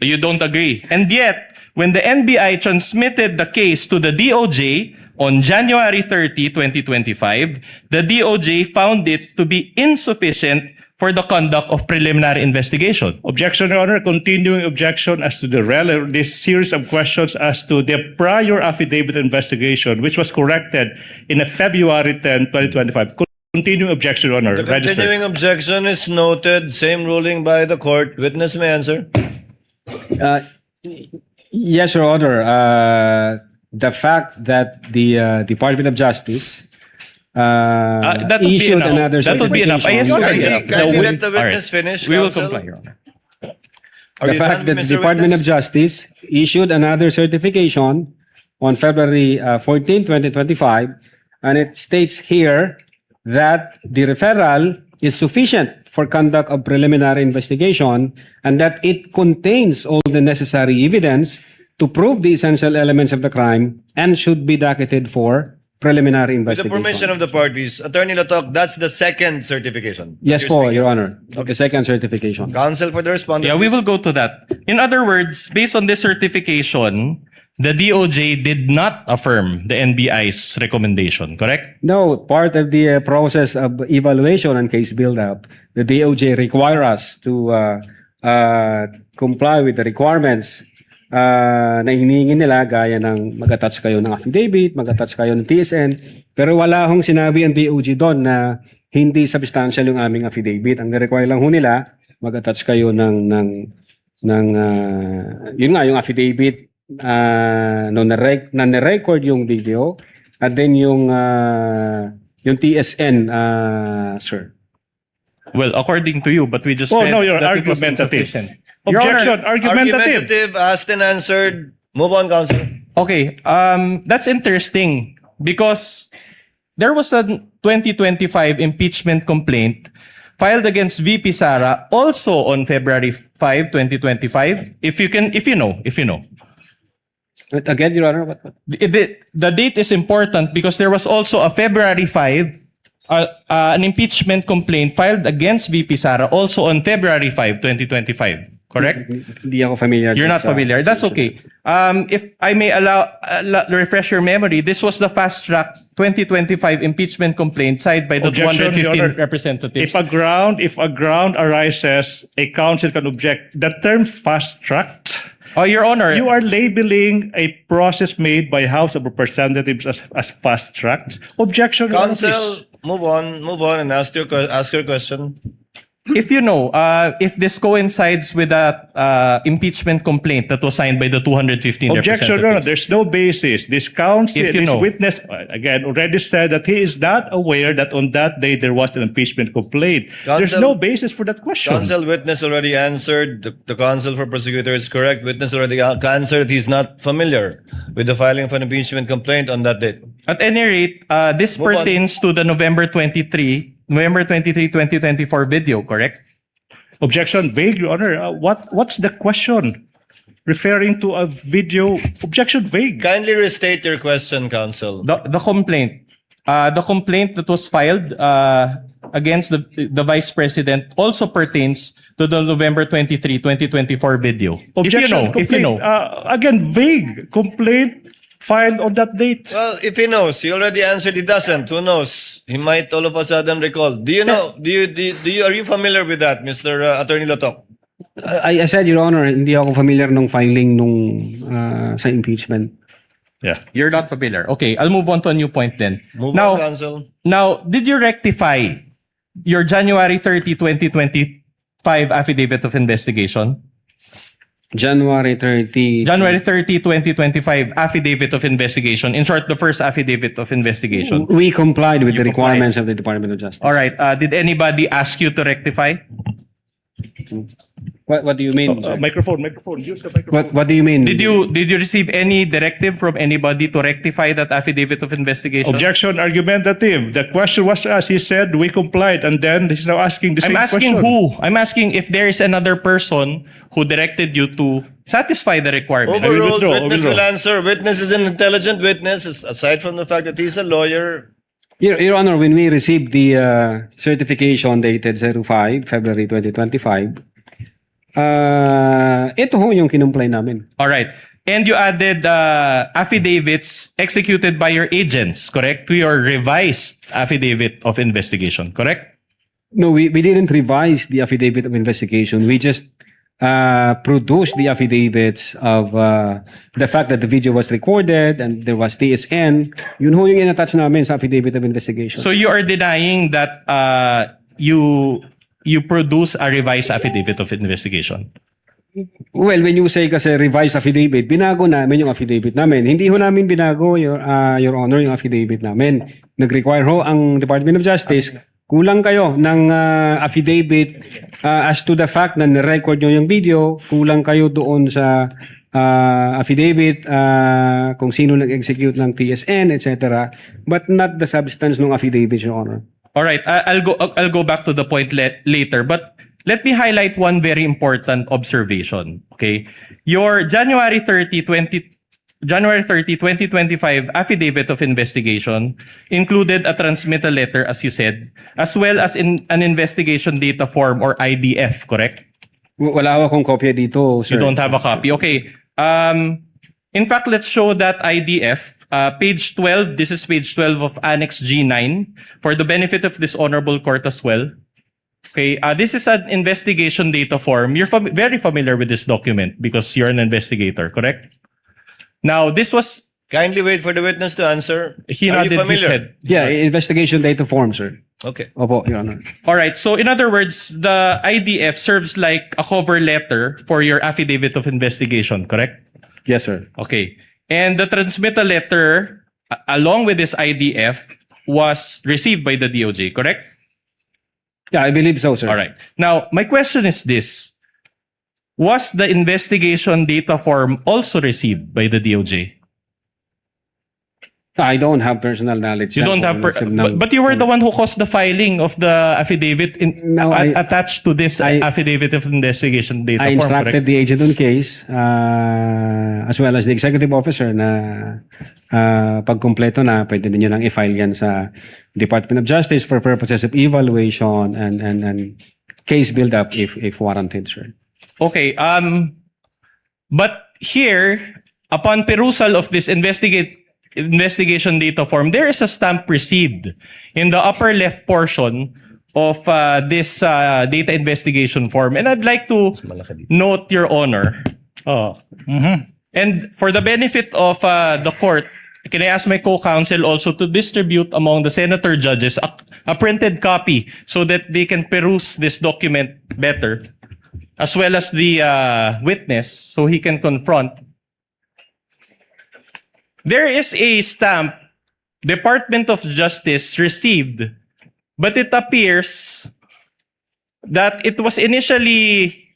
You don't agree. And yet, when the NBI transmitted the case to the DOJ on January 30, 2025, the DOJ found it to be insufficient for the conduct of preliminary investigation. Objection, Your Honor. Continuing objection as to this series of questions as to the prior affidavit investigation, which was corrected in a February 10, 2025. Continuing objection, Your Honor. The continuing objection is noted. Same ruling by the court. Witness may answer. Yes, Your Honor. The fact that the Department of Justice that would issued be enough. another That would be enough. I certification. assume Can you let the witness finish, We will counsel? comply, Your Honor. The fact that the Department of Justice issued another certification on February 14, 2025, and it states here that the referral is sufficient for conduct of preliminary investigation and that it contains all the necessary evidence to prove the essential elements of the crime and should be docketed for preliminary With the investigation. permission of the parties, Attorney Latok, that's the second certification. Yes You're po, speaking. Your Honor. The second certification. Counsel for the respondent. Yeah, we please. will go to that. In other words, based on this certification, the DOJ did not affirm the NBI's recommendation, correct? No, part of the process of evaluation and case build-up, the DOJ require us to comply with the requirements na hinihingi nila gaya ng mag-attach kayo ng affidavit, mag-attach kayo ng TSN, pero wala hong sinabi ang DOJ doon na hindi substantial yung aming affidavit. Ang require lang ho nila, mag-attach kayo ng yun nga, yung affidavit na na-record yung video at then yung TSN, sir. Well, according to you, but we just Oh, read no, you're that it was argumentative. insufficient. Objection, argumentative. Argumentative, asked and answered. Move on, Counsel. Okay, that's interesting because there was a 2025 impeachment complaint filed against VP Sara also on February 5, 2025. If you know. Again, Your Honor, what? The date is important because there was also a February 5, an impeachment complaint filed against VP Sara also on February 5, 2025. Correct? Hindi ako familiar. You're not familiar. That's okay. If I may refresh your memory, this was the fast track 2025 impeachment complaint signed by the Objection, Your 215 Honor. representatives. If a ground arises, a counsel can object. The term fast-tracked, Oh, Your Honor. you are labeling a process made by House of Representatives as fast-tracked. Objection, Your Honor, please. Counsel, move on and ask your question. If you know, if this coincides with that impeachment complaint that was signed by the 215 Objection, Your Honor. representatives. There's no basis. This counsel, If you this know. witness, again, already said that he is not aware that on that day there was an impeachment complaint. There's Counsel- no basis for that question. Counsel, witness already answered. The counsel for prosecutor is correct. Witness already answered. He's not familiar with the filing of an impeachment complaint on that date. At any rate, this Move on. pertains to the November 23, 2024 video, correct? Objection, vague, Your Honor. What's the question? Referring to a video. Objection, vague. Kindly restate your question, counsel. The complaint. The complaint that was filed against the Vice President also pertains to the November 23, 2024 video. Objection, if you know. Again, vague. Complaint filed on that date. Well, if he knows, he already answered. He doesn't. Who knows? He might all of a sudden recall. Do you know? Are you familiar with that, Mr. Attorney Latok? I said, Your Honor, hindi ako familiar nung filing nung sa impeachment. Yeah. You're not familiar. Okay, I'll move on to a new point then. Move now, on, counsel. Now, did you rectify your January 30, 2025 affidavit of investigation? January 30. January 30, 2025 affidavit of investigation. In short, the first affidavit of investigation. We complied with You the requirements of the Department of Justice. All right. Did anybody ask you to rectify? What do you mean, sir? Microphone. Use the microphone. What do you mean? Did you receive any directive from anybody to rectify that affidavit of investigation? Objection, argumentative. The question was asked. He said we complied, and then he's now asking the I'm same asking question. who? I'm asking if there is another person who directed you to satisfy the requirement. Overruled. withdraw, Witness withdraw. will answer. Witness is an intelligent witness. Aside from the fact that he's a lawyer, Your Honor, when we received the certification dated 05, February 2025, ito ho yung kinumply namin. All right. And you added affidavits executed by your agents, correct? To your revised affidavit of investigation, correct? No, we didn't revise the affidavit of investigation. We just produced the affidavits of the fact that the video was recorded and there was TSN. Yun ho yung in-attach namin sa affidavit of investigation. So you are denying that you produce a revised affidavit of investigation? Well, when you say kasi revised affidavit, binago namin yung affidavit namin. Hindi ho namin binago, Your Honor, yung affidavit namin. Nag-require ho ang Department of Justice, kulang kayo ng affidavit as to the fact na nirecord nyo yung video, kulang kayo doon sa affidavit kung sino nag-execute ng TSN, etc. But not the substance ng affidavit, Your Honor. All right, I'll go back to the point later, but let me highlight one very important observation. Okay, your January 30, January 30, 2025 affidavit of investigation included a transmittal letter, as you said, as well as in an investigation data form or IDF, correct? Wala akong kopya dito, sir. You don't have a copy. Okay. In fact, let's show that IDF. Page 12, this is page 12 of Annex G9 for the benefit of this honorable court as well. Okay, this is an investigation data form. You're very familiar with this document because you're an investigator, correct? Now, this was... Kindly wait for the witness to answer. He Are you nodded his familiar? head. Yeah, investigation data form, sir. Okay. Opo, Your Honor. All right. So in other words, the IDF serves like a cover letter for your affidavit of investigation, correct? Yes, sir. Okay. And the transmittal letter, along with this IDF, was received by the DOJ, correct? Yeah, I believe so, sir. All right. Now, my question is this. Was the investigation data form also received by the DOJ? I don't have personal knowledge. You don't have, but you were the one who caused the filing of the affidavit attached to this affidavit of investigation data I form, instructed correct? the agent on case as well as the executive officer na pagkumpleto na, pwede ninyo nang i-file yan sa Department of Justice for purposes of evaluation and case build-up if warranted, sir. Okay. But here, upon perusal of this investigation data form, there is a stamp received in the upper left portion of this data investigation form. And I'd like to note, Your Honor, and for the benefit of the court, can I ask my co-counsel also to distribute among the senator judges a printed copy so that they can peruse this document better, as well as the witness, so he can confront. There is a stamp Department of Justice received, but it appears that it was initially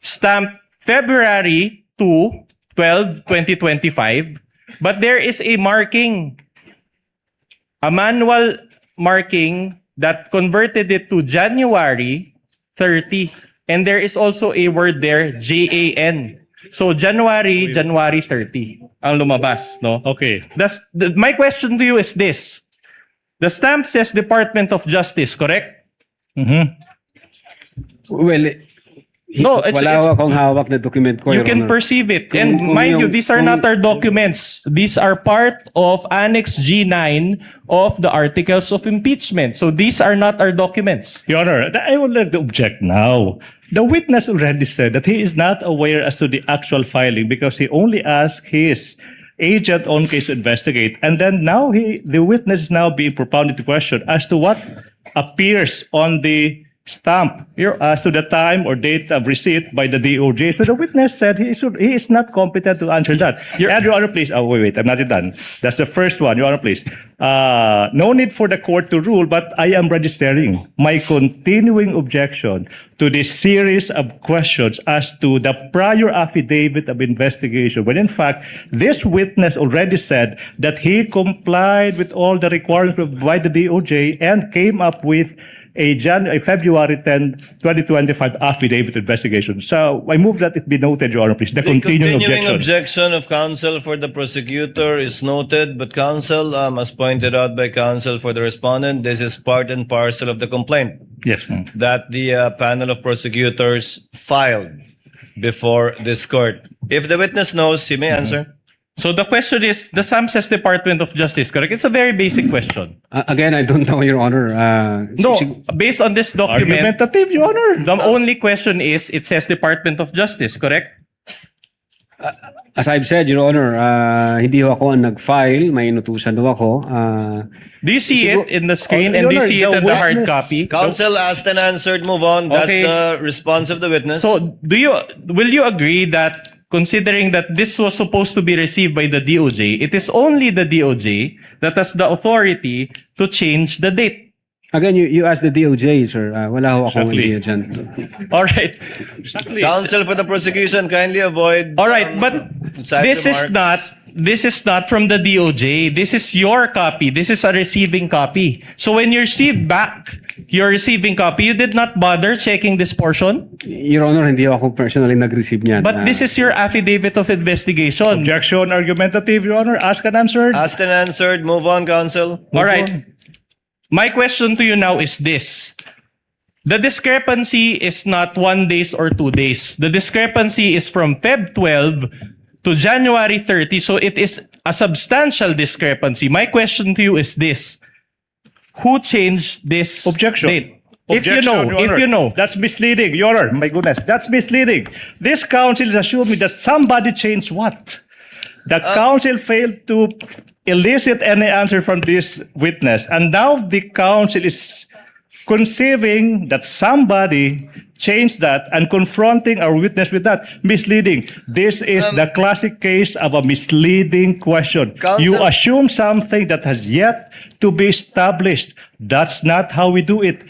stamped February 2, 12, 2025, but there is a marking, a manual marking that converted it to January 30, and there is also a word there, JAN. So January 30 ang lumabas, no? Okay. My question to you is this. The stamp says Department of Justice, correct? Well, No, wala akong hawak na document ko, you Your can Honor. perceive it. Kung- And kung mind you, yung- these are not our documents. These are part of Annex G9 of the Articles of Impeachment. So these are not our documents. Your Honor, I would like to object now. The witness already said that he is not aware as to the actual filing because he only asked his agent on case to investigate. And then now the witness is now being propounded the question as to what appears on the stamp as to the time or date of receipt by the DOJ. So the witness said he is not competent to answer that. Your Honor, please. Oh, wait, I'm not done. That's the first one. Your Honor, please. No need for the court to rule, but I am registering my continuing objection to this series of questions as to the prior affidavit of investigation, when in fact, this witness already said that he complied with all the requirements by the DOJ and came up with a February 10, 2025 affidavit investigation. So I move that it be noted, Your Honor, please. The continuing objection of counsel for the prosecutor is noted, but counsel, as pointed out by counsel for the respondent, this is part and parcel of the complaint Yes, ma'am. that the panel of prosecutors filed before this court. If the witness knows, he may answer. So the question is, the SAM says Department of Justice, correct? It's a very basic question. Again, I don't know, Your Honor. No, based on this document, Argumentative, Your Honor. the only question is, it says Department of Justice, correct? As I've said, Your Honor, hindi ho ako ang nag-file. May inutusan ho ako. Do you see it in the screen and Your do you Honor, see it the in the hard witness- copy? Counsel asked and answered, move on. That's Okay. the response of the witness. So will you agree that considering that this was supposed to be received by the DOJ, it is only the DOJ that has the authority to change the date? Again, you asked the DOJ, sir. Wala ho akong Exactly. idea dyan. All right. Counsel for the prosecution, kindly avoid. All right, but side this is remarks. not this is not from the DOJ. This is your copy. This is a receiving copy. So when you receive back your receiving copy, you did not bother checking this portion? Your Honor, hindi ako personally nag-receive niyan. But this is your affidavit of investigation. Objection argumentative, Your Honor. Asked and answered. Asked and answered. Move on, counsel. All right. My question to you now is this. The discrepancy is not 1 day or 2 days. The discrepancy is from Feb 12 to January 30. So it is a substantial discrepancy. My question to you is this. Who changed this Objection. date? Objection, Your if you know. That's misleading, Your Honor. My goodness, that's misleading. This council is assuming that somebody changed what? The council failed to elicit any answer from this witness. And now the council is conceiving that somebody changed that and confronting our witness with that. Misleading. This is the classic case of a misleading question. Counsel- You assume something that has yet to be established. That's not how we do it,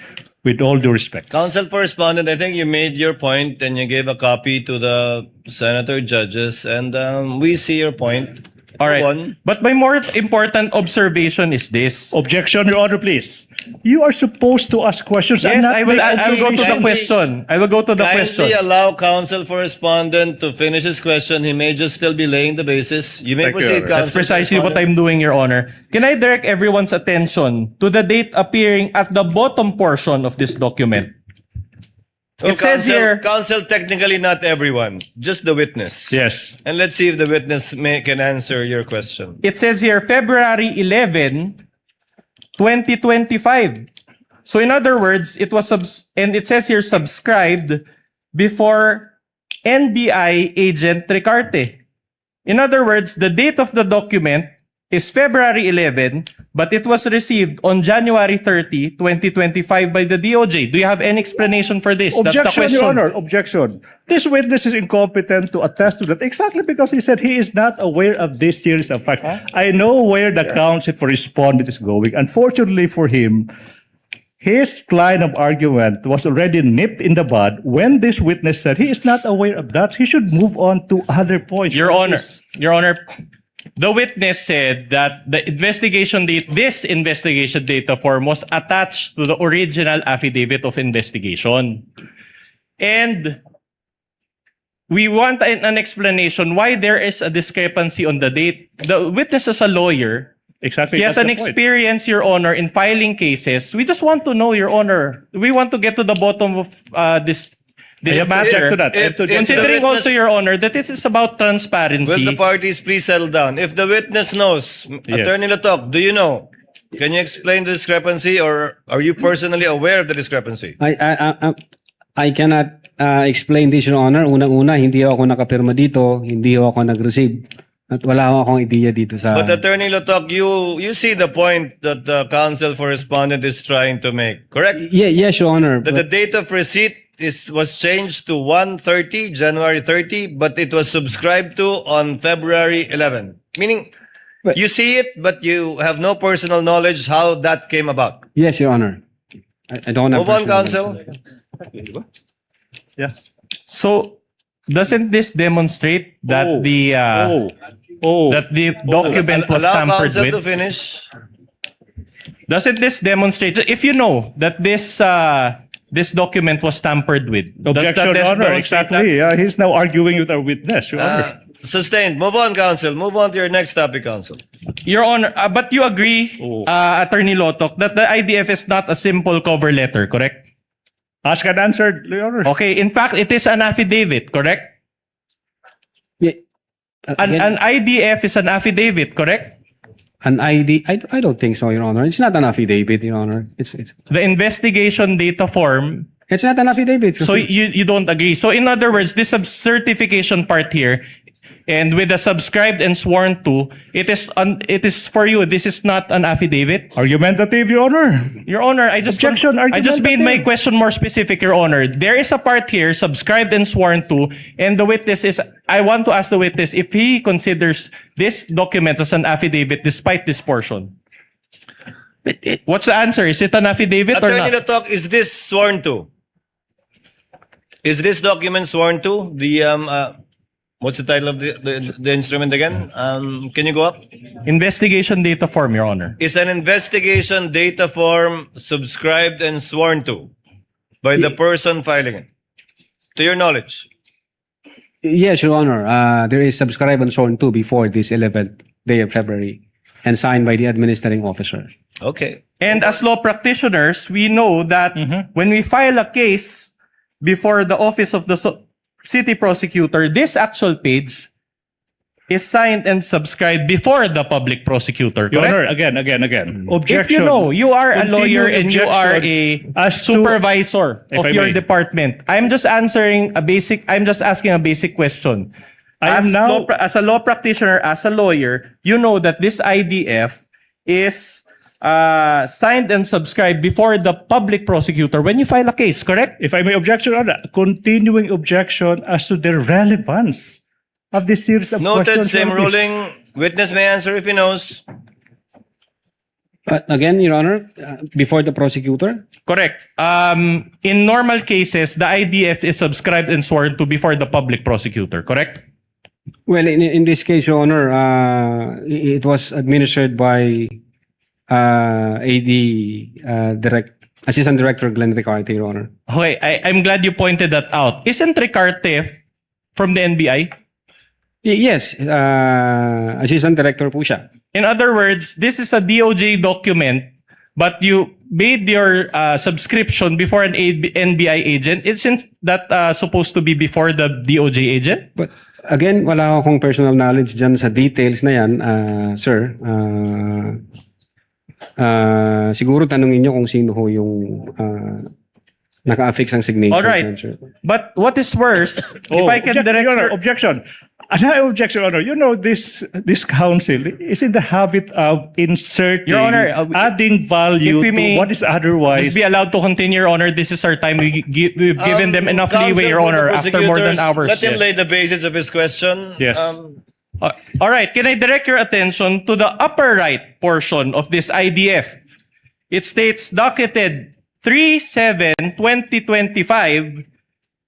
with all due respect. Counsel for Respondent, I think you made your point and you gave a copy to the senator judges, and we see your point. All right. Go on. But my more important observation is this. Objection, Your Honor, please. You are supposed to ask questions. and Yes, not I will. make I will go to the observations. question. I will go to the question. Kindly allow counsel for Respondent to finish his question. He may just still be laying the basis. You may Thank you, proceed, Your Honor. counsel. That's precisely for what Respondent. I'm doing, Your Honor. Can I direct everyone's attention to the date appearing at the bottom portion of this document? Well, It says counsel, here- counsel, technically not everyone, just the witness. Yes. And let's see if the witness can answer your question. It says here February 11, 2025. So in other words, it was and it says here subscribed before NBI agent Ricarte. In other words, the date of the document is February 11, but it was received on January 30, 2025 by the DOJ. Do you have any explanation for this? That's the Objection, question. Your Honor. Objection. This witness is incompetent to attest to that exactly because he said he is not aware of this series of facts. I know where the counsel for respondent is going. Unfortunately for him, his line of argument was already nipped in the bud when this witness said he is not aware of that. He should move on to other points. Your Honor, the witness said that the investigation date, this investigation data form was attached to the original affidavit of investigation. And we want an explanation why there is a discrepancy on the date. The witness is a lawyer. Exactly. He has that's an the point. experience, Your Honor, in filing cases. We just want to know, Your Honor. We want to get to the bottom of this I am matter. object to that. I have to object to that. Considering the also, witness- Your Honor, that this is about transparency. Will the parties please settle down? If the witness knows, Yes. Attorney Latok, do you know? Can you explain the discrepancy, or are you personally aware of the discrepancy? I cannot explain this, Your Honor. Unang-una, hindi ako nakapirma dito, hindi ako nag-receive. At wala akong ideya dito sa... But Attorney Latok, you see the point that the counsel for respondent is trying to make, correct? Yes, Your Honor. That the date of receipt was changed to 1/30, January 30, but it was subscribed to on February 11. Meaning, you see it, but you have no personal knowledge how that came about. Yes, Your Honor. I don't have... Move on, personal- counsel. Yeah. So, doesn't this demonstrate that that the document was Allow tampered counsel to with? finish. Doesn't this demonstrate, if you know that this document was tampered with, does Objection, that Your Honor. demonstrate Exactly. He's now arguing with our witness, Your Honor. Sustained. Move on, counsel. Move on to your next topic, counsel. Your Honor, but you agree, Attorney Lotok, that the IDF is not a simple cover letter, correct? Asked and answered, Your Honor. Okay, in fact, it is an affidavit, correct? Yeah. An IDF is an affidavit, correct? An ID? I don't think so, Your Honor. It's not an affidavit, Your Honor. It's The investigation data form. It's not an affidavit. So you don't agree. So in other words, this certification part here, and with the subscribed and sworn to, it is for you. This is not an affidavit. Argumentative, Your Honor. Your Honor, I just made my argumentative. question more specific, Your Honor. There is a part here, subscribed and sworn to, and the witness is, I want to ask the witness if he considers this document as an affidavit despite this portion. What's the answer? Is it an affidavit or Attorney not? Latok, is this sworn to? Is this document sworn to? What's the title of the instrument again? Can you go up? Investigation data form, Your Honor. Is an investigation data form subscribed and sworn to by the person filing it? To your knowledge? Yes, Your Honor. There is subscribed and sworn to before this 11th day of February and signed by the administering officer. Okay. And as law practitioners, we know that when we file a case before the office of the city prosecutor, this actual page is signed and subscribed before the public prosecutor, Your correct? Honor, again. Objection. If you know, you are a lawyer Continuing and you are objection a as to- supervisor If of I your may. department. I'm just asking a basic question. I am now- As a law practitioner, as a lawyer, you know that this IDF is signed and subscribed before the public prosecutor when you file a case, correct? If I may objection, Your Honor, continuing objection as to the relevance of this series of Noted, questions. same Your Honor, please. ruling. Witness may answer if he knows. Again, Your Honor, before the prosecutor? Correct. In normal cases, the IDF is subscribed and sworn to before the public prosecutor, correct? Well, in this case, Your Honor, it was administered by Assistant Director Glenn Ricarte, Your Honor. Okay, I'm glad you pointed that out. Isn't Ricarte from the NBI? Yes, Assistant Director po siya. In other words, this is a DOJ document, but you made your subscription before an NBI agent. Isn't that supposed to be before the DOJ agent? But again, wala akong personal knowledge dyan sa details na yan, sir. Siguro tanungin nyo kung sino ho yung naka-affix ang signature. All right. dyan, sir. But what is worse, if I can direct Your Honor, your- objection. Another objection, Your Honor. You know, this council is in the habit of inserting, Your Honor, adding value if we to may what is otherwise. just be allowed to continue, Your Honor. This is our time. We've given them enough Counsel leeway, Your for the Honor, after more than prosecutors, hours. Let him lay the basis of his question. Yes. All right. Can I direct your attention to the upper right portion of this IDF? It states docketed 3/7/2025,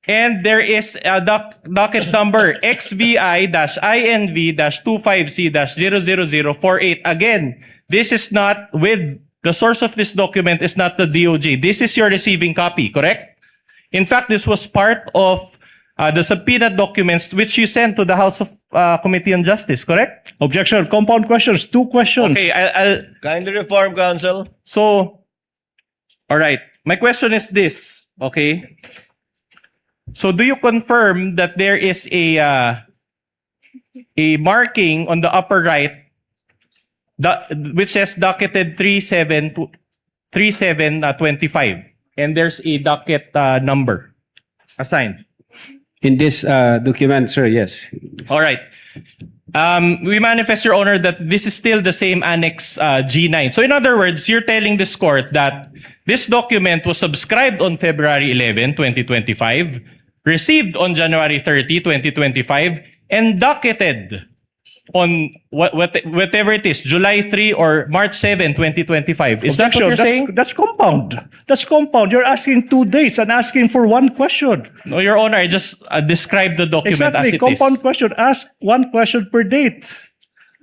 and there is a docket number XVI-INV-25C-00048. Again, this is not with the source of this document is not the DOJ. This is your receiving copy, correct? In fact, this was part of the subpoena documents which you sent to the House of Committee on Justice, correct? Objection. Compound questions. 2 questions. Okay, I'll Kindly reform, counsel. so, all right. My question is this, okay? So, do you confirm that there is a marking on the upper right which says docketed 3/7/25, and there's a docket number assigned? In this document, sir, yes. All right. We manifest, Your Honor, that this is still the same Annex G9. So in other words, you're telling this court that this document was subscribed on February 11, 2025, received on January 30, 2025, and docketed on whatever it is, July 3 or March 7, 2025. Is that what you're saying? That's compound. That's compound. You're asking 2 dates and asking for 1 question. No, Your Honor, I just described the document Exactly. as it Compound is. question. Ask 1 question per date.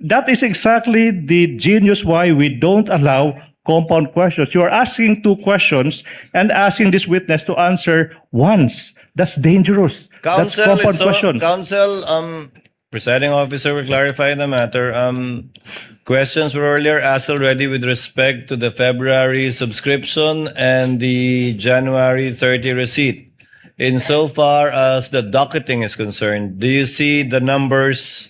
That is exactly the genius why we don't allow compound questions. You are asking 2 questions and asking this witness to answer once. That's dangerous. That's Counsel, compound question. counsel, presiding officer will clarify the matter. Questions were earlier asked already with respect to the February subscription and the January 30 receipt. Insofar as the docketing is concerned, do you see the numbers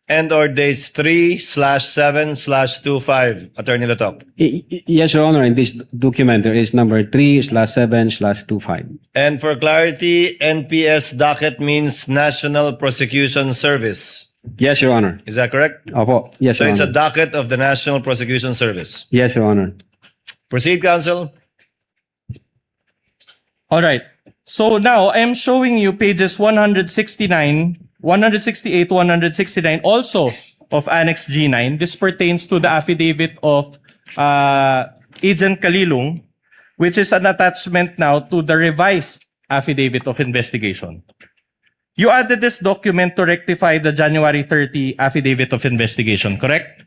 and or dates 3/7/25, Attorney Latok? Yes, Your Honor. In this document, there is number 3/7/25. And for clarity, NPS docket means National Prosecution Service. Yes, Your Honor. Is that correct? Opo. Yes, So Your it's a Honor. docket of the National Prosecution Service. Yes, Your Honor. Proceed, counsel. All right. So now I'm showing you pages 169, 168, 169 also of Annex G9. This pertains to the affidavit of Agent Kalilung, which is an attachment now to the revised affidavit of investigation. You added this document to rectify the January 30 affidavit of investigation, correct?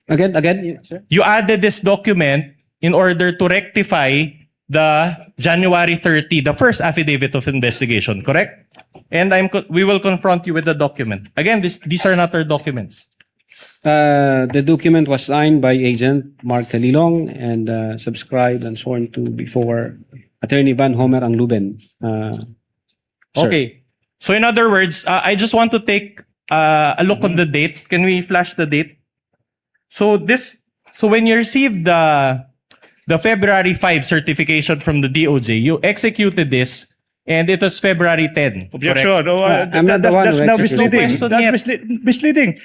Again, sir? You added this document in order to rectify the January 30, the first affidavit of investigation, correct? And we will confront you with the document. Again, these are not our documents. The document was signed by Agent Mark Talilong and subscribed and sworn to before Attorney Van Homer Angluben. Sir. Okay. So in other words, I just want to take a look on the date. Can we flash the date? So when you received the February 5 certification from the DOJ, you executed this and it was February 10. Objection. correct? No, I'm not the one that's who now executed misleading. it. That's misleading.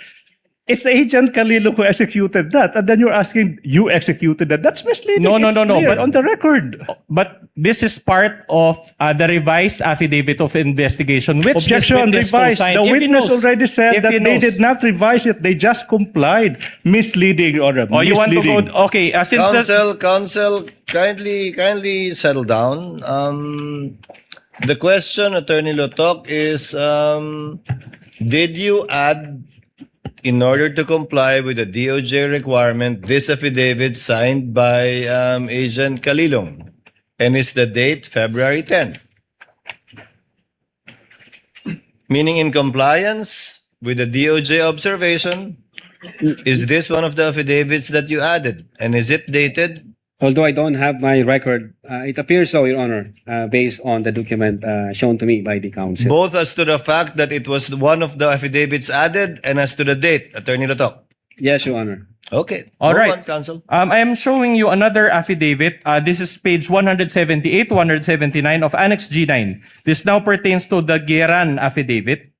It's Agent Calilo who executed that, and then you're asking you executed that. That's misleading. No. It's clear But on the record. But this is part of the revised affidavit of investigation, which this Objection, witness revised. co-signed. The If he witness knows. already said If that he they knows. did not revise it. They just complied. Misleading, Your Honor. Oh, you want to go? Misleading. Okay, since the, Counsel, kindly settle down. The question, Attorney Lotok, is did you add, in order to comply with the DOJ requirement, this affidavit signed by Agent Calilong? And is the date February 10? Meaning in compliance with the DOJ observation, is this one of the affidavits that you added? And is it dated? Although I don't have my record, it appears so, Your Honor, based on the document shown to me by the counsel. Both as to the fact that it was one of the affidavits added and as to the date, Attorney Lotok. Yes, Your Honor. Okay. All Move right. on, Counsel. I am showing you another affidavit. This is page 178, 179 of Annex G9. This now pertains to the Geran affidavit.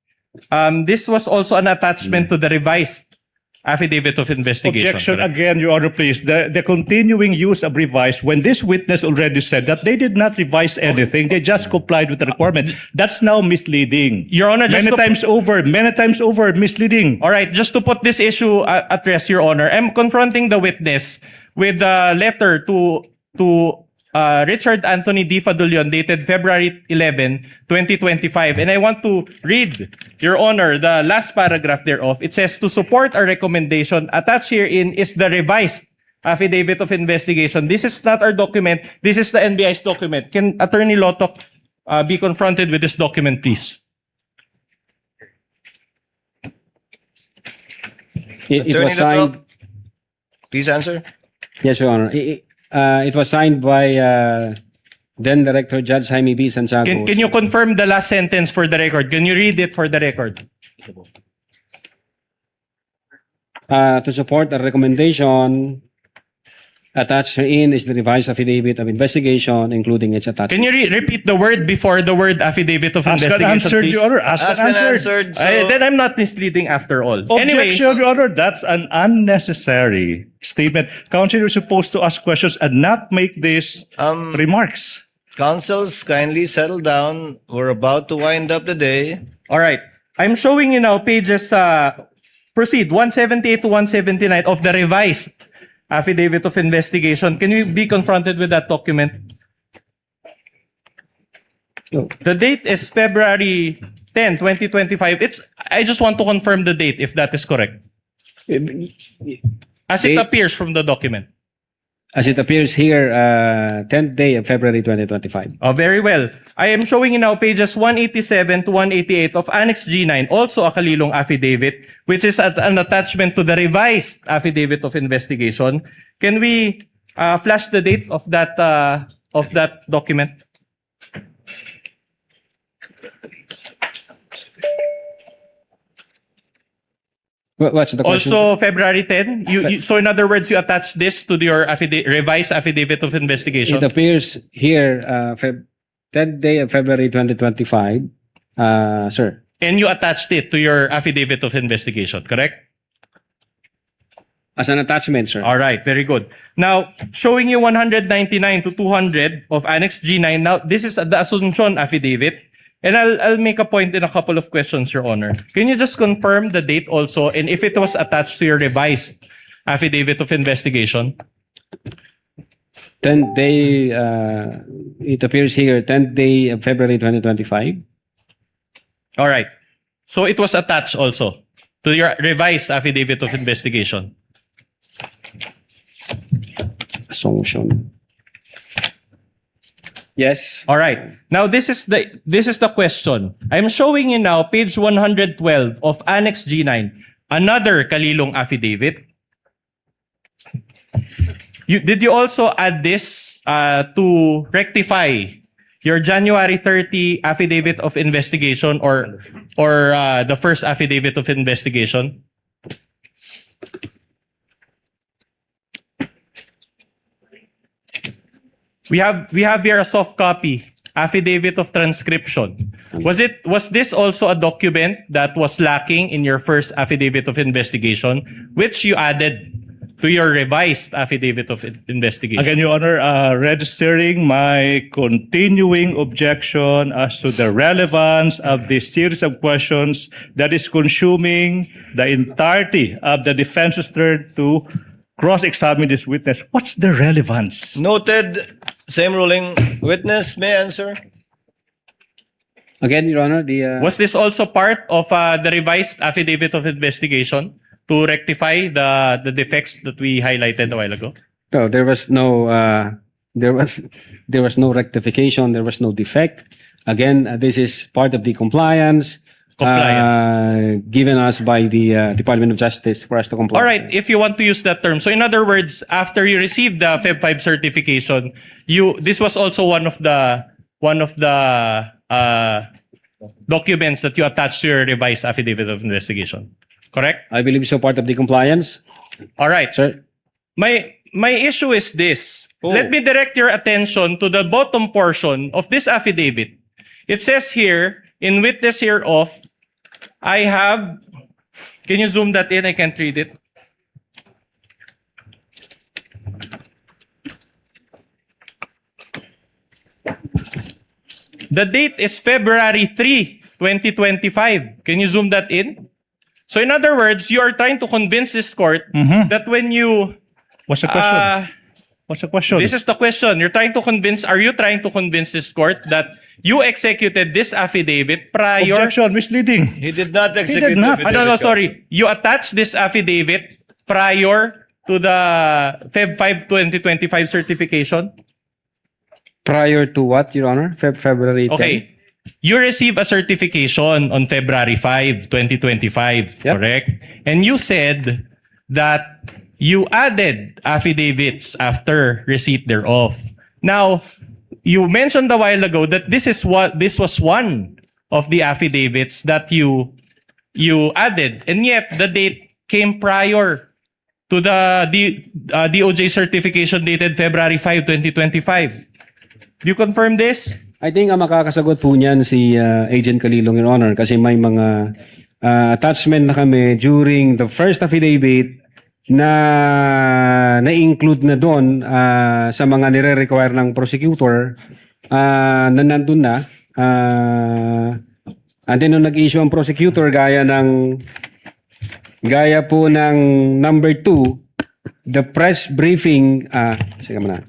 This was also an attachment to the revised affidavit of investigation. Objection correct? again, Your Honor, please. The continuing use of revise, when this witness already said that they did not revise anything, they just complied with the requirement. That's now misleading. Your Honor, just many times over, misleading. All right, just to put this issue at rest, Your Honor, I'm confronting the witness with a letter to Richard Anthony D. Fadulion dated February 11, 2025. And I want to read, Your Honor, the last paragraph thereof. It says, to support our recommendation, attached herein is the revised affidavit of investigation. This is not our document. This is the NBI's document. Can Attorney Lotok be confronted with this document, please? It Attorney was signed. Lotok, please answer. Yes, Your Honor. It was signed by then Director Judge Jaime B. Santiago. Can you confirm the last sentence for the record? Can you read it for the record? To support the recommendation, attached herein is the revised affidavit of investigation, including its attachment. Can you repeat the word before the word affidavit of Ask and investigation, answered, please? Your Honor. Ask and answered. Then I'm not misleading after all. Objection, Anyway, Your Honor. That's an unnecessary statement. Counsel is supposed to ask questions and not make these remarks. Counsels, kindly settle down. We're about to wind up the day. all right. I'm showing you now pages, proceed, 178 to 179 of the revised affidavit of investigation. Can you be confronted with that document? The date is February 10, 2025. I just want to confirm the date if that is correct. As it appears from the document. As it appears here, 10th day of February 2025. Oh, very well. I am showing you now pages 187 to 188 of Annex G9, also a Kalilong affidavit, which is an attachment to the revised affidavit of investigation. Can we flash the date of that document? What's the question? Also February 10. So in other words, you attach this to your revised affidavit of investigation. It appears here, 10th day of February 2025, sir. And you attached it to your affidavit of investigation, correct? As an attachment, sir. All right, very good. Now, showing you 199 to 200 of Annex G9. Now, this is the Asuncion affidavit. And I'll make a point in a couple of questions, Your Honor. Can you just confirm the date also and if it was attached to your revised affidavit of investigation? 10th day, it appears here, 10th day of February 2025. All right. So it was attached also to your revised affidavit of investigation. Assumption. Yes. All right. Now this is the question. I'm showing you now page 112 of Annex G9, another Kalilong affidavit. Did you also add this to rectify your January 30 affidavit of investigation or the first affidavit of investigation? We have here a soft copy, affidavit of transcription. Was this also a document that was lacking in your first affidavit of investigation, which you added to your revised affidavit of investigation? Again, Your Honor, registering my continuing objection as to the relevance of this series of questions that is consuming the entirety of the defense's turn to cross-examine this witness. What's the relevance? Noted. Same ruling. Witness may answer. Again, Your Honor, the Was this also part of the revised affidavit of investigation to rectify the defects that we highlighted a while ago? no, there was no rectification. There was no defect. Again, this is part of the compliance given us by the Department of Justice for us to comply. All right, if you want to use that term. So in other words, after you received the Feb 5 certification, this was also one of the documents that you attached to your revised affidavit of investigation. Correct? I believe so. Part of the compliance. All right. Sir. My issue is this. Let me direct your attention to the bottom portion of this affidavit. It says here, in witness hereof, I have, can you zoom that in? I can't read it. The date is February 3, 2025. Can you zoom that in? So in other words, you are trying to convince this court that when you... What's the question? What's the question? This is the question. Are you trying to convince this court that you executed this affidavit prior... Objection, misleading. He did not execute did not. the No, sorry. You attached this affidavit prior to the Feb 5, 2025 certification? Prior to what, Your Honor? February 10? Okay. You received a certification on February 5, 2025, correct? And you said that you added affidavits after receipt thereof. Now, you mentioned a while ago that this was one of the affidavits that you added, and yet the date came prior to the DOJ certification dated February 5, 2025. Do you confirm this? I think ang makakasagot po niyan si Agent Kalilong, Your Honor, kasi may mga attachment na kami during the first affidavit na-include na doon sa mga nire-require ng prosecutor na nandun na. And then nung nag-issue ang prosecutor gaya po ng number 2, the press briefing, sige mo na.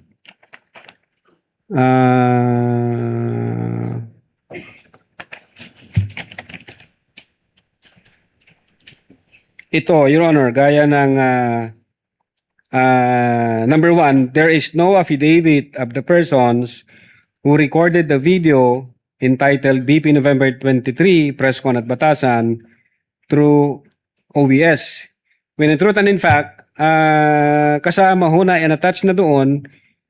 Ito, Your Honor, gaya ng number 1, there is no affidavit of the persons who recorded the video entitled BP November 23, Press Con at Batasan through OBS. When in truth and in fact, kasama ho na and attached na doon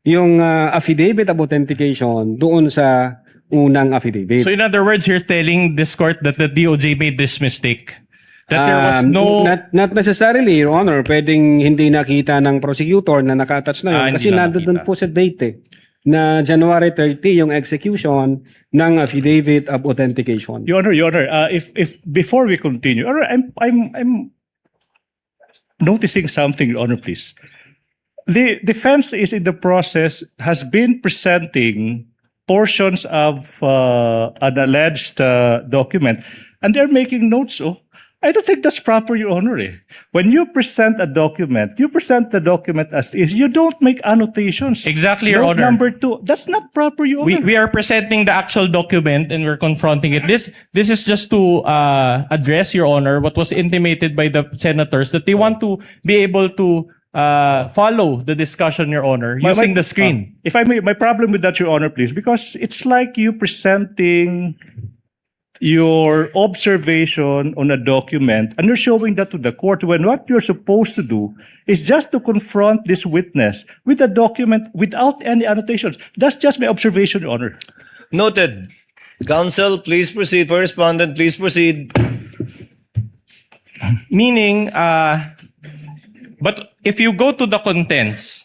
yung affidavit of authentication doon sa unang affidavit. So in other words, you're telling this court that the DOJ made this mistake? That there was no... Not necessarily, Your Honor. Pwedeng hindi nakita ng prosecutor na naka-attach na yun. Kasi nandun po sa date na January 30 yung execution ng affidavit of authentication. Your Honor, if before we continue, Your Honor, I'm noticing something, Your Honor, please. The defense is in the process, has been presenting portions of an alleged document, and they're making notes. I don't think that's proper, Your Honor. When you present a document, you present the document as is. You don't make annotations. Exactly, Your Note Honor. number 2. That's not proper, Your Honor. We are presenting the actual document and we're confronting it. This is just to address, Your Honor, what was intimated by the senators that they want to be able to follow the discussion, Your Honor, using the screen. If I may, my problem with that, Your Honor, please, because it's like you presenting your observation on a document and you're showing that to the court when what you're supposed to do is just to confront this witness with a document without any annotations. That's just my observation, Your Honor. Noted. Counsel, please proceed. For respondent, please proceed. Meaning, but if you go to the contents,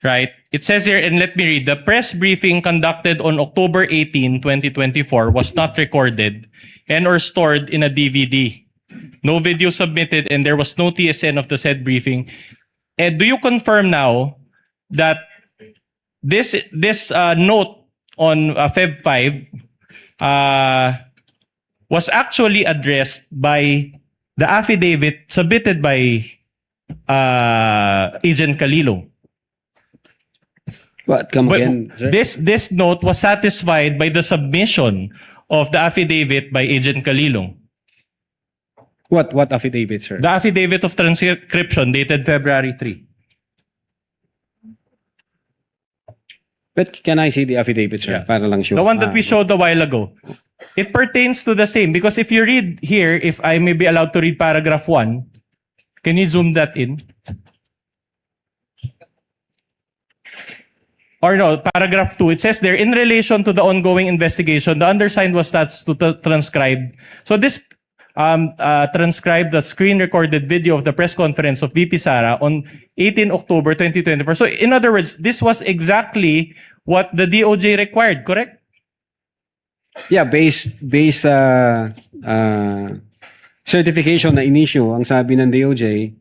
right, it says here, and let me read, the press briefing conducted on October 18, 2024 was not recorded and or stored in a DVD. No video submitted and there was no TSN of the said briefing. And do you confirm now that this note on Feb 5 was actually addressed by the affidavit submitted by Agent Calilo? What? Come again, sir? This note was satisfied by the submission of the affidavit by Agent Calilo. What affidavit, sir? The affidavit of transcription dated February 3. But can I see the affidavit, sir? Yeah. Para lang sure. The one that we showed a while ago. It pertains to the same because if you read here, if I may be allowed to read paragraph 1, can you zoom that in? Or no, paragraph 2, it says there, in relation to the ongoing investigation, the undersigned was tasked to transcribe. So this transcribed the screen-recorded video of the press conference of VP Sara on 18 October 2024. So in other words, this was exactly what the DOJ required, correct? Yeah, base certification na in-issue, ang sabi ng DOJ,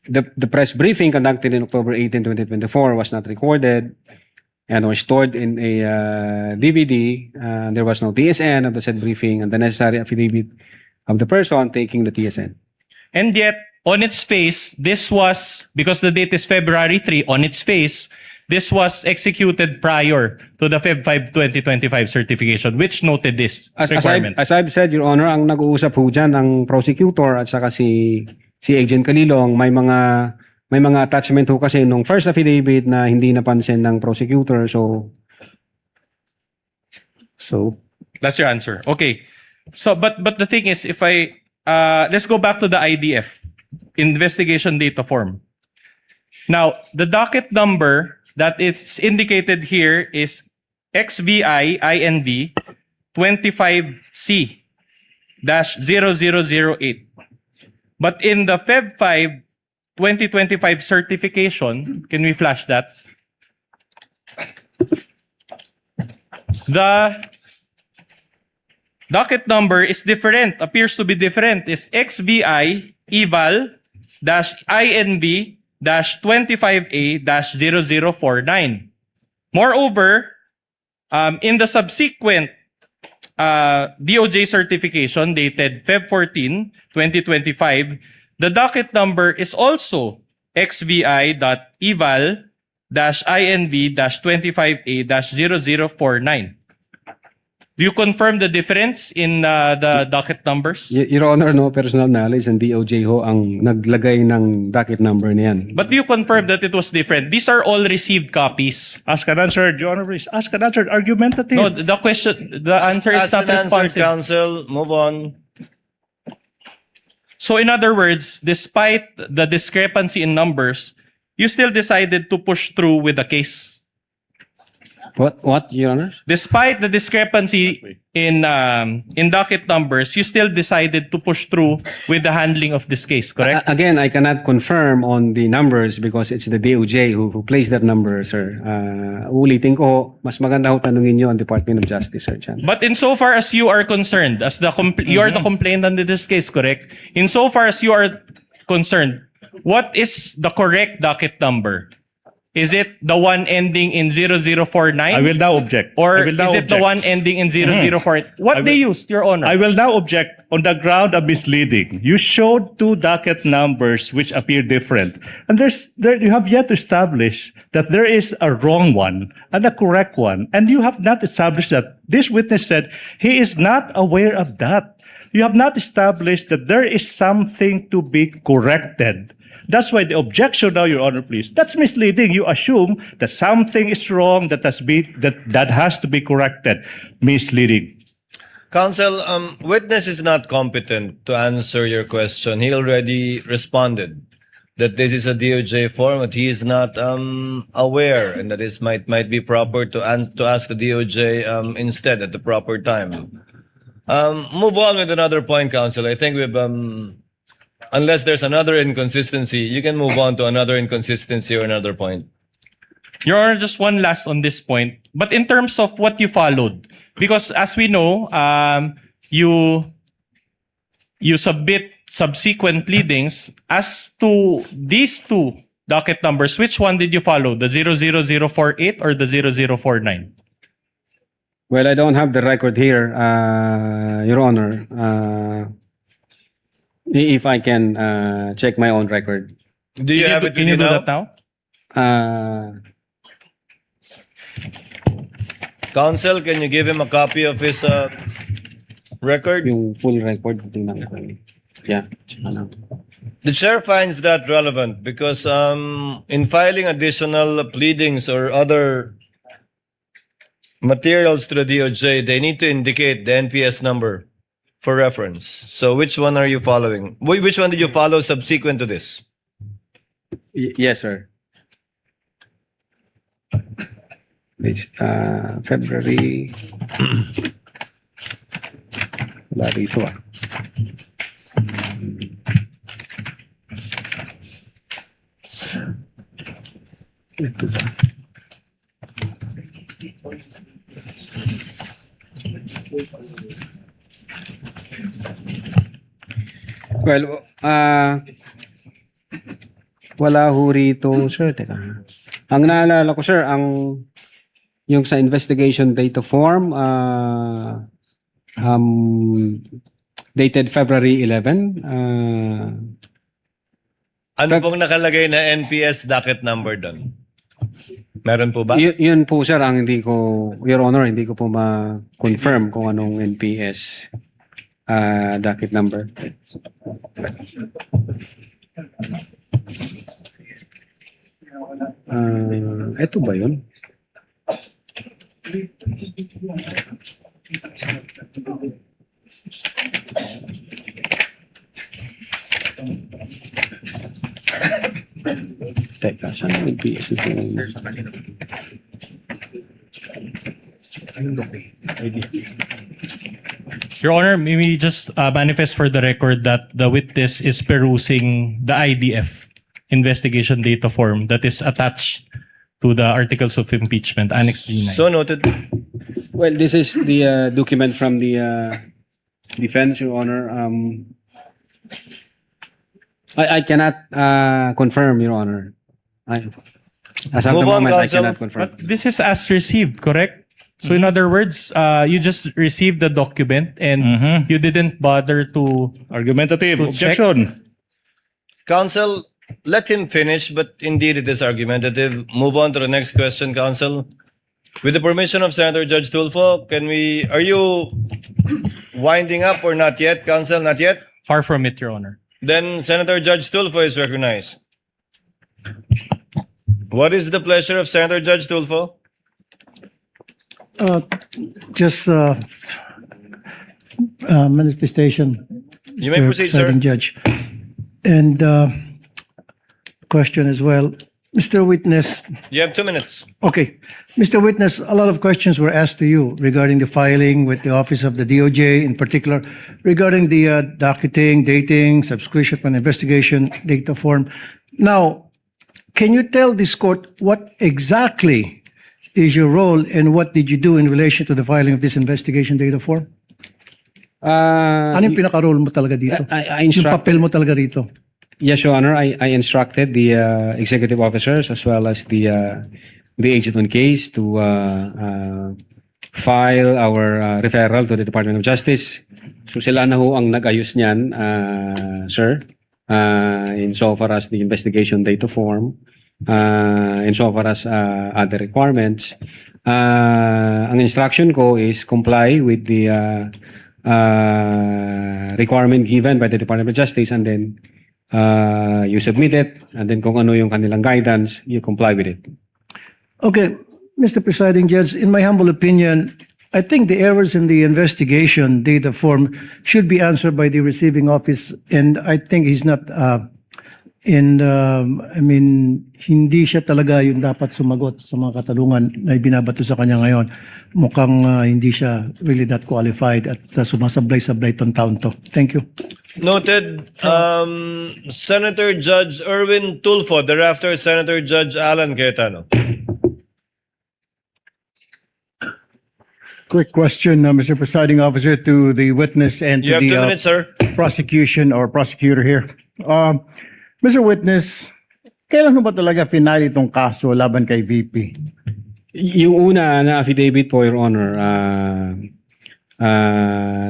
the press briefing conducted in October 18, 2024 was not recorded and was stored in a DVD. There was no TSN of the said briefing and the necessary affidavit of the person taking the TSN. And yet, on its face, this was, because the date is February 3, on its face, this was executed prior to the Feb 5, 2025 certification, which noted this requirement. As I've said, Your Honor, ang nag-uusap po dyan ng prosecutor at saka si Agent Calilong, may mga attachment ho kasi nung first affidavit na hindi napansin ng prosecutor. So that's your answer. Okay. So, but the thing is, if I let's go back to the IDF, investigation data form. Now, the docket number that is indicated here is XVI-INV 25C-0008. But in the Feb 5 2025 certification, can we flash that? The docket number is different, appears to be different. It's XVI eval-INV 25A-0049. Moreover, in the subsequent DOJ certification dated Feb 14, 2025, the docket number is also XVI-INV-25A-0049. Do you confirm the difference in the docket numbers? Your Honor, no personal knowledge and DOJ ho ang naglagay ng docket number na yan. But do you confirm that it was different? These are all received copies. Ask and answer, Your Honor, please. Ask and answer, argumentative. No, the answer is not responsive. Counsel, move on. So in other words, despite the discrepancy in numbers, you still decided to push through with the case. What, Your Honor? Despite the discrepancy in docket numbers, you still decided to push through with the handling of this case, correct? Again, I cannot confirm on the numbers because it's the DOJ who placed that number, sir. Ulitin ko, mas maganda ho tanungin nyo ang Department of Justice, sir. Chan. But insofar as you are concerned, as you are the complainant in this case, correct? Insofar as you are concerned, what is the correct docket number? Is it the one ending in 0049? I will now object. Or I will now is it the object. one ending in 004? What they used, Your Honor? I will now object on the ground of misleading. You showed two docket numbers which appear different. And you have yet to establish that there is a wrong one and a correct one. And you have not established that. This witness said he is not aware of that. You have not established that there is something to be corrected. That's why the objection now, Your Honor, please. That's misleading. You assume that something is wrong that has to be corrected. Misleading. Counsel, witness is not competent to answer your question. He already responded that this is a DOJ format. He is not aware, and that it might be proper to ask the DOJ instead at the proper time. Move on with another point, Counsel. I think we've unless there's another inconsistency, you can move on to another inconsistency or another point. Your Honor, just one last on this point. But in terms of what you followed, because as we know, you submit subsequent pleadings as to these two docket numbers. Which one did you follow? The 00048 or the 0049? Well, I don't have the record here, Your Honor. If I can check my own record. Do you have it Can you do that now? Counsel, can you give him a copy of his record? Yung full record. Yeah. The chair finds that relevant because in filing additional pleadings or other materials to the DOJ, they need to indicate the NPS number for reference. So which one are you following? Which one did you follow subsequent to this? Yes, sir. February. Wala rito ah. Ito ba? Well, wala ho rito, sir. Teka. Ang naalala ko, sir, yung sa investigation data form, dated February 11. Ano pong nakalagay na NPS docket number doon? Meron po ba? Yun po, sir, ang hindi ko, Your Honor, hindi ko po ma-confirm kung anong NPS docket number. Ito ba yun? Teka, saan ang NPS ito? Your Honor, may we just manifest for the record that the witness is perusing the IDF investigation data form that is attached to the articles of impeachment, Annex G9. So noted. Well, this is the document from the defense, Your Honor. I cannot confirm, Your Honor. As of the Move on, moment, I Counsel. cannot confirm. But this is as received, correct? So in other words, you just received the document and you didn't bother to Argumentative. To check. Objection. Counsel, let him finish, but indeed it is argumentative. Move on to the next question, Counsel. With the permission of Senator Judge Tulfo, are you winding up or not yet, Counsel? Not yet? Far from it, Your Honor. Then Senator Judge Tulfo is recognized. What is the pleasure of Senator Judge Tulfo? Just manifestation. You may Mr. proceed, sir. Presiding Judge. And question as well. Mr. Witness, You have 2 minutes. okay. Mr. Witness, a lot of questions were asked to you regarding the filing with the Office of the DOJ, in particular, regarding the docketing, dating, subscription for an investigation data form. Now, can you tell this court what exactly is your role and what did you do in relation to the filing of this investigation data form? Ano yung pinaka-role mo talaga dito? I Yung instruct, papel mo talaga rito? Yes, Your Honor. I instructed the executive officers as well as the agent on case to file our referral to the Department of Justice. So sila na ho ang nag-ayos niyan, sir, insofar as the investigation data form, insofar as other requirements. Ang instruction ko is comply with the requirement given by the Department of Justice, and then you submit it, and then kung ano yung kanilang guidance, you comply with it. Okay, Mr. Presiding Judge, in my humble opinion, I think the errors in the investigation data form should be answered by the receiving office, and I think he's not, hindi siya talaga yung dapat sumagot sa mga katanungan na ibinabato sa kanya ngayon. Mukhang hindi siya really that qualified at sumasablay-sablay tong taon to. Thank you. Noted. Senator Judge Erwin Tulfo, thereafter Senator Judge Alan Cayetano. Quick question, Mr. Presiding Officer, to the witness and You to have 2 the minutes, sir. prosecution or prosecutor here. Mr. Witness, kailan ba talaga final itong kaso laban kay VP? Yung una na affidavit po, Your Honor,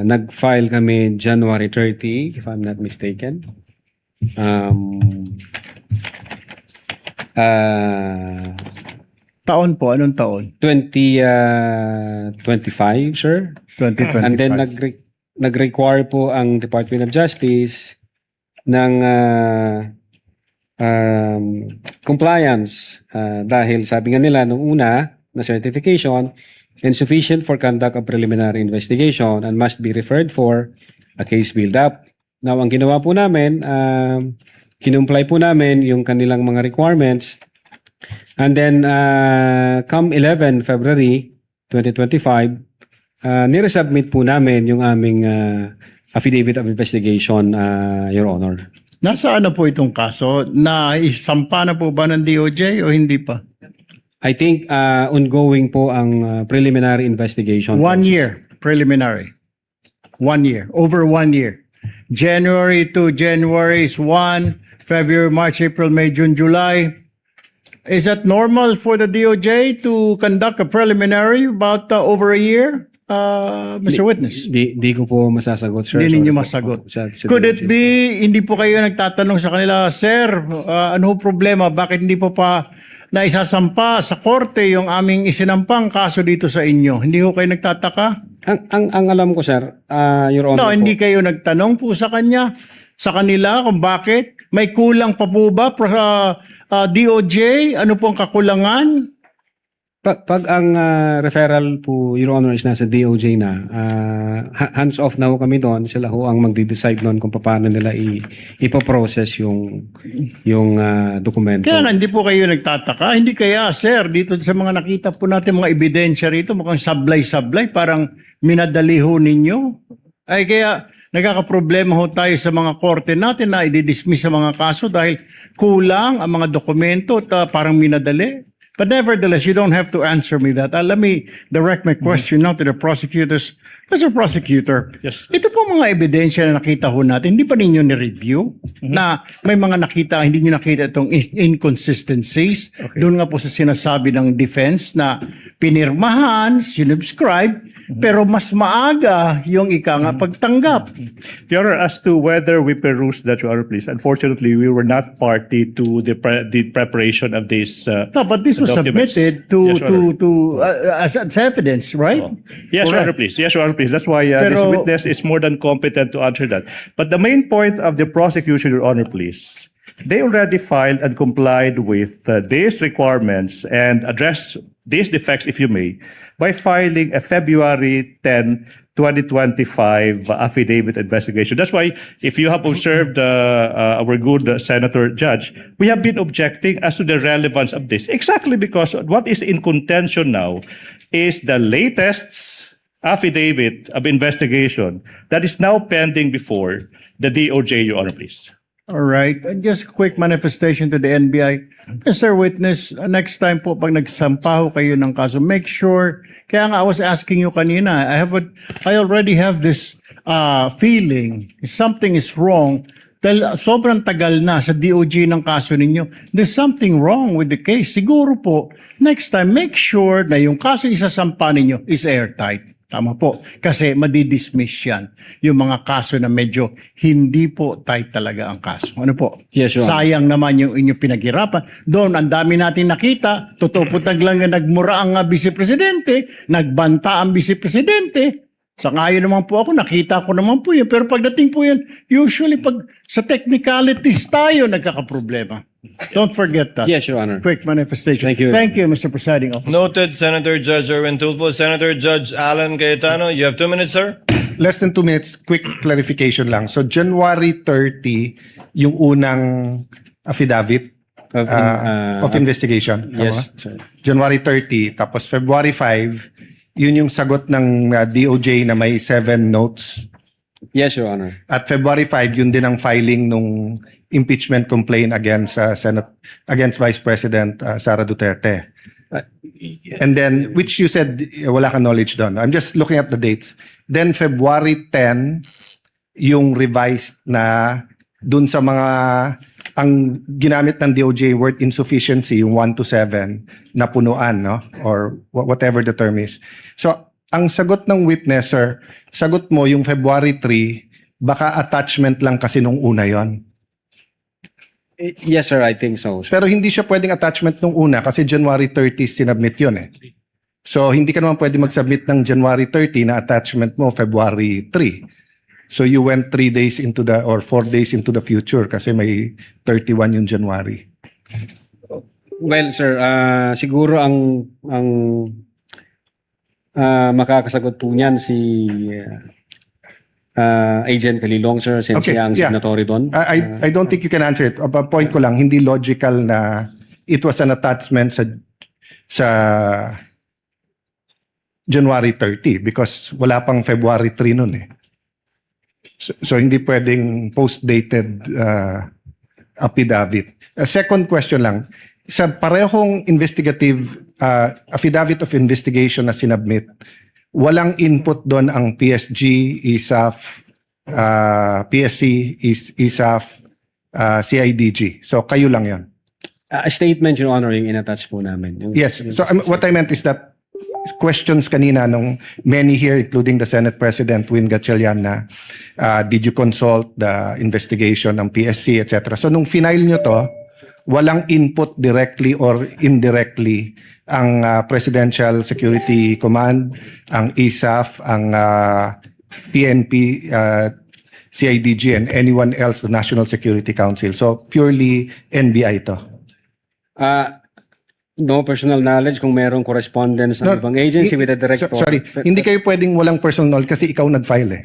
nag-file kami January 30, if I'm not mistaken. Taon po, anong taon? 2025, sir. 2025. And then nag-require po ang Department of Justice ng compliance dahil sabi nga nila nung una na certification insufficient for conduct of preliminary investigation and must be referred for a case build-up. Now, ang ginawa po namin, kinumply po namin yung kanilang mga requirements. And then, come 11 February 2025, niresubmit po namin yung aming affidavit of investigation, Your Honor. Nasaan na po itong kaso? Naisampa na po ba ng DOJ o hindi pa? I think ongoing po ang preliminary investigation. 1 year, preliminary. 1 year, over 1 year. January to January is 1, February, March, April, May, June, July. Is that normal for the DOJ to conduct a preliminary about over a year, Mr. Witness? Di ko po masasagot, sir. Hindi ninyo Sorry po. masagot. Sa Could it DOJ. be, hindi po kayo nagtatanong sa kanila, Sir, ano problema? Bakit hindi po pa naisasampa sa korte yung aming isinampang kaso dito sa inyo? Hindi ko kayo nagtataka? Ang alam ko, sir, Your Honor No, po, hindi kayo nagtanong po sa kanila kung bakit? May kulang pa po ba DOJ? Ano pong kakulangan? Pag ang referral po, Your Honor, is nasa DOJ na, hands off na ho kami doon. Sila ho ang magde-decide noon kung paano nila ipoprocess yung dokumento. Kaya nga, hindi po kayo nagtataka. Hindi kaya, sir, dito sa mga nakita po natin mga ebidensya rito, mukhang sablay-sablay, parang minadali ho ninyo. Ay kaya, nagkakaproblema ho tayo sa mga korte natin na i-dismiss sa mga kaso dahil kulang ang mga dokumento at parang minadali. But nevertheless, you don't have to answer me that. Let me direct my question now to the prosecutors. Mr. Prosecutor, Yes. ito po mga ebidensya na nakita ho natin, hindi pa ninyo ni-review na may mga nakita, hindi nyo nakita itong inconsistencies. Doon nga po sa sinasabi ng defense na pinirmahan, sinubscribe, pero mas maaga yung pagtanggap. Your Honor, as to whether we perused that, Your Honor, please. Unfortunately, we were not party to the preparation of this. No, but this was documents. submitted Yes, Your Honor. as evidence, right? Yes, Your Correct. Honor, please. Yes, Your Honor, please. That's why this Pero- witness is more than competent to answer that. But the main point of the prosecution, Your Honor, please, they already filed and complied with these requirements and addressed these defects, if you may, by filing a February 10, 2025 affidavit investigation. That's why, if you have observed our good Senator Judge, we have been objecting as to the relevance of this. Exactly because what is in contention now is the latest affidavit of investigation that is now pending before the DOJ, Your Honor, please. All right. And just a quick manifestation to the NBI. Mr. Witness, next time po pag nagsampaho kayo ng kaso, make sure, kaya nga I was asking you kanina, I already have this feeling, if something is wrong, Dahil sobrang tagal na sa DOJ ng kaso ninyo. There's something wrong with the case. Siguro po, next time, make sure na yung kaso isasampa ninyo is airtight. Tama po. Kasi madidismiss yan. Yung mga kaso na medyo hindi po tight talaga ang kaso. Ano po? Yes, Your Honor. Sayang naman yung inyong pinaghirapan. Doon, ang dami natin nakita. Totoo po lang na nagmura ang vice-presidente, nagbanta ang vice-presidente. Sangayon naman po ako, nakita ko naman po yun. Pero pagdating po yan, usually pag sa technicalities tayo nagkakaproblema. Don't forget that. Yes, Your Honor. Quick manifestation. Thank you. Thank you, Mr. Presiding Officer. Noted, Senator Judge Erwin Tulfo. Senator Judge Alan Cayetano, you have 2 minutes, sir. Less than 2 minutes, quick clarification lang. So January 30, yung unang affidavit of investigation. Yes, Tama? sir. January 30, tapos February 5, yun yung sagot ng DOJ na may 7 notes. Yes, Your Honor. At February 5, yun din ang filing nung impeachment complaint against against Vice President Sara Duterte. And then, which you said wala ka knowledge doon. I'm just looking at the dates. Then February 10, yung revised na dun sa mga ang ginamit ng DOJ word insufficiency, yung 1 to 7 na punuan, no? Or whatever the term is. So, ang sagot ng witness, sir, sagot mo yung February 3, baka attachment lang kasi nung una yon. Yes, sir, I think so, sir. Pero hindi siya pwedeng attachment nung una kasi January 30 sinubmit yun eh. So, hindi ka naman pwede mag-submit ng January 30 na attachment mo February 3. So, you went 3 days into or 4 days into the future kasi may 31 yung January. Well, sir, siguro ang makakasagot po niyan si Agent Calilong, sir, since siya ang signatory doon. I don't think you can answer it. Point ko lang, hindi logical na it was an attachment sa January 30 because wala pang February 3 nun eh. So hindi pwedeng post-dated affidavit. Second question lang, sa parehong investigative affidavit of investigation na sinubmit, walang input doon ang PSG, ISAF, PSC, ISAF, CIDG. So kayo lang yon. A statement, Your Honor, yung in-attach po namin. Yes. So what I meant is that questions kanina nung many here, including the Senate President Win Gatchalian, na did you consult the investigation ng PSC, etc. So nung final nyo to, walang input directly or indirectly ang Presidential Security Command, ang ISAF, ang PNP, CIDG, and anyone else, the National Security Council. So purely NBI to. No personal knowledge kung merong correspondence ng ibang agency with the director. Sorry, hindi kayo pwedeng walang personal knowledge kasi ikaw nag-file eh.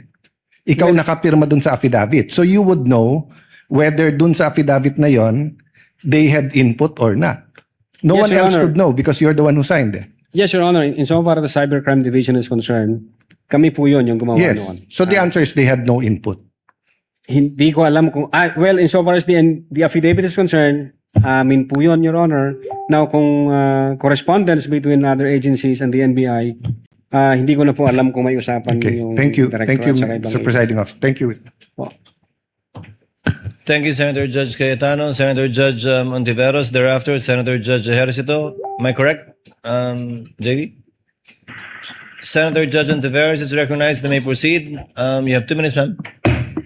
Ikaw nakapirma dun sa affidavit. So you would know whether dun sa affidavit na yon they had input or not. No Yes, one Your else Honor. could know because you're the one who signed it. Yes, Your Honor. In so far the Cybercrime Division is concerned, kami po yun yung gumawa Yes. noon. So the answer is they had no input. Hindi ko alam kung... well, in so far as the affidavit is concerned, amin po yun, Your Honor. Now, kung correspondence between other agencies and the NBI, hindi ko na po alam kung may usapan Okay. yung Thank you. director Thank you, at saka ibang Mr. Presiding Officer. Thank you. Thank you, Senator Judge Cayetano. Senator Judge Ontiveros. Thereafter, Senator Judge Ejercito. Am I correct, JV? Senator Judge Ontiveros is recognized. You may proceed. You have 2 minutes, ma'am.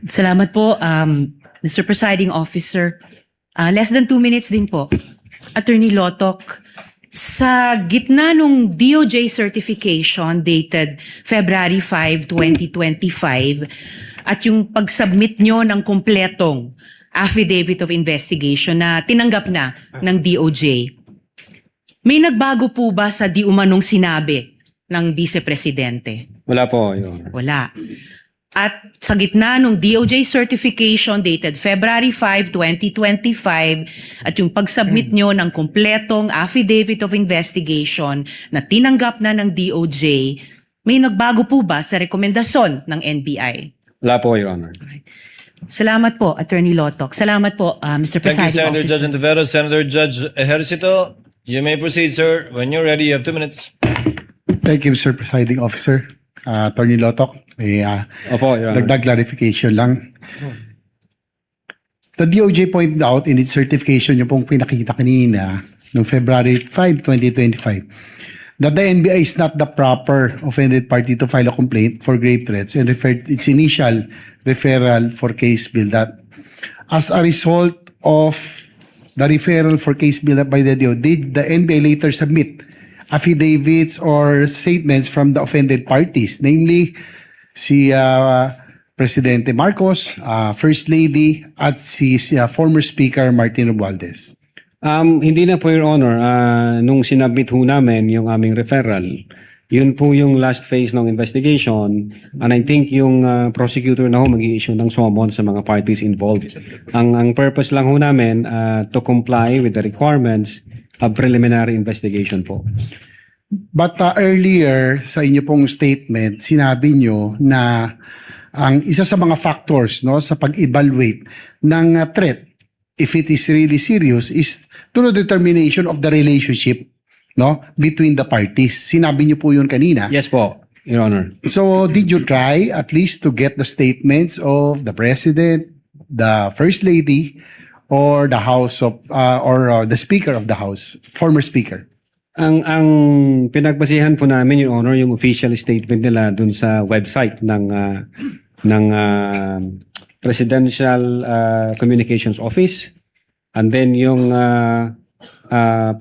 Salamat po, Mr. Presiding Officer. Less than 2 minutes din po. Attorney Lotok, sa gitna nung DOJ certification dated February 5, 2025 at yung pag-submit nyo ng kompletong affidavit of investigation na tinanggap na ng DOJ, may nagbago po ba sa di umanong sinabi ng Vice Presidente? Wala po, Your Honor. Wala. At sa gitna ng DOJ certification dated February 5, 2025 at yung pag-submit nyo ng kompletong affidavit of investigation na tinanggap na ng DOJ, may nagbago po ba sa rekomendasyon ng NBI? Wala po, Your Honor. Salamat po, Attorney Lotok. Salamat po, Mr. Thank you, Presiding Senator Officer. Judge Ontiveros. Senator Judge Ejercito. You may proceed, sir. When you're ready, you have 2 minutes. Thank you, Mr. Presiding Officer. Attorney Lotok, may Opo, Your Honor. dagdag clarification lang. The DOJ pointed out in its certification, yung pong pinakita kanina, noong February 5, 2025, that the NBI is not the proper offended party to file a complaint for grave threats and referred its initial referral for case build-up. As a result of the referral for case build-up by the DO, did the NBI later submit affidavits or statements from the offended parties, namely si Presidente Marcos, First Lady, at si former Speaker Martin Romualdez? Hindi na po, Your Honor. Nung sinabit ho namin yung aming referral, yun po yung last phase ng investigation. And I think yung prosecutor na ho mag-i-issue ng summons sa mga parties involved. Ang purpose lang ho namin to comply with the requirements of preliminary investigation po. But earlier sa inyo pong statement, sinabi nyo na ang isa sa mga factors no sa pag-evaluate ng threat, if it is really serious, is through determination of the relationship no between the parties. Sinabi niyo po yun kanina. Yes po, Your Honor. So did you try at least to get the statements of the President, the First Lady, or the House of or the Speaker of the House, former Speaker? Ang pinagbasihan po namin, Your Honor, yung official statement nila dun sa website ng Presidential Communications Office, and then yung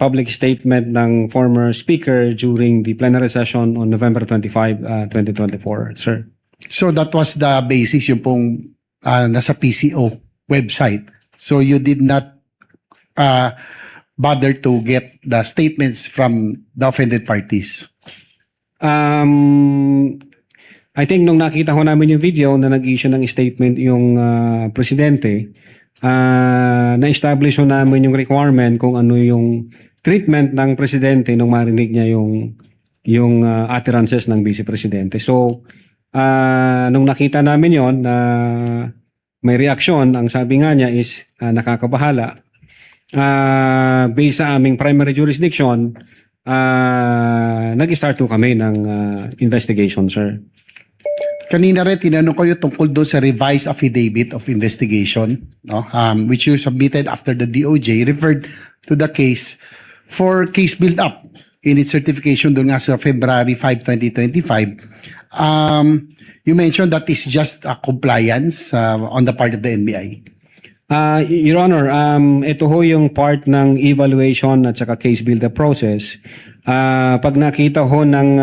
public statement ng former Speaker during the plenary session on November 25, 2024, sir. So that was the basis yung pong nasa PCO website. So you did not bother to get the statements from the offended parties? I think nung nakita ko namin yung video na nag-issue ng statement yung presidente, na-establish namin yung requirement kung ano yung treatment ng presidente nung marinig niya yung utterances ng vice presidente. So, nung nakita namin yon na may reaksyon, ang sabi nga niya is nakakabahala. Based sa aming primary jurisdiction, nag-start to kami ng investigation, sir. Kanina rin, tinanong ko yung tungkol doon sa revised affidavit of investigation, no? Which you submitted after the DOJ referred to the case for case build-up in its certification doon nga sa February 5, 2025. You mentioned that is just a compliance on the part of the NBI. Your Honor, ito ho yung part ng evaluation at saka case build-up process. Pag nakita ho ng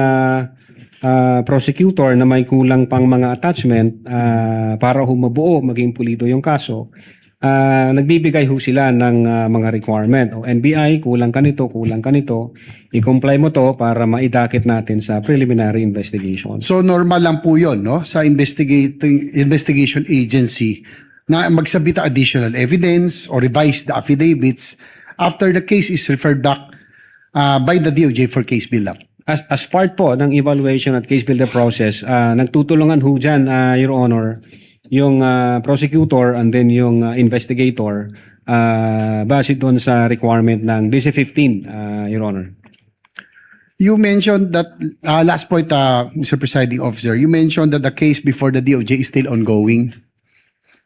prosecutor na may kulang pang mga attachment para ho mabuo, maging pulido yung kaso, nagbibigay ho sila ng mga requirement. O NBI, kulang ka nito, i-comply mo to para maidakit natin sa preliminary investigation. So normal lang po yun, no? Sa investigation agency na magsabit ng additional evidence or revise the affidavits after the case is referred back by the DOJ for case build-up. As part po ng evaluation at case build-up process, nagtutulungan ho dyan, Your Honor, yung prosecutor and then yung investigator base doon sa requirement ng DC-15, Your Honor. You mentioned that, last point, Mr. Presiding Officer, you mentioned that the case before the DOJ is still ongoing.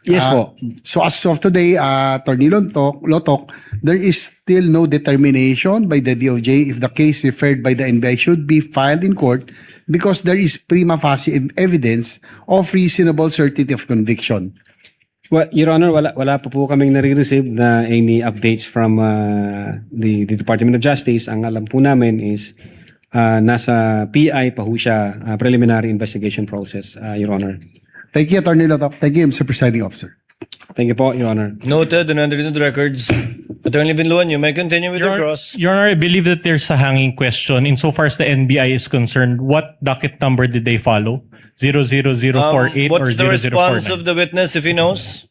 Yes po. So as of today, Attorney Lotok, there is still no determination by the DOJ if the case referred by the NBI should be filed in court because there is prima facie evidence of reasonable certainty of conviction. Well, Your Honor, wala po kaming nare-receive na any updates from the Department of Justice. Ang alam po namin is nasa PI pa ho siya, preliminary investigation process, Your Honor. Thank you, Attorney Lotok. Thank you, Mr. Presiding Officer. Thank you po, Your Honor. Noted and entered into the records. Attorney Binluan, you may continue with your cross. Your Honor, I believe that there's a hanging question. Insofar as the NBI is concerned, what docket number did they follow? 00048 or 0049? What's the response of the witness if he knows?